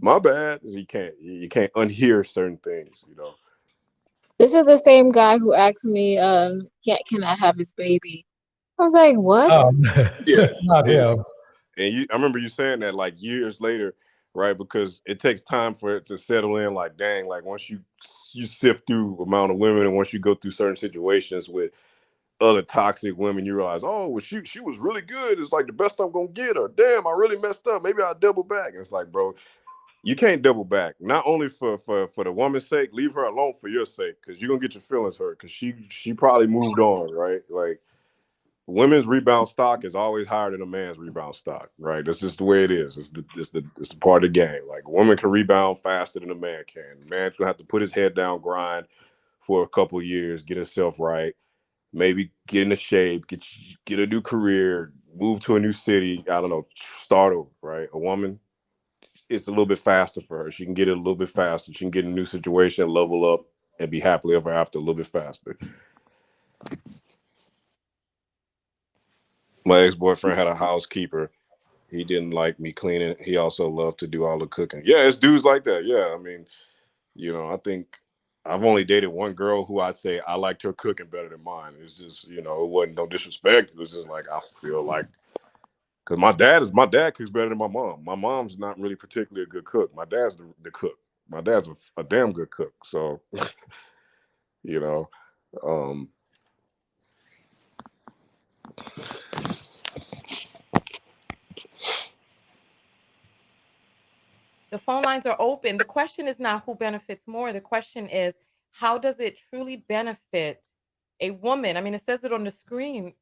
my bad. You can't unhear certain things. This is the same guy who asked me, can I have his baby? I was like, what? Yeah, Not him. And I remember you saying that like years later, right? Because it takes time for it to settle in. Like, dang, like once you sift through amount of women, and once you go through certain situations with other toxic women, you realize, oh, well, she was really good. It's like the best I'm gonna get her. Damn, I really messed up. Maybe I'll double back. And it's like, bro, you can't double back. Not only for the woman's sake, leave her alone for your sake, because you're gonna get your feelings hurt. Because she probably moved on, right? Like, women's rebound stock is always higher than a man's rebound stock, right? That's just the way it is. It's the part of the game. Like, a woman can rebound faster than a man can. The man's gonna have to put his head down, grind for a couple of years, get himself right, maybe get into shape, get a new career, move to a new city. I don't know, start over, right? A woman, it's a little bit faster for her. She can get it a little bit faster. She can get in a new situation, level up, and be happily ever after a little bit faster. My ex-boyfriend had a housekeeper. He didn't like me cleaning. He also loved to do all the cooking. Yeah, it's dudes like that. Yeah, I mean, I think I've only dated one girl who I'd say I liked her cooking better than mine. It's just, it wasn't no disrespect. It was just like, I feel like, because my dad cooks better than my mom. My mom's not really particularly a good cook. My dad's the cook. My dad's a damn good cook. So, um, The phone lines are open. The question is not who benefits more. The question is, how does it truly benefit a woman? I mean, it says it on the screen.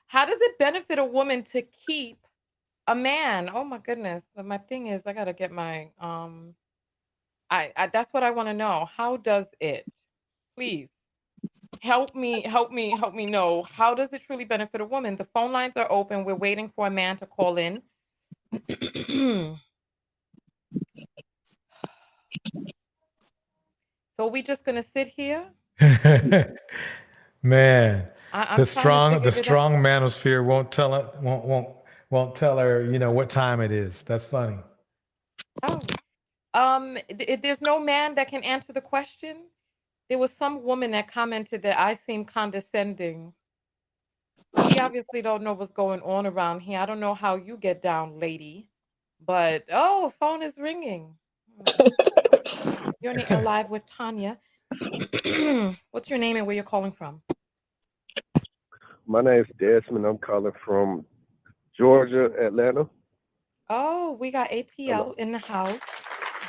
How does it benefit a woman to keep a man? Oh my goodness. My thing is, I gotta get my I that's what I want to know. How does it? Please help me know. How does it truly benefit a woman? The phone lines are open. We're waiting for a man to call in. So we just gonna sit here? Man, I'm the trying to strong figure the it out. strong manosphere won't tell her, what time it is. That's funny. Oh, there's no man that can answer the question. There was some woman that commented that I seem condescending. She obviously don't know what's going on around here. I don't know how you get down, lady, but phone is ringing. You're on the air live with Tonya. What's your name and where you're calling from? My name's Desmond. I'm calling from Georgia, Atlanta. Oh, we got ATL Hello. in the house.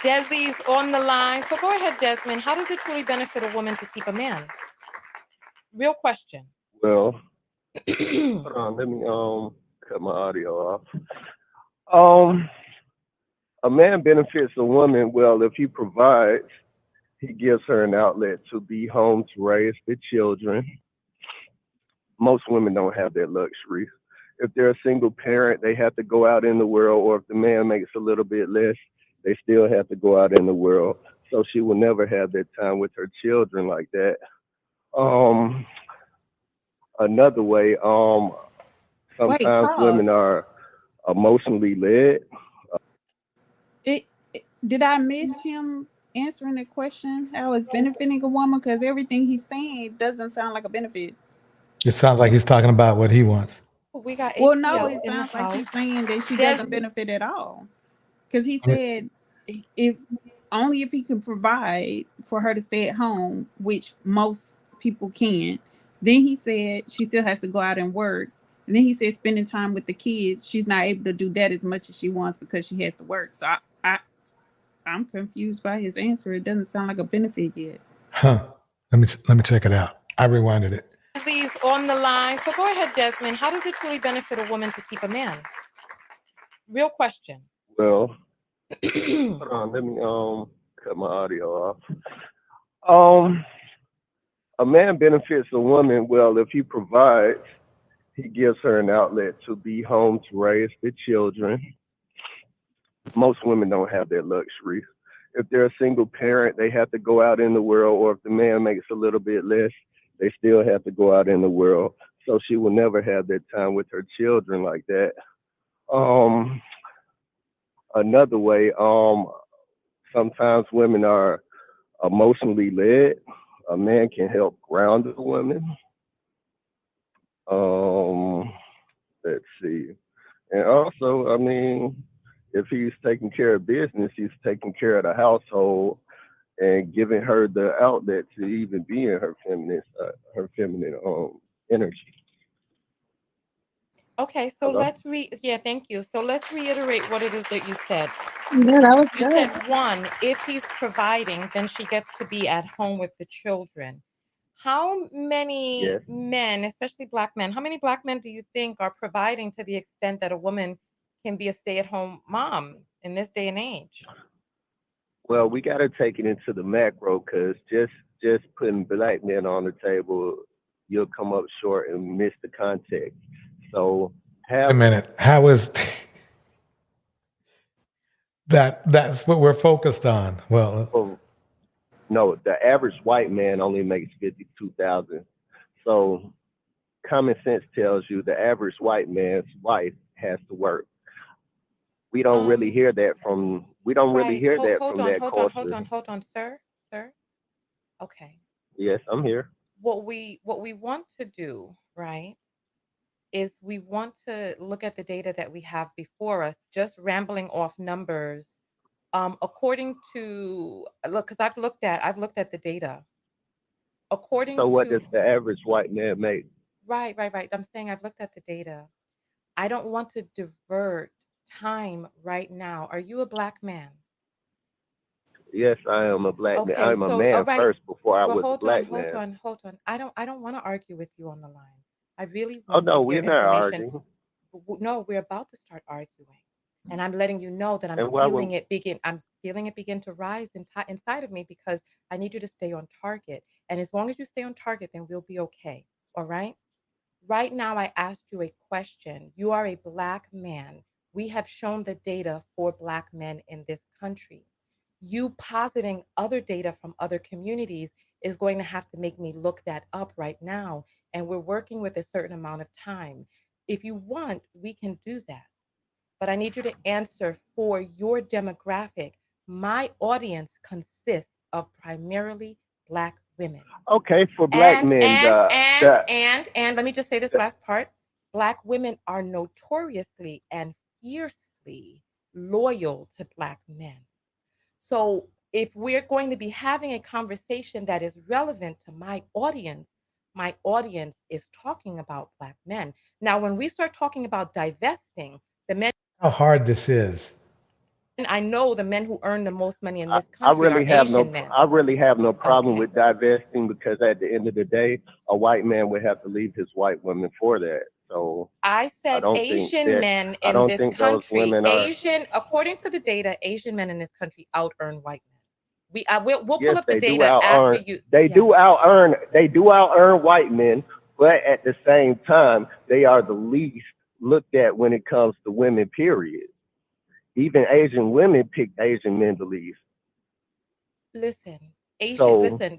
Desi's on the line. So go ahead, Desmond. How does it truly benefit a woman to keep a man? Real question. Well, hold on. Let me cut my audio off. A man benefits a woman well if he provides. He gives her an outlet to be home to raise the children. Most women don't have that luxury. If they're a single parent, they have to go out in the world, or if the man makes a little bit less, they still have to go out in the world. So she will never have that time with her children like that. Another way, Wait, sometimes pause. women are emotionally led. Did I miss him answering the question? How it's benefiting a woman? Because everything he's saying doesn't sound like a benefit. It sounds like he's talking about what he wants. We got Well, no, ATL it in the sounds like house. he's saying that she Des- doesn't benefit at all. Because he said if he can provide for her to stay at home, which most people can, then he said she still has to go out and work. And then he said spending time with the kids, she's not able to do that as much as she wants because she has to work. So I'm confused by his answer. It doesn't sound like a benefit yet. Huh. Let me check it out. I rewinded it. Desi's on the line. So go ahead, Desmond. How does it truly benefit a woman to keep a man? Real question. Well, hold on. Let me cut my audio off. A man benefits a woman well if he provides. He gives her an outlet to be home to raise the children. Most women don't have that luxury. If they're a single parent, they have to go out in the world, or if the man makes a little bit less, they still have to go out in the world. So she will never have that time with her children like that. Another way, sometimes women are emotionally led. A man can help ground a woman. Let's see. And also, I mean, if he's taking care of business, he's taking care of the household and giving her the outlet to even be in her feminine energy. Okay, so Hello? thank you. So let's reiterate what it is that you said. Yeah, that was You good. said one, if he's providing, then she gets to be at home with the children. How many Yes. men, especially Black men, how many Black men do you think are providing to the extent that a woman can be a stay-at-home mom in this day and age? Well, we got to take it into the macro, because just putting Black men on the table, you'll come up short and miss the context. So Wait a minute. How is that's what we're focused on? Well, no, the average white man only makes 52,000. So common sense tells you the average white man's wife has to work. We don't really hear that from We don't really Right. hear Hold, that hold from on, that hold on, hold culture. on, hold on, sir, sir. Okay. Yes, I'm here. What we want to do, right, is we want to look at the data that we have before us, just rambling off numbers. According to look, because I've looked at the data. So According what does to the average white man make? right. I'm saying I've looked at the data. I don't want to divert time right now. Are you a black man? Yes, I am a black man. Okay, I'm a so all man right. first before I Well, was a hold on, black hold man. on, hold on. I don't want to argue with you on the line. I really Oh want to no, hear we're not information. arguing. No, we're about to start arguing. And I'm letting you know that And why would I'm feeling it begin to rise inside of me because I need you to stay on target. And as long as you stay on target, then we'll be okay. All right? Right now, I asked you a question. You are a black man. We have shown the data for black men in this country. You positing other data from other communities is going to have to make me look that up right now. And we're working with a certain amount of time. If you want, we can do that. But I need you to answer for your demographic. My audience consists of primarily black women. okay for black And men and and and and let me just say this last part. Black women are notoriously and fiercely loyal to black men. So if we're going to be having a conversation that is relevant to my audience is talking about black men. Now, when we start talking about divesting, the men How hard this is. I know the men who earn the most money in this I country are Asian men. really have no problem Okay. with divesting because at the end of the day, a white man would have to leave his white women for that. So I I said don't think Asian that men I in don't this think those country. women are. According to the data, Asian men in this country out earn white men. We'll pull Yes, up the they do data out after earn. you. They Yeah. do out earn. They do out earn white men, but at the same time, they are the least looked at when it comes to women. Period. Even Asian women pick Asian men the least. Listen, So listen.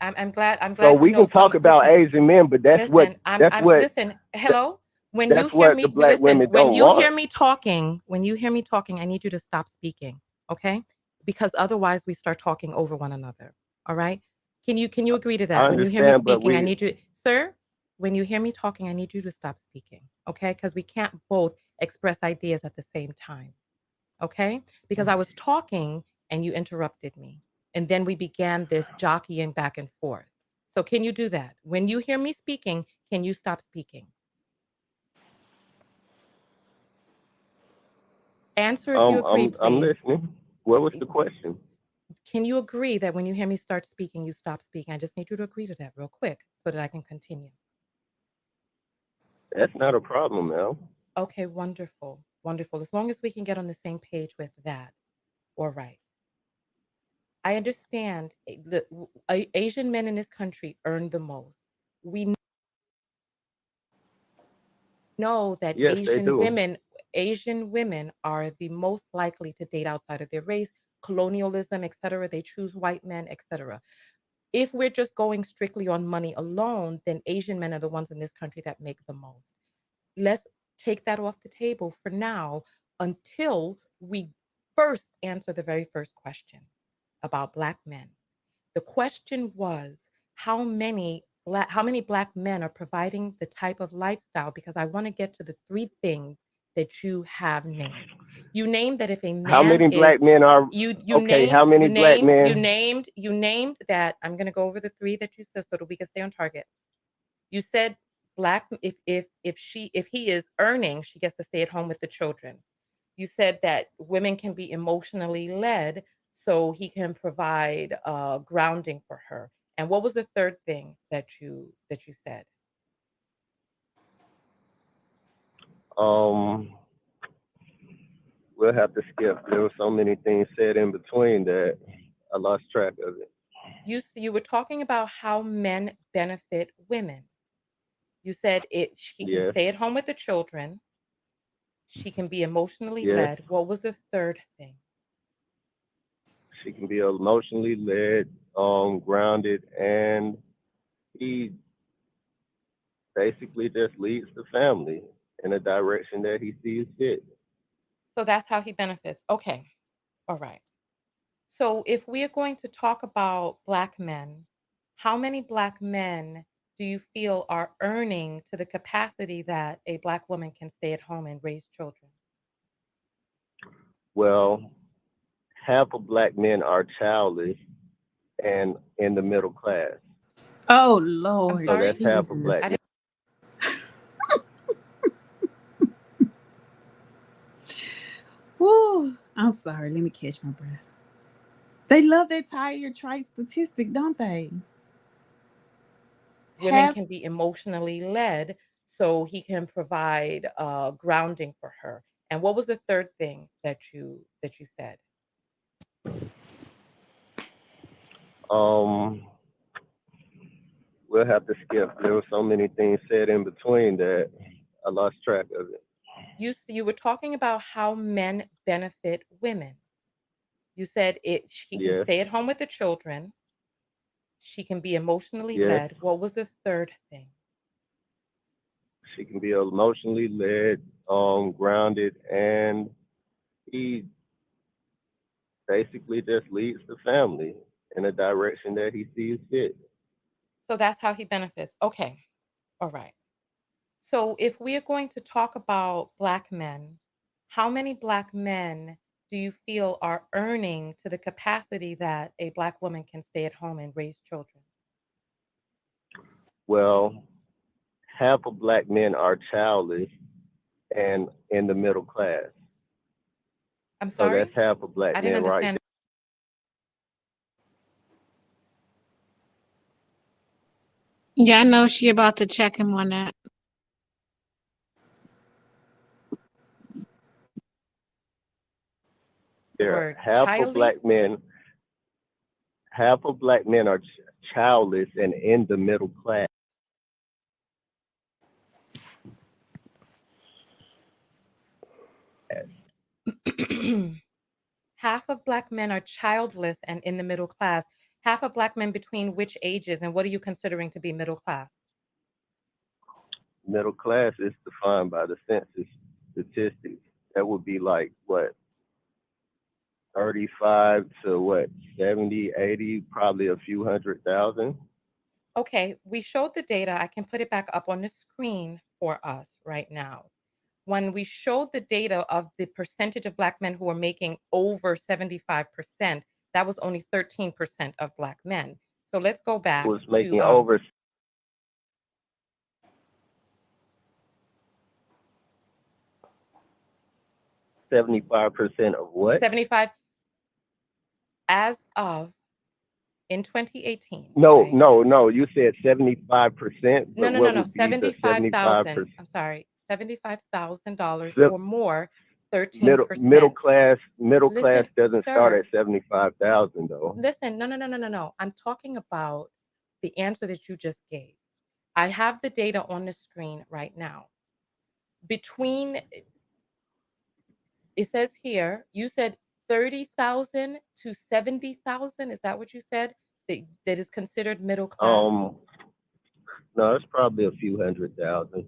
I'm so glad you we know can some. talk about Listen, Asian men, but listen. I'm listen. Hello. that's what the black women When don't you hear want. me talking, I need you to stop speaking, okay? Because otherwise we start talking over one another. All right? Can you agree to I that? When you hear me understand, but speaking, I we need you, sir, when you hear me talking, I need you to stop speaking, okay? Because we can't both express ideas at the same time. Okay? Because I was talking and you interrupted me. And then we began this jockeying back and forth. So can you do that? When you hear me speaking, can you stop speaking? Answer if you agree, I'm please. listening. What was the question? Can you agree that when you hear me start speaking, you stop speaking? I just need you to agree to that real quick so that I can continue. That's not a problem, now. Okay, wonderful. Wonderful. As long as we can get on the same page with that. All right. I understand Asian men in this country earn the most. We know that Yes, they do. Asian women are the most likely to date outside of their race, colonialism, etc. They choose white men, etc. If we're just going strictly on money alone, then Asian men are the ones in this country that make the most. Let's take that off the table for now until we first answer the very first question about black men. The question was how many black men are providing the type of lifestyle, because I want to get to the three things that you have named. You named that if a How man many is black men are you okay? How named many black men? that. I'm going to go over the three that you said so that we can stay on target. You said black if he is earning, she gets to stay at home with the children. You said that women can be emotionally led so he can provide grounding for her. And what was the third thing that you said? Um, we'll have to skip. There were so many things said in between that I lost track of it. You were talking about how men benefit women. You said she can Yes, stay at home with the children. She can be emotionally yes. led. What was the third thing? She can be emotionally led, grounded, and he basically just leads the family in a direction that he sees fit. So that's how he benefits. Okay. All right. So if we are going to talk about Black men, how many Black men do you feel are earning to the capacity that a Black woman can stay at home and raise children? Well, half of Black men are childless and in the middle class. Oh I'm Lord, So that's sorry? half of Black I men. Woo, I'm sorry. Let me catch my breath. They love that tired trite statistic, don't they? women Half. can be emotionally led so he can provide grounding for her. And what was the third thing that you said? We'll have to skip. There were so many things said in between that I lost track of it. You were talking about how men benefit women. You said he can Yes, stay at home with the children. She can be emotionally yes. led. What was the third thing? She can be emotionally led, grounded, and he basically just leads the family in a direction that he sees fit. So that's how he benefits. Okay. All right. So if we are going to talk about Black men, how many Black men do you feel are earning to the capacity that a Black woman can stay at home and raise children? Well, half of Black men are childless and in the middle class. I'm So that's sorry? half of Black I didn't men right understand. Yeah, I know she about to check him on that. The there. word childy. Half of Black men are childless and in the middle class. Half of Black men are childless and in the middle class. Half of Black men between which ages, and what are you considering to be middle class? Middle class is defined by the census statistics. That would be like what, 35 to what, 70, 80, probably a few 100,000. Okay, we showed the data. I can put it back up on the screen for us right now. When we showed the data of the percentage of Black men who are making over 75%, that was only 13% of Black men. So let's go back Was to making over 75% of what? 75 as of in 2018. No, right? no. You said 75%, No, but no, no, what no. would be the 75%? 75,000. I'm sorry. $75,000 Sim- or more, Middle 13%. middle class Listen, doesn't start sir, at 75,000 though. listen. No. I'm talking about the answer that you just gave. I have the data on the screen right now. Between, it says here, you said 30,000 to 70,000. Is that what you said? That is considered middle class? No, it's probably a few 100,000.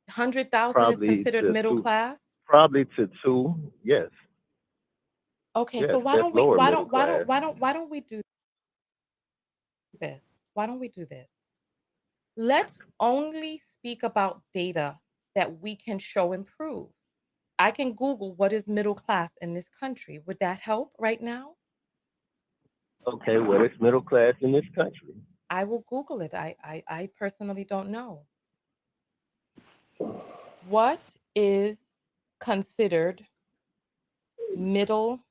100,000 is Probably considered to middle two. class? Probably to two. Yes. Okay, so Yes, that's lower middle class. why don't we do this? Why don't we do this? Let's only speak about data that we can show and prove. I can Google what is middle class in this country. Would that help right now? Okay, what is middle class in this country? I will Google it. I personally don't know. What is considered middle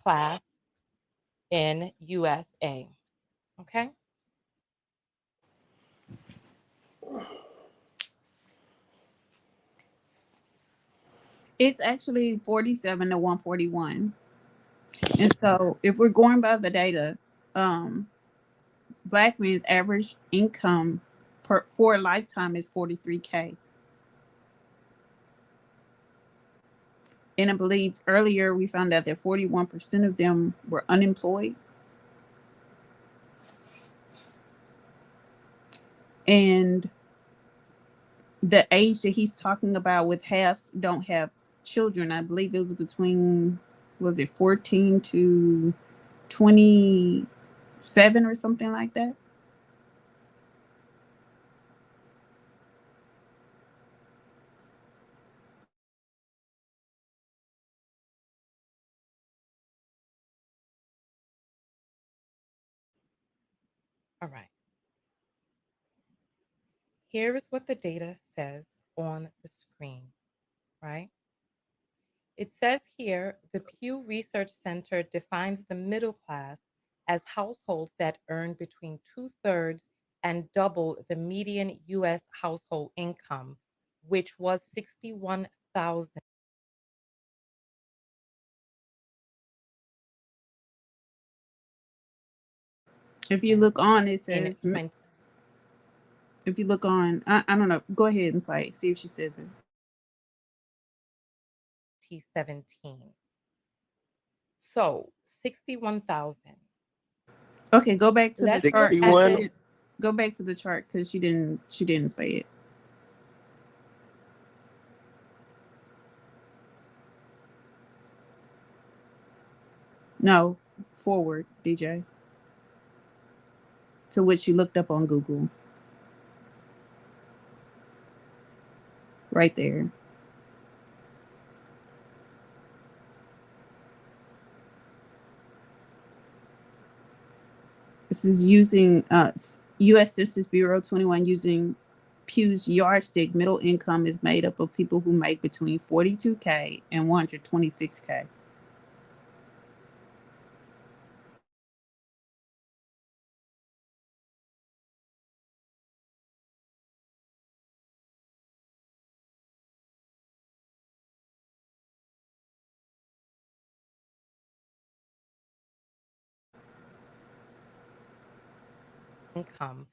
class in USA? Okay. It's actually 47 to 141. And so if we're going by the data, Black men's average income for a lifetime is 43K. And I believe earlier we found out that 41% of them were unemployed. And the age that he's talking about with half don't have children, I believe it was between was it 14 to 27 or something like that? All right. Here is what the data says on the screen, right? It says here, the Pew Research Center defines the middle class as households that earn between 2/3 and double the median U.S. household income, which was $61,000. If you look on, it In says. If you look on, I don't know. Go ahead and play. See if she says it. 2017. So 61,000. Okay, go back to Let's the chart. look at the Go back to the chart because she didn't say it. No, forward, DJ. To what you looked up on Google. Right there. This is using U.S. Census Bureau 21 using Pew's yardstick. Middle income is made up of people who make between $42K and $126K. income,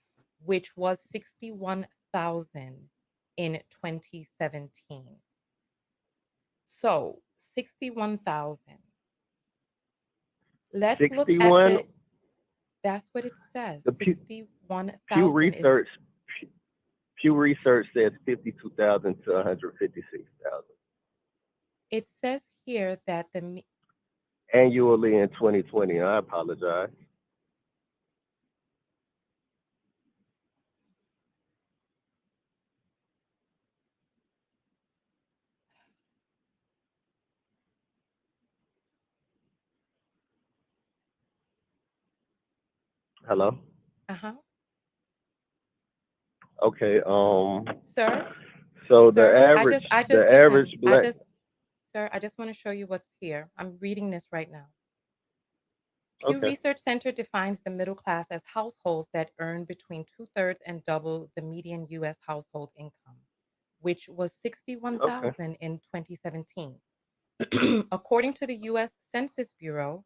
which was 61,000 in 2017. So 61,000. Let's look at 61. the. That's what it says. The Pew 61,000 Research. Pew Research says 52,000 to 156,000 It says here that the annually in 2020. I apologize. Hello. Okay. Sir. So Sir, the average, listen. black. Sir, I just want to show you what's here. I'm reading this right now. Pew Okay. Research Center defines the middle class as households that earn between 2/3 and double the median U.S. household income, which was 61,000 in 2017. According to the U.S. Census Bureau,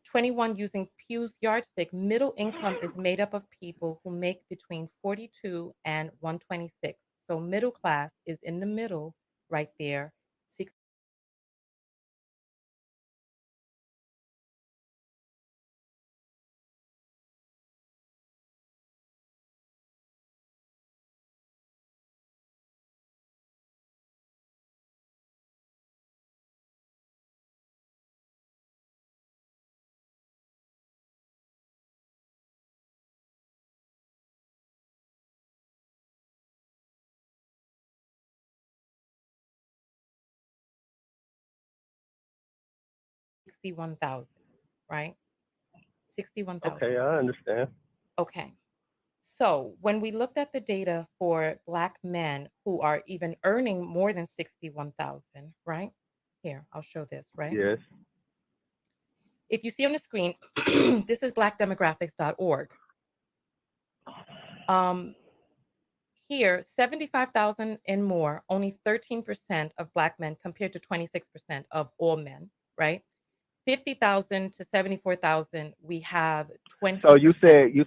21 using Pew's yardstick, middle income is made up of people who make between 42 and 126. So middle class is in the middle right there. $61,000, right? 61,000. Okay, I understand. Okay. So when we looked at the data for Black men who are even earning more than 61,000, right? Here, I'll show this, right? Yes. If you see on the screen, this is blackdemographics.org. Here, 75,000 and more, only 13% of Black men compared to 26% of all men, right? 50,000 to 74,000, we have 20%. So you said It's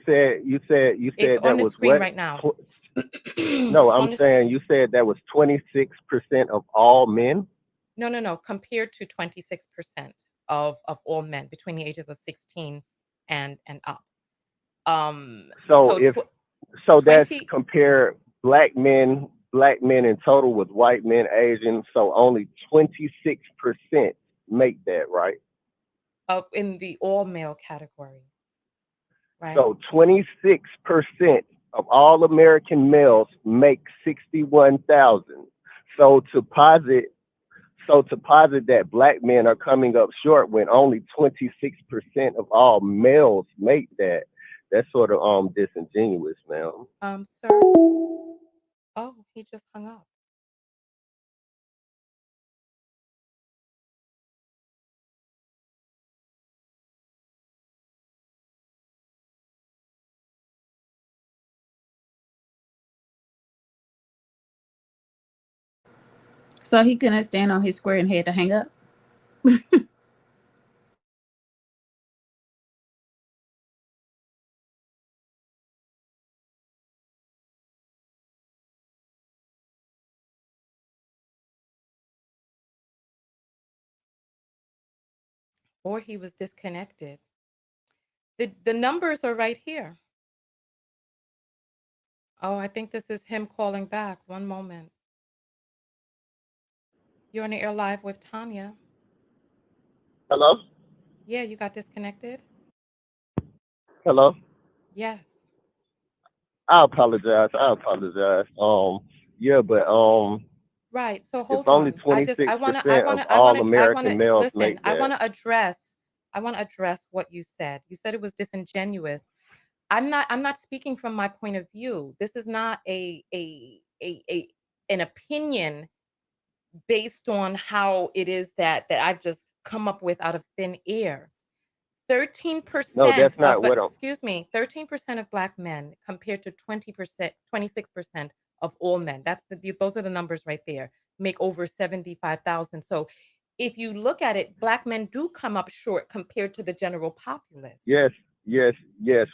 on that the was screen what? right now. No, It's on I'm the saying you said that was 26% of all men. No. Compared to 26% of all men between the ages of 16 and up. So that's 20 compare black men in total with white men, Asian. So only 26% make that, right? In the all male category, right? So 26% of all American males make 61,000. So to posit that black men are coming up short when only 26% of all males make that, that's sort of disingenuous, man. Sir. Oh, he just hung up. So he couldn't stand on his square and had to hang up. Or he was disconnected. The numbers are right here. Oh, I think this is him calling back. One moment. You're on the air live with Tonya. Hello? Yeah, you got disconnected? Hello? Yes. I apologize. Yeah, but Right. So if hold only on. 26% of I all wanna American males listen, make I that. wanna address what you said. You said it was disingenuous. I'm not speaking from my point of view. This is not an opinion based on how it is that I've just come up with out of thin air. No, 13% that's of not what I'm. 13% of black men compared to 20%, 26% of all men. Those are the numbers right there. Make over 75,000. So if you look at it, black men do come up short compared to the general populace. Yes.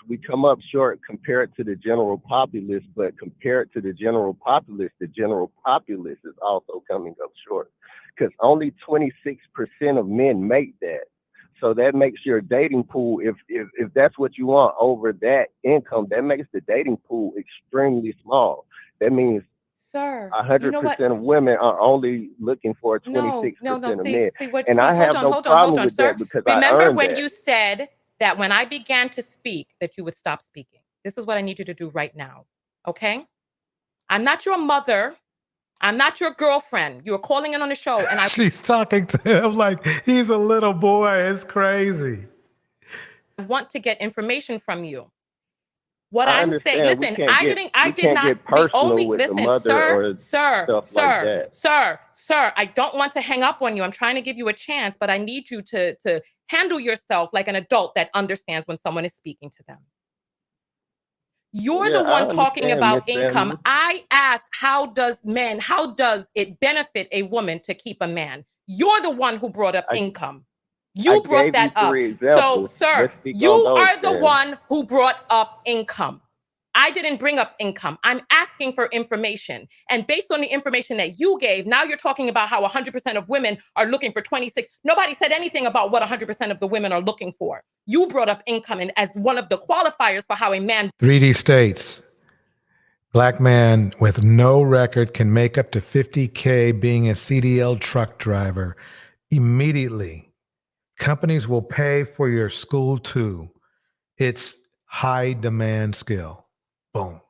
We come up short compared to the general populace, but compared to the general populace is also coming up short because only 26% of men make that. So that makes your dating pool, if that's what you want over that income, that makes the dating pool extremely small. That means Sir, 100% of women are only looking for 26% No. of men. See, And I have no problem with sir. that because I Remember earned when that. you said that when I began to speak, that you would stop speaking. This is what I need you to do right now. Okay? I'm not your mother. I'm not your girlfriend. You're calling in on the show, and I She's talking to him like he's a little boy. It's crazy. want to get information from you. What I I'm saying, understand listen, I did not, get the personal only, with the listen, mother or stuff like that. sir, I don't want to hang up on you. I'm trying to give you a chance, but I need you to handle yourself like an adult that understands when someone is speaking to them. You're Yeah, the I one talking understand, Miss about income. Family. I asked, how does it benefit a woman to keep a man? You're the one who brought up income. I You brought gave you that up. 3 So, examples. sir, Let's speak you on those are the then. one who brought up income. I didn't bring up income. I'm asking for information. And based on the information that you gave, now you're talking about how 100% of women are looking for 26. Nobody said anything about what 100% of the women are looking for. You brought up income and as one of the qualifiers for how a man 3D states, black man with no record can make up to $50K being a CDL truck driver. Immediately, companies will pay for your school too. It's high demand skill. Boom.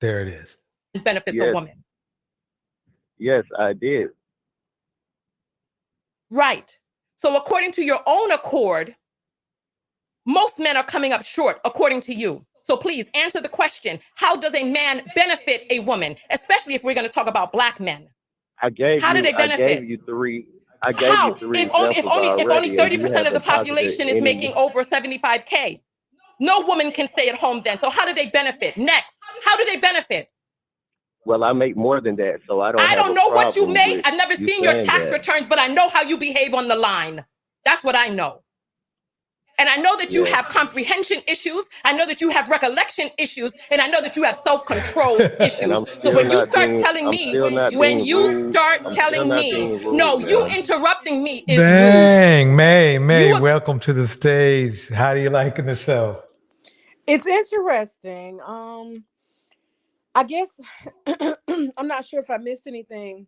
There it is. benefits a woman. Yes, I did. Right. So according to your own accord, most men are coming up short, according to you. So please answer the question, how does a man benefit a woman, especially if we're going to talk about black men? I gave How do they you benefit? three How? examples If only already, and you 30% of the haven't posited population is any. making over 75K. No woman can stay at home then. So how do they benefit? Next, how do they benefit? Well, I make more than that, so I don't I have don't a know what you problem make. with I've never you seen your saying tax that. returns, but I know how you behave on the line. That's what I know. And I know that you Yes. have comprehension issues. I know that you have recollection issues. And I know that you have self-control issues. And I'm So still when you not start being. telling I'm me, still not when being you rude. start I'm still telling not me, being rude, no, you ma'am. interrupting me is rude. Dang, May, welcome to the stage. How do you liking the show? It's interesting. I guess I'm not sure if I missed anything,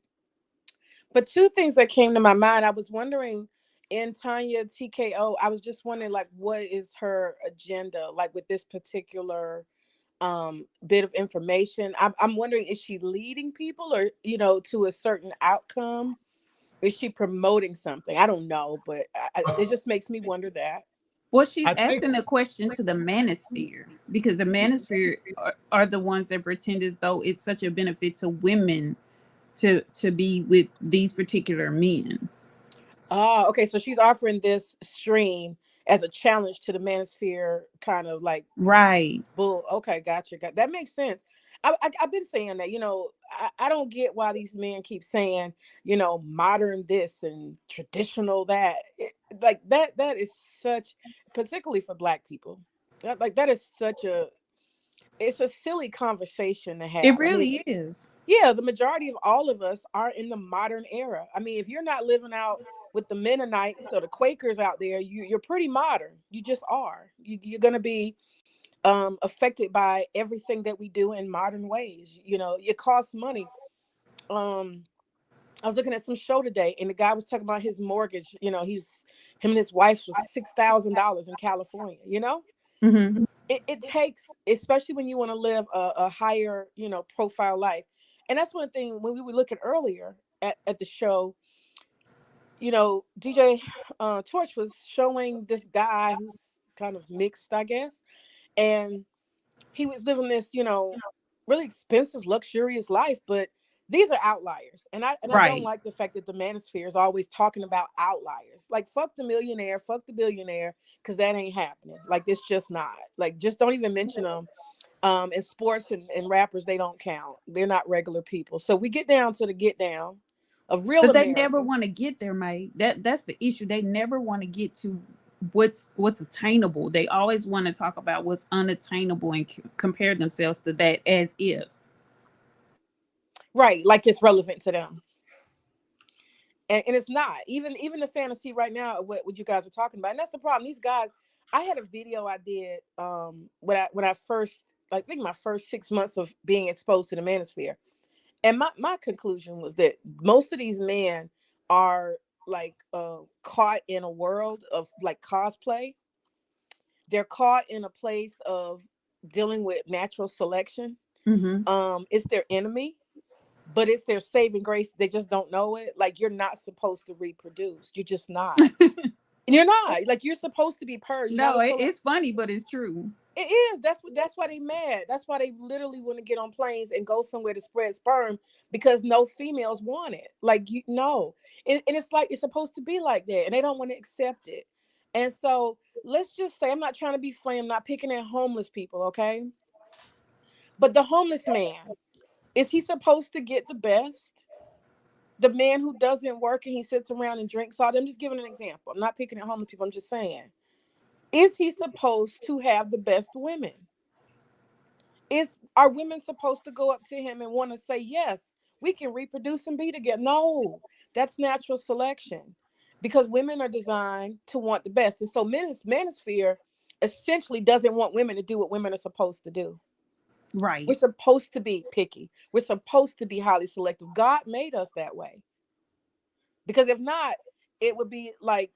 but two things that came to my mind. I was wondering in Tonya TKO, I was just wondering, like, what is her agenda, like, with this particular bit of information? I'm wondering, is she leading people, or to a certain outcome? Is she promoting something? I don't know, but it just makes me wonder that. Well, she's I think asking the question to the Manosphere, because the Manosphere are the ones that pretend as though it's such a benefit to women to be with these particular men. Oh, okay. So she's offering this stream as a challenge to the Manosphere, kind of like Right. bull. Okay, gotcha. That makes sense. I've been saying that. I don't get why these men keep saying, modern this and traditional that. Like that is such, particularly for Black people. That is such it's a silly conversation to have. It I mean, really is. yeah, the majority of all of us are in the modern era. I mean, if you're not living out with the Mennonites or the Quakers out there, you're pretty modern. You just are. You're going to be affected by everything that we do in modern ways. It costs money. I was looking at some show today, and the guy was talking about his mortgage. Him and his wife was $6,000 in California. Mm-hmm. It takes, especially when you want to live a higher, profile life. And that's one thing when we were looking earlier at the show, DJ Torch was showing this guy who's kind of mixed, I guess. And he was living this, really expensive, luxurious life, but these are outliers. And I don't Right. like the fact that the Manosphere is always talking about outliers. Like, fuck the millionaire, fuck the billionaire, because that ain't happening. Like, it's just not. Like, just don't even mention them. And sports and rappers, they don't count. They're not regular people. So we get down to the get down of real But they America. never want to get there, mate. That's the issue. They never want to get to what's attainable. They always want to talk about what's unattainable and compare themselves to that as if. Right, like it's relevant to them. And it's not. Even the fantasy right now, what you guys are talking about. And that's the problem. These guys, I had a video I did when I first, I think my first 6 months of being exposed to the Manosphere. And my conclusion was that most of these men are like caught in a world of like cosplay. They're caught in a place of dealing with natural selection. Mm-hmm. It's their enemy, but it's their saving grace. They just don't know it. Like, you're not supposed to reproduce. You're just not. And you're not. Like, you're supposed to be purged. No, it's funny, but it's true. It is. That's why they mad. That's why they literally want to get on planes and go somewhere to spread sperm, because no females want it. Like, and it's like it's supposed to be like that, and they don't want to accept it. And so let's just say, I'm not trying to be funny. I'm not picking at homeless people, okay? But the homeless man, is he supposed to get the best? The man who doesn't work and he sits around and drinks all. I'm just giving an example. I'm not picking at homeless people. I'm just saying. Is he supposed to have the best women? Are women supposed to go up to him and want to say, yes, we can reproduce and be together? No, that's natural selection, because women are designed to want the best. And so Manosphere essentially doesn't want women to do what women are supposed to do. Right. We're supposed to be picky. We're supposed to be highly selective. God made us that way. Because if not, it would be like,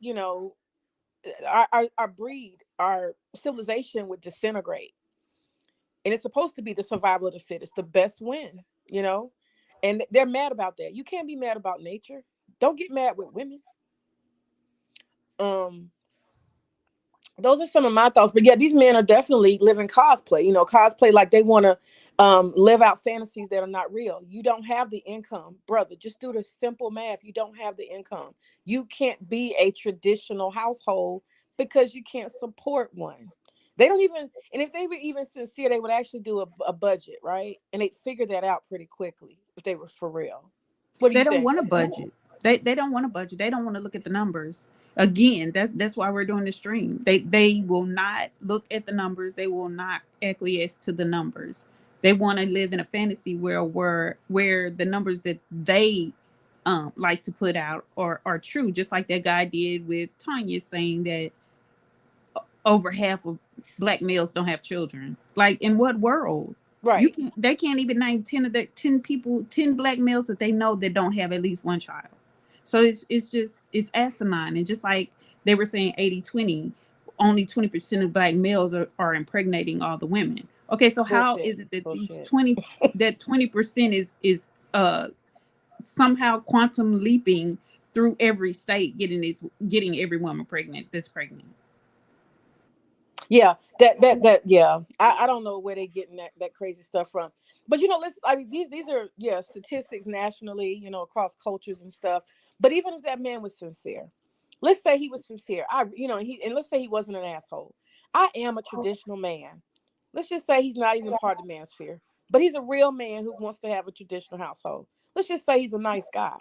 our breed, our civilization would disintegrate. And it's supposed to be the survival of the fittest, the best win, and they're mad about that. You can't be mad about nature. Don't get mad with women. Those are some of my thoughts. But yeah, these men are definitely living cosplay, cosplay like they want to live out fantasies that are not real. You don't have the income, brother. Just do the simple math. You don't have the income. You can't be a traditional household because you can't support one. They don't even, and if they were even sincere, they would actually do a budget, right? And they'd figure that out pretty quickly if they were for real. What do They you don't think? want a budget. They don't want a budget. They don't want to look at the numbers. Again, that's why we're doing the stream. They will not look at the numbers. They will not acquiesce to the numbers. They want to live in a fantasy where the numbers that they like to put out are true. Just like that guy did with Tonya, saying that over half of Black males don't have children. Like, in what world? Right. They can't even name 10 Black males that they know that don't have at least one child. So it's asinine. And just like they were saying 80-20, only 20% of black males are impregnating all the women. Okay, so how Bullshit. is it that these Bullshit. 20% is somehow quantum leaping through every state, getting every woman pregnant that's pregnant? Yeah, yeah. I don't know where they getting that crazy stuff from. But these are statistics nationally, across cultures and stuff. But even if that man was sincere, let's say he was sincere. And let's say he wasn't an asshole. I am a traditional man. Let's just say he's not even part of the manosphere, but he's a real man who wants to have a traditional household. Let's just say he's a nice guy.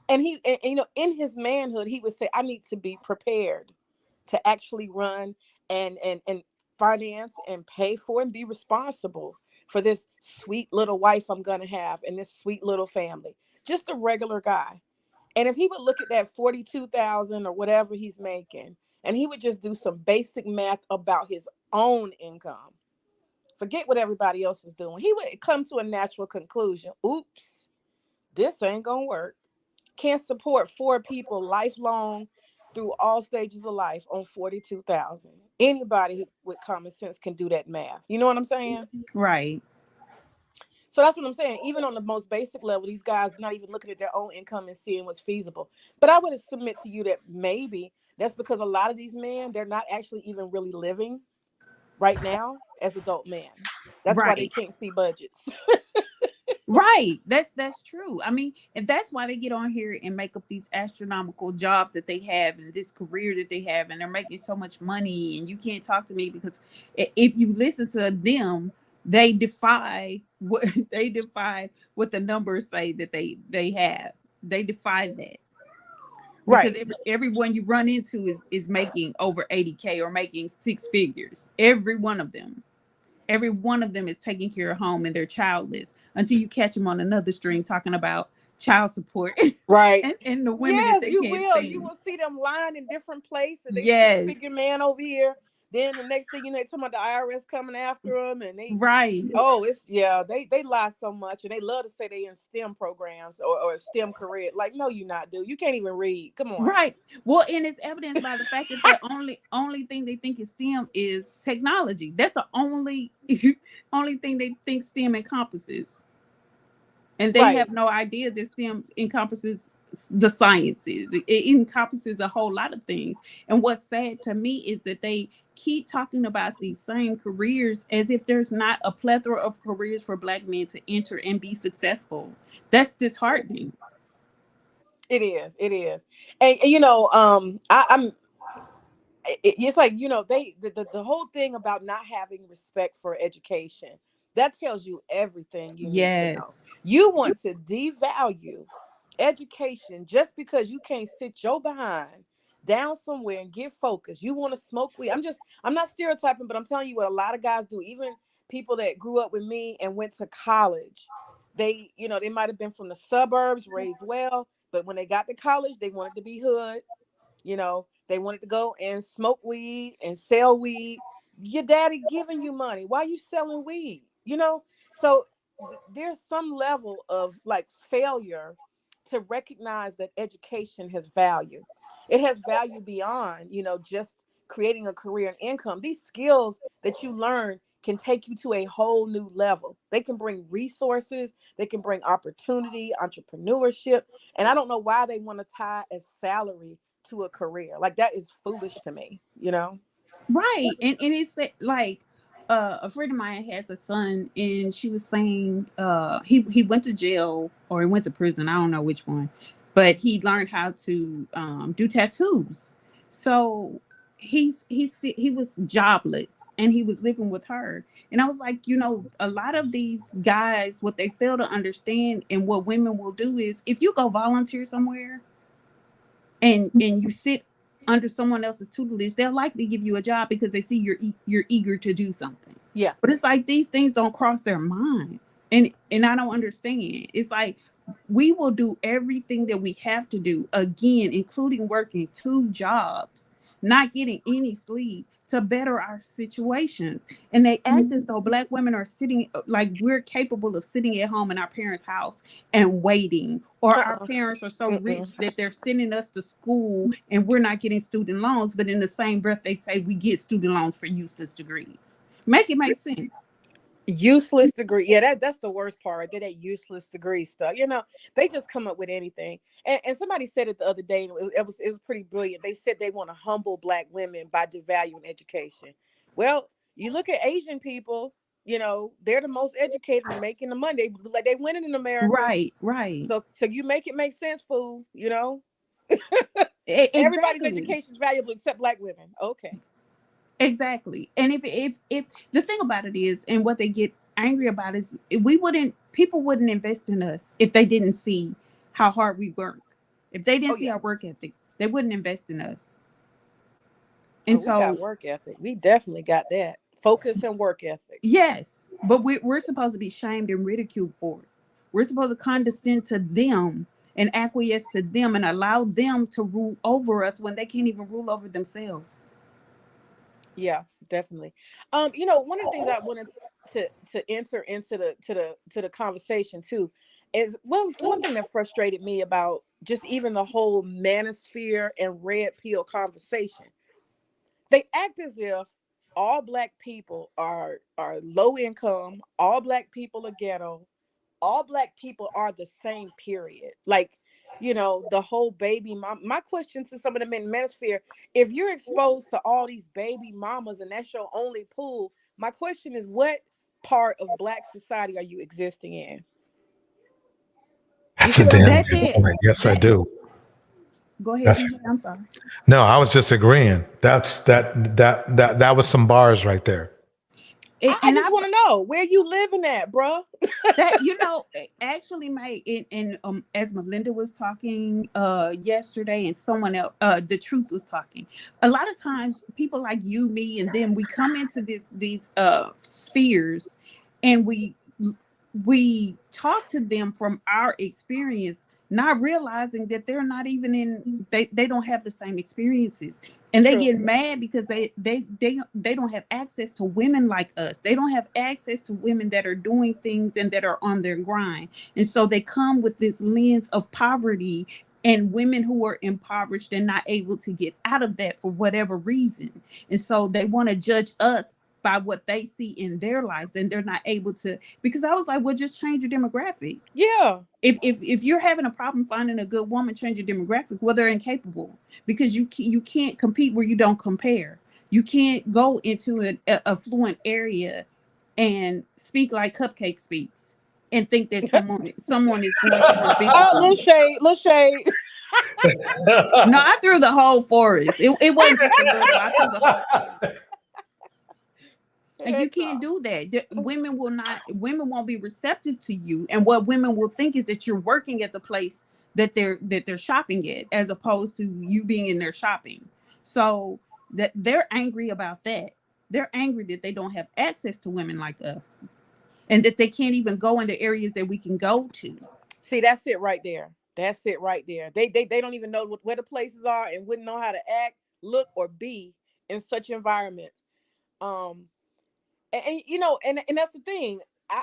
And in his manhood, he would say, I need to be prepared to actually run and finance and pay for and be responsible for this sweet little wife I'm gonna have and this sweet little family. Just a regular guy. And if he would look at that 42,000 or whatever he's making, and he would just do some basic math about his own income, forget what everybody else is doing, he would come to a natural conclusion. Oops, this ain't gonna work. Can't support 4 people lifelong through all stages of life on 42,000. Anybody with common sense can do that math. You know what I'm saying? Right. So that's what I'm saying. Even on the most basic level, these guys not even looking at their own income and seeing what's feasible. But I would submit to you that maybe that's because a lot of these men, they're not actually even really living right now as adult men. That's why they Right. can't see budgets. Right. That's true. I mean, and that's why they get on here and make up these astronomical jobs that they have and this career that they have, and they're making so much money. And you can't talk to me because if you listen to them, they defy what what the numbers say that they have. They defy that. Because Right. everyone you run into is making over 80K or making 6 figures. Every one of them. Every one of them is taking care of home and they're childless until you catch them on another string talking about child support Right. and the women that Yes, they you can't will. You stand. will see them lying in different places. They Yes. 6-figure man over here. Then the next thing you know, they're talking about the IRS coming after them, and Right. they lie so much, and they love to say they in STEM programs or a STEM career. Like, no, you're not, dude. You can't even read. Come on. Right. Well, and it's evidenced by the fact that the only thing they think is STEM is technology. That's the only thing they think STEM encompasses. And they Right. have no idea that STEM encompasses the sciences. It encompasses a whole lot of things. And what's sad to me is that they keep talking about these same careers as if there's not a plethora of careers for Black men to enter and be successful. That's disheartening. It is. It is. And it's like, the whole thing about not having respect for education, that tells you everything you need to know. Yes. You want to devalue education just because you can't sit your behind down somewhere and get focused. You want to smoke weed. I'm not stereotyping, but I'm telling you what a lot of guys do. Even people that grew up with me and went to college, they might have been from the suburbs, raised well, but when they got to college, they wanted to be hood. They wanted to go and smoke weed and sell weed. Your daddy giving you money. Why are you selling weed? So there's some level of like failure to recognize that education has value. It has value beyond, just creating a career and income. These skills that you learn can take you to a whole new level. They can bring resources, they can bring opportunity, entrepreneurship. And I don't know why they want to tie a salary to a career. Like, that is foolish to me. Right. And it's like a friend of mine has a son, and she was saying he went to jail or he went to prison, I don't know which one, but he learned how to do tattoos. So he was jobless and he was living with her. And I was like, a lot of these guys, what they fail to understand and what women will do is, if you go volunteer somewhere and you sit under someone else's tutelage, they'll likely give you a job because they see you're eager to do something. Yeah. But it's like these things don't cross their minds, and I don't understand. It's like we will do everything that we have to do, again, including working 2 jobs, not getting any sleep, to better our situations. And they act as though Black women are sitting, like we're capable of sitting at home in our parents' house and waiting, or our parents are so rich that they're sending us to school and we're not getting student loans. But in the same breath, they say we get student loans for useless degrees. Make it make sense. Useless degree. Yeah, that's the worst part. That useless degree stuff. They just come up with anything. And somebody said it the other day. And it was pretty brilliant. They said they want to humble Black women by devaluing education. Well, you look at Asian people. They're the most educated and making the money. They winning in America. Right. So you make it make sense, fool. Exactly. Everybody's education is valuable except Black women. Okay. Exactly. And if the thing about it is, and what they get angry about is, people wouldn't invest in us if they didn't see how hard we work. If they didn't see our work ethic, they wouldn't invest in us. And we got work ethic. We definitely got that. Focus and work ethic. Yes. But we're supposed to be shamed and ridiculed for it. We're supposed to condescend to them and acquiesce to them and allow them to rule over us when they can't even rule over themselves. Yeah, definitely. One of the things I wanted to enter into the conversation too is one thing that frustrated me about just even the whole Manosphere and red pill conversation. They act as if all Black people are low income, all Black people are ghetto, all Black people are the same, period. Like, the whole baby mom. My question to some of them in Manosphere: if you're exposed to all these baby mamas and that's your only pool, my question is, what part of Black society are you existing in? That's a damn good it. point. Yes, I do. Go ahead, DJ. I'm sorry. No, I was just agreeing. That was some bars right there. I just want to know where you living at, bro. That actually made it. And as Melinda was talking yesterday, and someone else, the truth was talking. A lot of times, people like you, me, and them, we come into these spheres, and we talk to them from our experience, not realizing that they're not even they don't have the same experiences, and they get mad because they don't have access to women like us. They don't have access to women that are doing things and that are on their grind, and so they come with this lens of poverty and women who are impoverished and not able to get out of that for whatever reason, and so they want to judge us by what they see in their lives, and they're not able to. Because I was like, well, just change your demographic. Yeah. If you're having a problem finding a good woman, change your demographic. Well, they're incapable, because you can't compete where you don't compare. You can't go into an affluent area and speak like Cupcake speaks and think that someone is going to compete. Little shade. No, I threw the whole forest. It wasn't just a little. I threw the whole forest. And you can't do that. Women won't be receptive to you. And what women will think is that you're working at the place that they're shopping at, as opposed to you being in there shopping. So that they're angry about that. They're angry that they don't have access to women like us, and that they can't even go into areas that we can go to. See, that's it right there. That's it right there. They don't even know where the places are and wouldn't know how to act, look, or be in such environments. And that's the thing.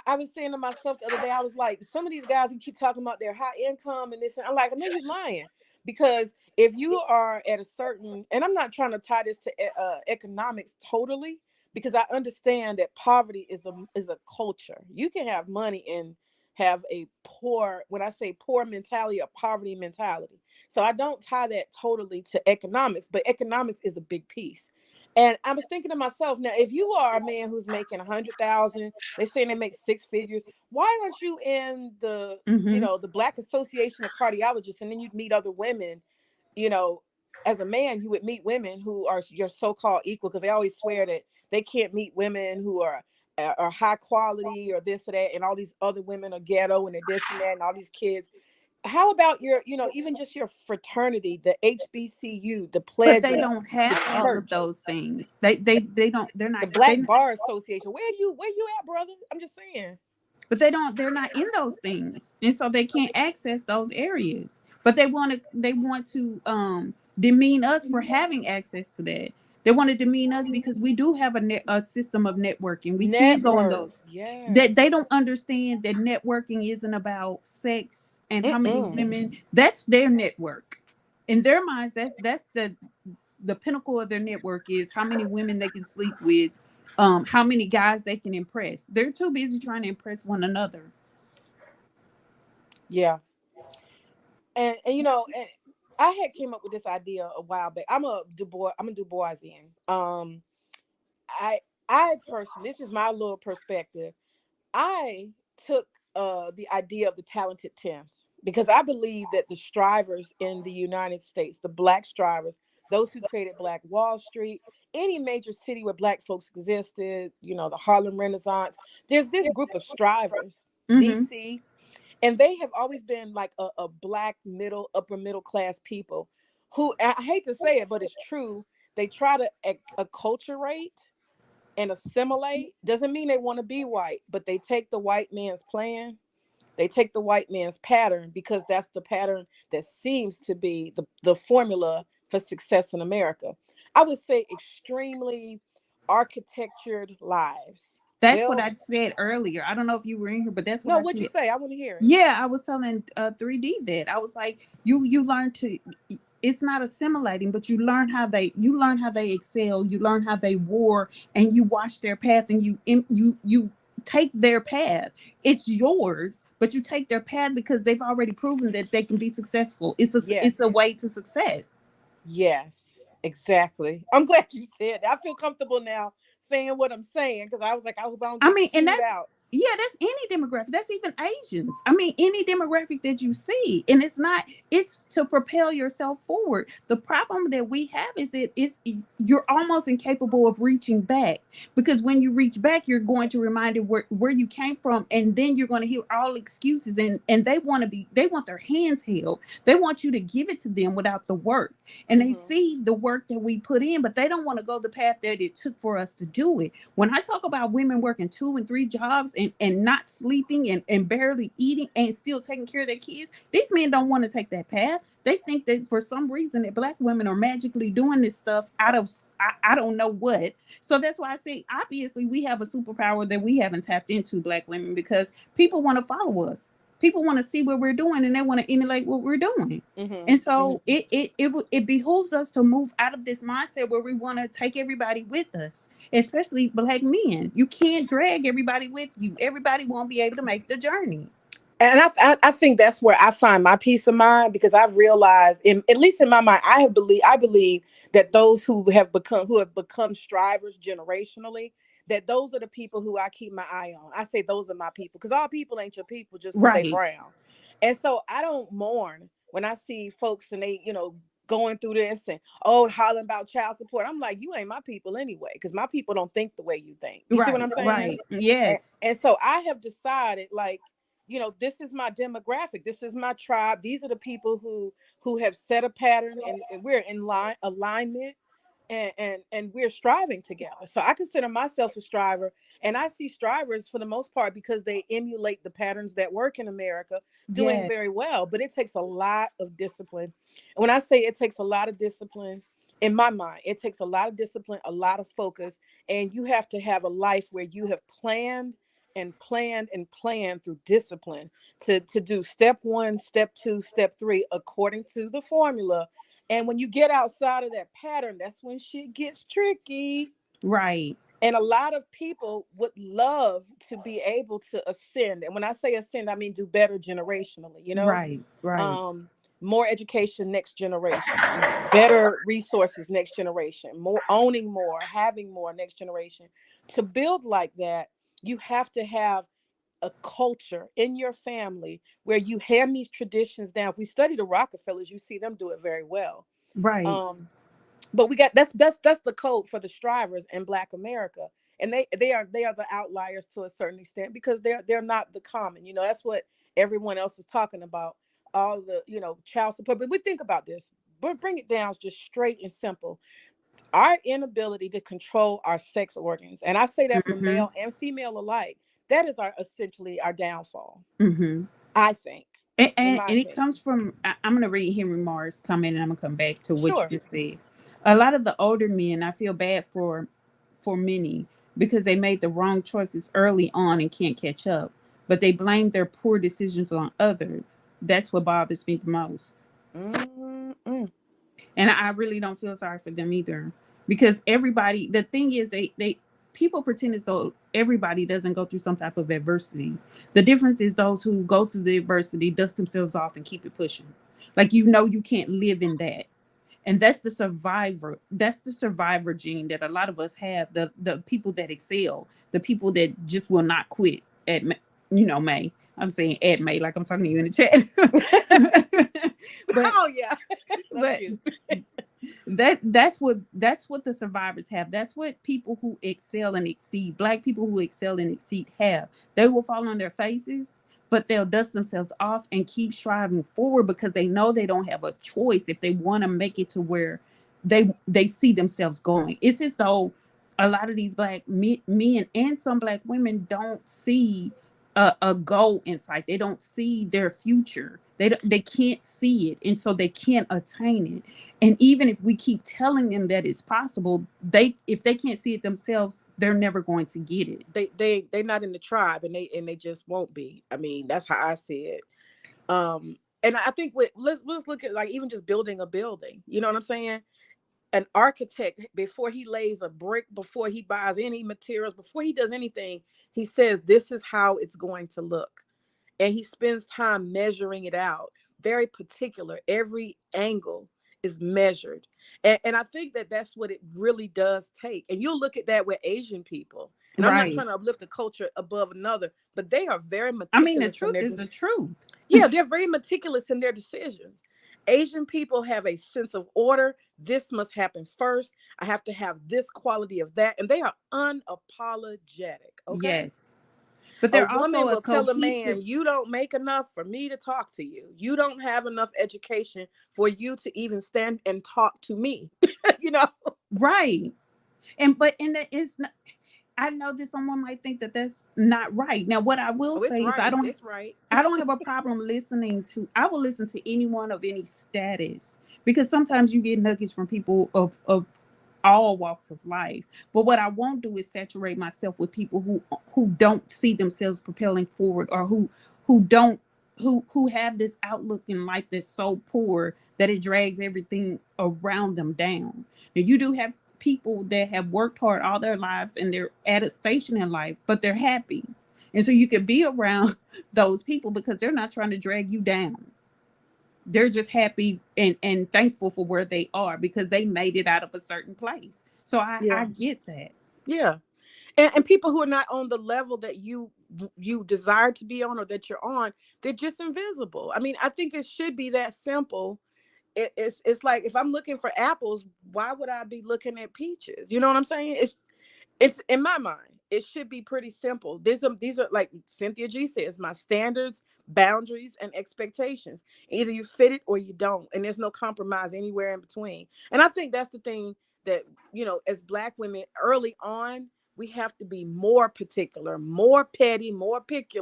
I was saying to myself the other day, I was like, some of these guys who keep talking about their high income and this, and I'm like, I know you're lying. Because if you are at a certain, and I'm not trying to tie this to economics totally, because I understand that poverty is a culture. You can have money and have a poor, when I say poor mentality, a poverty mentality. So I don't tie that totally to economics, but economics is a big piece. And I was thinking to myself, now, if you are a man who's making 100,000, they say they make six figures, why aren't you in the, the Black Association of Cardiologists, and then you'd meet other women, as a man, you would meet women who are your so-called equal, because they always swear that they can't meet women who are high quality or this or that, and all these other women are ghetto and they're this and that, and all these kids. How about your, even just your fraternity, the HBCU, the pledge? But they don't have all of those things. They don't. They're not. The Black Bar Association. Where you at, brother? I'm just saying. But they're not in those things, and so they can't access those areas. But they want to demean us for having access to that. They want to demean us because we do have a system of networking. We can go on those. Networks, yes. That they don't understand that networking isn't about sex and how many women. That's their network. In their minds, that's the pinnacle of their network is how many women they can sleep with, how many guys they can impress. They're too busy trying to impress one another. Yeah. And you know, and I had came up with this idea a while back. I'm a Du Boisian. I personally, this is my little perspective. I took the idea of the talented tens because I believe that the strivers in the United States, the Black strivers, those who created Black Wall Street, any major city where Black folks existed, you know, the Harlem Renaissance, there's this group of strivers, DC, and they have always been like a Black upper middle class people who, I hate to say it, but it's true. They try to acculturate and assimilate. Doesn't mean they want to be white, but they take the white man's plan. They take the white man's pattern because that's the pattern that seems to be the formula for success in America. I would say extremely architectured lives. That's what I said earlier. I don't know if you were in here, but that's what I said. What'd you say? I want to hear it. Yeah, I was telling 3D that. I was like, you learn to, it's not assimilating, but you learn how they excel, you learn how they war, and you watch their path, and you take their path. It's yours, but you take their path because they've already proven that they can be successful. It's a way to success. Yes, exactly. I'm glad you said that. I feel comfortable now saying what I'm saying because I was like, I hope I don't get and that's out. Yeah, that's any demographic. That's even Asians. I mean, any demographic that you see. And it's to propel yourself forward. The problem that we have is that you're almost incapable of reaching back, because when you reach back, you're going to remind it where you came from. And then you're going to hear all excuses, and they want their hands held. They want you to give it to them without the work. And they see the work that we put in, but they don't want to go the path that it took for us to do it. When I talk about women working 2 and 3 jobs and not sleeping and barely eating and still taking care of their kids, these men don't want to take that path. They think that for some reason that Black women are magically doing this stuff out of I don't know what. So that's why I say obviously we have a superpower that we haven't tapped into, Black women, because people want to follow us. People want to see what we're doing, and they want to emulate what we're doing. And so it behooves us to move out of this mindset where we want to take everybody with us, especially Black men. You can't drag everybody with you. Everybody won't be able to make the journey. And I think that's where I find my peace of mind, because I've realized, at least in my mind, I believe that those who have become strivers generationally, that those are the people who I keep my eye on. I say those are my people, because all people ain't your people just because they brown. And so I don't mourn when I see folks and they, going through this and hollering about child support. I'm like, you ain't my people anyway, because my people don't think the way you think. You see what I'm saying? Right. Yes. And so I have decided, like, this is my demographic. This is my tribe. These are the people who have set a pattern, and we're in alignment, and we're striving together. So I consider myself a striver, and I see strivers for the most part because they emulate the patterns that work in America, doing very well. But it takes a lot of discipline. And when I say it takes a lot of discipline, in my mind, it takes a lot of discipline, a lot of focus, and you have to have a life where you have planned through discipline to do step 1, step 2, step 3 according to the formula. And when you get outside of that pattern, that's when shit gets tricky. Right. And a lot of people would love to be able to ascend. And when I say ascend, I mean do better generationally, Right. More education next generation, better resources next generation, more owning more, having more next generation. To build like that, you have to have a culture in your family where you hand these traditions down. If we study the Rockefellers, you see them do it very well. Right. But we got that's the code for the strivers in Black America. And they are the outliers to a certain extent, because they're not the common. That's what everyone else is talking about. All the, child support. But we think about this, but bring it down just straight and simple. Our inability to control our sex organs, and I say that for male and female alike, that is essentially our downfall. I think. And it comes from, I'm going to read Henry Mars comment, and I'm going to come back to what you just said. A lot of the older men, I feel bad for many because they made the wrong choices early on and can't catch up, but they blame their poor decisions on others. That's what bothers me the most. Mm-mm. And I really don't feel sorry for them either, because everybody, the thing is, they people pretend as though everybody doesn't go through some type of adversity. The difference is those who go through the adversity dust themselves off and keep it pushing. Like, you can't live in that. And that's the survivor gene that a lot of us have. The people that excel, the people that just will not quit at May. I'm saying at May, like I'm talking to you in the chat. But Oh yeah, but that's what the survivors have. That's what people who excel and exceed, Black people who excel and exceed, have. They will fall on their faces, but they'll dust themselves off and keep striving forward because they know they don't have a choice if they want to make it to where they see themselves going. It's as though a lot of these Black men and some Black women don't see a goal in sight. They don't see their future. They can't see it, and so they can't attain it. And even if we keep telling them that it's possible, if they can't see it themselves, they're never going to get it. They're not in the tribe, and they just won't be. I mean, that's how I see it. And I think let's look at, like, even just building a building. You know what I'm saying? An architect, before he lays a brick, before he buys any materials, before he does anything, he says this is how it's going to look, and he spends time measuring it out. Very particular. Every angle is measured, and I think that that's what it really does take. And you'll look at that with Asian people, and I'm not Right. trying to uplift a culture above another, but they are very meticulous. I mean, the truth is the truth. Yeah, they're very meticulous in their decisions. Asian people have a sense of order. This must happen first. I have to have this quality of that. And they are unapologetic. Okay. Yes. But A they're woman also a will tell a man, cohesive. you don't make enough for me to talk to you. You don't have enough education for you to even stand and talk to me. You know? Right. But that is not, I know that someone might think that that's not right. Now, what I will Oh, it's say is right. It's right. I don't have a problem I will listen to anyone of any status, because sometimes you get nuggets from people of all walks of life. But what I won't do is saturate myself with people who don't see themselves propelling forward, or who don't who have this outlook in life that's so poor that it drags everything around them down. Now, you do have people that have worked hard all their lives and they're at a station in life, but they're happy. And so you could be around those people because they're not trying to drag you down. They're just happy and thankful for where they are because they made it out of a certain place. So I get that. Yeah. And people who are not on the level that you desire to be on, or that you're on, they're just invisible. I mean, I think it should be that simple. It's like, if I'm looking for apples, why would I be looking at peaches? You know what I'm saying? It's in my mind, it should be pretty simple. These are, like Cynthia G says, my standards, boundaries, and expectations. Either you fit it or you don't, and there's no compromise anywhere in between. And I think that's the thing that, as Black women early on, we have to be more particular, more petty, more picky,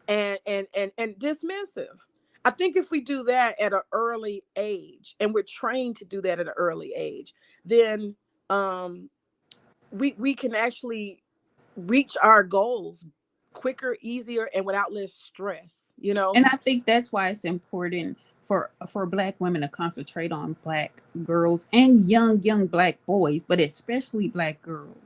and dismissive. I think if we do that at an early age, and we're trained to do that at an early age, then we can actually reach our goals quicker, easier, and without less stress, And I think that's why it's important for Black women to concentrate on Black girls and young Black boys, but especially Black girls,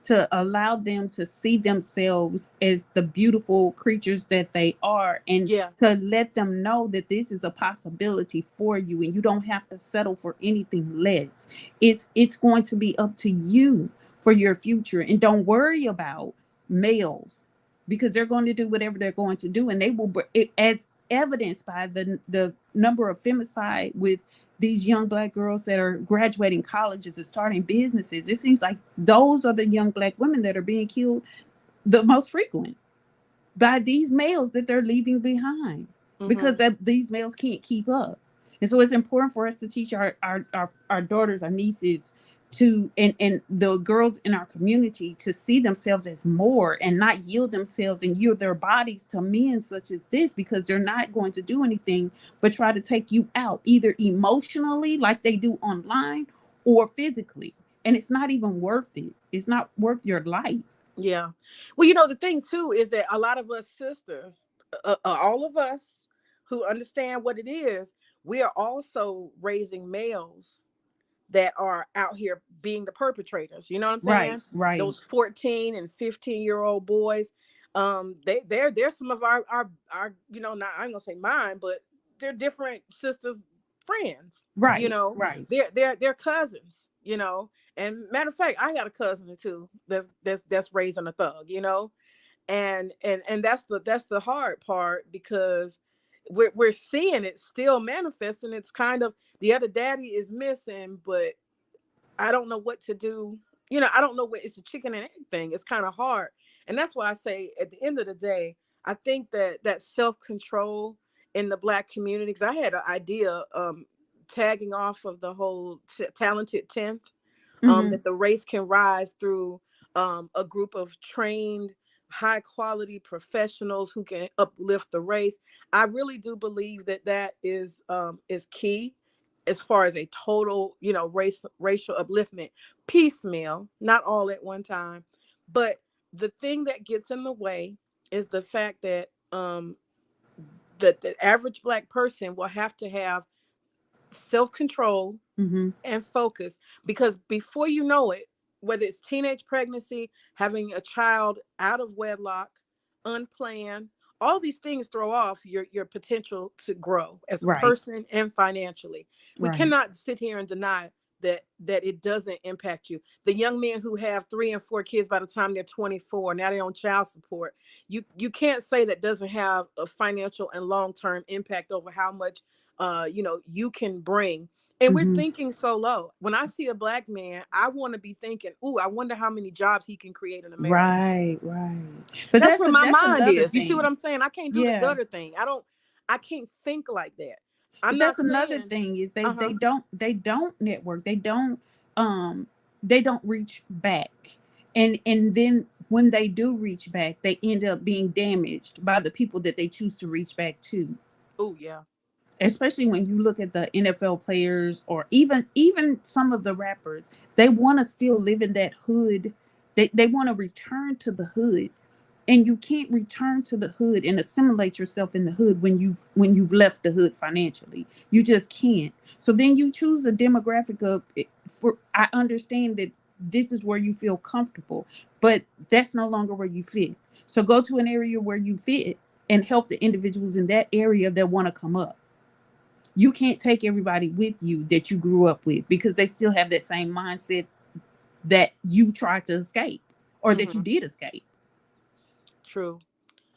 to allow them to see themselves as the beautiful creatures that they are, and to let them know that this is a possibility for you, and you don't have to settle for anything less. It's going to be up to you for your future, and don't worry about males, because they're going to do whatever they're going to do, and they will, as evidenced by the number of femicide with these young Black girls that are graduating colleges and starting businesses. It seems like those are the young Black women that are being killed the most frequent by these males that they're leaving behind, because these males can't keep up. And so it's important for us to teach our daughters, our nieces, and the girls in our community to see themselves as more and not yield themselves and yield their bodies to men such as this, because they're not going to do anything but try to take you out, either emotionally like they do online or physically. And it's not even worth it. It's not worth your life. Yeah. Well, the thing too is that a lot of us sisters, all of us who understand what it is, we are also raising males that are out here being the perpetrators. You know what I'm saying? Right. Those 14 and 15-year-old boys. They're some of our not, I'm gonna say mine, but they're different sisters, friends. Right. They're cousins. And matter of fact, I got a cousin too that's raising a thug. And that's the hard part, because we're seeing it still manifesting. It's kind of, the other daddy is missing, but I don't know what to do. I don't know what, it's a chicken and egg thing. It's kind of hard. And that's why I say at the end of the day, I think that self-control in the Black community, because I had an idea tagging off of the whole talented 10th, that the race can rise through a group of trained, high quality professionals who can uplift the race. I really do believe that is key as far as a total, racial upliftment, piecemeal, not all at one time. But the thing that gets in the way is the fact that the average Black person will have to have self-control and focus, because before you know it, whether it's teenage pregnancy, having a child out of wedlock, unplanned, all these things throw off your potential to grow as a person and financially. We cannot sit here and deny that it doesn't impact you. The young men who have 3 and 4 kids by the time they're 24, now they're on child support. You can't say that doesn't have a financial and long-term impact over how much you can bring. And we're thinking so low. When I see a Black man, I want to be thinking, "Ooh, I wonder how many jobs he can create in America." Right. But that's where my mind another is. You see what thing. I'm saying? I can't do the gutter thing. I can't think like that. I'm But not that's another saying, thing is they don't network. They don't reach back. And then when they do reach back, they end up being damaged by the people that they choose to reach back to. Oh yeah. Especially when you look at the NFL players, or even some of the rappers, they want to still live in that hood. They want to return to the hood, and you can't return to the hood and assimilate yourself in the hood when you've left the hood financially. You just can't. So then you choose a demographic of, I understand that this is where you feel comfortable, but that's no longer where you fit. So go to an area where you fit and help the individuals in that area that want to come up. You can't take everybody with you that you grew up with, because they still have that same mindset that you tried to escape, or that you did escape. True.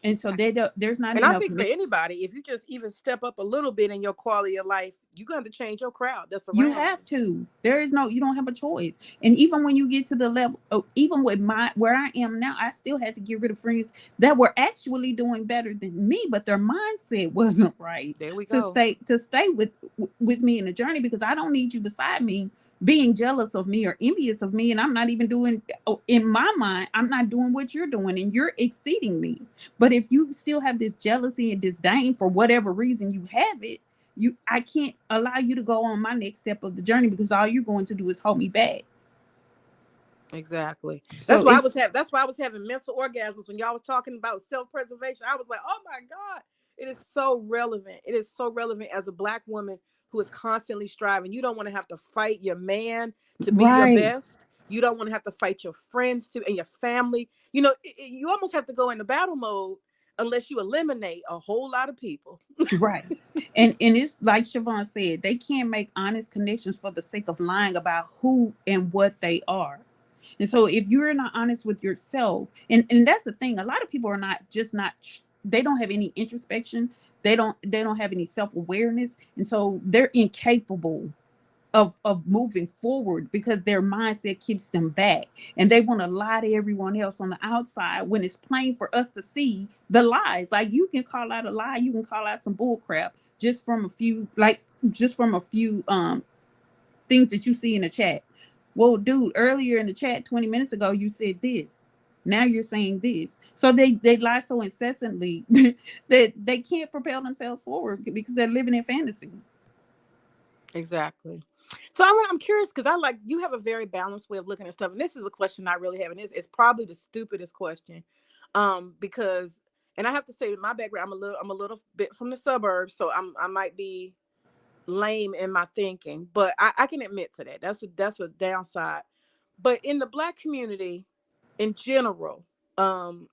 And so there's not And enough. I think for anybody, if you just even step up a little bit in your quality of life, you're going to have to change your crowd that's around you have to. You don't have a choice. And even when you get to the level, even with where I am now, I still had to get rid of friends that were actually doing better than me, but their mindset wasn't right. There we go. To stay with me in the journey, because I don't need you beside me being jealous of me or envious of me, and I'm not even doing, in my mind, I'm not doing what you're doing, and you're exceeding me. But if you still have this jealousy and disdain for whatever reason you have it, I can't allow you to go on my next step of the journey, because all you're going to do is hold me back. Exactly. So that's why I was having mental orgasms when y'all was talking about self-preservation. I was like, oh my God, it is so relevant. It is so relevant as a Black woman who is constantly striving. You don't want to have to fight your man to be your best. You don't want to have to fight your friends and your family. You almost have to go into battle mode unless you eliminate a whole lot of people. Right. And it's like Siobhan said, they can't make honest connections for the sake of lying about who and what they are. And so if you're not honest with yourself, and that's the thing, a lot of people are they don't have any introspection. They don't have any self-awareness. And so they're incapable of moving forward, because their mindset keeps them back, and they want to lie to everyone else on the outside when it's plain for us to see the lies. Like, you can call out a lie, you can call out some bull crap just from a few things that you see in the chat. Well, dude, earlier in the chat 20 minutes ago, you said this. Now you're saying this. So they lie so incessantly that they can't propel themselves forward because they're living in fantasy. Exactly. So I'm curious because you have a very balanced way of looking at stuff, and this is a question I really have, and it's probably the stupidest question, because, and I have to say, with my background, I'm a little bit from the suburbs, so I might be lame in my thinking, but I can admit to that. That's a downside. But in the Black community, in general, and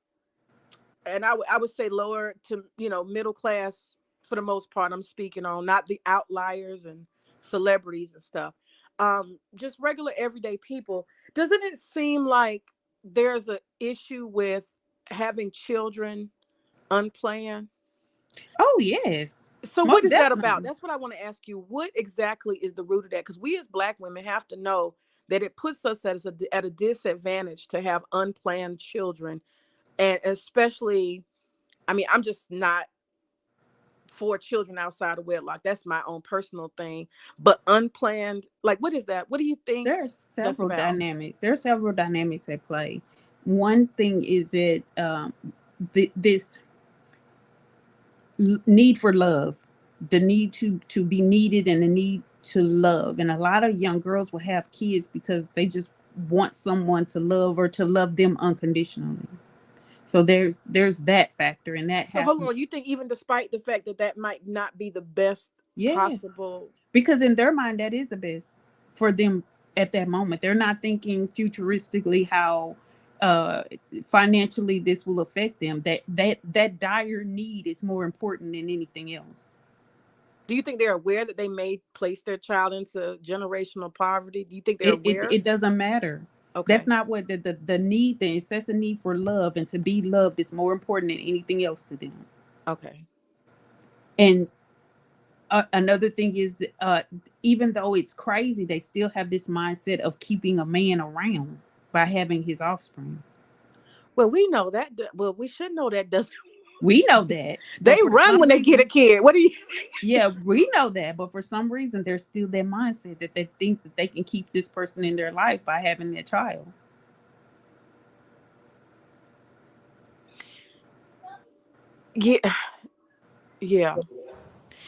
I would say lower to middle class for the most part. I'm speaking on not the outliers and celebrities and stuff. Just regular everyday people. Doesn't it seem like there's an issue with having children unplanned? Oh yes. So what Most is that about? definitely. That's what I want to ask you. What exactly is the root of that? Because we as Black women have to know that it puts us at a disadvantage to have unplanned children. And especially, I mean, I'm just not for children outside of wedlock. That's my own personal thing. But unplanned, like, what is that? What do you think There's that's several about? dynamics. There are several dynamics at play. One thing is that this need for love, the need to be needed, and the need to love. And a lot of young girls will have kids because they just want someone to love or to love them unconditionally. So there's that factor, and that So hold happens. on, you think even despite the fact that might not be the best Yes, possible? because in their mind that is the best for them at that moment. They're not thinking futuristically how financially this will affect them. That dire need is more important than anything else. Do you think they're aware that they may place their child into generational poverty? Do you think they're aware? It doesn't matter. Okay. That's not what the need, the incessant need for love and to be loved is more important than anything else to them. Okay. And another thing is, even though it's crazy, they still have this mindset of keeping a man around by having his offspring. Well, we know that. Well, we should know that doesn't. We know that. They run when they get a kid. What do you? Yeah, we know that. But for some reason, there's still that mindset that they think that they can keep this person in their life by having their child. Yeah. Yeah.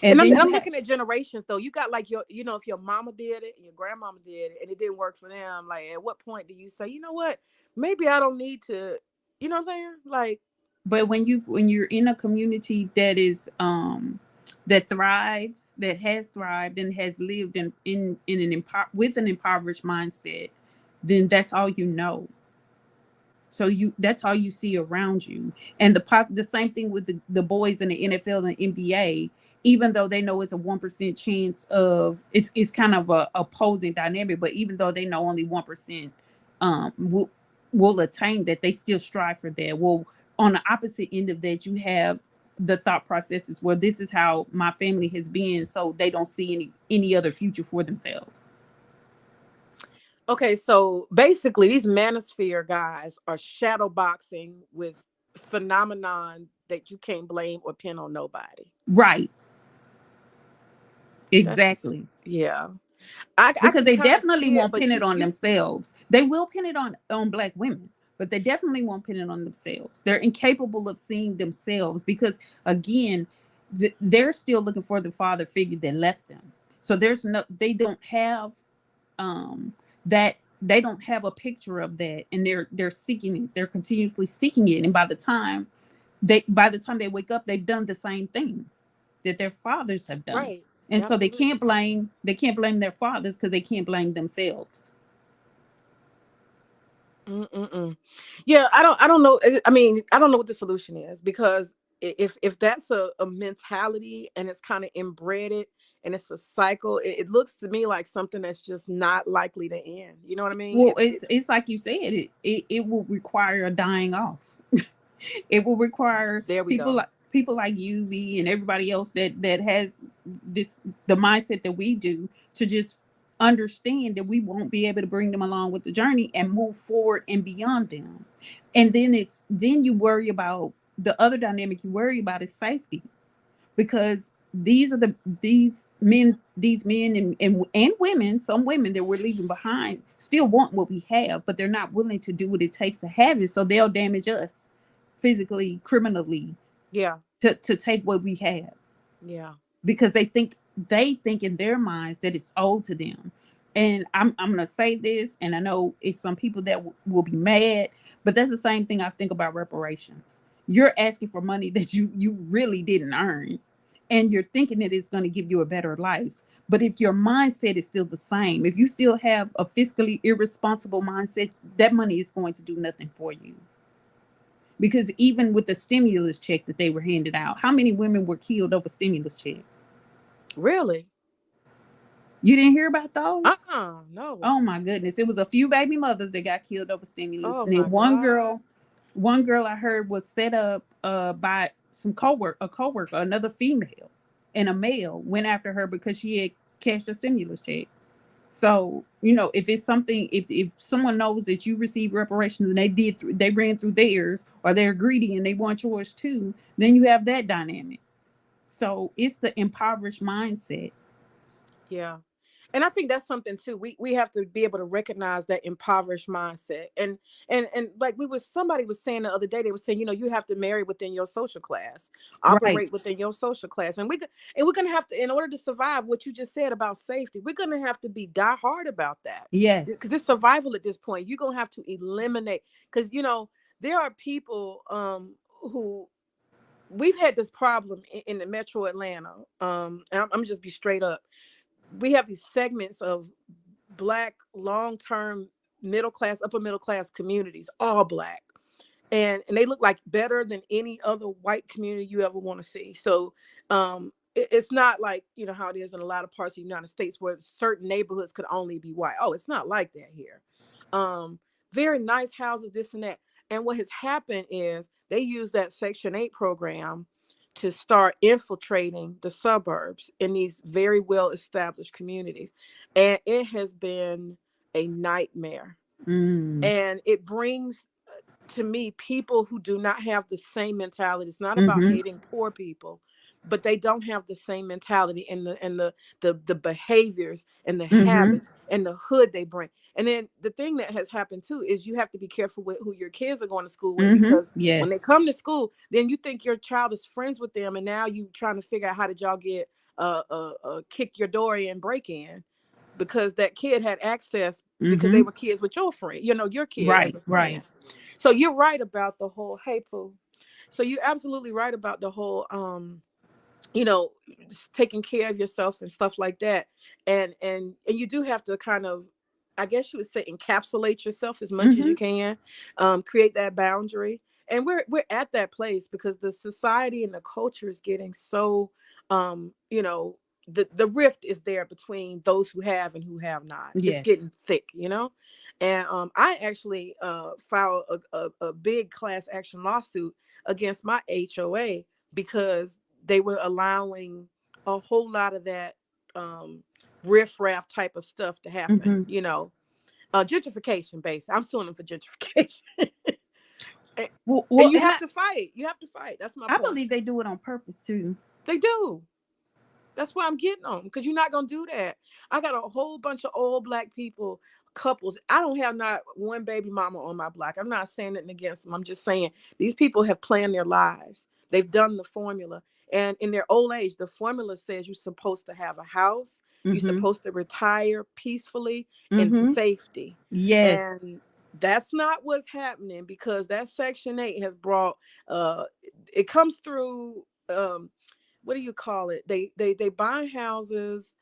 And I'm looking at generations though. You got like if your mama did it and your grandmama did it and it didn't work for them, like at what point do you say, you know what, maybe I don't need to, you know what I'm saying? Like, but when you're in a community that is that thrives, that has thrived and has lived with an impoverished mindset, then that's all you know. So that's all you see around you. And the same thing with the boys in the NFL and NBA. Even though they know it's a 1% chance of it's kind of a opposing dynamic, but even though they know only 1% will attain that, they still strive for that. Well, on the opposite end of that, you have the thought processes where this is how my family has been, so they don't see any other future for themselves. Okay, so basically these Manosphere guys are shadow boxing with phenomenon that you can't blame or pin on nobody. Right. Exactly. Yeah. Because they definitely won't pin it on themselves. They will pin it on Black women, but they definitely won't pin it on themselves. They're incapable of seeing themselves because, again, they're still looking for the father figure that left them. So they don't have that. They don't have a picture of that, and they're seeking it. They're continuously seeking it, and by the time they wake up, they've done the same thing that their fathers have done. Right. And Absolutely. so they can't blame their fathers because they can't blame themselves. Yeah, I don't know. I mean, I don't know what the solution is, because if that's a mentality and it's kind of inbred and it's a cycle, it looks to me like something that's just not likely to end. You know what I mean? Well, it's like you said, it will require a dying off. It will require people like you, me, and everybody else that has the mindset that we do, to just understand that we won't be able to bring them along with the journey and move forward and beyond them. And then you worry about the other dynamic you worry about is safety, because these are these men and women, some women that we're leaving behind still want what we have, but they're not willing to do what it takes to have it. So they'll damage us physically, criminally, Yeah. to take what we have. Yeah. Because they think in their minds that it's owed to them. And I'm gonna say this, and I know it's some people that will be mad, but that's the same thing I think about reparations. You're asking for money that you really didn't earn, and you're thinking that it's going to give you a better life. But if your mindset is still the same, if you still have a fiscally irresponsible mindset, that money is going to do nothing for you. Because even with the stimulus check that they were handed out, how many women were killed over stimulus checks? Really? You didn't hear about those? No. Oh my goodness. It was a few baby mothers that got killed over stimulus. Oh And then my God. one girl I heard was set up by some coworker, another female, and a male went after her because she had cashed a stimulus check. So, if it's something, if someone knows that you receive reparations and they ran through theirs, or they're greedy and they want yours too, then you have that dynamic. So it's the impoverished mindset. Yeah. And I think that's something too. We have to be able to recognize that impoverished mindset. And like somebody was saying the other day, they were saying, you have to marry within your social class, operate Right. within your social class. And we're gonna have to, in order to survive what you just said about safety, we're gonna have to be die hard about that. Yes. Because it's survival at this point. You're gonna have to eliminate, because there are people who we've had this problem in the metro Atlanta. And I'm just be straight up. We have these segments of Black long-term middle class, upper middle class communities, all Black, and they look like better than any other white community you ever want to see. So it's not like how it is in a lot of parts of the United States where certain neighborhoods could only be white. Oh, it's not like that here. Very nice houses, this and that. And what has happened is they use that Section 8 program to start infiltrating the suburbs in these very well established communities. And it has been a nightmare. And it brings to me people who do not have the same mentality. It's not about hating poor people, but they don't have the same mentality and the behaviors and the habits and the hood they bring. And then the thing that has happened too is you have to be careful with who your kids are going to school with, because when they come to school, then you think your child is friends with them, and now you trying to figure out how did y'all get kick your door in, break in, because that kid had access because they were kids with your friend, your kid as a friend. Right. So you're right about the whole, hey Pooh. So you're absolutely right about the whole taking care of yourself and stuff like that. And you do have to kind of, I guess you would say, encapsulate yourself as much as you can, create that boundary. And we're at that place because the society and the culture is getting so the rift is there between those who have and who have not. Yes. It's getting thick, and I actually filed a big class action lawsuit against my HOA because they were allowing a whole lot of that riffraff type of stuff to happen, gentrification based. I'm suing them for gentrification. And you have to fight. You have to fight. That's my point. I believe they do it on purpose too. They do. That's why I'm getting them, because you're not going to do that. I got a whole bunch of old Black people, couples. I don't have not one baby mama on my block. I'm not saying nothing against them. I'm just saying these people have planned their lives. They've done the formula. And in their old age, the formula says you're supposed to have a house. You're supposed to retire peacefully in safety. Yes. And that's not what's happening, because that Section 8 has brought, it comes through, what do you call it? They buy houses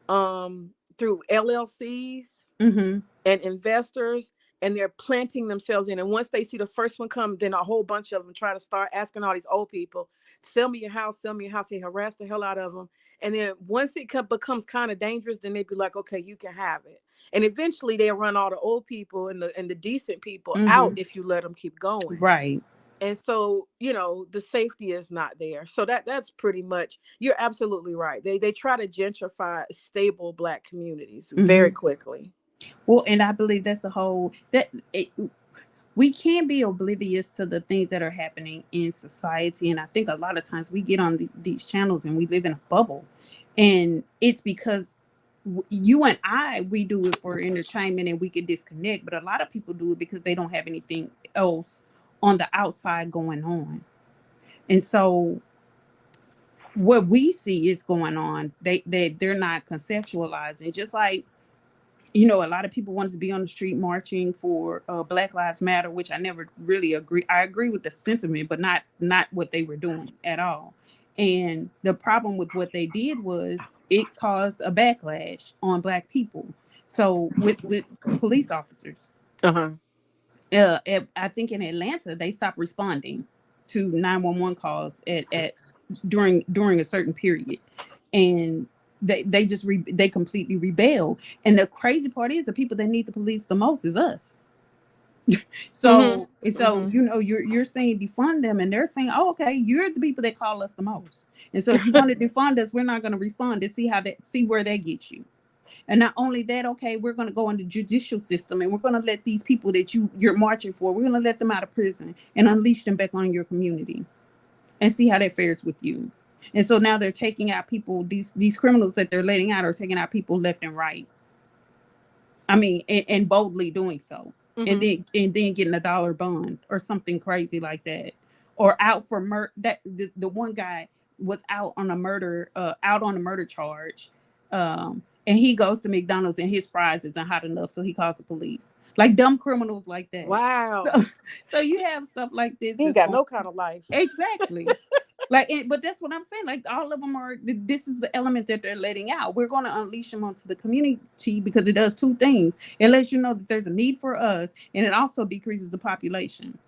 through LLCs and investors, and they're planting themselves in. And once they see the first one come, then a whole bunch of them try to start asking all these old people, sell me your house, sell me your house. They harass the hell out of them. And then once it becomes kind of dangerous, then they be like, okay, you can have it. And eventually they'll run all the old people and the decent people out if you let them keep going. Right. And so, the safety is not there. So that's pretty much, you're absolutely right. They try to gentrify stable Black communities very quickly. Well, and I believe that's the whole we can't be oblivious to the things that are happening in society. And I think a lot of times we get on these channels and we live in a bubble. And it's because you and we do it for entertainment and we can disconnect. But a lot of people do it because they don't have anything else on the outside going on. And so what we see is going on, they're not conceptualizing. Just like, you know, a lot of people wanted to be on the street marching for Black Lives Matter, which I never really agree. I agree with the sentiment, but not what they were doing at all. And the problem with what they did was it caused a backlash on Black people. So with police officers, I think in Atlanta they stopped responding to 911 calls at during a certain period, and they just they completely rebel. And the crazy part is the people that need the police the most is us. So you know, you're saying defund them, and they're saying, oh, okay, you're the people that call us the most, and so if you want to defund us, we're not going to respond and see where that gets you. And not only that, okay, we're going to go in the judicial system and we're going to let these people that you're marching for, we're going to let them out of prison and unleash them back on your community and see how that fares with you. And so now they're taking out people, these criminals that they're letting out are taking out people left and right. I mean, and boldly doing so. And then getting $1 bond or something crazy like that. Or out for murder. That the one guy was out on a murder charge. And he goes to McDonald's and his fries isn't hot enough, so he calls the police. Like dumb criminals like that. Wow. So you have stuff like this. He ain't got no kind of life. Exactly. But that's what I'm saying. Like all of them are. This is the element that they're letting out. We're going to unleash them onto the community because it does two things. It lets you know that there's a need for us, and it also decreases the population.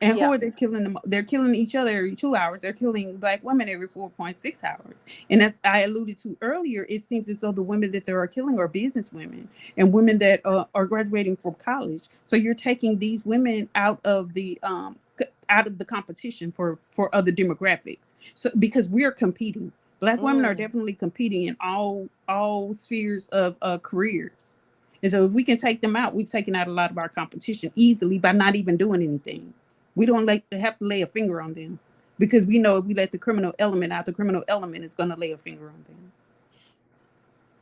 And who are they killing them? They're killing each other every 2 hours. They're killing Black women every 4.6 hours. And as I alluded to earlier, it seems as though the women that they are killing are business women and women that are graduating from college. So you're taking these women out of the competition for other demographics. So because we're competing, Black women are definitely competing in all spheres of careers. And so if we can take them out, we've taken out a lot of our competition easily by not even doing anything. We don't have to lay a finger on them because we know if we let the criminal element out, the criminal element is going to lay a finger on them.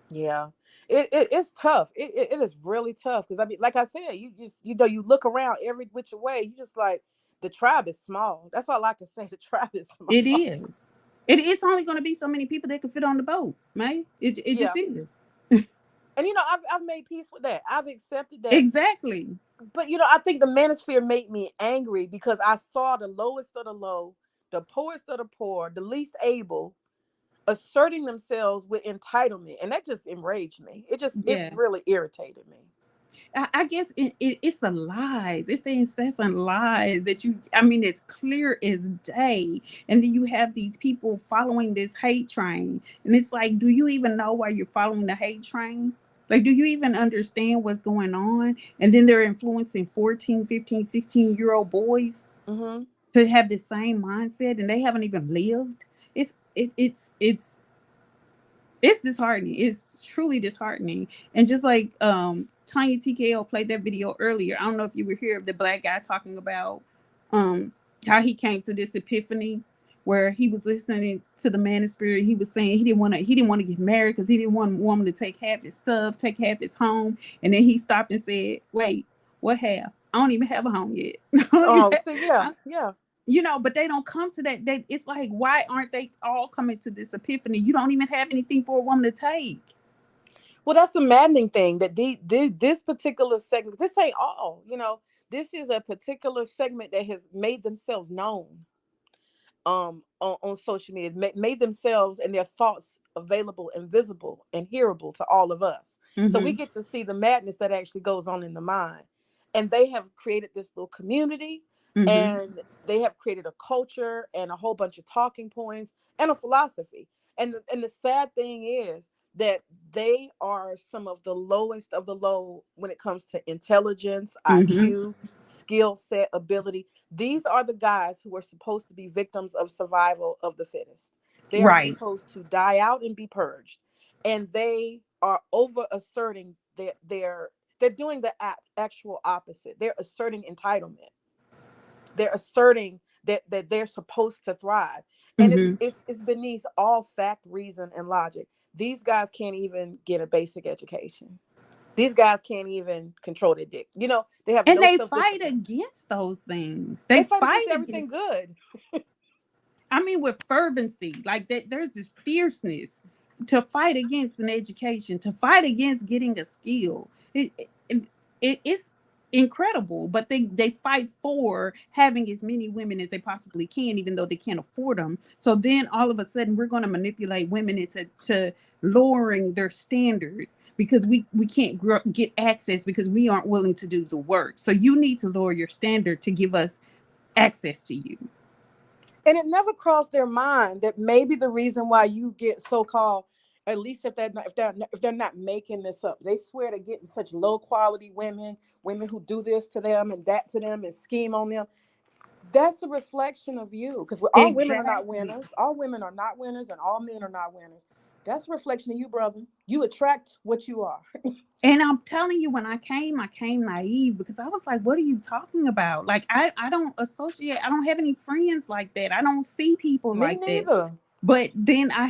Yeah, it's tough. It is really tough because I mean, like I said, you look around every which way, you just like the tribe is small. That's all I can say. The tribe is small. It is. It's only going to be so many people that can fit on the boat, man. It just is. And you know, I've made peace with that. I've accepted that. Exactly. But you know, I think the Manosphere made me angry because I saw the lowest of the low, the poorest of the poor, the least able, asserting themselves with entitlement, and that just enraged me. It really irritated me. I guess it's the lies. It's the incessant lies that it's clear as day. And then you have these people following this hate train. And it's like, do you even know why you're following the hate train? Like, do you even understand what's going on? And then they're influencing 14, 15, 16-year-old boys to have the same mindset, and they haven't even lived. It's disheartening. It's truly disheartening. And just like Tonya TKO played that video earlier. I don't know if you were here of the Black guy talking about how he came to this epiphany where he was listening to the Manosphere. He was saying he didn't want to get married because he didn't want a woman to take half his stuff, take half his home. And then he stopped and said, wait, what half? I don't even have a home yet. Yeah. You know, but they don't come to that. It's like, why aren't they all coming to this epiphany? You don't even have anything for a woman to take. Well, that's the maddening thing that this particular segment, this ain't all, you know, this is a particular segment that has made themselves known on social media, made themselves and their thoughts available and visible and hearable to all of us. So we get to see the madness that actually goes on in the mind. And they have created this little community. And they have created a culture and a whole bunch of talking points and a philosophy. And the sad thing is that they are some of the lowest of the low when it comes to intelligence, IQ, skill set, ability. These are the guys who are supposed to be victims of survival of the fittest. They are supposed to die out and be purged. And they are over asserting they're they're doing the actual opposite. They're asserting entitlement. They're asserting that they're supposed to thrive, and it's beneath all fact, reason, and logic. These guys can't even get a basic education. These guys can't even control their dick. You know, they have And no they self-discipline. fight against those things. They fight against everything good. I mean, with fervency, like that, there's this fierceness to fight against an education, to fight against getting a skill. It's incredible, but they fight for having as many women as they possibly can, even though they can't afford them. So then all of a sudden, we're going to manipulate women into lowering their standard because we can't get access because we aren't willing to do the work. So you need to lower your standard to give us access to you. And it never crossed their mind that maybe the reason why you get so-called, at least if they're not making this up, they swear to getting such low quality women who do this to them and that to them and scheme on them. That's a reflection of you, because all women are not winners. All women are not winners, and all men are not winners. That's a reflection of you, brother. You attract what you are. And I'm telling you, when I came naive because I was like, what are you talking about? Like, I don't associate, I don't have any friends like that. I don't see people like that. Me neither. But then I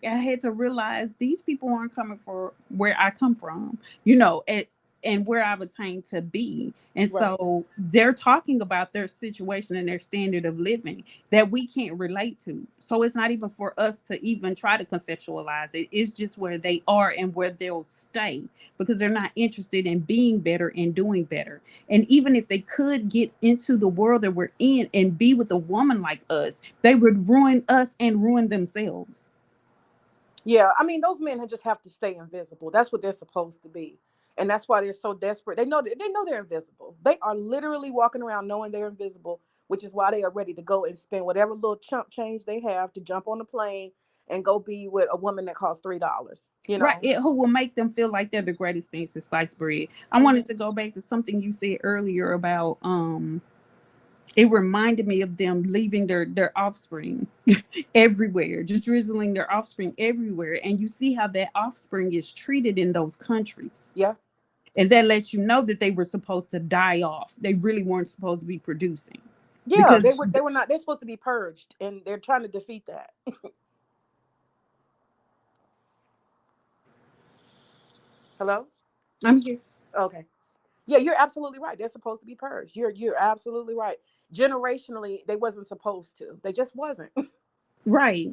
had to realize these people aren't coming for where I come from, you know, and where I've attained to be. And so they're talking about their situation and their standard of living that we can't relate to. So it's not even for us to even try to conceptualize it. It's just where they are and where they'll stay because they're not interested in being better and doing better. And even if they could get into the world that we're in and be with a woman like us, they would ruin us and ruin themselves. Yeah, I mean, those men just have to stay invisible. That's what they're supposed to be. And that's why they're so desperate. They know they're invisible. They are literally walking around knowing they're invisible, which is why they are ready to go and spend whatever little chump change they have to jump on the plane and go be with a woman that costs $3. You know, right? Who will make them feel like they're the greatest thing since sliced bread. I wanted to go back to something you said earlier about it reminded me of them leaving their offspring everywhere, just drizzling their offspring everywhere. And you see how that offspring is treated in those countries. Yeah. And that lets you know that they were supposed to die off. They really weren't supposed to be producing. Yeah, they were not. They're supposed to be purged, and they're trying to defeat that. Hello? I'm here. Okay. Yeah, you're absolutely right. They're supposed to be purged. You're absolutely right. Generationally, they wasn't supposed to. They just wasn't. Right.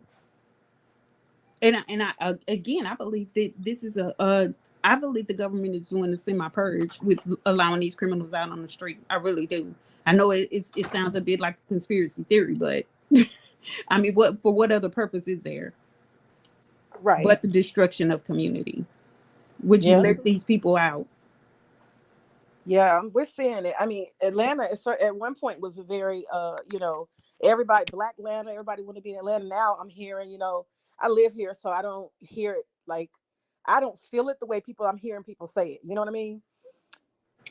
And I again, I believe that this is I believe the government is doing a semi-purge with allowing these criminals out on the street. I really do. I know it sounds a bit like a conspiracy theory, but I mean, what other purpose is there? Right. But the destruction of community. Would you let these people out? Yeah, we're seeing it. I mean, Atlanta at one point was a very, everybody, Black Atlanta, everybody wanted to be in Atlanta. Now I'm hearing, I live here, so I don't hear it I don't feel it the way I'm hearing people say it. You know what I mean?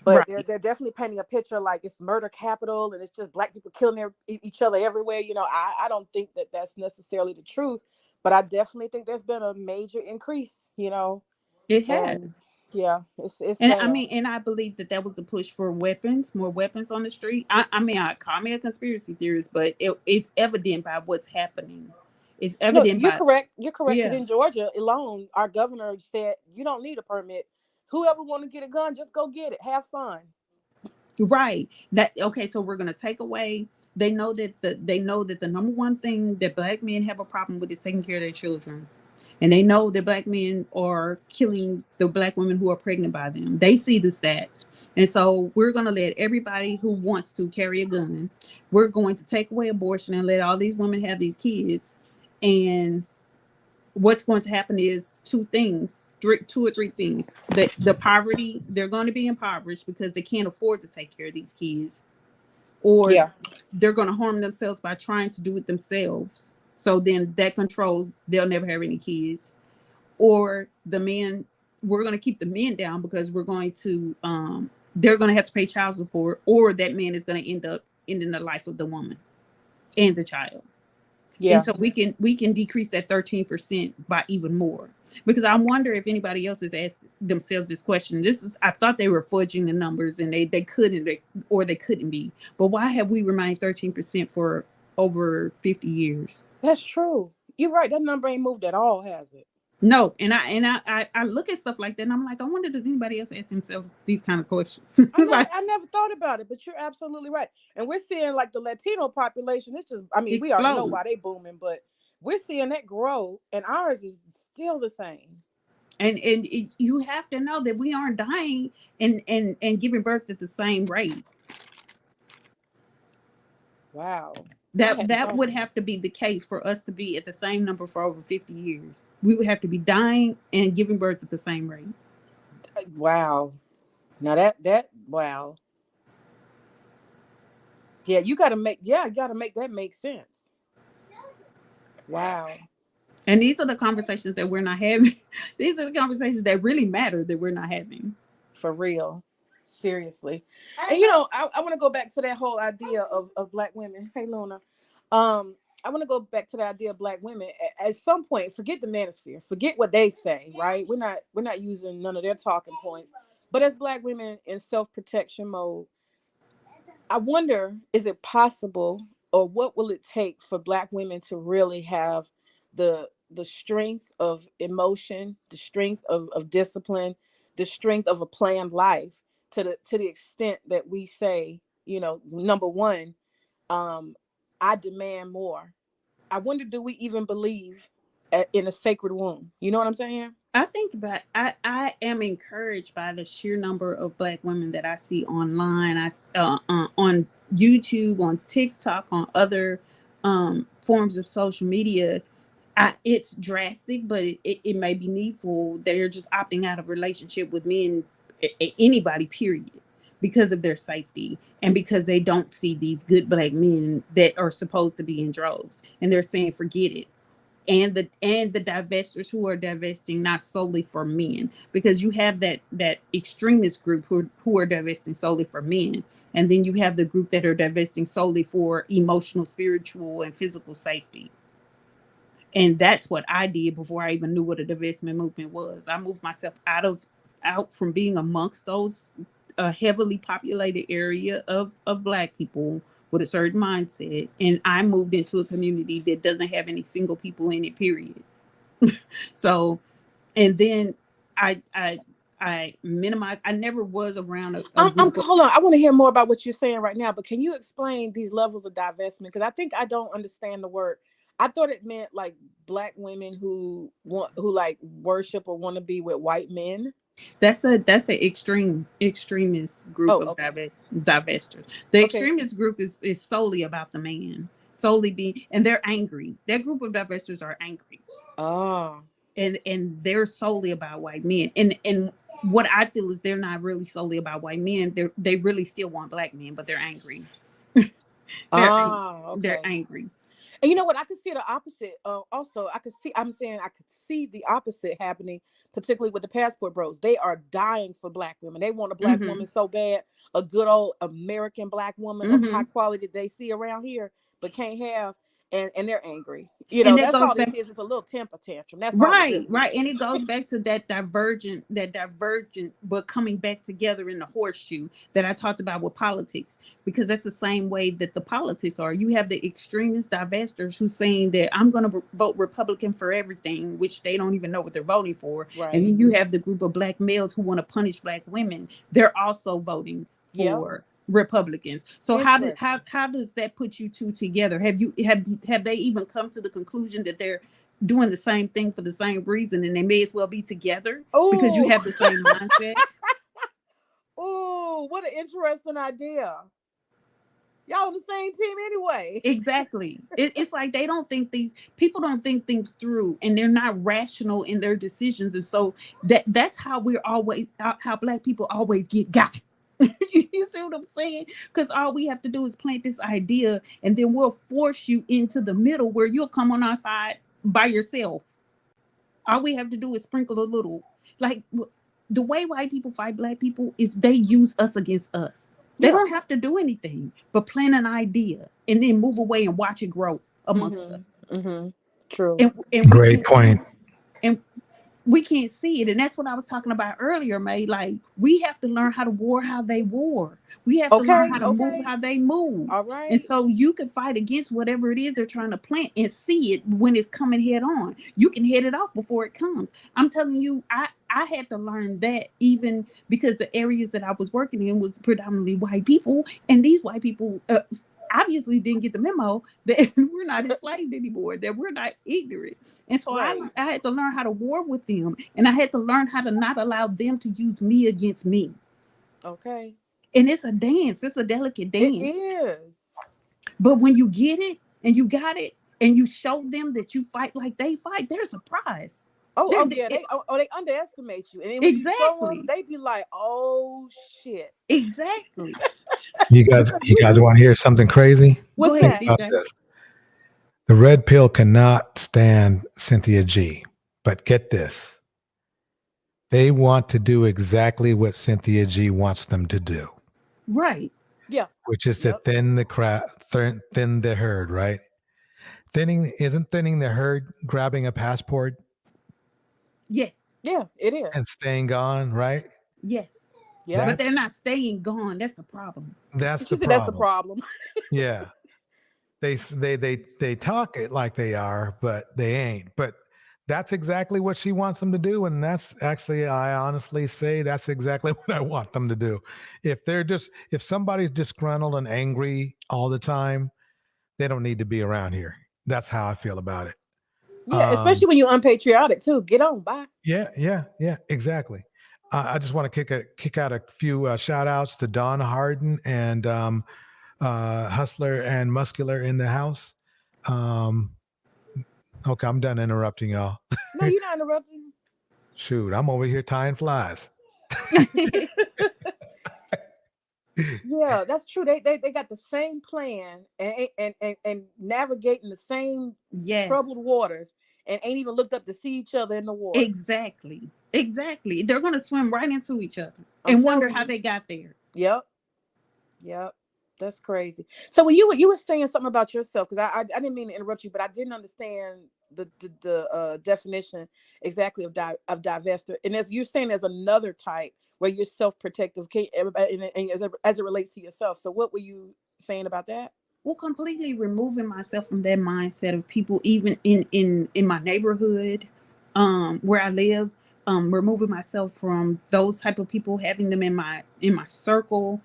But they're definitely painting a picture like it's murder capital and it's just Black people killing each other everywhere. I don't think that that's necessarily the truth, but I definitely think there's been a major increase. It has. Yeah, it's and sad. I mean, and I believe that was a push for more weapons on the street. I mean, I call me a conspiracy theorist, but it's evident by what's happening. It's evident. You're correct. You're correct. Because in Georgia alone, our governor said you don't need a permit. Whoever want to get a gun, just go get it. Have fun. Right. So we're gonna take away. They know that the number one thing that Black men have a problem with is taking care of their children. And they know that Black men are killing the Black women who are pregnant by them. They see the stats. And so we're going to let everybody who wants to carry a gun, we're going to take away abortion and let all these women have these kids. And what's going to happen is two or three things. The poverty, they're going to be impoverished because they can't afford to take care of these kids. Or they're going to harm themselves by trying to do it themselves. So then that controls, they'll never have any kids. Or the men, we're going to keep the men down because we're going to, they're going to have to pay child support, or that man is going to end up ending the life of the woman and the child. Yeah. And so we can decrease that 13% by even more. Because I wonder if anybody else has asked themselves this question. I thought they were fudging the numbers and they couldn't or they couldn't be. But why have we remained 13% for over 50 years? That's true. You're right. That number ain't moved at all, has it? No, and I look at stuff like that and I'm like, I wonder, does anybody else ask themselves these kind of questions? I never thought about it, but you're absolutely right. And we're seeing like the Latino population. It's just, I mean, we already know explode. why they booming, but we're seeing that grow, and ours is still the same. And you have to know that we aren't dying and giving birth at the same rate. Wow. That would have to be the case for us to be at the same number for over 50 years. We would have to be dying and giving birth at the same rate. Wow. Now that wow. Yeah, you gotta make that make sense. Wow. And these are the conversations that we're not having. These are the conversations that really matter that we're not having. For real. Seriously. And you know, I want to go back to that whole idea of Black women. Hey Luna. I want to go back to the idea of Black women. At some point, forget the manosphere, forget what they say, right? We're not using none of their talking points. But as Black women in self-protection mode, I wonder, is it possible, or what will it take for Black women to really have the strength of emotion, the strength of discipline, the strength of a planned life, to the extent that we say, you know, number one, I demand more. I wonder, do we even believe in a sacred womb? You know what I'm saying? I am encouraged by the sheer number of Black women that I see online. On YouTube, on TikTok, on other forms of social media. It's drastic, but it may be needful. They're just opting out of relationship with men, anybody, period, because of their safety and because they don't see these good Black men that are supposed to be in droves, and they're saying, forget it. And the divestors who are divesting not solely for men, because you have that extremist group who are divesting solely for men, and then you have the group that are divesting solely for emotional, spiritual, and physical safety. And that's what I did before I even knew what a divestment movement was. I moved myself out from being amongst those heavily populated area of Black people with a certain mindset, and I moved into a community that doesn't have any single people in it, period. So, and then I minimized. I never was around hold on. I want to hear more about what you're saying right now, but can you explain these levels of divestment? Because I think I don't understand the word. I thought it meant like Black women who like worship or want to be with white men. That's an extremist group of divestors. The extremist group is solely about the man, solely being, and they're angry. That group of divestors are angry. Oh. And they're solely about white men. And what I feel is they're not really solely about white men. They really still want Black men, but they're angry. They're angry. And you know what? I could see the opposite. Also, I could see the opposite happening, particularly with the Passport Bros. They are dying for Black women. They want a Black woman so bad, a good old American Black woman of high quality that they see around here, but can't have. And they're angry. You know, that's all this is. It's a little temper tantrum. That's right. And it goes back to that divergent, but coming back together in the horseshoe that I talked about with politics, because that's the same way that the politics are. You have the extremist divestors who's saying that I'm going to vote Republican for everything, which they don't even know what they're voting for. Right. And then you have the group of Black males who want to punish Black women. They're also voting for Republicans. So how does that put you two together? Have they even come to the conclusion that they're doing the same thing for the same reason and they may as well be together because you have the same mindset? Oh, what an interesting idea. Y'all on the same team anyway. Exactly. It's like they don't think people don't think things through, and they're not rational in their decisions. And so that's how how Black people always get got. You see what I'm saying? Because all we have to do is plant this idea, and then we'll force you into the middle where you'll come on our side by yourself. All we have to do is sprinkle a little. Like the way white people fight Black people is they use us against us. They don't have to do anything but plant an idea and then move away and watch it grow. amongst us. True. And we Great can't see, point. and we can't see it. And that's what I was talking about earlier, May. Like, we have to learn how to war how they war. We have to learn how to move how they move. All right. And so you can fight against whatever it is they're trying to plant and see it when it's coming head on. You can head it off before it comes. I'm telling you, I had to learn that, even because the areas that I was working in was predominantly white people. And these white people obviously didn't get the memo that we're not enslaved anymore, that we're not ignorant. And so I had to learn how to war with them, and I had to learn how to not allow them to use me against me. Okay. And it's a dance. It's a delicate dance. It is. But when you get it and you got it and you show them that you fight like they fight, they're surprised. Yeah, they underestimate you, and then when you show them, they be like, "Oh shit!" Exactly. You guys want to hear something crazy? What's Think that? about this. The red pill cannot stand Cynthia G. But get this. They want to do exactly what Cynthia G wants them to do. Right. Yeah. Which is to thin the thin the herd, right? Thinning the herd grabbing a passport? Yes. Yeah, it is. And staying gone, right? Yes. Yeah. But they're not staying gone. That's the problem. That's the problem. That's the problem. Yeah. They talk it like they are, but they ain't. But that's exactly what she wants them to do. And that's actually, I honestly say that's exactly what I want them to do. If somebody's disgruntled and angry all the time, they don't need to be around here. That's how I feel about it. Yeah, especially when you're unpatriotic too. Get on, bye. Yeah, exactly. I just want to kick out a few shout outs to Don Harden and Hustler and Muscular in the house. Okay, I'm done interrupting y'all. No, you're not interrupting. Shoot, I'm over here tying flies. Yeah, that's true. They got the same plan and navigating the same troubled waters, and ain't even looked up to see each other in the water. Exactly. They're gonna swim right into each other and wonder how they got there. Yep. That's crazy. So when you were saying something about yourself, because I didn't mean to interrupt you, but I didn't understand the definition exactly of divester. And as you're saying, there's another type where you're self-protective, as it relates to yourself. So what were you saying about that? Well, completely removing myself from that mindset of people, even in my neighborhood, where I live, removing myself from those type of people, having them in my circle,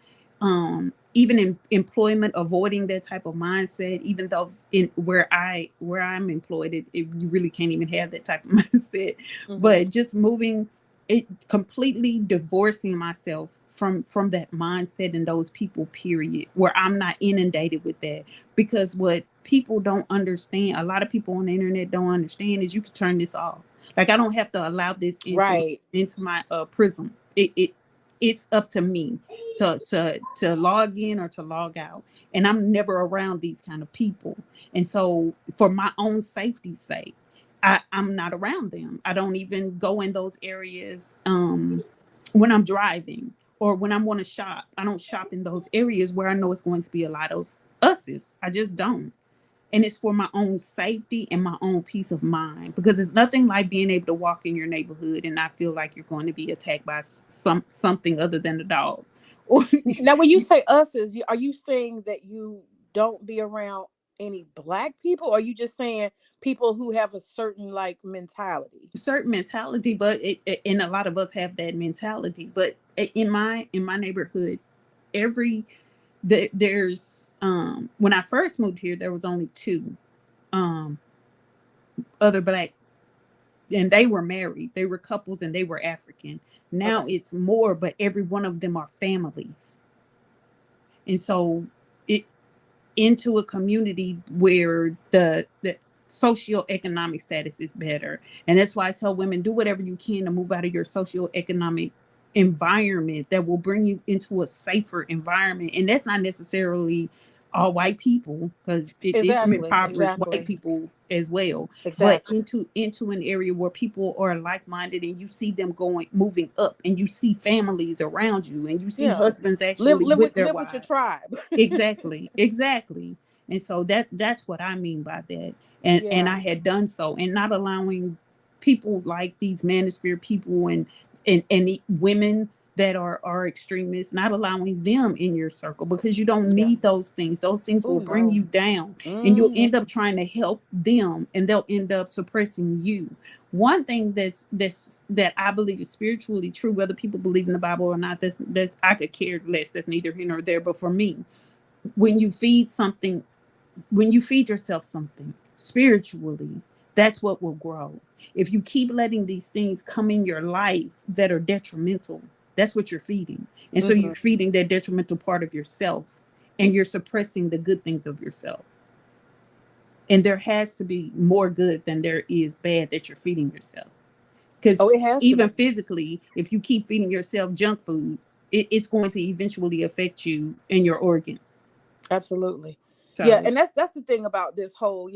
even in employment, avoiding that type of mindset, even though where I'm employed, you really can't even have that type of mindset. But just moving it, completely divorcing myself from that mindset and those people, period, where I'm not inundated with that. Because what people don't understand, a lot of people on the internet don't understand, is you can turn this off. Like, I don't have to allow this into my prism. It's up to me to log in or to log out. And I'm never around these kind of people. And so for my own safety's sake, I'm not around them. I don't even go in those areas when I'm driving or when I want to shop. I don't shop in those areas where I know it's going to be a lot of us's. I just don't. And it's for my own safety and my own peace of mind, because it's nothing like being able to walk in your neighborhood and not feel like you're going to be attacked by something other than a dog. Now, when you say us's, are you saying that you don't be around any Black people, or are you just saying people who have a certain mentality? Certain mentality, but and a lot of us have that mentality. But in my neighborhood, there's when I first moved here, there was only 2 other Black, and they were married. They were couples and they were African. Now it's more, but every one of them are families. And so it's into a community where the socioeconomic status is better. And that's why I tell women, do whatever you can to move out of your socioeconomic environment that will bring you into a safer environment. And that's not necessarily all white people, because it is impoverished white people as well. But into an area where people are like-minded and you see them moving up, and you see families around you, and you see husbands actually live with with their your wives. tribe. Exactly. And so that's what I mean by that. And I had done so, and not allowing people like these manosphere people and women that are extremists, not allowing them in your circle, because you don't need those things. Those things will bring you down, and you'll end up trying to help them, and they'll end up suppressing you. One thing that I believe is spiritually true, whether people believe in the Bible or not, that's I could care less. That's neither here nor there. But for me, when you feed yourself something spiritually, that's what will grow. If you keep letting these things come in your life that are detrimental, that's what you're feeding. And so you're feeding that detrimental part of yourself, and you're suppressing the good things of yourself. And there has to be more good than there is bad that you're feeding yourself. Because even physically, if you keep feeding yourself junk food, it's going to eventually affect you and your organs. Absolutely. So, yeah, and that's the thing about this whole,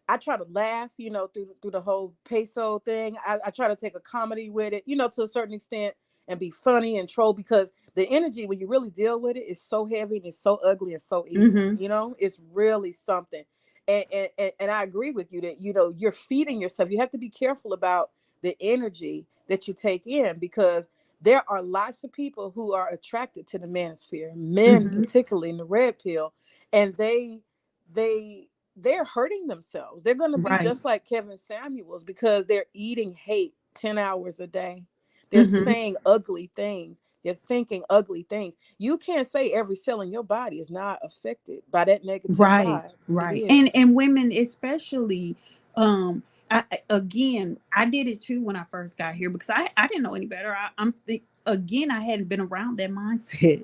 I try to laugh, through the whole peso thing. I try to take a comedy with it, to a certain extent, and be funny and troll, because the energy, when you really deal with it, is so heavy and it's so ugly and so evil. It's really something. And I agree with you that, you're feeding yourself. You have to be careful about the energy that you take in, because there are lots of people who are attracted to the manosphere, men particularly in the red pill, and they're hurting themselves. They're going to be just like Kevin Samuels, because they're eating hate 10 hours a day. They're saying ugly things. They're thinking ugly things. You can't say every cell in your body is not affected by that negative vibe. Right. And women especially, I did it too when I first got here, because I didn't know any better. I hadn't been around that mindset.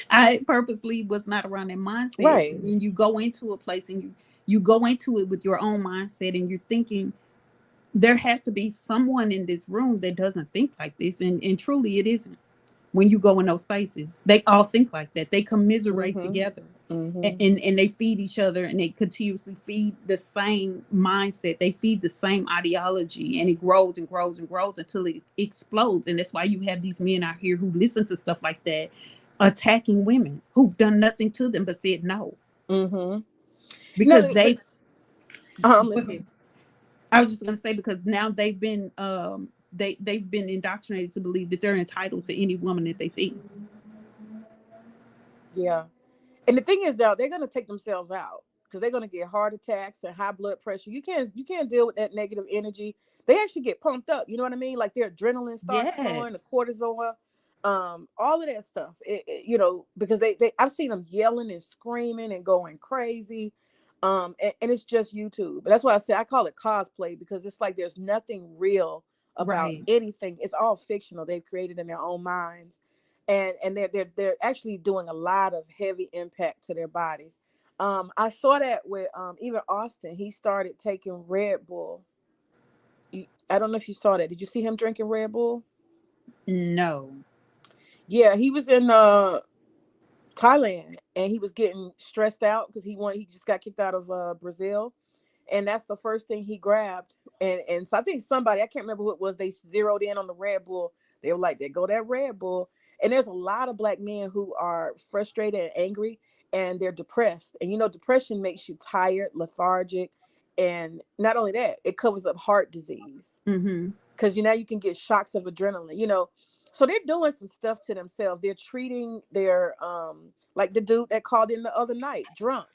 I purposely was not around that mindset. Right. And you go into a place and you go into it with your own mindset, and you're thinking there has to be someone in this room that doesn't think like this. And truly it isn't. When you go in those spaces, they all think like that. They commiserate together. And they feed each other, and they continuously feed the same mindset. They feed the same ideology, and it grows and grows and grows until it explodes. And that's why you have these men out here who listen to stuff like that, attacking women who've done nothing to them but said no. Because I was just going to say, because now they've been they've been indoctrinated to believe that they're entitled to any woman that they see. Yeah. And the thing is, though, they're going to take themselves out, because they're going to get heart attacks and high blood pressure. You can't deal with that negative energy. They actually get pumped up. You know what I mean? Like their adrenaline starts flowing, the cortisol, all of that stuff. Because I've seen them yelling and screaming and going crazy. And it's just YouTube. But that's why I call it cosplay, because it's like there's nothing real about anything. It's all fictional. They've created in their own minds. And they're actually doing a lot of heavy impact to their bodies. I saw that with even Austin. He started taking Red Bull. I don't know if you saw that. Did you see him drinking Red Bull? No. Yeah, he was in Thailand, and he was getting stressed out because he just got kicked out of Brazil. And that's the first thing he grabbed. And so I think somebody, I can't remember who it was, they zeroed in on the Red Bull. They were like, there go that Red Bull. And there's a lot of Black men who are frustrated and angry, and they're depressed. And, depression makes you tired, lethargic. And not only that, it covers up heart disease. Because, you can get shocks of adrenaline, So they're doing some stuff to themselves. They're treating their, like the dude that called in the other night, drunk.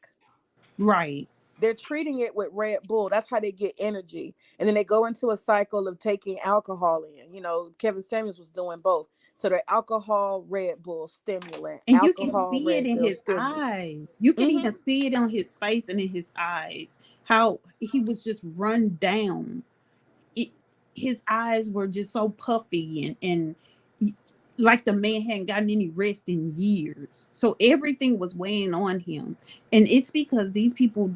Right. They're treating it with Red Bull. That's how they get energy. And then they go into a cycle of taking alcohol in. Kevin Samuels was doing both. So they're alcohol, Red Bull, stimulant. And alcohol, you can see it in his eyes. You can even see it on his face and in his eyes, how he was just run down. His eyes were just so puffy and like the man hadn't gotten any rest in years. So everything was weighing on him. And it's because these people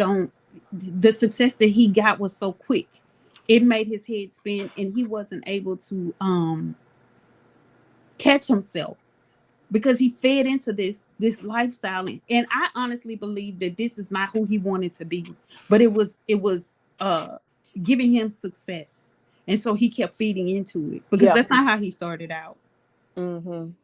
the success that he got was so quick. It made his head spin, and he wasn't able to catch himself, because he fed into this lifestyle. And I honestly believe that this is not who he wanted to be, but it was giving him success. And so he kept feeding into it, because that's not how he started out. And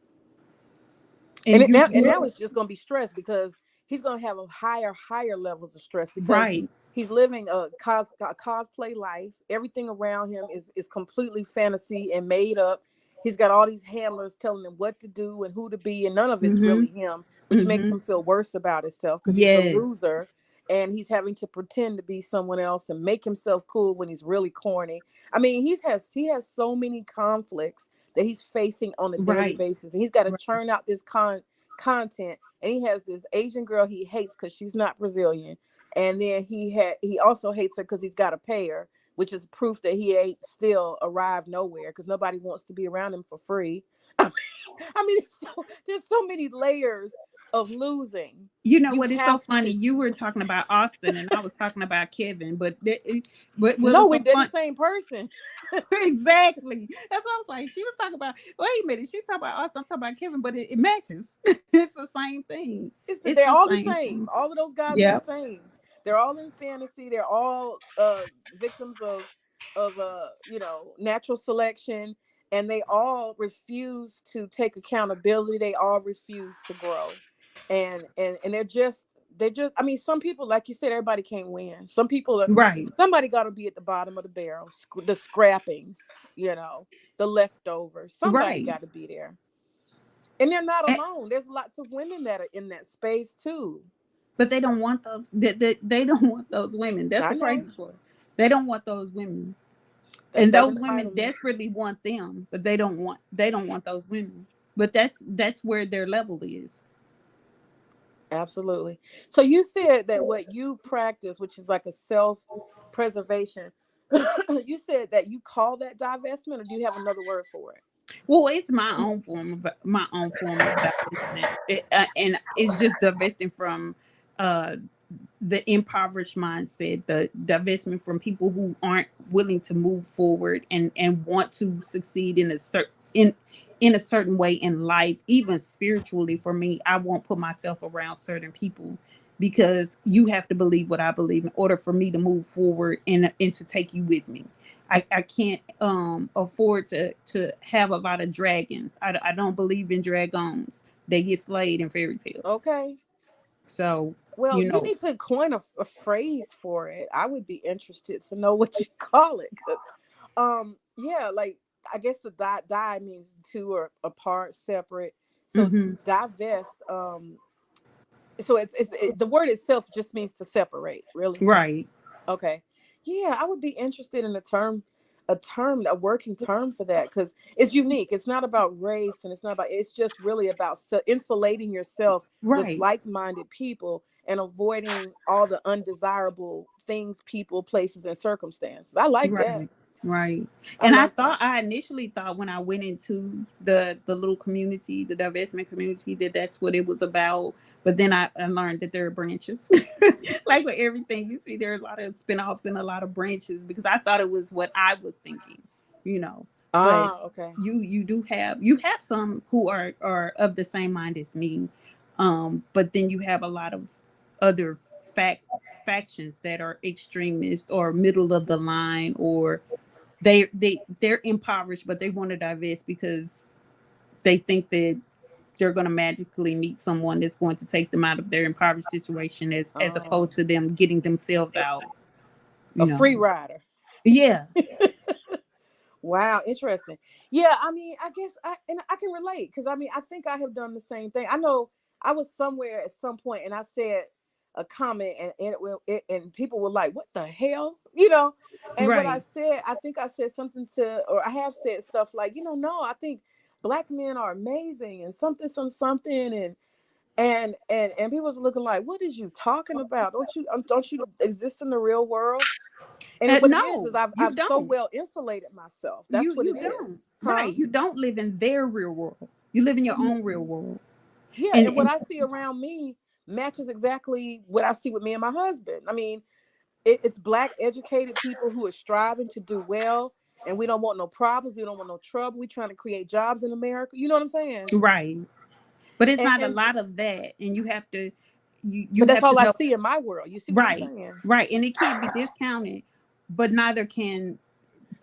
now it's just going to be stress, because he's going to have a higher levels of stress because Right. he's living a cosplay life. Everything around him is completely fantasy and made up. He's got all these handlers telling him what to do and who to be, and none of it's really him, which makes him feel worse about himself because he's the Yes. loser, and he's having to pretend to be someone else and make himself cool when he's really corny. I mean, he has so many conflicts that he's facing on a daily Right. basis, and he's got to Right. churn out this content. And he has this Asian girl he hates because she's not Brazilian, and then he also hates her because he's got to pay her, which is proof that he ain't still arrived nowhere because nobody wants to be around him for free. I mean, there's so many layers of losing. You know You what? It's so have funny. to. You were talking about Austin, and I was talking about Kevin. But what No, was so they're the fun? same person. Exactly. That's what I was like. She was talking about. Wait a minute. She talking about Austin. I'm talking about Kevin, but it matches. It's the same thing. They're all the same same. thing. All of those guys are the Yep. same. They're all in fantasy. They're all victims of natural selection, and they all refuse to take accountability. They all refuse to grow, and they're just I mean, some people, like you said, everybody can't win. Some people Right. somebody got to be at the bottom of the barrel, the scrappings, the leftovers. Somebody Right. got to be there. And they're not And- alone. There's lots of women that are in that space too. but they don't want those. They don't want those women. That's I the know. crazy part. They don't want those women. That's And that those women entitlement. desperately want them, but they don't want those women. But that's where their level is. Absolutely. So you said that what you practice, which is like a self-preservation, you said that you call that divestment, or do you have another word for it? Well, it's my own form of divestment, and it's just divesting from the impoverished mindset, the divestment from people who aren't willing to move forward and want to succeed in a certain way in life, even spiritually. For me, I won't put myself around certain people because you have to believe what I believe in order for me to move forward and to take you with me. I can't afford to have a lot of dragons. I don't believe in dragons. They get slayed in fairy tales. Okay. So, Well, you need to coin a phrase for it. I would be interested to know what you call it, because yeah, like I guess the die means two or apart, separate. So divest, so it's the word itself just means to separate, really. Right. Okay. Yeah, I would be interested in a working term for that, because it's unique. It's not about race, and it's just really about insulating yourself with Right. like-minded people and avoiding all the undesirable things, people, places, and circumstances. I like that. Right. And like I initially thought when I went into the little community, the divestment community, that's what it was about. But then I learned that there are branches. Like with everything you see, there are a lot of spinoffs and a lot of branches, because I thought it was what I was thinking, But okay. you do have some who are of the same mind as me. But then you have a lot of other factions that are extremist or middle of the line, or they're impoverished, but they want to divest because they think that they're going to magically meet someone that's going to take them out of their impoverished situation, as opposed to them getting themselves out. Free rider. Yeah. Wow, interesting. Yeah, I mean, I guess I can relate, because I mean, I think I have done the same thing. I know I was somewhere at some point and I said a comment, and people were like, "What the hell?" And what I said, I think I said something or I have said stuff like, no, I think Black men are amazing and something, and people was looking like, "What is you talking about? Don't you exist in the real world?" And what it is I've so well insulated myself. That's what it is. Right. You don't live in their real world. You live in your own real world. Yeah, and what I see around me matches exactly what I see with me and my husband. I mean, it's Black educated people who are striving to do well, and we don't want no problems. We don't want no trouble. We're trying to create jobs in America. You know what I'm saying? Right. But it's not a lot of that, and you have to but that's all I see in my world. You see what I'm saying? Right. And it can't be discounted, but neither can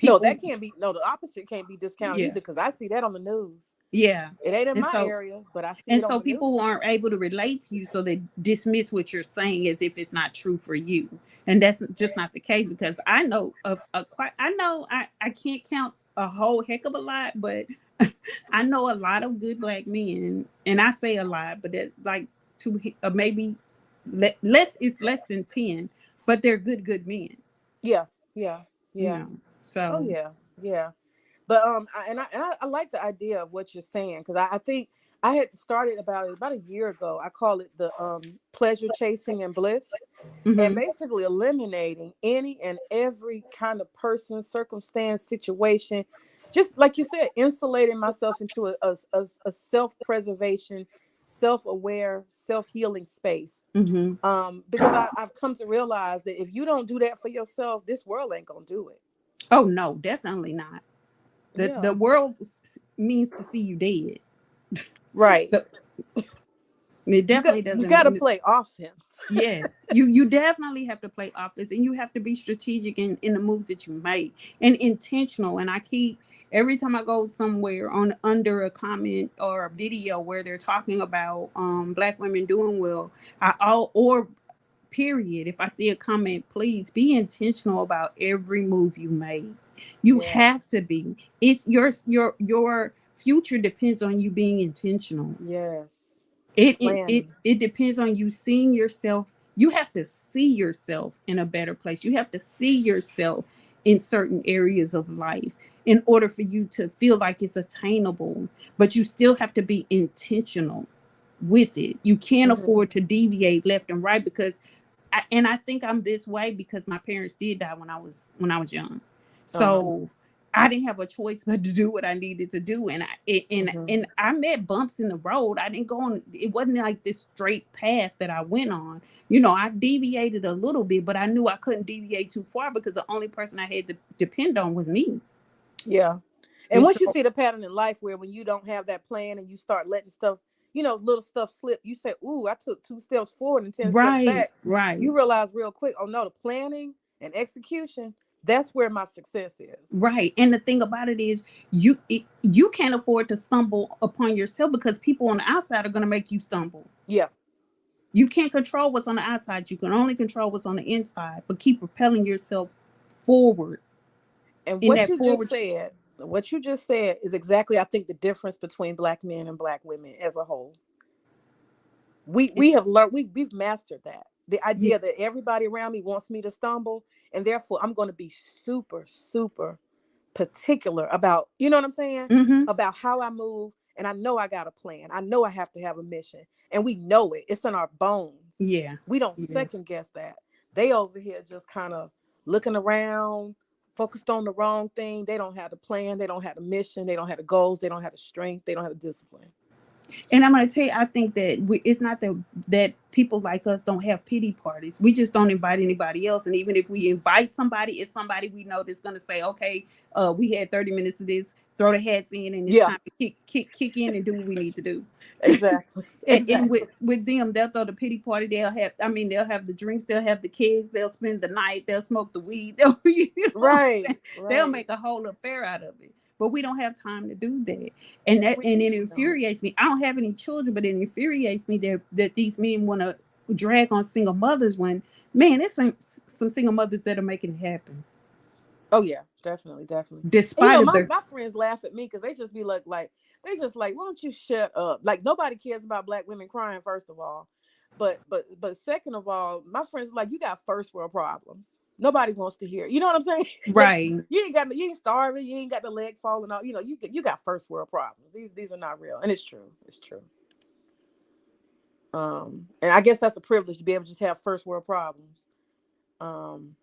No, People, that can't be. No, the opposite can't be discounted yeah, either, because I see that on the news. yeah. It ain't in And my so, area, but I see and it on so the news. people aren't able to relate to you, so they dismiss what you're saying as if it's not true for you. And that's just not the case, because I know I can't count a whole heck of a lot, but I know a lot of good black men, and I say a lot, but that like two maybe less is less than 10, but they're good men. Yeah, yeah, You yeah. know, Oh so yeah, yeah. But I like the idea of what you're saying, because I think I had started about a year ago. I call it the pleasure chasing and bliss, and mhm. basically eliminating any and every kind of person, circumstance, situation. Just like you said, insulating myself into a self-preservation, self-aware, self-healing space. Mhm. Because I've come to realize that if you don't do that for yourself, this world ain't gonna do it. Oh no, definitely not. The Yeah. world means to see you dead. Right. The- it definitely You got to doesn't. play offense. Yes, you definitely have to play offense, and you have to be strategic in the moves that you make, and intentional. And I keep every time I go somewhere on under a comment or a video where they're talking about black women doing well, I all or period. If I see a comment, please be intentional about every move you make. You Yeah. have to be. It's your future depends on you being intentional. Yes. It Planning. it depends on you seeing yourself. You have to see yourself in a better place. You have to see yourself in certain areas of life in order for you to feel like it's attainable, but you still have to be intentional with it. You can't Mhm. afford to deviate left and right, because I think I'm this way because my parents did die when I was young. Uh-huh. So I didn't have a choice but to do what I needed to do, and Mhm. I met bumps in the road. I didn't go on. It wasn't like this straight path that I went on. You know, I deviated a little bit, but I knew I couldn't deviate too far because the only person I had to depend on was me. Yeah. And And once you so, see the pattern in life where when you don't have that plan and you start letting stuff, little stuff slip, you say, "Ooh, I took 2 steps forward and 10 steps right, back." right. You realize real quick, "Oh no, the planning and execution, that's where my success is." Right. And the thing about it is you can't afford to stumble upon yourself, because people on the outside are going to make you stumble. Yeah. You can't control what's on the outside. You can only control what's on the inside, but keep propelling yourself forward And in what that you just forward. said, what you just said is exactly, I think, the difference between black men and black women as a whole. We have learned, we've mastered that. The Yeah. idea that everybody around me wants me to stumble, and therefore I'm going to be super, super particular about, you know what I'm saying? Mm-hmm. About how I move. And I know I got a plan. I know I have to have a mission. And we know it. It's in our bones. Yeah. We don't Yeah. second guess that. They over here just kind of looking around, focused on the wrong thing. They don't have the plan. They don't have the mission. They don't have the goals. They don't have the strength. They don't have the discipline. And I'm going to tell you, I think that it's not that people like us don't have pity parties. We just don't invite anybody else. And even if we invite somebody, it's somebody we know that's going to say, okay, we had 30 minutes of this, throw the hats in, and it's Yeah, time to kick in and do what we need to do. exactly. And Exactly. with them, they'll throw the pity party. They'll have the drinks, they'll have the kids, they'll spend the night, they'll smoke the weed. You know what I'm saying? Right. They'll Right. make a whole affair out of it. But we don't have time to do that. And it No. infuriates me. I don't have any children, but it infuriates me that these men want to drag on single mothers when, man, there's some single mothers that are making it happen. Oh yeah, definitely, definitely. And, Despite of their my friends laugh at me because they just be like they just like, "Why don't you shut up?" Like nobody cares about black women crying, first of all, but second of all, my friends are like, "You got first world problems. Nobody wants to hear." You know what I'm saying? Like right. you ain't starving, you ain't got the leg falling off. You got first world problems. These are not real, and it's true. It's true. And I guess that's a privilege to be able to just have first world problems. Um,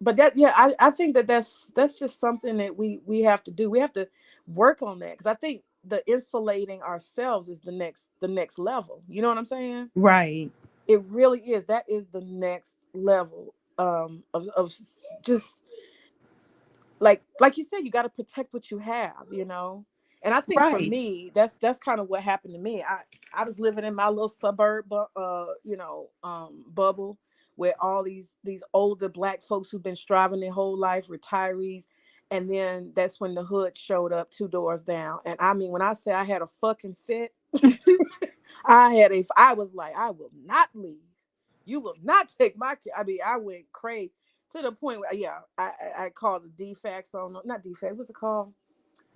but that, yeah, I think that's just something that we have to do. We have to work on that, because I think the insulating ourselves is the next level. You know what I'm saying? Right. It really is. That is the next level of just like you said, you got to protect what you have, and I think for Right. me, that's kind of what happened to me. I was living in my little suburb bubble where all these older Black folks who've been striving their whole life, retirees, and then that's when the hood showed up 2 doors down. And I mean, when I say I had a fucking fit, I was like, I will not leave. You will not take my kid. I mean, I went crazy to the point where, yeah, I called the defects on, not defects, what's it called?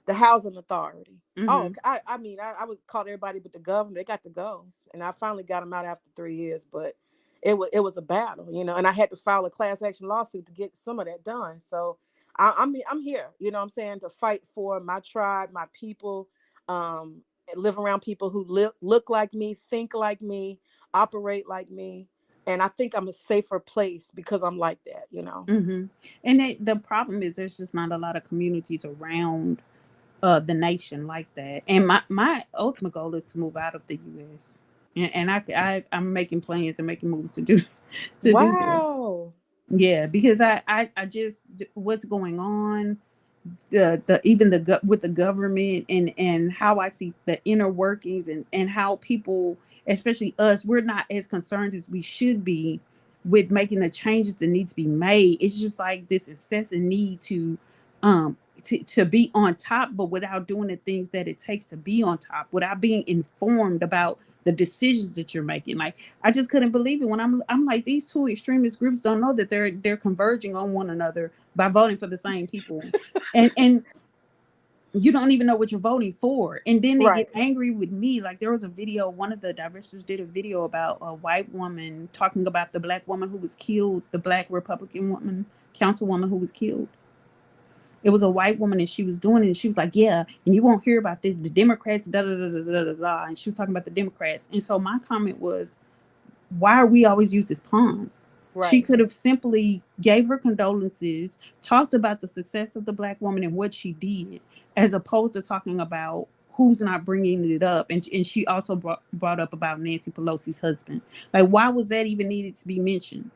The housing authority. Oh, I mean, I was called everybody but the government. They got to go, and I finally got them out after 3 years. But it was a battle, you know, and I had to file a class action lawsuit to get some of that done. So I'm here, you know what I'm saying, to fight for my tribe, my people, live around people who look like me, think like me, operate like me. And I think I'm a safer place because I'm like that, you know. And the problem is there's just not a lot of communities around the nation like that. And my ultimate goal is to move out of the U.S. And I'm making plans and making moves to do do that. Yeah, because I just what's going on, with the government and how I see the inner workings and how people, especially us, we're not as concerned as we should be with making the changes that need to be made. It's just like this incessant need to be on top, but without doing the things that it takes to be on top, without being informed about the decisions that you're making. Like, I just couldn't believe it when I'm like, these two extremist groups don't know that they're converging on one another by voting for the same people. and you don't even know what you're voting for. And then they get angry with me. Like, there was a video, one of the divestors did a video about a white woman talking about the Black woman who was killed, the Black Republican woman, councilwoman who was killed. It was a white woman, and she was doing it, and she was like, yeah, and you won't hear about this, the Democrats, da da da da da da da. And she was talking about the Democrats. And so my comment was, why are we always used as pawns? She could have simply gave her condolences, talked about the success of the Black woman and what she did, as opposed to talking about who's not bringing it up. And she also brought up about Nancy Pelosi's husband. Like, why was that even needed to be mentioned?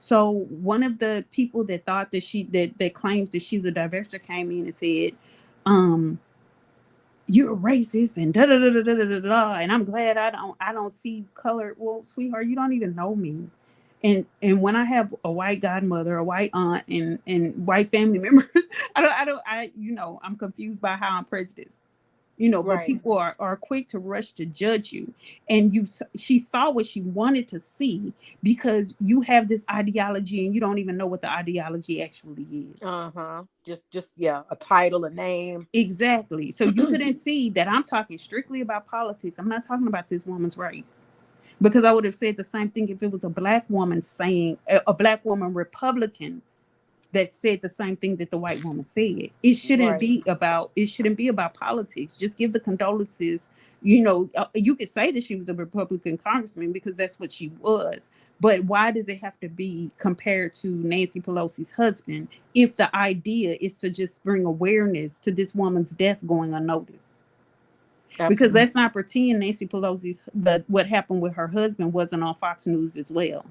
So one of the people that thought that that claims that she's a divestor came in and said, you're a racist and da da da da da da da. And I'm glad I don't see color. Well, sweetheart, you don't even know me. And when I have a white godmother, a white aunt, and white family members, I'm confused by how I'm prejudiced. But people are quick to rush to judge you. And she saw what she wanted to see because you have this ideology and you don't even know what the ideology actually is. Just a title, a name. Exactly. So you couldn't see that I'm talking strictly about politics. I'm not talking about this woman's race. Because I would have said the same thing if it was a Black woman saying, a Black woman Republican that said the same thing that the white woman said. It shouldn't be about politics. Just give the condolences. You could say that she was a Republican congressman because that's what she was. But why does it have to be compared to Nancy Pelosi's husband if the idea is to just bring awareness to this woman's death going unnoticed? Absolutely. Because let's not pretend Nancy Pelosi's what happened with her husband wasn't on Fox News as well.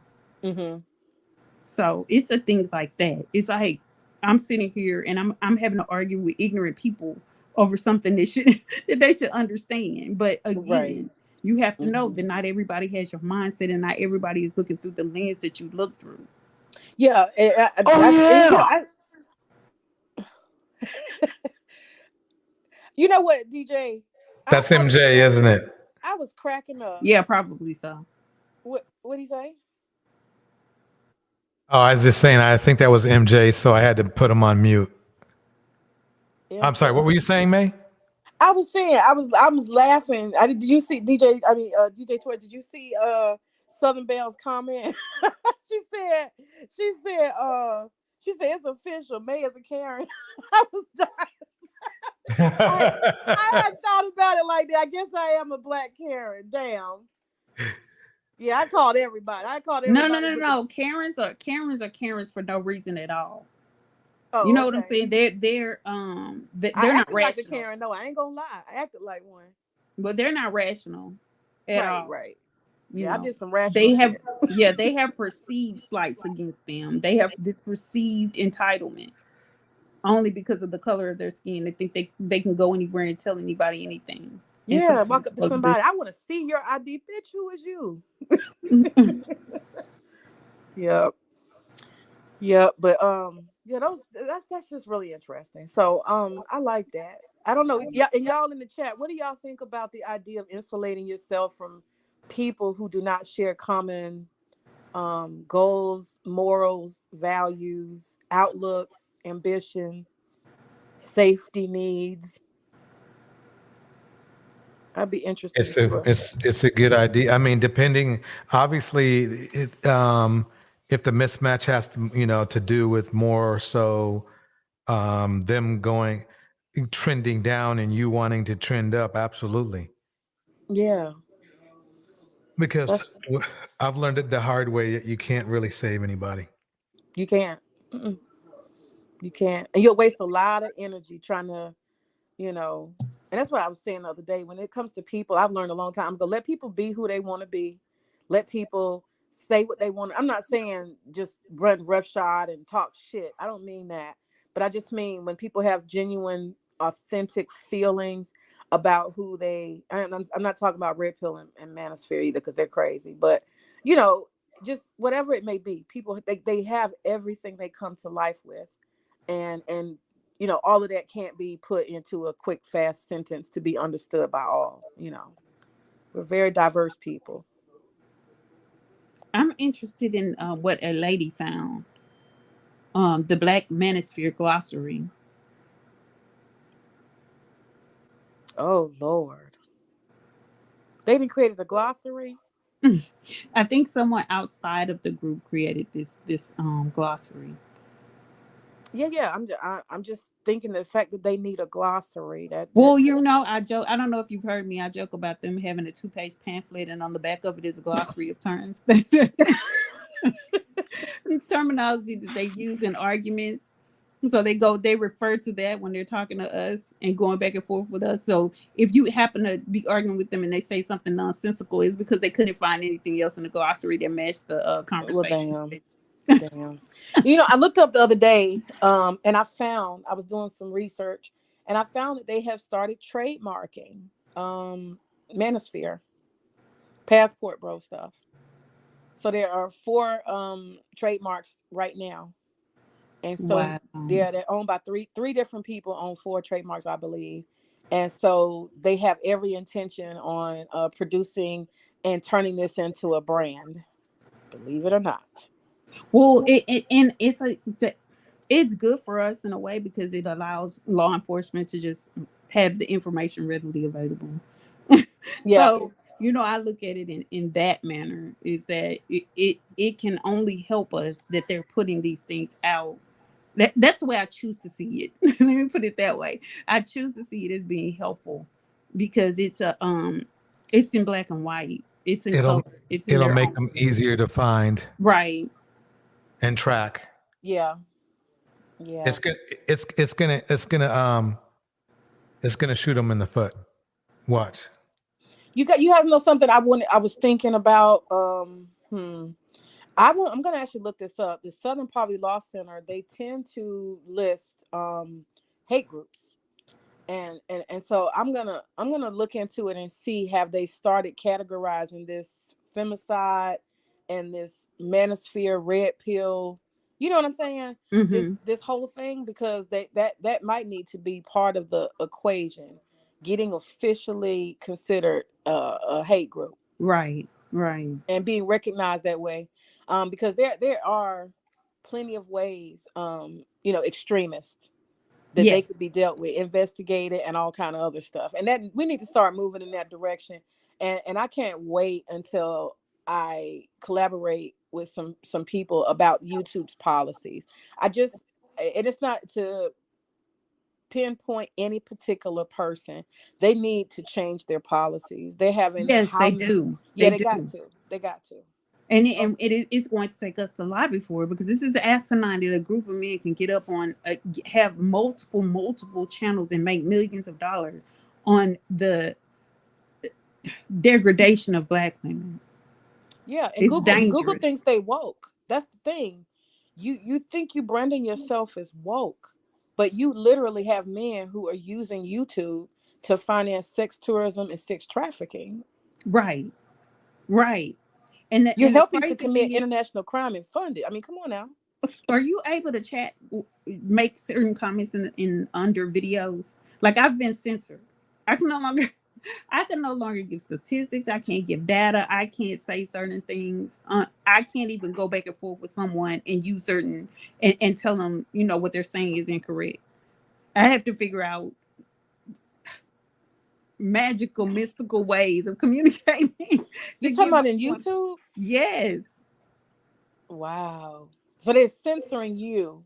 So it's the things like that. It's like I'm sitting here and I'm having to argue with ignorant people over something that they should understand. But again, you have to know that not everybody has your mindset and not everybody is looking through the lens that you look through. Yeah. You know what, DJ? That's MJ, isn't it? I was cracking up. Yeah, probably so. What did he say? Oh, I was just saying, I think that was MJ, so I had to put him on mute. I'm sorry, what were you saying, May? I was saying, I was laughing. Did you see DJ Toy? Did you see Southern Belle's comment? She said it's official. May is a Karen. I was dying. I hadn't thought about it like that. I guess I am a Black Karen. Damn. Yeah, I called everybody. No. Karens are Karens for no reason at all. Oh, you know what I'm saying? They're not rational. Like a Karen, though. I ain't gonna lie. I acted like one. But they're not rational at all. Right. I did some rational. They have perceived slights against them. They have this perceived entitlement only because of the color of their skin. They think they can go anywhere and tell anybody anything. Yeah, walk up to somebody. I want to see your ID. Bitch, who is you? Yep. Yep. But yeah, that's just really interesting. So I like that. I don't know. Yeah, and y'all in the chat, what do y'all think about the idea of insulating yourself from people who do not share common goals, morals, values, outlooks, ambition, safety needs? I'd be interested to see what. It's a good idea. I mean, depending, obviously, if the mismatch has to, to do with more so them trending down and you wanting to trend up, absolutely. Yeah. Because I've learned it the hard way that you can't really save anybody. You can't. Mm-mm. You can't. And you'll waste a lot of energy trying to, and that's what I was saying the other day. When it comes to people, I've learned a long time ago, let people be who they want to be. Let people say what they want. I'm not saying just run roughshod and talk shit. I don't mean that. But I just mean when people have genuine, authentic feelings about who I'm not talking about Red Pill and Manosphere either, because they're crazy. But, just whatever it may be, people, they have everything they come to life with. And all of that can't be put into a quick, fast sentence to be understood by all. We're very diverse people. I'm interested in what a lady found. The Black Manosphere glossary. Oh Lord, they even created a glossary. I think someone outside of the group created this glossary. Yeah. I'm just thinking the fact that they need a glossary. Well, I joke. I don't know if you've heard me. I joke about them having a 2-page pamphlet, and on the back of it is a glossary of terms, terminology that they use in arguments. So they refer to that when they're talking to us and going back and forth with us. So if you happen to be arguing with them and they say something nonsensical, it's because they couldn't find anything else in the glossary that matched the conversation. Well, damn. I looked up the other day, and I was doing some research, and I found that they have started trademarking Manosphere Passport Bro stuff. So there are 4 trademarks right now. And so they're owned by three different people own 4 trademarks, I believe. And so they have every intention on producing and turning this into a brand, believe it or not. Well, it's good for us in a way because it allows law enforcement to just have the information readily available. Yeah. So, I look at it in that manner, is that it can only help us that they're putting these things out. That's the way I choose to see it. Let me put it that way. I choose to see it as being helpful because it's in black and white. It's in color. It's in It'll their make own. them easier to find. Right. And track. Yeah. It's gonna shoot them in the foot. Watch. You guys know something I was thinking about. I'm gonna actually look this up. The Southern Poverty Law Center, they tend to list hate groups. And so I'm gonna look into it and see, have they started categorizing this femicide and this Manosphere red pill, you know what I'm saying? Mm-hmm. This whole thing, because that might need to be part of the equation, getting officially considered a hate group. Right. And being recognized that way, because there are plenty of ways, extremists that they could be dealt with, investigated, and all kind of other stuff. And that we need to start moving in that direction. And I can't wait until I collaborate with some people about YouTube's policies. And it's not to pinpoint any particular person. They need to change their policies. They haven't. Yes, they do. Yeah, they got to. They got to. And it's going to take us to lobby for it, because this is asinine that a group of men can get up on, have multiple channels and make millions of dollars on the degradation of Black women. Yeah, and Google thinks they woke. That's the thing. You think you branding yourself as woke, but you literally have men who are using YouTube to finance sex tourism and sex trafficking. Right. You're the helping to crazy commit thing is, international crime and fund it. I mean, come on now. are you able to chat, make certain comments in under videos? Like, I've been censored. I can no longer I can no longer give statistics. I can't give data. I can't say certain things. I can't even go back and forth with someone and use certain and tell them, what they're saying is incorrect. I have to figure out magical, mystical ways of communicating. You talking about in YouTube? Yes. Wow. So they're censoring you.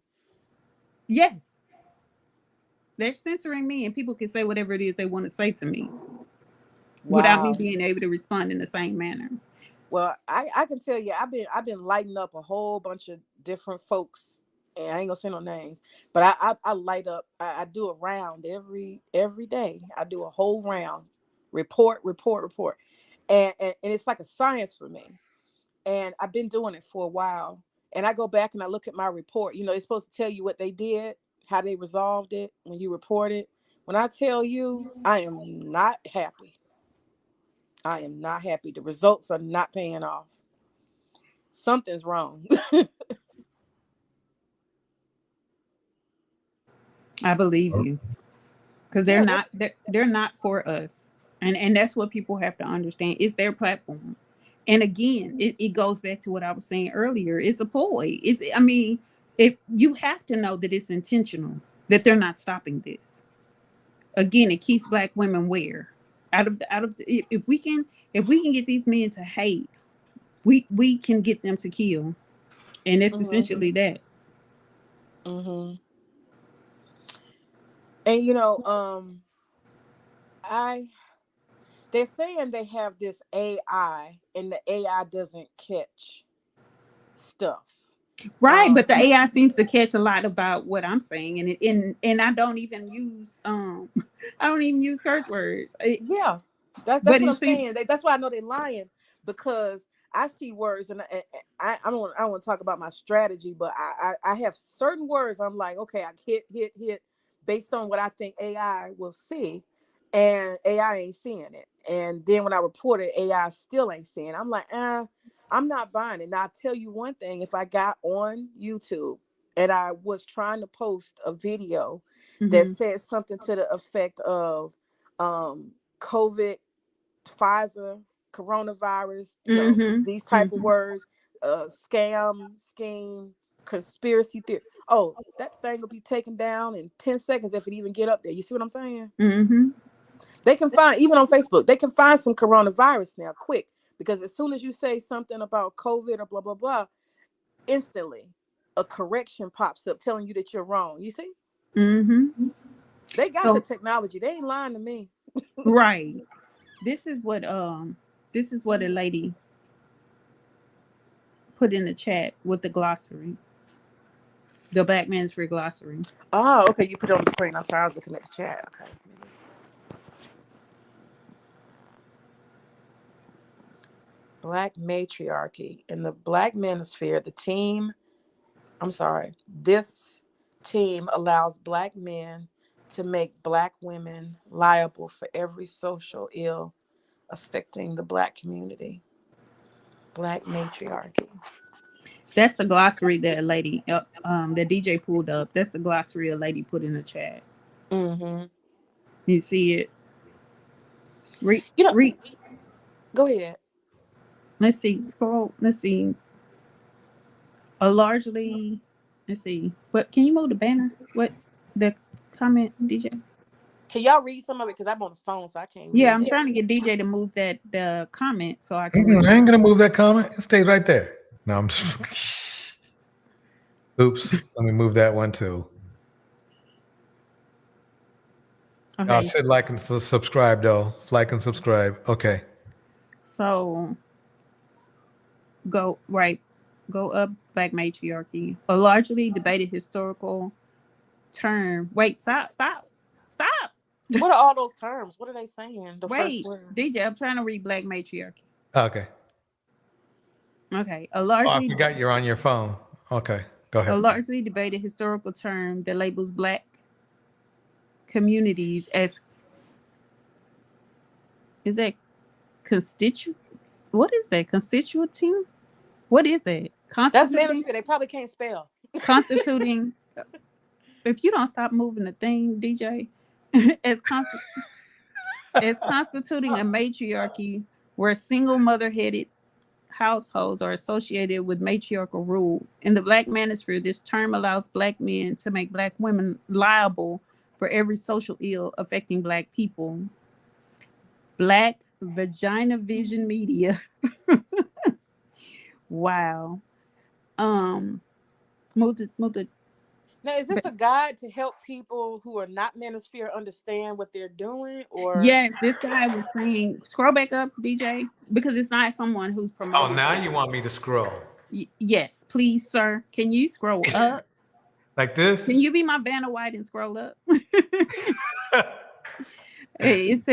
Yes. They're censoring me, and people can say whatever it is they want to say to me without me Wow. being able to respond in the same manner. Well, I can tell you, I've been lighting up a whole bunch of different folks, and I ain't gonna say no names, but I light up. I do a round every day. I do a whole round, report, and it's like a science for me. And I've been doing it for a while. And I go back and I look at my report. It's supposed to tell you what they did, how they resolved it when you report it. When I tell you, I am not happy. I am not happy. The results are not paying off. Something's wrong. I believe you, because they're not for us, and that's what people have to understand. It's their platform, and again, it goes back to what I was saying earlier. It's a ploy. If you have to know that it's intentional, that they're not stopping this. Again, it keeps Black women where if we can get these men to hate, we can get them to kill, and it's essentially that. Mm-hmm. And they're saying they have this AI, and the AI doesn't catch stuff. Right, but the AI seems to catch a lot about what I'm saying, and I don't even use curse words. Yeah, that's what I'm saying. That's why I know they're lying, because I see words, and I don't want to talk about my strategy, but I have certain words. I'm like, okay, I hit based on what I think AI will see, and AI ain't seeing it. And then when I report it, AI still ain't seeing it. I'm like, I'm not buying it. Now, I'll tell you one thing: if I got on YouTube and I was trying to post a video that said something to the effect of COVID, Pfizer, coronavirus, these type of words, scam, scheme, conspiracy theory. Oh, that thing will be taken down in 10 seconds if it even get up there. You see what I'm saying? They can find, even on Facebook, they can find some coronavirus now quick, because as soon as you say something about COVID or blah, blah, blah, instantly a correction pops up telling you that you're wrong. You see? They got the technology. They ain't lying to me. Right. This is what a lady put in the chat with the glossary. The Black Manosphere glossary. Oh, okay. You put it on the screen. I'm sorry, I was looking at the chat. Okay. Black matriarchy. In the Black Manosphere, this team allows Black men to make Black women liable for every social ill affecting the Black community. Black matriarchy. That's the glossary that a lady, that DJ pulled up. That's the glossary a lady put in the chat. You see it? Read. Go ahead. Let's see. Scroll. Let's see. Let's see. But can you move the banner? What the comment, DJ? Can y'all read some of it? Because I'm on the phone, so I can't read Yeah, I'm it. trying to get DJ to move the comment so I can read. I ain't gonna move that comment. It stays right there. No, I'm just. Oops. Let me move that one too. Okay. I should like and subscribe though. Like and subscribe. Okay. So go up. Black matriarchy, a largely debated historical term. Wait, stop. What are all those terms? What are they saying? Wait, first word. DJ, I'm trying to read Black matriarchy. Okay. Okay, I forgot you're on your phone. Okay, go ahead. A largely debated historical term that labels Black communities as, is that constituent? What is that? Constituting? What is that? That's Constituting? Manosphere. They probably can't spell. Constituting. If you don't stop moving the thing, DJ, as constituting a matriarchy where single mother-headed households are associated with matriarchal rule. In the Black Manosphere, this term allows Black men to make Black women liable for every social ill affecting Black people. Black Vagina Vision Media. Wow. Move the Now, is this a guide to help people who are not Manosphere understand what they're doing, or? Yes, this guy was saying, scroll back up, DJ, because it's not someone who's Oh, promoting. now you want me to scroll. Yes, please, sir. Can you scroll up? Like this? Can you be my Vanna White and scroll up? It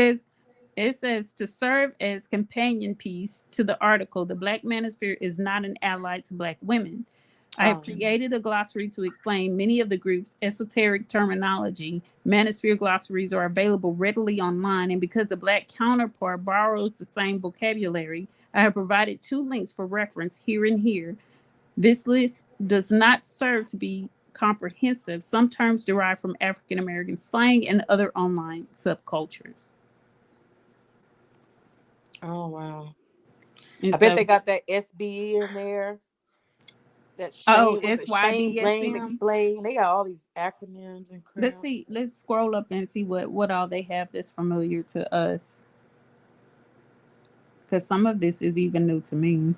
says to serve as companion piece to the article, the Black Manosphere is not an ally to Black women. I have created a glossary to explain many of the group's esoteric terminology. Manosphere glossaries are available readily online, and because the Black counterpart borrows the same vocabulary, I have provided 2 links for reference here and here. This list does not serve to be comprehensive. Some terms derive from African American slang and other online subcultures. Oh wow! And I bet they got that SBE in there. That Shane was it Shane Lane explain. They got all these acronyms and crap. Let's scroll up and see what all they have that's familiar to us. Because some of this is even new to me.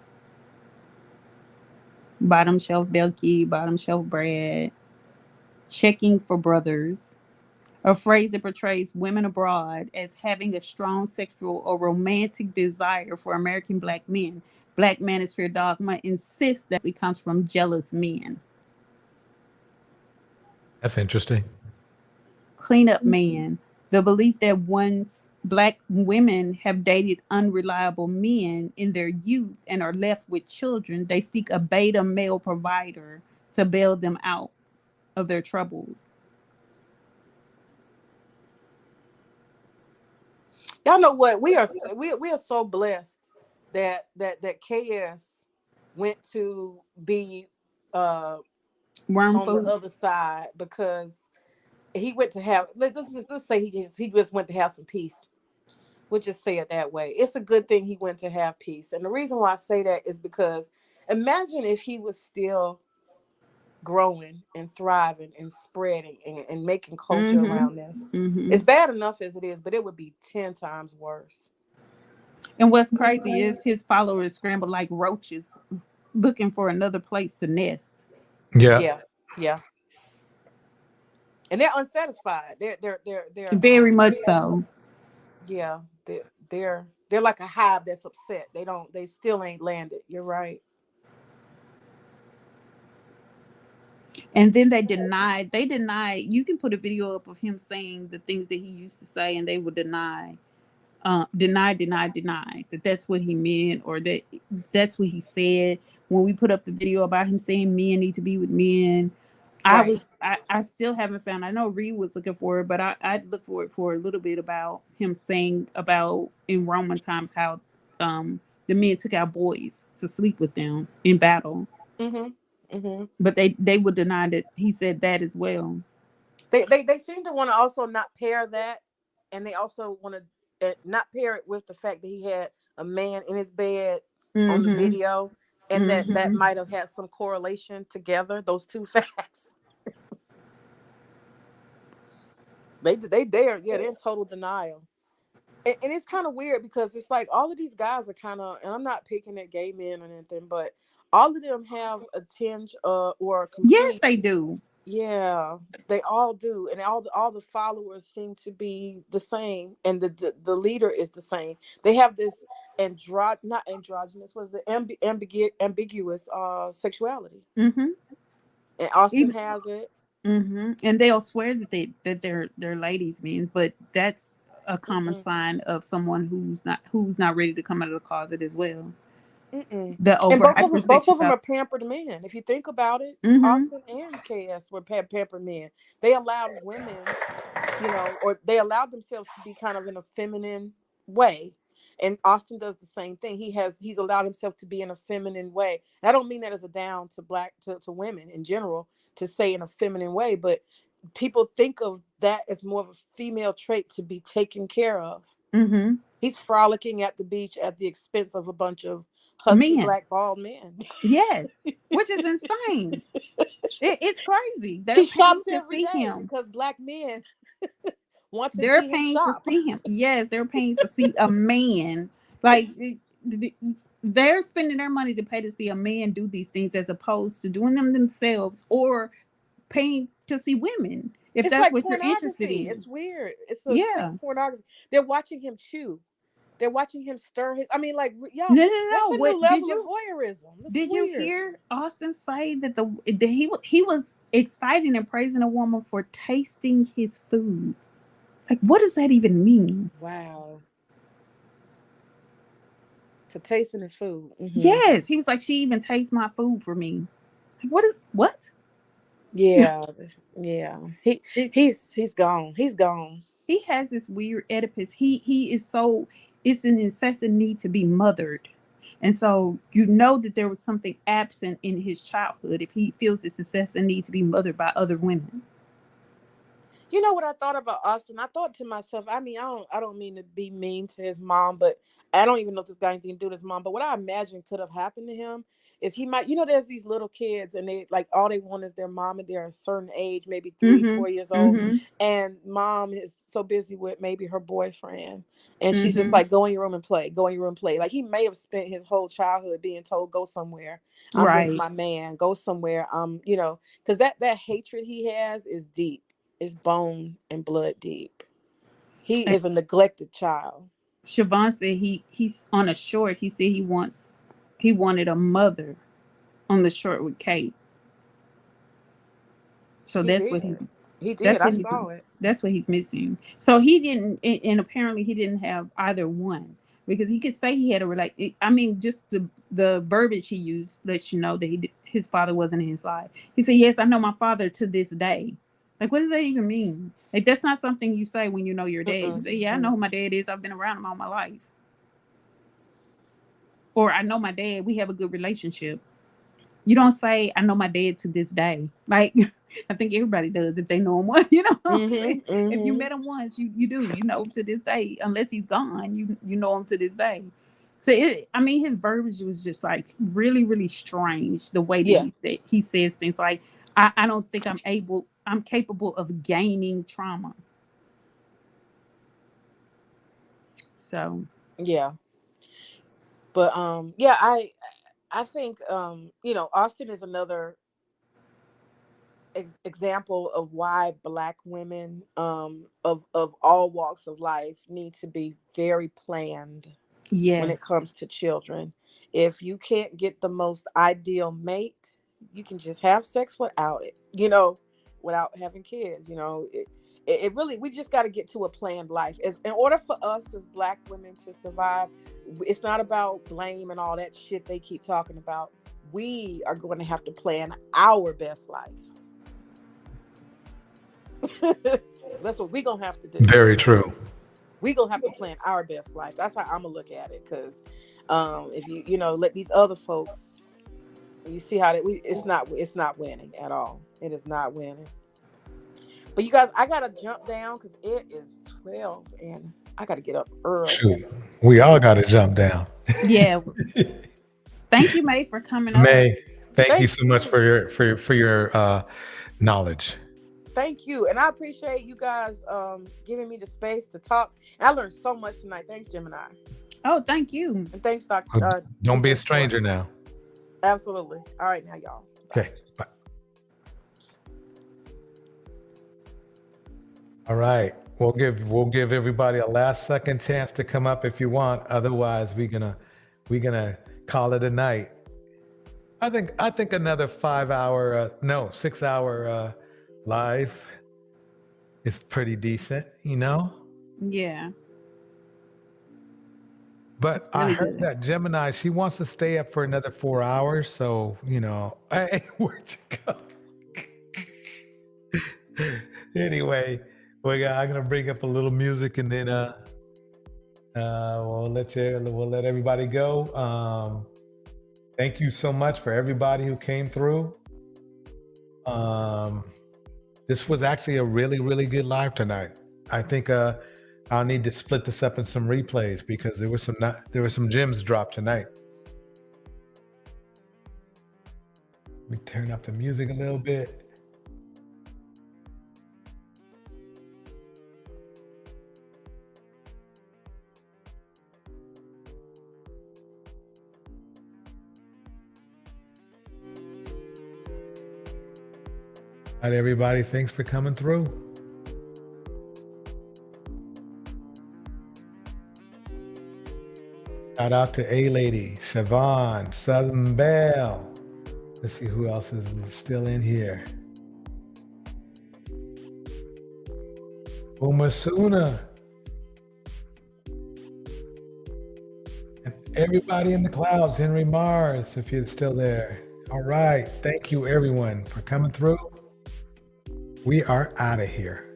Bottom shelf Belky, bottom shelf Brad. Checking for brothers. A phrase that portrays women abroad as having a strong sexual or romantic desire for American Black men. Black Manosphere dogma insists that it comes from jealous men. That's interesting. Cleanup man. The belief that once Black women have dated unreliable men in their youth and are left with children, they seek a beta male provider to bail them out of their troubles. Y'all know what? We are so blessed that KS went to be Worm on food. the other side, because he went to have let's say he just went to have some peace. We'll just say it that way. It's a good thing he went to have peace. And the reason why I say that is because imagine if he was still growing and thriving and spreading and making culture around this. It's bad enough as it is, but it would be 10 times worse. And what's crazy is his followers scramble like roaches looking for another place to nest. Yeah. And they're unsatisfied. They're very much so. Yeah, they're like a hive that's upset. They still ain't landed. You're right. And then they deny. You can put a video up of him saying the things that he used to say, and they would deny that that's what he meant, or that's what he said. When we put up the video about him saying men need to be with men, right. I still haven't found. I know Reed was looking for it, but I looked for it for a little bit about him saying about in Roman times how the men took out boys to sleep with them in battle. But they would deny that he said that as well. They seem to want to also not pair that, and they also want to not pair it with the fact that he had a man in his bed on the video, and that might have had some correlation together, those two facts. They're in total denial. And it's kind of weird because it's like all of these guys are kind of, and I'm not picking at gay men or anything, but all of them have a tinge or a complete. Yes, they do. Yeah, they all do, and all the followers seem to be the same, and the leader is the same. They have this not androgynous, was the ambiguous sexuality. And Austin has it. And they'll swear that they're ladies' men, but that's a common sign of someone who's not ready to come out of the closet as well. And both of them are pampered men. If you think about it, Austin and KS were pampered men. They allowed women, or they allowed themselves to be kind of in a feminine way. And Austin does the same thing. He's allowed himself to be in a feminine way. And I don't mean that as a down to to women in general, to say in a feminine way, but people think of that as more of a female trait to be taken care of. Mm-hmm. He's frolicking at the beach at the expense of a bunch of husky Men. black bald men. Yes, which is insane. It's crazy. They're He paying shops to every see day him. because black men want to They're see him paying to shop. see him. Yes, they're paying to see a man. Like they're spending their money to pay to see a man do these things as opposed to doing them themselves or paying to see women. If It's that's like what you're interested pornography. in. It's weird. It's a sick Yeah. pornography. They're watching him chew. They're watching him stir his. I mean, like, y'all, No, no, that's no. a What new level of voyeurism. It's did you weird. hear Austin say that he was excited and praising a woman for tasting his food? Like, what does that even mean? Wow. To tasting his food. Mm-hmm. Yes, he was like, she even tastes my food for me. Like, what? Yeah, yeah. He's gone. He's gone. He has this weird Oedipus. He is so. It's an incessant need to be mothered, and so you know that there was something absent in his childhood if he feels this incessant need to be mothered by other women. You know what I thought about Austin? I thought to myself, I mean, I don't mean to be mean to his mom, but I don't even know if this got anything to do with his mom. But what I imagine could have happened to him is he might, there's these little kids and they like all they want is their mom, and they're a certain age, maybe 3, 4 years old. And mom is so busy with maybe her boyfriend. And she's just like, go in your room and play, go in your room and play. Like he may have spent his whole childhood being told, go somewhere. I'm with my man, go somewhere. Because that hatred he has is deep. Is bone and blood deep. He is a neglected child. Siobhan said he's on a short. He said he wanted a mother on the short with Kate. So that's what he did. I saw it. That's what he's missing. So he didn't, and apparently he didn't have either one because he could say he had I mean, just the verbiage he used lets you know that his father wasn't in his life. He said, "Yes, I know my father to this day." Like, what does that even mean? Like, that's not something you say when you know your dad. You say, "Yeah, I know who my dad is. I've been around him all my life." Or, "I know my dad. We have a good relationship." You don't say, "I know my dad to this day." Like, I think everybody does if they know him once. You know what I'm saying? If you met him once, you do. You know him to this day. Unless he's gone, you know him to this day. So, his verbiage was just like really, really strange. The way that he says things like, I don't think I'm capable of gaining trauma. So. Yeah. But, I think, Austin is another example of why Black women of all walks of life need to be very planned when it comes to children. If you can't get the most ideal mate, you can just have sex without it, without having kids. It really, we just got to get to a planned life. In order for us as Black women to survive, it's not about blame and all that shit they keep talking about. We are going to have to plan our best life. That's what we're going to have to do. Very true. We're going to have to plan our best life. That's how I'm going to look at it. Because if you let these other folks, you see how it's not winning at all. It is not winning. But you guys, I got to jump down because it is 12 and I got to get up early. Shoot. We all got to jump down. Yeah. Thank you, May, for coming over. May, thank you so much for your knowledge. Thank you. And I appreciate you guys giving me the space to talk. And I learned so much tonight. Thanks, Gemini. Oh, thank you. And thanks, Dr. Don't be a stranger now. Absolutely. All right, now, y'all. Bye. Okay. Bye. All right. We'll give everybody a last second chance to come up if you want. Otherwise, we're gonna call it a night. I think another 6 hour live is pretty decent, Yeah. But really I heard that Gemini, she wants to stay up for another 4 hours. So, hey, where'd you go? Anyway, I'm going to bring up a little music and then We'll let everybody go. Thank you so much for everybody who came through. This was actually a really, really good live tonight. I think I'll need to split this up in some replays because there were some gems dropped tonight. Let me turn up the music a little bit. All right, everybody, thanks for coming through. Shout out to A-Lady, Siobhan, Southern Belle. Let's see who else is still in here. Umasuna. And everybody in the clouds, Henry Mars, if you're still there. All right, thank you everyone for coming through. We are out of here.